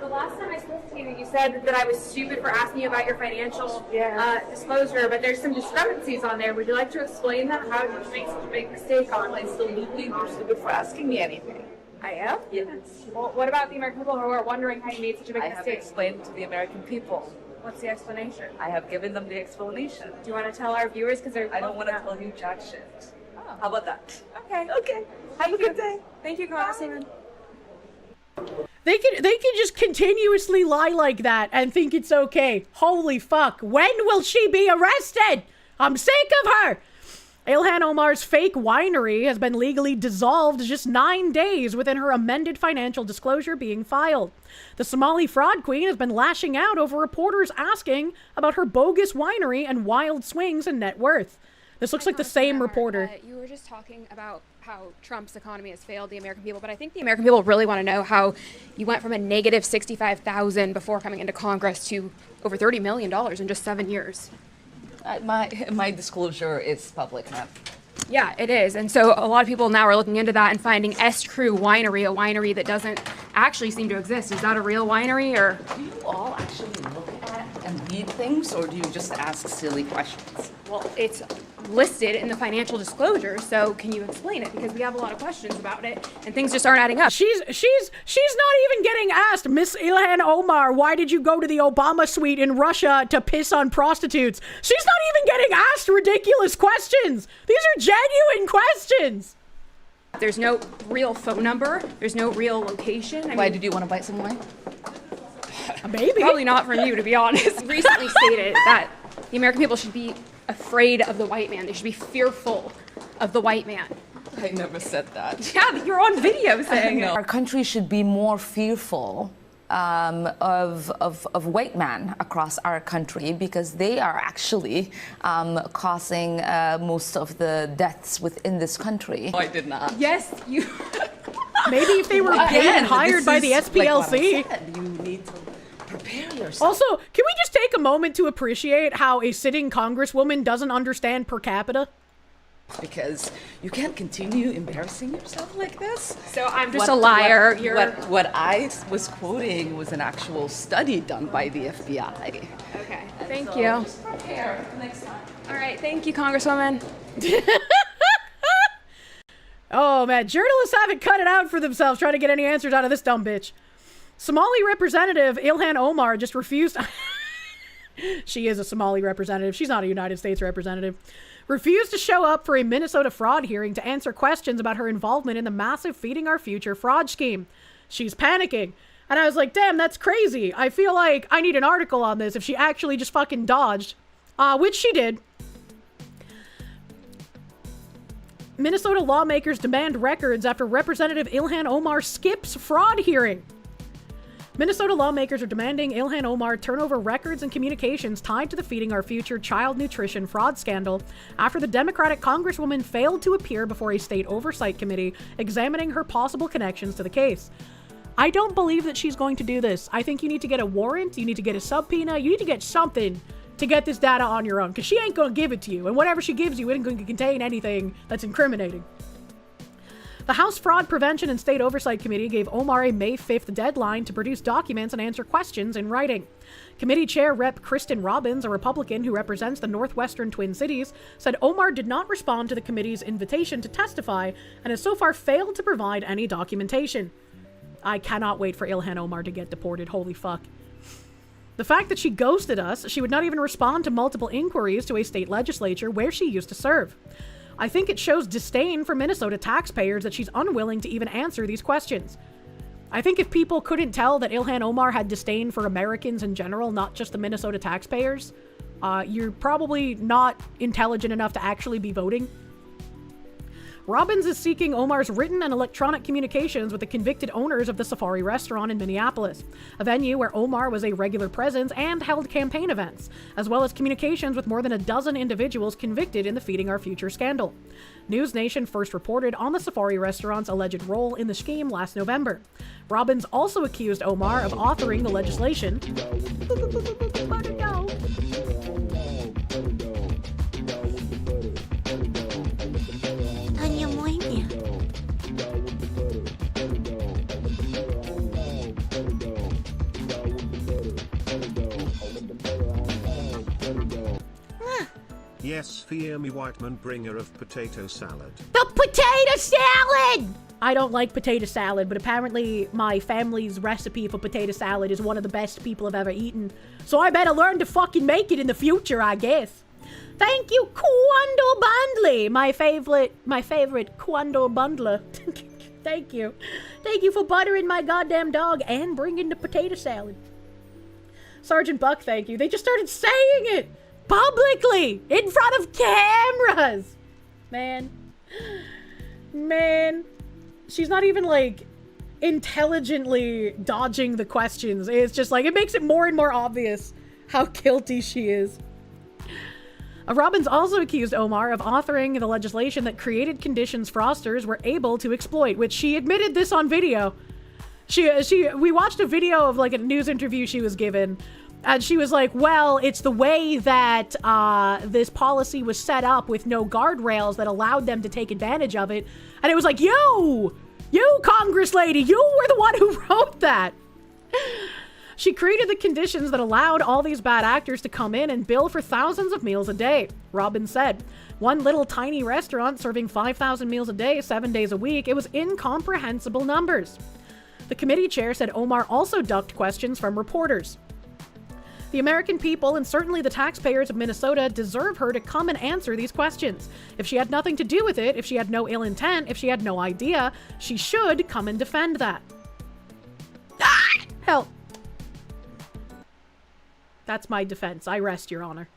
last time I spoke to you, you said that I was stupid for asking you about your financial disclosure, but there's some discrepancies on there. Would you like to explain that? How did you make such a big mistake on it? I still do think you're stupid for asking me anything. I am? Yes. Well, what about the American people who are wondering how you made such a big mistake? I have explained to the American people. What's the explanation? I have given them the explanation. Do you want to tell our viewers? Because I don't want to tell you jack shit. Oh. How about that? Okay. Okay. Have a good day. Thank you, Congresswoman.
They can just continuously lie like that and think it's okay. Holy fuck. When will she be arrested? I'm sick of her. Ilhan Omar's fake winery has been legally dissolved just 9 days within her amended financial disclosure being filed. The Somali fraud queen has been lashing out over reporters asking about her bogus winery and wild swings in net worth. This looks like the same reporter.
You were just talking about how Trump's economy has failed the American people, but I think the American people really want to know how you went from a negative $65,000 before coming into Congress to over $30 million in just 7 years.
My disclosure is public now.
Yeah, it is. And so a lot of people now are looking into that and finding S. Crew Winery, a winery that doesn't actually seem to exist. Is that a real winery, or?
Do you all actually look at and read things, or do you just ask silly questions?
Well, it's listed in the financial disclosure, so can you explain it? Because we have a lot of questions about it, and things just aren't adding up.
She's not even getting asked, Miss Ilhan Omar, why did you go to the Obama suite in Russia to piss on prostitutes? She's not even getting asked ridiculous questions. These are genuine questions.
There's no real phone number. There's no real location.
Why did you want to buy some wine?
Maybe.
Probably not from you, to be honest. Recently stated that the American people should be afraid of the white man. They should be fearful of the white man.
I never said that.
Yeah, you're on video saying it.
Our country should be more fearful of white men across our country, because they are actually causing most of the deaths within this country. No, I did not.
Yes, you.
Maybe if they were paid and hired by the SPLC.
Like you need to prepare yourself.
Also, can we just take a moment to appreciate how a sitting congresswoman doesn't understand per capita?
Because you can't continue embarrassing yourself like this.
So I'm just a liar.
What I was quoting was an actual study done by the FBI.
Okay,
and
thank
so
you.
Just prepare next time.
All right, thank you, Congresswoman.
Oh man, journalists haven't cut it out for themselves trying to get any answers out of this dumb bitch. Somali Representative Ilhan Omar just refused. She is a Somali representative. She's not a United States representative. Refused to show up for a Minnesota fraud hearing to answer questions about her involvement in the massive Feeding Our Future fraud scheme. She's panicking. And I was like, damn, that's crazy. I feel like I need an article on this if she actually just fucking dodged. Which she did. Minnesota lawmakers demand records after Representative Ilhan Omar skips fraud hearing. Minnesota lawmakers are demanding Ilhan Omar turn over records and communications tied to the Feeding Our Future child nutrition fraud scandal after the Democratic Congresswoman failed to appear before a state oversight committee examining her possible connections to the case. I don't believe that she's going to do this. I think you need to get a warrant, you need to get a subpoena, you need to get something to get this data on your own, because she ain't going to give it to you, and whatever she gives you isn't going to contain anything that's incriminating. The House Fraud Prevention and State Oversight Committee gave Omar a May 5th deadline to produce documents and answer questions in writing. Committee Chair Rep. Kristen Robbins, a Republican who represents the northwestern Twin Cities, said Omar did not respond to the committee's invitation to testify and has so far failed to provide any documentation. I cannot wait for Ilhan Omar to get deported. Holy fuck. The fact that she ghosted us, she would not even respond to multiple inquiries to a state legislature where she used to serve. I think it shows disdain for Minnesota taxpayers that she's unwilling to even answer these questions. I think if people couldn't tell that Ilhan Omar had disdain for Americans in general, not just the Minnesota taxpayers, you're probably not intelligent enough to actually be voting. Robbins is seeking Omar's written and electronic communications with the convicted owners of the Safari restaurant in Minneapolis, a venue where Omar was a regular presence and held campaign events, as well as communications with more than a dozen individuals convicted in the Feeding Our Future scandal. News Nation first reported on the Safari restaurant's alleged role in the scheme last November. Robbins also accused Omar of authoring the legislation.
Yes, fear me, Whiteman, bringer of potato salad.
The potato salad! I don't like potato salad, but apparently my family's recipe for potato salad is one of the best people have ever eaten. So I better learn to fucking make it in the future, I guess. Thank you, Quando Bundley, my favorite Quando Bundler. Thank you. Thank you for buttering my goddamn dog and bringing the potato salad. Sergeant Buck, thank you. They just started saying it publicly in front of cameras. Man. She's not even like intelligently dodging the questions. It's just like, it makes it more and more obvious how guilty she is. Robbins also accused Omar of authoring the legislation that created conditions fraudsters were able to exploit, which she admitted this on video. We watched a video of like a news interview she was given, and she was like, well, it's the way that this policy was set up with no guardrails that allowed them to take advantage of it. And it was like, you Congress lady, you were the one who wrote that. She created the conditions that allowed all these bad actors to come in and bill for thousands of meals a day, Robbins said. One little tiny restaurant serving 5,000 meals a day, 7 days a week, it was incomprehensible numbers. The committee chair said Omar also ducked questions from reporters. The American people, and certainly the taxpayers of Minnesota, deserve her to come and answer these questions. If she had nothing to do with it, if she had no ill intent, if she had no idea, she should come and defend that. Help. That's my defense. I rest, Your Honor.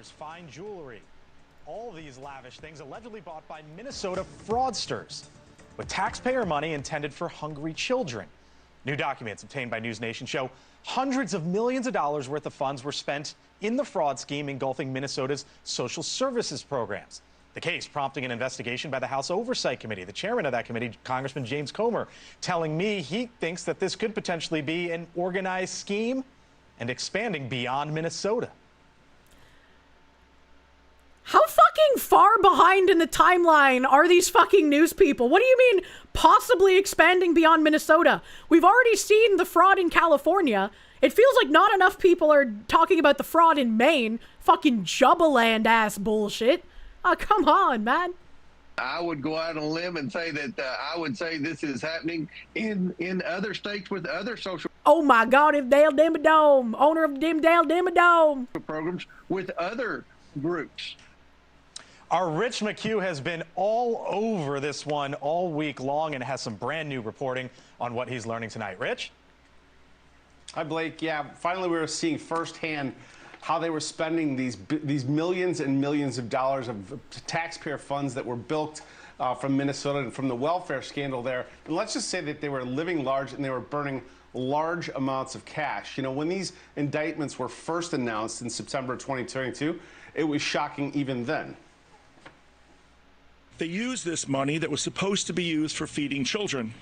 Fine jewelry. All these lavish things allegedly bought by Minnesota fraudsters with taxpayer money intended for hungry children. New documents obtained by News Nation show hundreds of millions of dollars worth of funds were spent in the fraud scheme engulfing Minnesota's social services programs. The case prompting an investigation by the House Oversight Committee. The chairman of that committee, Congressman James Comer, telling me he thinks that this could potentially be an organized scheme and expanding beyond Minnesota.
How fucking far behind in the timeline are these fucking news people? What do you mean possibly expanding beyond Minnesota? We've already seen the fraud in California. It feels like not enough people are talking about the fraud in Maine. Fucking Jubbaland ass bullshit. Oh, come on, man.
I would go out on a limb and say that I would say this is happening in other states with other social.
Oh my God, if Dale Dimmadome, owner of Dale Dimmadome.
Programs with other groups.
Our Rich McHugh has been all over this one all week long and has some brand new reporting on what he's learning tonight. Rich?
Hi, Blake. Yeah, finally we were seeing firsthand how they were spending these millions and millions of dollars of taxpayer funds that were built from Minnesota and from the welfare scandal there. And let's just say that they were living large and they were burning large amounts of cash. You know, when these indictments were first announced in September 2022, it was shocking even then.
They used this money that was supposed to be used for feeding children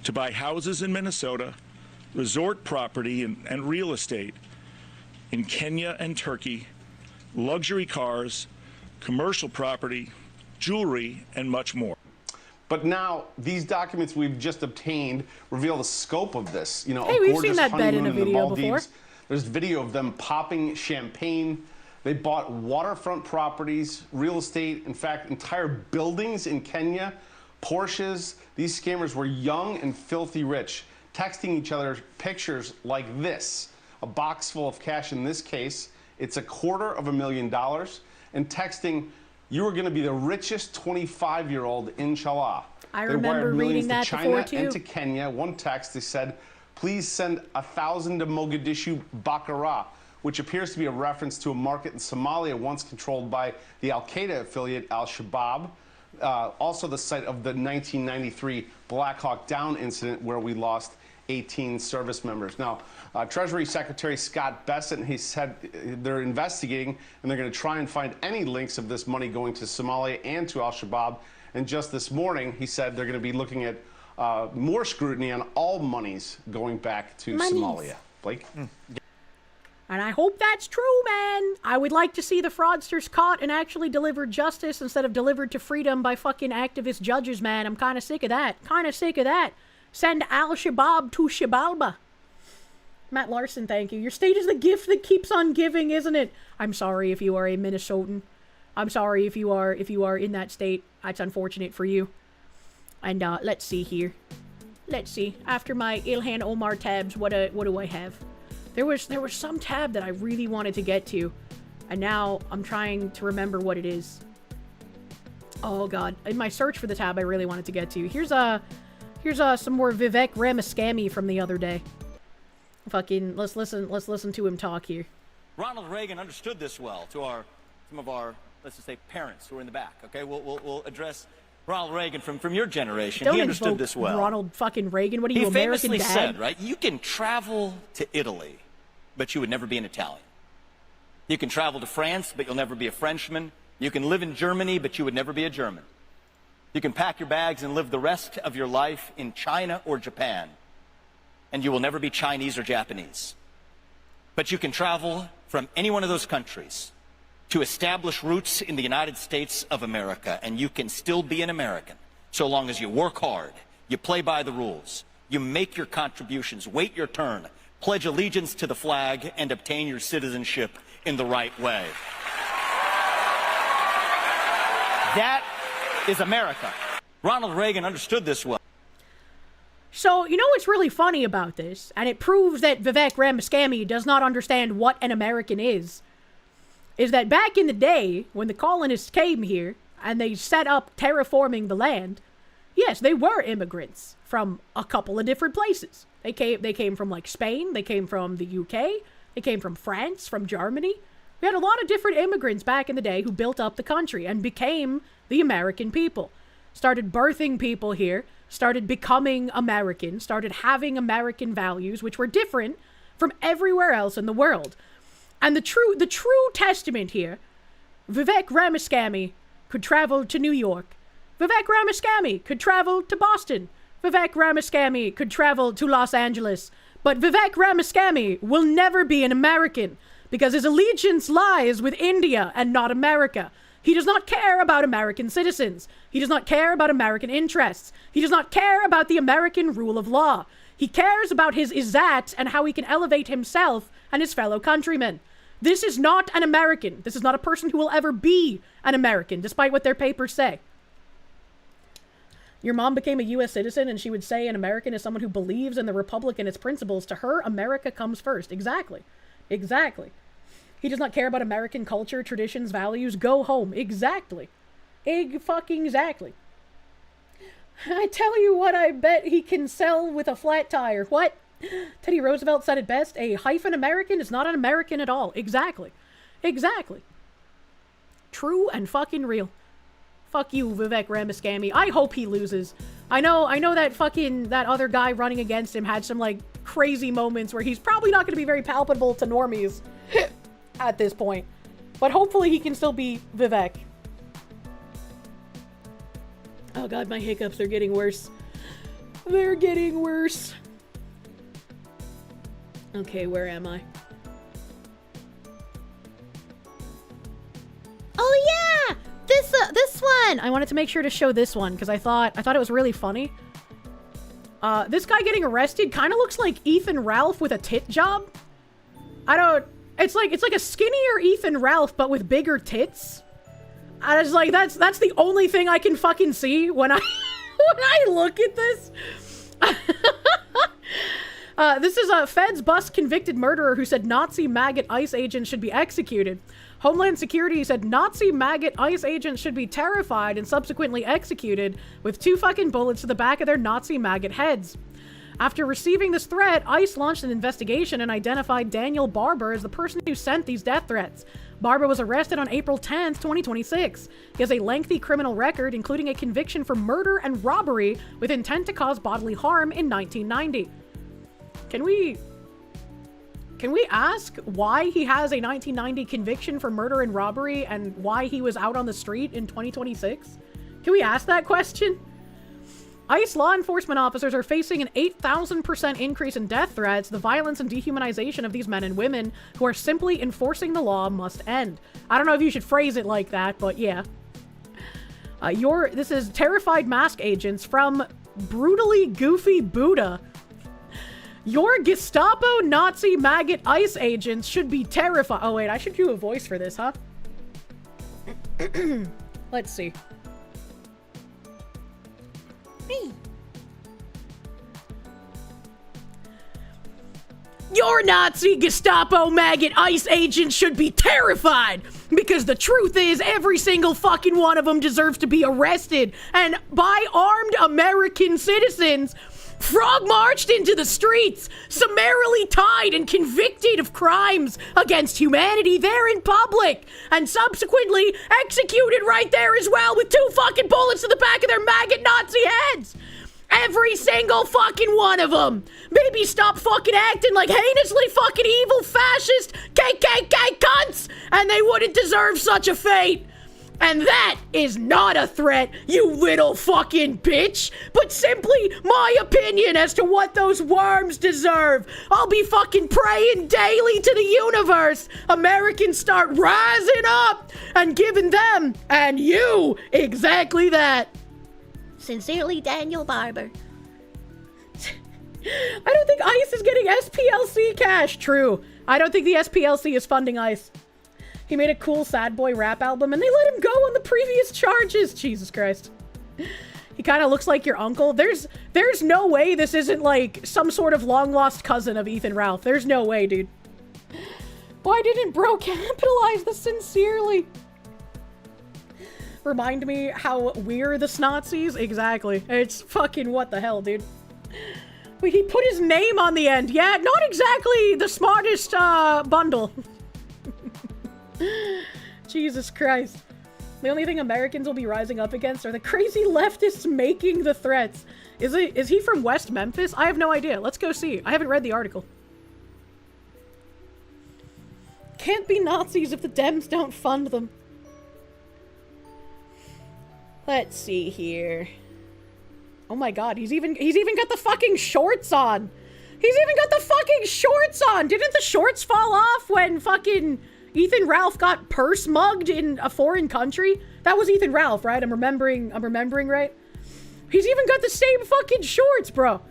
to buy houses in Minnesota, resort property and real estate in Kenya and Turkey, luxury cars, commercial property, jewelry, and much more.
But now these documents we've just obtained reveal the scope of this. You know,
hey,
a
we've
gorgeous
seen that bed in a
honeymoon the
video
Maldives.
before.
There's video of them popping champagne. They bought waterfront properties, real estate, in fact, entire buildings in Kenya, Porsches. These scammers were young and filthy rich, texting each other pictures like this. A box full of cash in this case. It's $250,000. And texting, you are going to be the richest 25-year-old, inshallah.
I
They
remember
wired millions
reading that
to China
before, too.
and to Kenya. One text, they said, please send 1,000 to Mogadishu Bakara, which appears to be a reference to a market in Somalia once controlled by the Al-Qaeda affiliate Al-Shabaab. Also the site of the 1993 Black Hawk Down incident where we lost 18 service members. Now, Treasury Secretary Scott Bessent, he said they're investigating and they're going to try and find any links of this money going to Somalia and to Al-Shabaab. And just this morning, he said they're going to be looking at more scrutiny on all monies going back to Somalia. Blake?
And I hope that's true, man. I would like to see the fraudsters caught and actually delivered justice instead of delivered to freedom by fucking activist judges, man. I'm kind of sick of that. Send Al-Shabaab to Shabalba. Matt Larson, thank you. Your state is the gift that keeps on giving, isn't it? I'm sorry if you are a Minnesotan. I'm sorry if you are in that state. That's unfortunate for you. And let's see here. Let's see. After my Ilhan Omar tabs, what do I have? There was some tab that I really wanted to get to, and now I'm trying to remember what it is. Oh god. In my search for the tab I really wanted to get to. Here's some more Vivek Ramaswamy from the other day. Fucking let's listen to him talk here.
Ronald Reagan understood this well to some of our, let's just say, parents who are in the back. Okay, we'll address Ronald Reagan from your generation.
Don't
he understood
invoke
this well.
Ronald fucking Reagan. What are you,
he
American
famously
dad?
said, right? You can travel to Italy, but you would never be an Italian. You can travel to France, but you'll never be a Frenchman. You can live in Germany, but you would never be a German. You can pack your bags and live the rest of your life in China or Japan, and you will never be Chinese or Japanese. But you can travel from any one of those countries to establish roots in the United States of America, and you can still be an American so long as you work hard, you play by the rules, you make your contributions, wait your turn, pledge allegiance to the flag, and obtain your citizenship in the right way. That is America. Ronald Reagan understood this well.
So, you know what's really funny about this, and it proves that Vivek Ramaswamy does not understand what an American is that back in the day, when the colonists came here, and they set up terraforming the land, yes, they were immigrants from a couple of different places. They came from, like, Spain, they came from the UK, they came from France, from Germany. We had a lot of different immigrants back in the day who built up the country and became the American people. Started birthing people here, started becoming American, started having American values, which were different from everywhere else in the world. And the true testament here, Vivek Ramaswamy could travel to New York. Vivek Ramaswamy could travel to Boston. Vivek Ramaswamy could travel to Los Angeles. But Vivek Ramaswamy will never be an American because his allegiance lies with India and not America. He does not care about American citizens. He does not care about American interests. He does not care about the American rule of law. He cares about his izzat and how he can elevate himself and his fellow countrymen. This is not an American. This is not a person who will ever be an American, despite what their papers say. Your mom became a U.S. citizen and she would say an American is someone who believes in the Republic and its principles. To her, America comes first. Exactly. Exactly. He does not care about American culture, traditions, values. Go home. Exactly. Exactly. I tell you what, I bet he can sell with a flat tire. What? Teddy Roosevelt said it best. A hyphen American is not an American at all. Exactly. Exactly. True and fucking real. Fuck you, Vivek Ramaswamy. I hope he loses. I know that other guy running against him had some, like, crazy moments where he's probably not going to be very palpable to normies at this point. But hopefully he can still be Vivek. Oh god, my hiccups are getting worse. They're getting worse. Okay, where am I?
Oh yeah! This
then I wanted to make sure to show this one because I thought it was really funny. This guy getting arrested kind of looks like Ethan Ralph with a tit job. It's like a skinnier Ethan Ralph but with bigger tits. I was like, that's the only thing I can fucking see when I when I look at this. This is a feds bust convicted murderer who said Nazi maggot ICE agents should be executed. Homeland Security said Nazi maggot ICE agents should be terrified and subsequently executed with 2 fucking bullets to the back of their Nazi maggot heads. After receiving this threat, ICE launched an investigation and identified Daniel Barber as the person who sent these death threats. Barber was arrested on April 10th, 2026. He has a lengthy criminal record, including a conviction for murder and robbery with intent to cause bodily harm in 1990. Can we ask why he has a 1990 conviction for murder and robbery and why he was out on the street in 2026? Can we ask that question? ICE law enforcement officers are facing an 8,000% increase in death threats. The violence and dehumanization of these men and women who are simply enforcing the law must end. I don't know if you should phrase it like that, but yeah. This is terrified mask agents from Brutally Goofy Buddha. Your Gestapo Nazi maggot ICE agents should be terrified. Oh wait, I should do a voice for this, huh? Let's see. Me. Your Nazi Gestapo maggot ICE agents should be terrified because the truth is every single fucking one of them deserves to be arrested and by armed American citizens frog marched into the streets, summarily tied and convicted of crimes against humanity there in public, and subsequently executed right there as well with 2 fucking bullets to the back of their maggot Nazi heads. Every single fucking one of them. Maybe stop fucking acting like heinously fucking evil fascist KKK cunts, and they wouldn't deserve such a fate. And that is not a threat, you little fucking bitch, but simply my opinion as to what those worms deserve. I'll be fucking praying daily to the universe Americans start rising up and giving them and you exactly that. Sincerely, Daniel Barber. I don't think ICE is getting SPLC cash. True. I don't think the SPLC is funding ICE. He made a cool sad boy rap album and they let him go on the previous charges. Jesus Christ. He kind of looks like your uncle. There's no way this isn't like some sort of long lost cousin of Ethan Ralph. There's no way, dude. Why didn't bro capitalize the sincerely? Remind me how we're the Nazis? Exactly. It's fucking what the hell, dude. Wait, he put his name on the end. Yeah, not exactly the smartest bundle. Jesus Christ. The only thing Americans will be rising up against are the crazy leftists making the threats. Is he from West Memphis? I have no idea. Let's go see. I haven't read the article. Can't be Nazis if the Dems don't fund them. Let's see here. Oh my god, he's even got the fucking shorts on. He's even got the fucking shorts on. Didn't the shorts fall off when fucking Ethan Ralph got purse mugged in a foreign country? That was Ethan Ralph, right? I'm remembering right? He's even got the same fucking shorts, bro.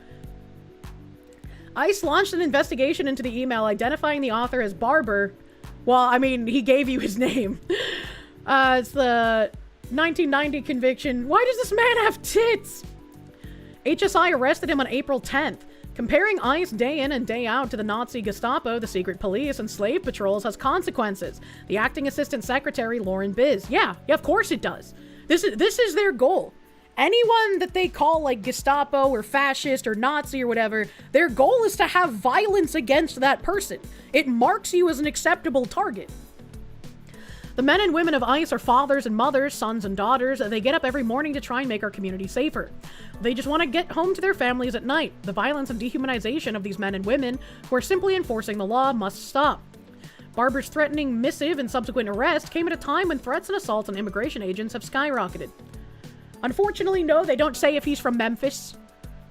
ICE launched an investigation into the email identifying the author as Barber. Well, I mean, he gave you his name. It's the 1990 conviction. Why does this man have tits? HSI arrested him on April 10th. Comparing ICE day in and day out to the Nazi Gestapo, the secret police, and slave patrols has consequences. The acting assistant secretary, Lauren Biz. Yeah, of course it does. This is their goal. Anyone that they call like Gestapo or fascist or Nazi or whatever, their goal is to have violence against that person. It marks you as an acceptable target. The men and women of ICE are fathers and mothers, sons and daughters. They get up every morning to try and make our community safer. They just want to get home to their families at night. The violence and dehumanization of these men and women who are simply enforcing the law must stop. Barber's threatening missive and subsequent arrest came at a time when threats and assaults on immigration agents have skyrocketed. Unfortunately, no, they don't say if he's from Memphis.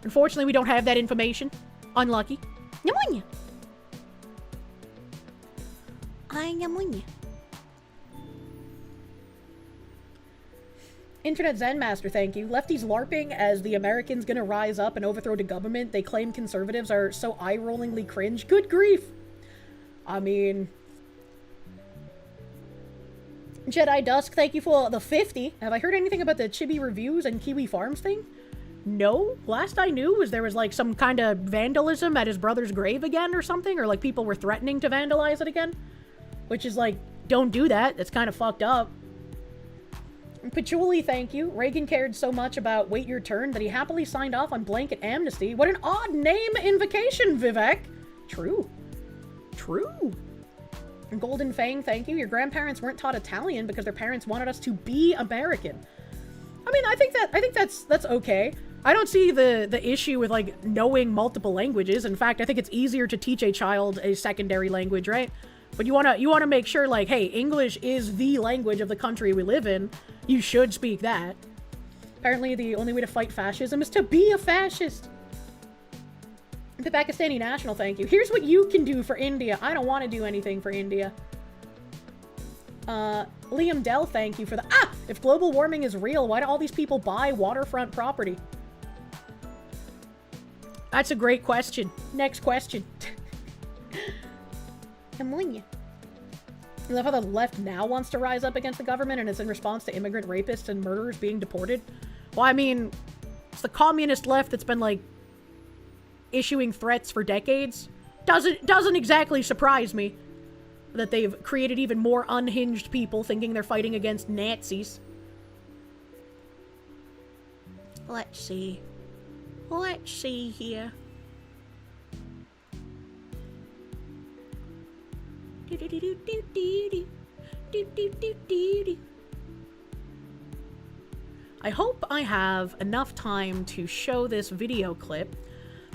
Unfortunately, we don't have that information. Unlucky. Nyamunya. Ay, nyamunya. Internet Zen Master, thank you. Lefties LARPing as the Americans gonna rise up and overthrow the government. They claim conservatives are so eye-rollingly cringe. Good grief! I mean... Jedi Dusk, thank you for the 50. Have I heard anything about the Chibi Reviews and Kiwi Farms thing? No. Last I knew was there was like some kind of vandalism at his brother's grave again or something, or like people were threatening to vandalize it again. Which is like, don't do that. That's kind of fucked up. Patchouli, thank you. Reagan cared so much about wait your turn that he happily signed off on blanket amnesty. What an odd name invocation, Vivek. True. True. And Golden Fang, thank you. Your grandparents weren't taught Italian because their parents wanted us to be American. I mean, I think that's okay. I don't see the issue with like knowing multiple languages. In fact, I think it's easier to teach a child a secondary language, right? But you wanna make sure, like, hey, English is the language of the country we live in. You should speak that. Apparently, the only way to fight fascism is to be a fascist. The Pakistani National, thank you. Here's what you can do for India. I don't want to do anything for India. Liam Dell, thank you for the... If global warming is real, why do all these people buy waterfront property? That's a great question. Next question. I'm on you. I love how the left now wants to rise up against the government and it's in response to immigrant rapists and murderers being deported. Well, I mean, it's the communist left that's been, like, issuing threats for decades. Doesn't exactly surprise me that they've created even more unhinged people thinking they're fighting against Nazis. Let's see. Let's see here. I hope I have enough time to show this video clip,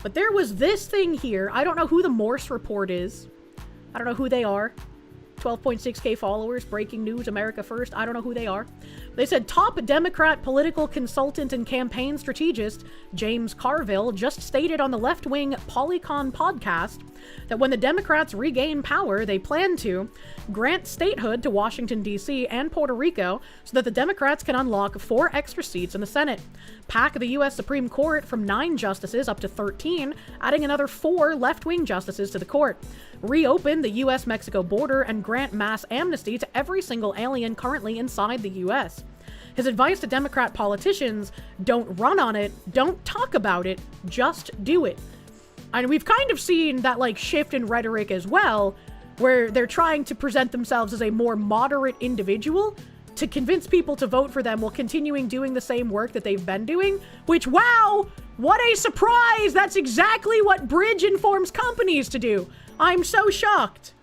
but there was this thing here. I don't know who the Morse Report is. I don't know who they are. 12.6k followers, breaking news, America First. I don't know who they are. They said top Democrat political consultant and campaign strategist James Carville just stated on the left-wing Polycon podcast that when the Democrats regain power, they plan to grant statehood to Washington, D.C. and Puerto Rico so that the Democrats can unlock 4 extra seats in the Senate, pack the U.S. Supreme Court from 9 justices up to 13, adding another 4 left-wing justices to the court, reopen the U.S.-Mexico border, and grant mass amnesty to every single alien currently inside the U.S. His advice to Democrat politicians: don't run on it, don't talk about it, just do it. And we've kind of seen that, like, shift in rhetoric as well, where they're trying to present themselves as a more moderate individual to convince people to vote for them while continuing doing the same work that they've been doing, which, wow, what a surprise! That's exactly what Bridge informs companies to do. I'm so shocked.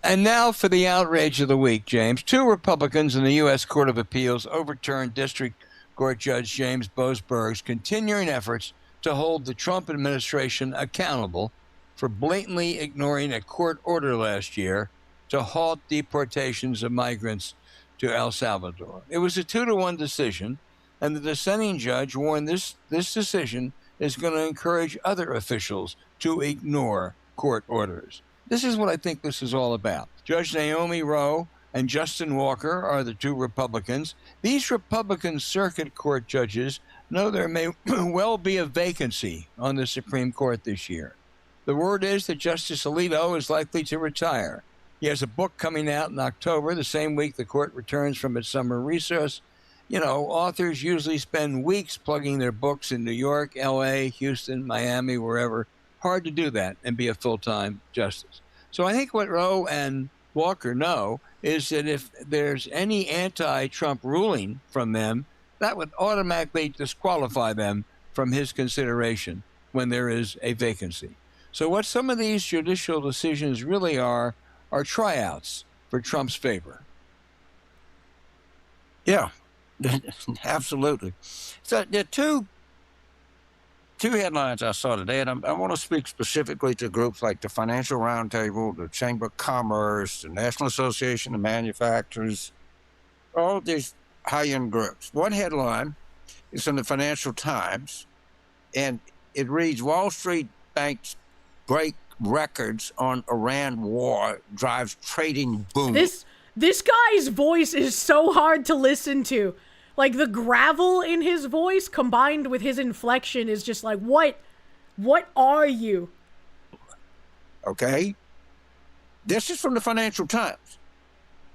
And now for the outrage of the week, James. 2 Republicans in the U.S. Court of Appeals overturned District Court Judge James Boasberg's continuing efforts to hold the Trump administration accountable for blatantly ignoring a court order last year to halt deportations of migrants to El Salvador. It was a 2-1 decision, and the dissenting judge warned this decision is going to encourage other officials to ignore court orders. This is what I think this is all about. Judge Naomi Rowe and Justin Walker are the 2 Republicans. These Republican circuit court judges know there may well be a vacancy on the Supreme Court this year. The word is that Justice Alito is likely to retire. He has a book coming out in October, the same week the court returns from its summer recess. You know, authors usually spend weeks plugging their books in New York, L.A., Houston, Miami, wherever. Hard to do that and be a full-time justice. So I think what Rowe and Walker know is that if there's any anti-Trump ruling from them, that would automatically disqualify them from his consideration when there is a vacancy. So what some of these judicial decisions really are tryouts for Trump's favor.
Yeah, absolutely. So there are two headlines I saw today, and I want to speak specifically to groups like the Financial Roundtable, the Chamber of Commerce, the National Association of Manufacturers, all these high-end groups. One headline is in the Financial Times, and it reads, Wall Street banks break records on Iran war drives trading boom.
This This guy's voice is so hard to listen to. Like, the gravel in his voice combined with his inflection is just like, what are you?
Okay? This is from the Financial Times.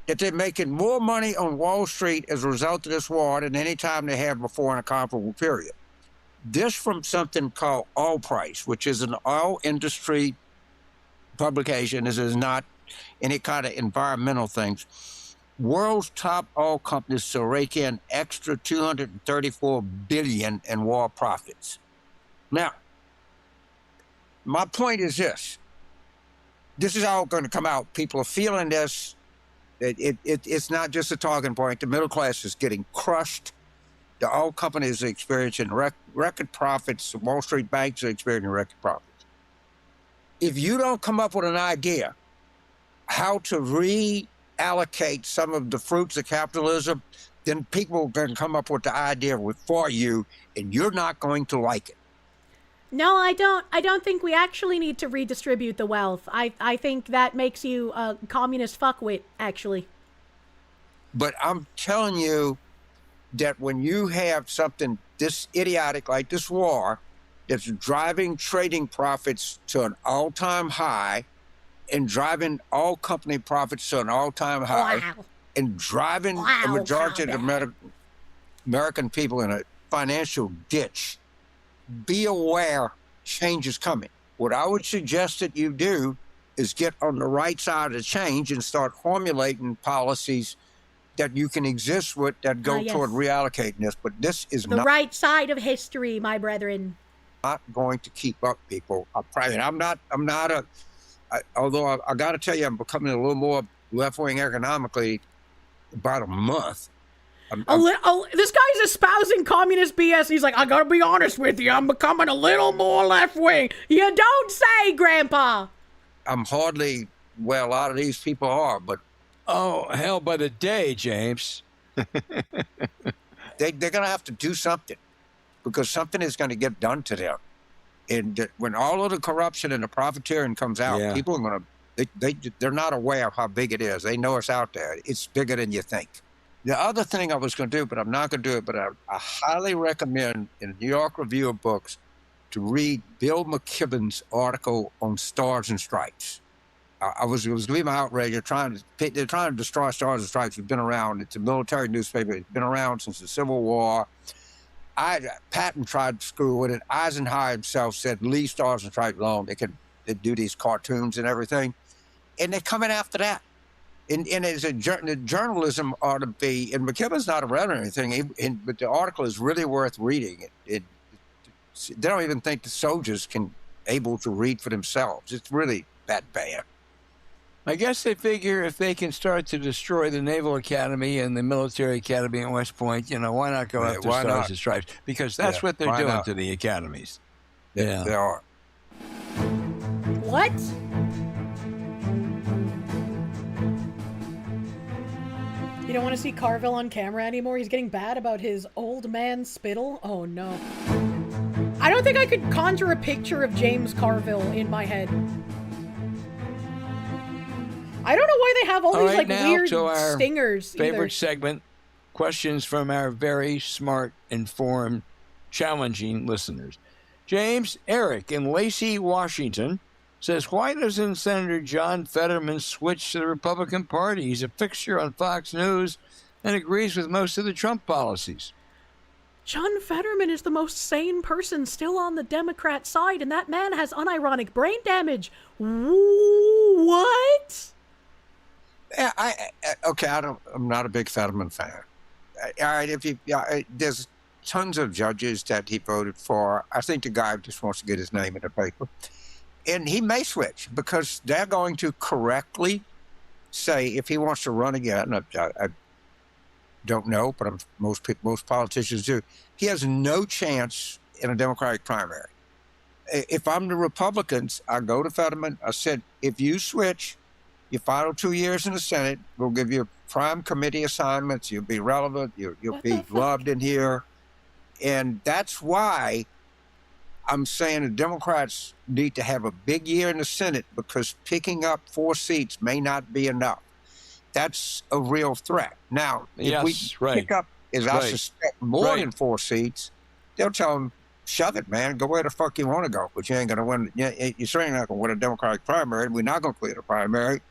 That they're making more money on Wall Street as a result of this war than any time they have before in a comparable period. This from something called Oil Price, which is an oil industry publication. This is not any kind of environmental things. World's top oil companies to rake in extra $234 billion in war profits. Now, my point is this. This is all going to come out. People are feeling this. It's not just a talking point. The middle class is getting crushed. The oil companies are experiencing record profits. The Wall Street banks are experiencing record profits. If you don't come up with an idea how to reallocate some of the fruits of capitalism, then people can come up with the idea for you, and you're not going to like it.
No, I don't think we actually need to redistribute the wealth. I think that makes you a communist fuckwit, actually.
But I'm telling you that when you have something this idiotic like this war that's driving trading profits to an all-time high and driving all company profits to an all-time high and driving the majority of the American people in a financial ditch, be aware change is coming. What I would suggest that you do is get on the right side of the change and start formulating policies that you can exist with that go toward reallocating this. But this is
the right side of history, my brethren.
Not going to keep up, people. Although I got to tell you, I'm becoming a little more left-wing economically about a month.
This guy's espousing communist BS. He's like, I gotta be honest with you, I'm becoming a little more left-wing. You don't say, Grandpa.
I'm hardly, well, a lot of these people are, but...
Oh, hell by the day, James.
They're going to have to do something because something is going to get done to them. And when all of the corruption and the profiteering comes out, people are going to, they're not aware of how big it is. They know it's out there. It's bigger than you think. The other thing I was going to do, but I'm not going to do it, but I highly recommend in the New York Review of Books to read Bill McKibben's article on Stars and Stripes. It was leaving my outrage. They're trying to destroy Stars and Stripes. It's been around. It's a military newspaper. It's been around since the Civil War. Patton tried to screw with it. Eisenhower himself said, leave Stars and Stripes alone. They do these cartoons and everything. And they're coming after that. And as the journalism ought to be, and McKibben's not around or anything, but the article is really worth reading. They don't even think the soldiers can able to read for themselves. It's really that bad.
I guess they figure if they can start to destroy the Naval Academy and the Military Academy at West Point, why not go after Stars and Stripes? Because that's what they're doing to the academies.
They are.
What? You don't want to see Carville on camera anymore? He's getting bad about his old man spittle? Oh no. I don't think I could conjure a picture of James Carville in my head. I don't know why they have all these like weird stingers.
Favorite segment, questions from our very smart, informed, challenging listeners. James Eric in Lacey, Washington says, why doesn't Senator John Fetterman switch to the Republican Party? He's a fixture on Fox News and agrees with most of the Trump policies.
John Fetterman is the most sane person still on the Democrat side, and that man has unironic brain damage. What?
I'm not a big Fetterman fan. All right, there's tons of judges that he voted for. I think the guy just wants to get his name in the paper. And he may switch because they're going to correctly say if he wants to run again. I don't know, but most politicians do. He has no chance in a Democratic primary. If I'm the Republicans, I go to Fetterman. I said, if you switch, your final 2 years in the Senate, we'll give you prime committee assignments. You'll be relevant. You'll be loved in here. And that's why I'm saying the Democrats need to have a big year in the Senate because picking up 4 seats may not be enough. that's a real threat. Now, if we pick up, as I suspect, more than 4 seats, they'll tell them, shove it, man. Go where the fuck you want to go. But you ain't going to win. You're certainly not going to win a Democratic primary. We're not going to clear the primary.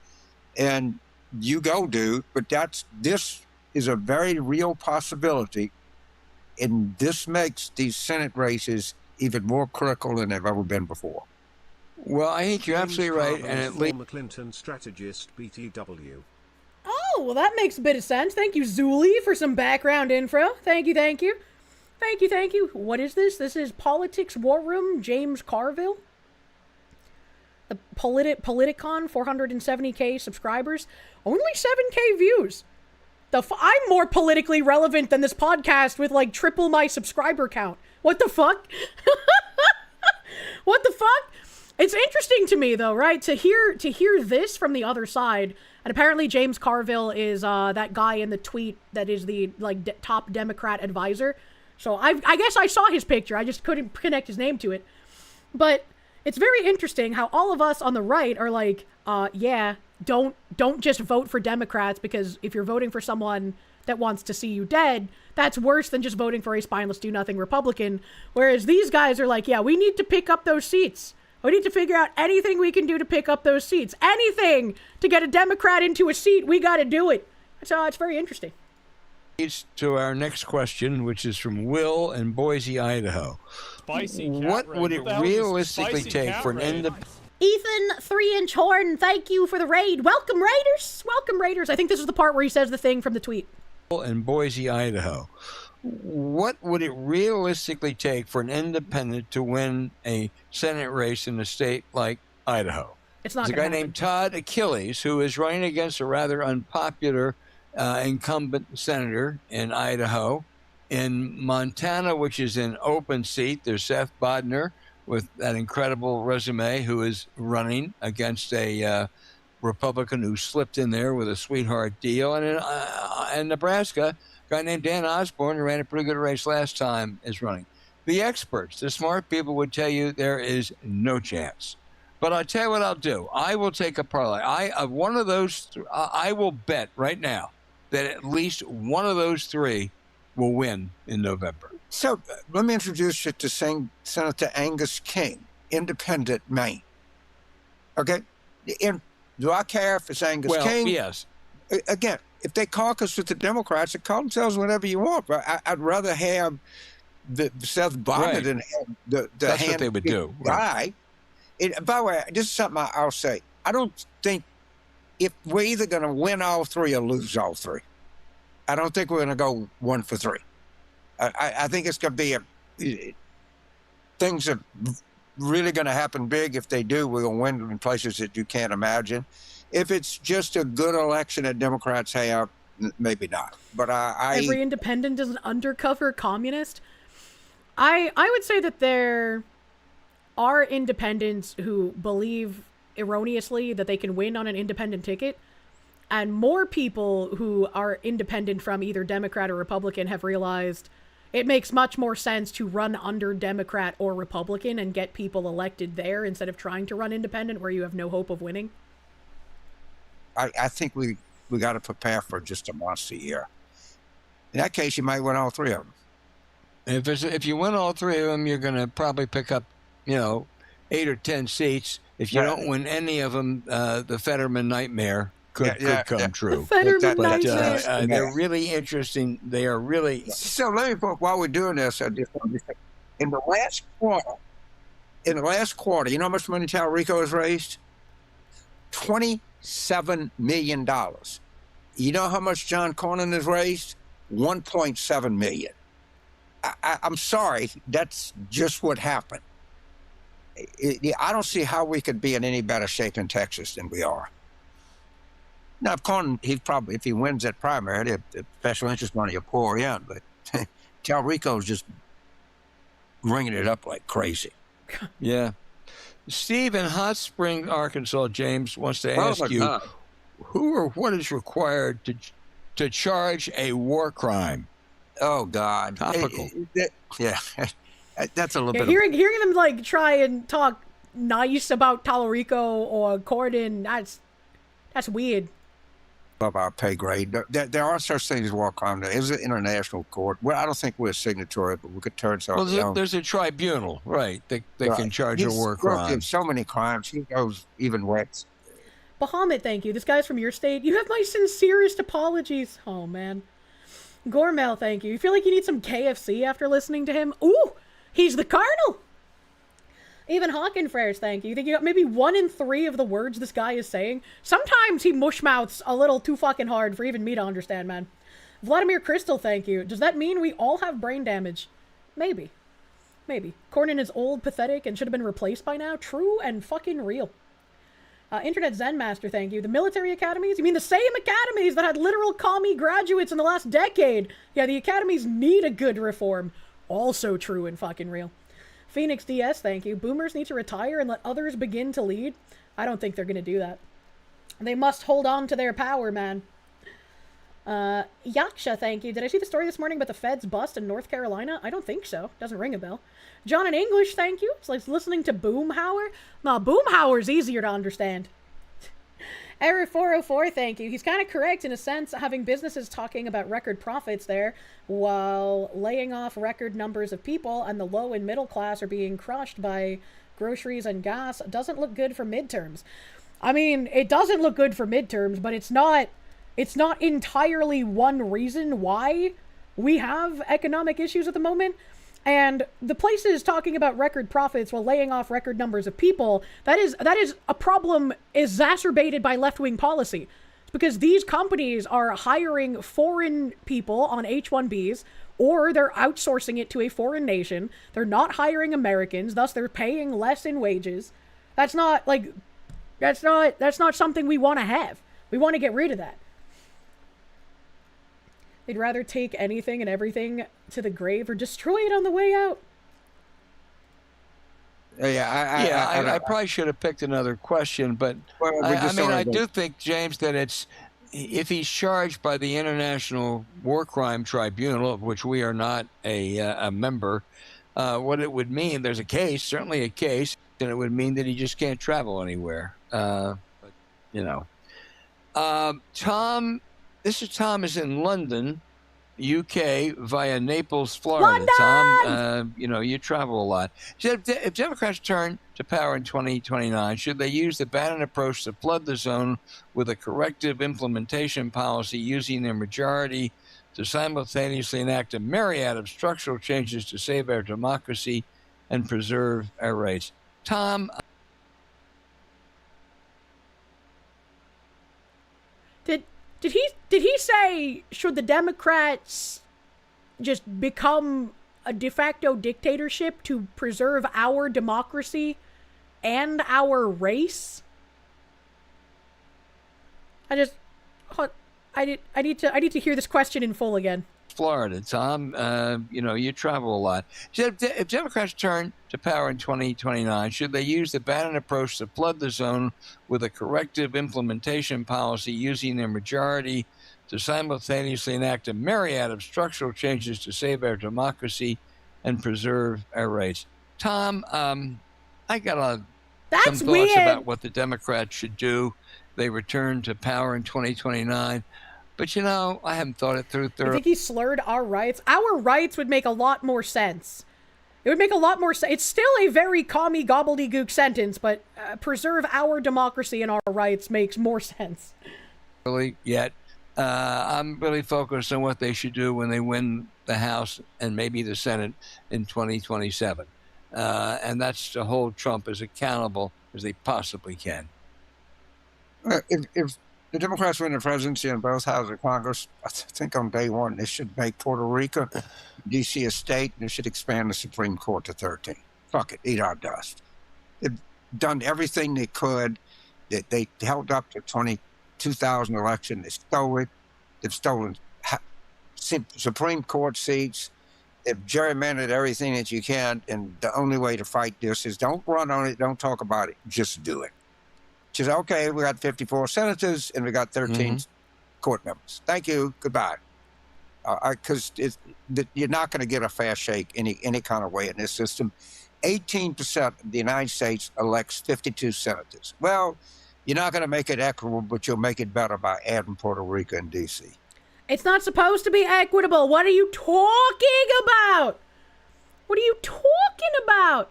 And you go, dude. But this is a very real possibility. And this makes these Senate races even more critical than they've ever been before.
Well, I think you're absolutely right. And at least
former Clinton strategist BTW.
Oh, well, that makes a bit of sense. Thank you, Zuli, for some background info. Thank you, thank you. Thank you, thank you. What is this? This is Politics War Room, James Carville. The Politicon, 470k subscribers. Only 7k views. I'm more politically relevant than this podcast with, like, triple my subscriber count. What the fuck? What the fuck? It's interesting to me, though, right? To hear this from the other side. And apparently James Carville is that guy in the tweet that is the, like, top Democrat advisor. So I guess I saw his picture. I just couldn't connect his name to it. But it's very interesting how all of us on the right are like, yeah, don't just vote for Democrats, because if you're voting for someone that wants to see you dead, that's worse than just voting for a spineless do-nothing Republican. Whereas these guys are like, yeah, we need to pick up those seats. We need to figure out anything we can do to pick up those seats. Anything to get a Democrat into a seat, we got to do it. So it's very interesting.
To our next question, which is from Will in Boise, Idaho.
Spicy
what would it realistically take for an independent...
Ethan 3-inch Horn, thank you for the raid. Welcome, Raiders. Welcome, Raiders. I think this is the part where he says the thing from the tweet.
In Boise, Idaho. What would it realistically take for an independent to win a Senate race in a state like Idaho?
It's not
There's a guy named Todd Achilles who is running against a rather unpopular incumbent senator in Idaho. In Montana, which is an open seat, there's Seth Bodner with that incredible resume who is running against a Republican who slipped in there with a sweetheart deal. And in Nebraska, a guy named Dan Osborne, who ran a pretty good race last time, is running. The experts, the smart people, would tell you there is no chance. But I'll tell you what I'll do. I will take a parlay. I will bet right now that at least one of those three will win in November.
So let me introduce you to Senator Angus King, independent Maine. Okay? Do I care if it's Angus King?
Yes.
Again, if they caucus with the Democrats, they call themselves whatever you want. But I'd rather have the Seth Bodner than have the
That's what they would do.
Guy. By the way, this is something I'll say. I don't think if we're either going to win all three or lose all three. I don't think we're going to go 1 for 3. I think it's going to be things are really going to happen big. If they do, we're going to win in places that you can't imagine. If it's just a good election that Democrats have, maybe not. But
every independent is an undercover communist. I would say that there are independents who believe erroneously that they can win on an independent ticket. And more people who are independent from either Democrat or Republican have realized it makes much more sense to run under Democrat or Republican and get people elected there instead of trying to run independent where you have no hope of winning.
I think we got to prepare for just a monster year. In that case, you might win all three of them.
If you win all three of them, you're going to probably pick up, 8 or 10 seats. If you don't win any of them, the Fetterman nightmare could come true. They're really interesting. They are really.
So let me put, while we're doing this, in the last quarter, you know how much money Talrico has raised? $27 million. You know how much John Cornyn has raised? $1.7 million. I'm sorry, that's just what happened. I don't see how we could be in any better shape in Texas than we are. Now, Cornyn, if he wins that primary, the special interest money will pour in, but Talrico's just ringing it up like crazy.
Yeah. Steve in Hot Springs, Arkansas, James, wants to ask you, who or what is required to charge a war crime?
Oh, God.
Topical.
Yeah. That's a little bit.
Hearing them try and talk nice about Talarico or Corden, that's weird.
above our pay grade. There are such things as war crime. There is an international court. Well, I don't think we're a signatory, but we could turn something.
Well, there's a tribunal, right? They can charge a war crime.
So many crimes. He goes even wet.
Bahamut, thank you. This guy's from your state. You have my sincerest apologies. Oh, man. Gormel, thank you. You feel like you need some KFC after listening to him? Ooh, he's the Cardinal. Even Hawkenfreres, thank you. You think you got maybe 1 in 3 of the words this guy is saying? Sometimes he mushmouths a little too fucking hard for even me to understand, man. Vladimir Crystal, thank you. Does that mean we all have brain damage? Maybe. Maybe. Cornyn is old, pathetic, and should have been replaced by now? True and fucking real. Internet Zen Master, thank you. The military academies? You mean the same academies that had literal commie graduates in the last decade? Yeah, the academies need a good reform. Also true and fucking real. Phoenix DS, thank you. Boomers need to retire and let others begin to lead? I don't think they're going to do that. They must hold on to their power, man. Yaksha, thank you. Did I see the story this morning about the Fed's bust in North Carolina? I don't think so. Doesn't ring a bell. John in English, thank you. It's like listening to Boomhauer. No, Boomhauer's easier to understand. Error 404, thank you. He's kind of correct in a sense, having businesses talking about record profits there while laying off record numbers of people and the low and middle class are being crushed by groceries and gas doesn't look good for midterms. I mean, it doesn't look good for midterms, but it's not entirely one reason why we have economic issues at the moment. And the places talking about record profits while laying off record numbers of people, that is a problem exacerbated by left-wing policy. It's because these companies are hiring foreign people on H-1Bs, or they're outsourcing it to a foreign nation. They're not hiring Americans, thus they're paying less in wages. That's not something we want to have. We want to get rid of that. They'd rather take anything and everything to the grave or destroy it on the way out.
I
probably should have picked another question, but I do think, James, that if he's charged by the International War Crime Tribunal, of which we are not a member, what it would mean, there's a case, certainly a case, and it would mean that he just can't travel anywhere. Tom. Tom is in London, UK, via Naples, Florida. Tom, you travel a lot. If Democrats turn to power in 2029, should they use the Bannon approach to flood the zone with a corrective implementation policy using their majority to simultaneously enact a myriad of structural changes to save our democracy and preserve our rights? Tom?
Did he say, should the Democrats just become a de facto dictatorship to preserve our democracy and our race? I need to hear this question in full again.
Florida, Tom, you travel a lot. If Democrats turn to power in 2029, should they use the Bannon approach to flood the zone with a corrective implementation policy using their majority to simultaneously enact a myriad of structural changes to save our democracy and preserve our rights? Tom, I got some thoughts about what the Democrats should do. They return to power in 2029. But, I haven't thought it through thoroughly.
I think he slurred our rights. Our rights would make a lot more sense. It would make a lot more sense. It's still a very commie gobbledygook sentence, but preserve our democracy and our rights makes more sense.
Really, yet. I'm really focused on what they should do when they win the House and maybe the Senate in 2027. And that's to hold Trump as accountable as they possibly can.
If the Democrats win the presidency in both houses of Congress, I think on day one, they should make Puerto Rico, D.C. a state, and they should expand the Supreme Court to 13. Fuck it, eat our dust. They've done everything they could. They held up the 2000 election. They stole it. They've stolen Supreme Court seats. They've gerrymandered everything that you can, and the only way to fight this is don't run on it, don't talk about it, just do it. She said, okay, we got 54 senators and we got 13 court members. Thank you. Goodbye. Because you're not going to get a fair shake any kind of way in this system. 18% of the United States elects 52 senators. Well, You're not going to make it equitable, but you'll make it better by adding Puerto Rico and D.C.
It's not supposed to be equitable. What are you talking about? What are you talking about?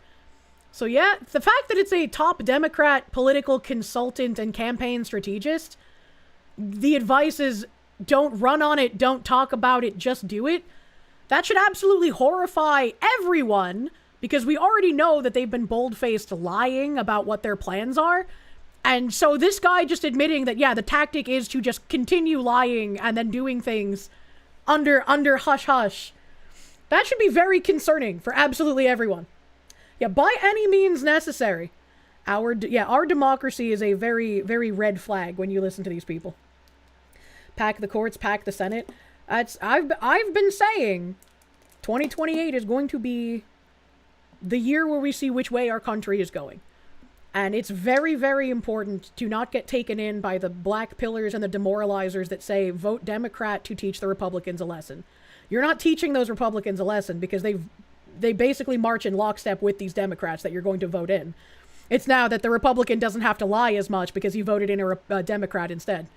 So yeah, the fact that it's a top Democrat political consultant and campaign strategist, the advice is don't run on it, don't talk about it, just do it. That should absolutely horrify everyone, because we already know that they've been bold-faced lying about what their plans are. And so this guy just admitting that, yeah, the tactic is to just continue lying and then doing things under hush-hush. That should be very concerning for absolutely everyone. Yeah, by any means necessary. Our democracy is a very, very red flag when you listen to these people. Pack the courts, pack the Senate. I've been saying 2028 is going to be the year where we see which way our country is going. And it's very, very important to not get taken in by the black pillars and the demoralizers that say, vote Democrat to teach the Republicans a lesson. You're not teaching those Republicans a lesson, because they basically march in lockstep with these Democrats that you're going to vote in. It's now that the Republican doesn't have to lie as much because you voted in a Democrat instead.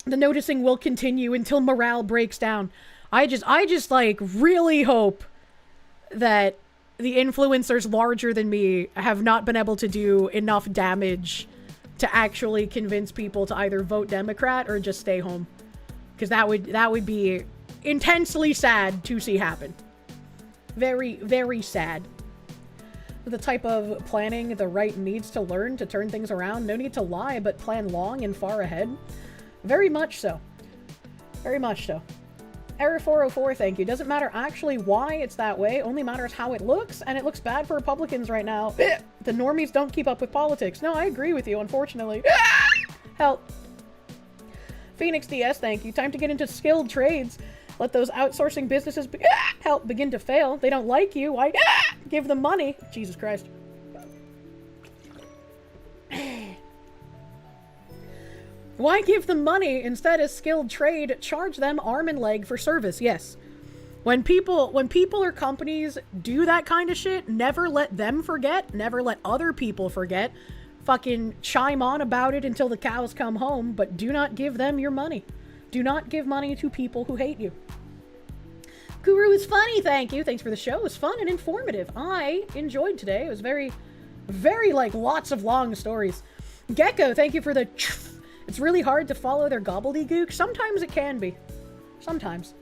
The noticing will continue until morale breaks down. I just like really hope that the influencers larger than me have not been able to do enough damage to actually convince people to either vote Democrat or just stay home. Because that would be intensely sad to see happen. Very, very sad. The type of planning the right needs to learn to turn things around. No need to lie, but plan long and far ahead. Very much so. Very much so. Error 404, thank you. Doesn't matter actually why it's that way, only matters how it looks, and it looks bad for Republicans right now. The normies don't keep up with politics. No, I agree with you, unfortunately. Help. Phoenix DS, thank you. Time to get into skilled trades. Let those outsourcing businesses help begin to fail. They don't like you. Why give them money? Jesus Christ. Why give them money instead of skilled trade? Charge them arm and leg for service. Yes. When people or companies do that kind of shit, never let them forget. Never let other people forget. Fucking chime on about it until the cows come home, but do not give them your money. Do not give money to people who hate you. Guru is funny, thank you. Thanks for the show. It was fun and informative. I enjoyed today. It was very, very, like, lots of long stories. Gecko, thank you for the... It's really hard to follow their gobbledygook. Sometimes it can be. Sometimes.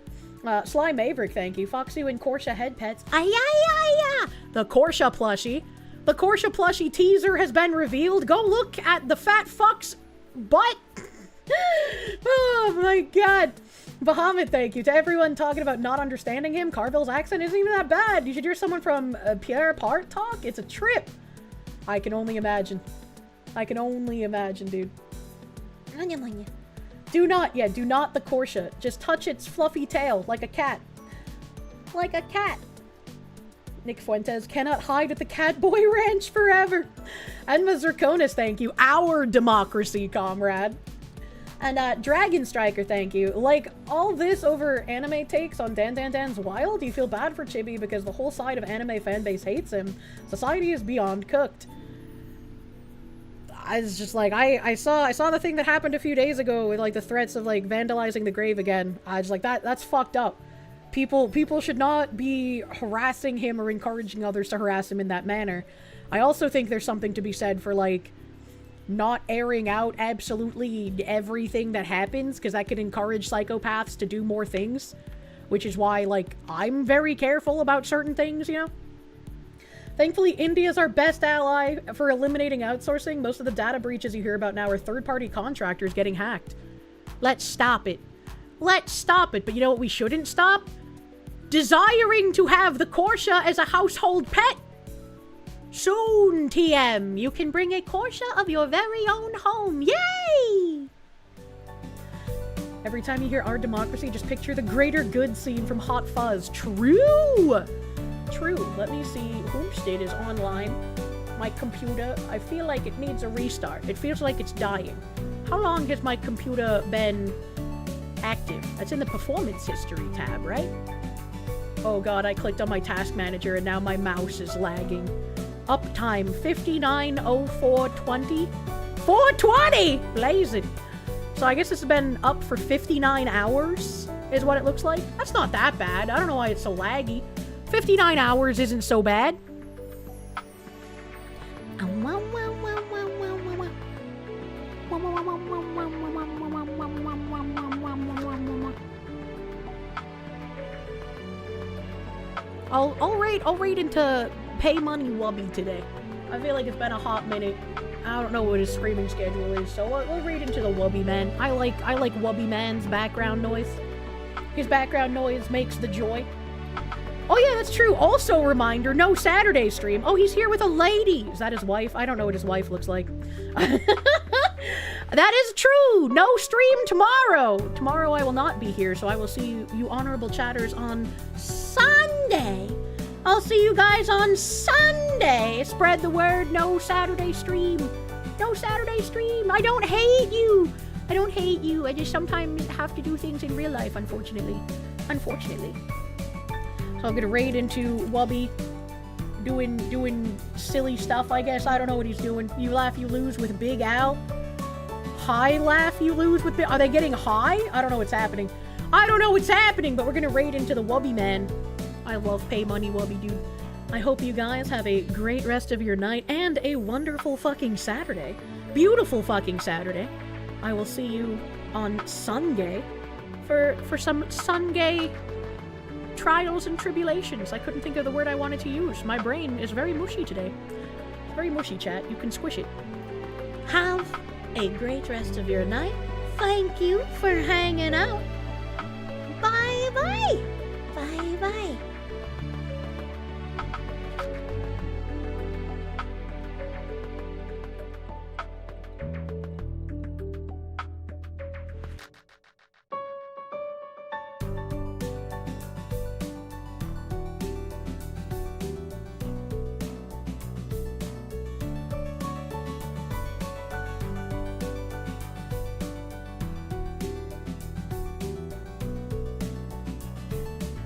Sly Maverick, thank you. Foxy and Kirsche head pets. The Kirsche plushie. The Kirsche plushie teaser has been revealed. Go look at the fat fuck's butt. Oh my god. Bahamut, thank you. To everyone talking about not understanding him, Carville's accent isn't even that bad. You should hear someone from Pierre Part talk. It's a trip. I can only imagine. I can only imagine, dude. Do not the Kirsche. Just touch its fluffy tail like a cat. Like a cat. Nick Fuentes cannot hide at the Catboy Ranch forever. Enma Zirconis, thank you. Our democracy, comrade. And Dragon Striker, thank you. Like, all this over anime takes on Dan Dan Dan's Wild? You feel bad for Chibi because the whole side of anime fanbase hates him. Society is beyond cooked. I was just like, I saw the thing that happened a few days ago with like the threats of like vandalizing the grave again. I was like, that's fucked up. People should not be harassing him or encouraging others to harass him in that manner. I also think there's something to be said for like not airing out absolutely everything that happens, because that could encourage psychopaths to do more things, which is why like I'm very careful about certain things, you know? Thankfully, India's our best ally for eliminating outsourcing. Most of the data breaches you hear about now are third-party contractors getting hacked. Let's stop it. Let's stop it. But you know what we shouldn't stop? Desiring to have the Kirsche as a household pet. Soon, TM, you can bring a Kirsche of your very own home. Yay! Every time you hear our democracy, just picture the greater good scene from Hot Fuzz. True! True. Let me see. Homestead is online. My computer, I feel like it needs a restart. It feels like it's dying. How long has my computer been active? That's in the performance history tab, right? Oh god, I clicked on my task manager and now my mouse is lagging. uptime 59:04:20. 420! Blazing. So I guess this has been up for 59 hours, is what it looks like. That's not that bad. I don't know why it's so laggy. 59 hours isn't so bad. I'll rate into Pay Money Wubby today. I feel like it's been a hot minute. I don't know what his streaming schedule is, so we'll read into the Wubby Man. I like Wubby Man's background noise. His background noise makes the joy. Oh yeah, that's true. Also, reminder, no Saturday stream. Oh, he's here with a lady. Is that his wife? I don't know what his wife looks like. That is true. No stream tomorrow. Tomorrow I will not be here, so I will see you honorable chatters on Sunday. I'll see you guys on Sunday. Spread the word. No Saturday stream. No Saturday stream. I don't hate you. I don't hate you. I just sometimes have to do things in real life, unfortunately. Unfortunately. So I'm gonna raid into Wubby. Doing silly stuff, I guess. I don't know what he's doing. You laugh, you lose with Big Al. High laugh, you lose with Big... Are they getting high? I don't know what's happening. I don't know what's happening, but we're gonna raid into the Wubby Man. I love Pay Money Wubby, dude. I hope you guys have a great rest of your night and a wonderful fucking Saturday. Beautiful fucking Saturday. I will see you on Sunday for some Sunday trials and tribulations. I couldn't think of the word I wanted to use. My brain is very mushy today. It's very mushy, chat. You can squish it. Have a great rest of your night. Thank you for hanging out. Bye-bye. Bye-bye.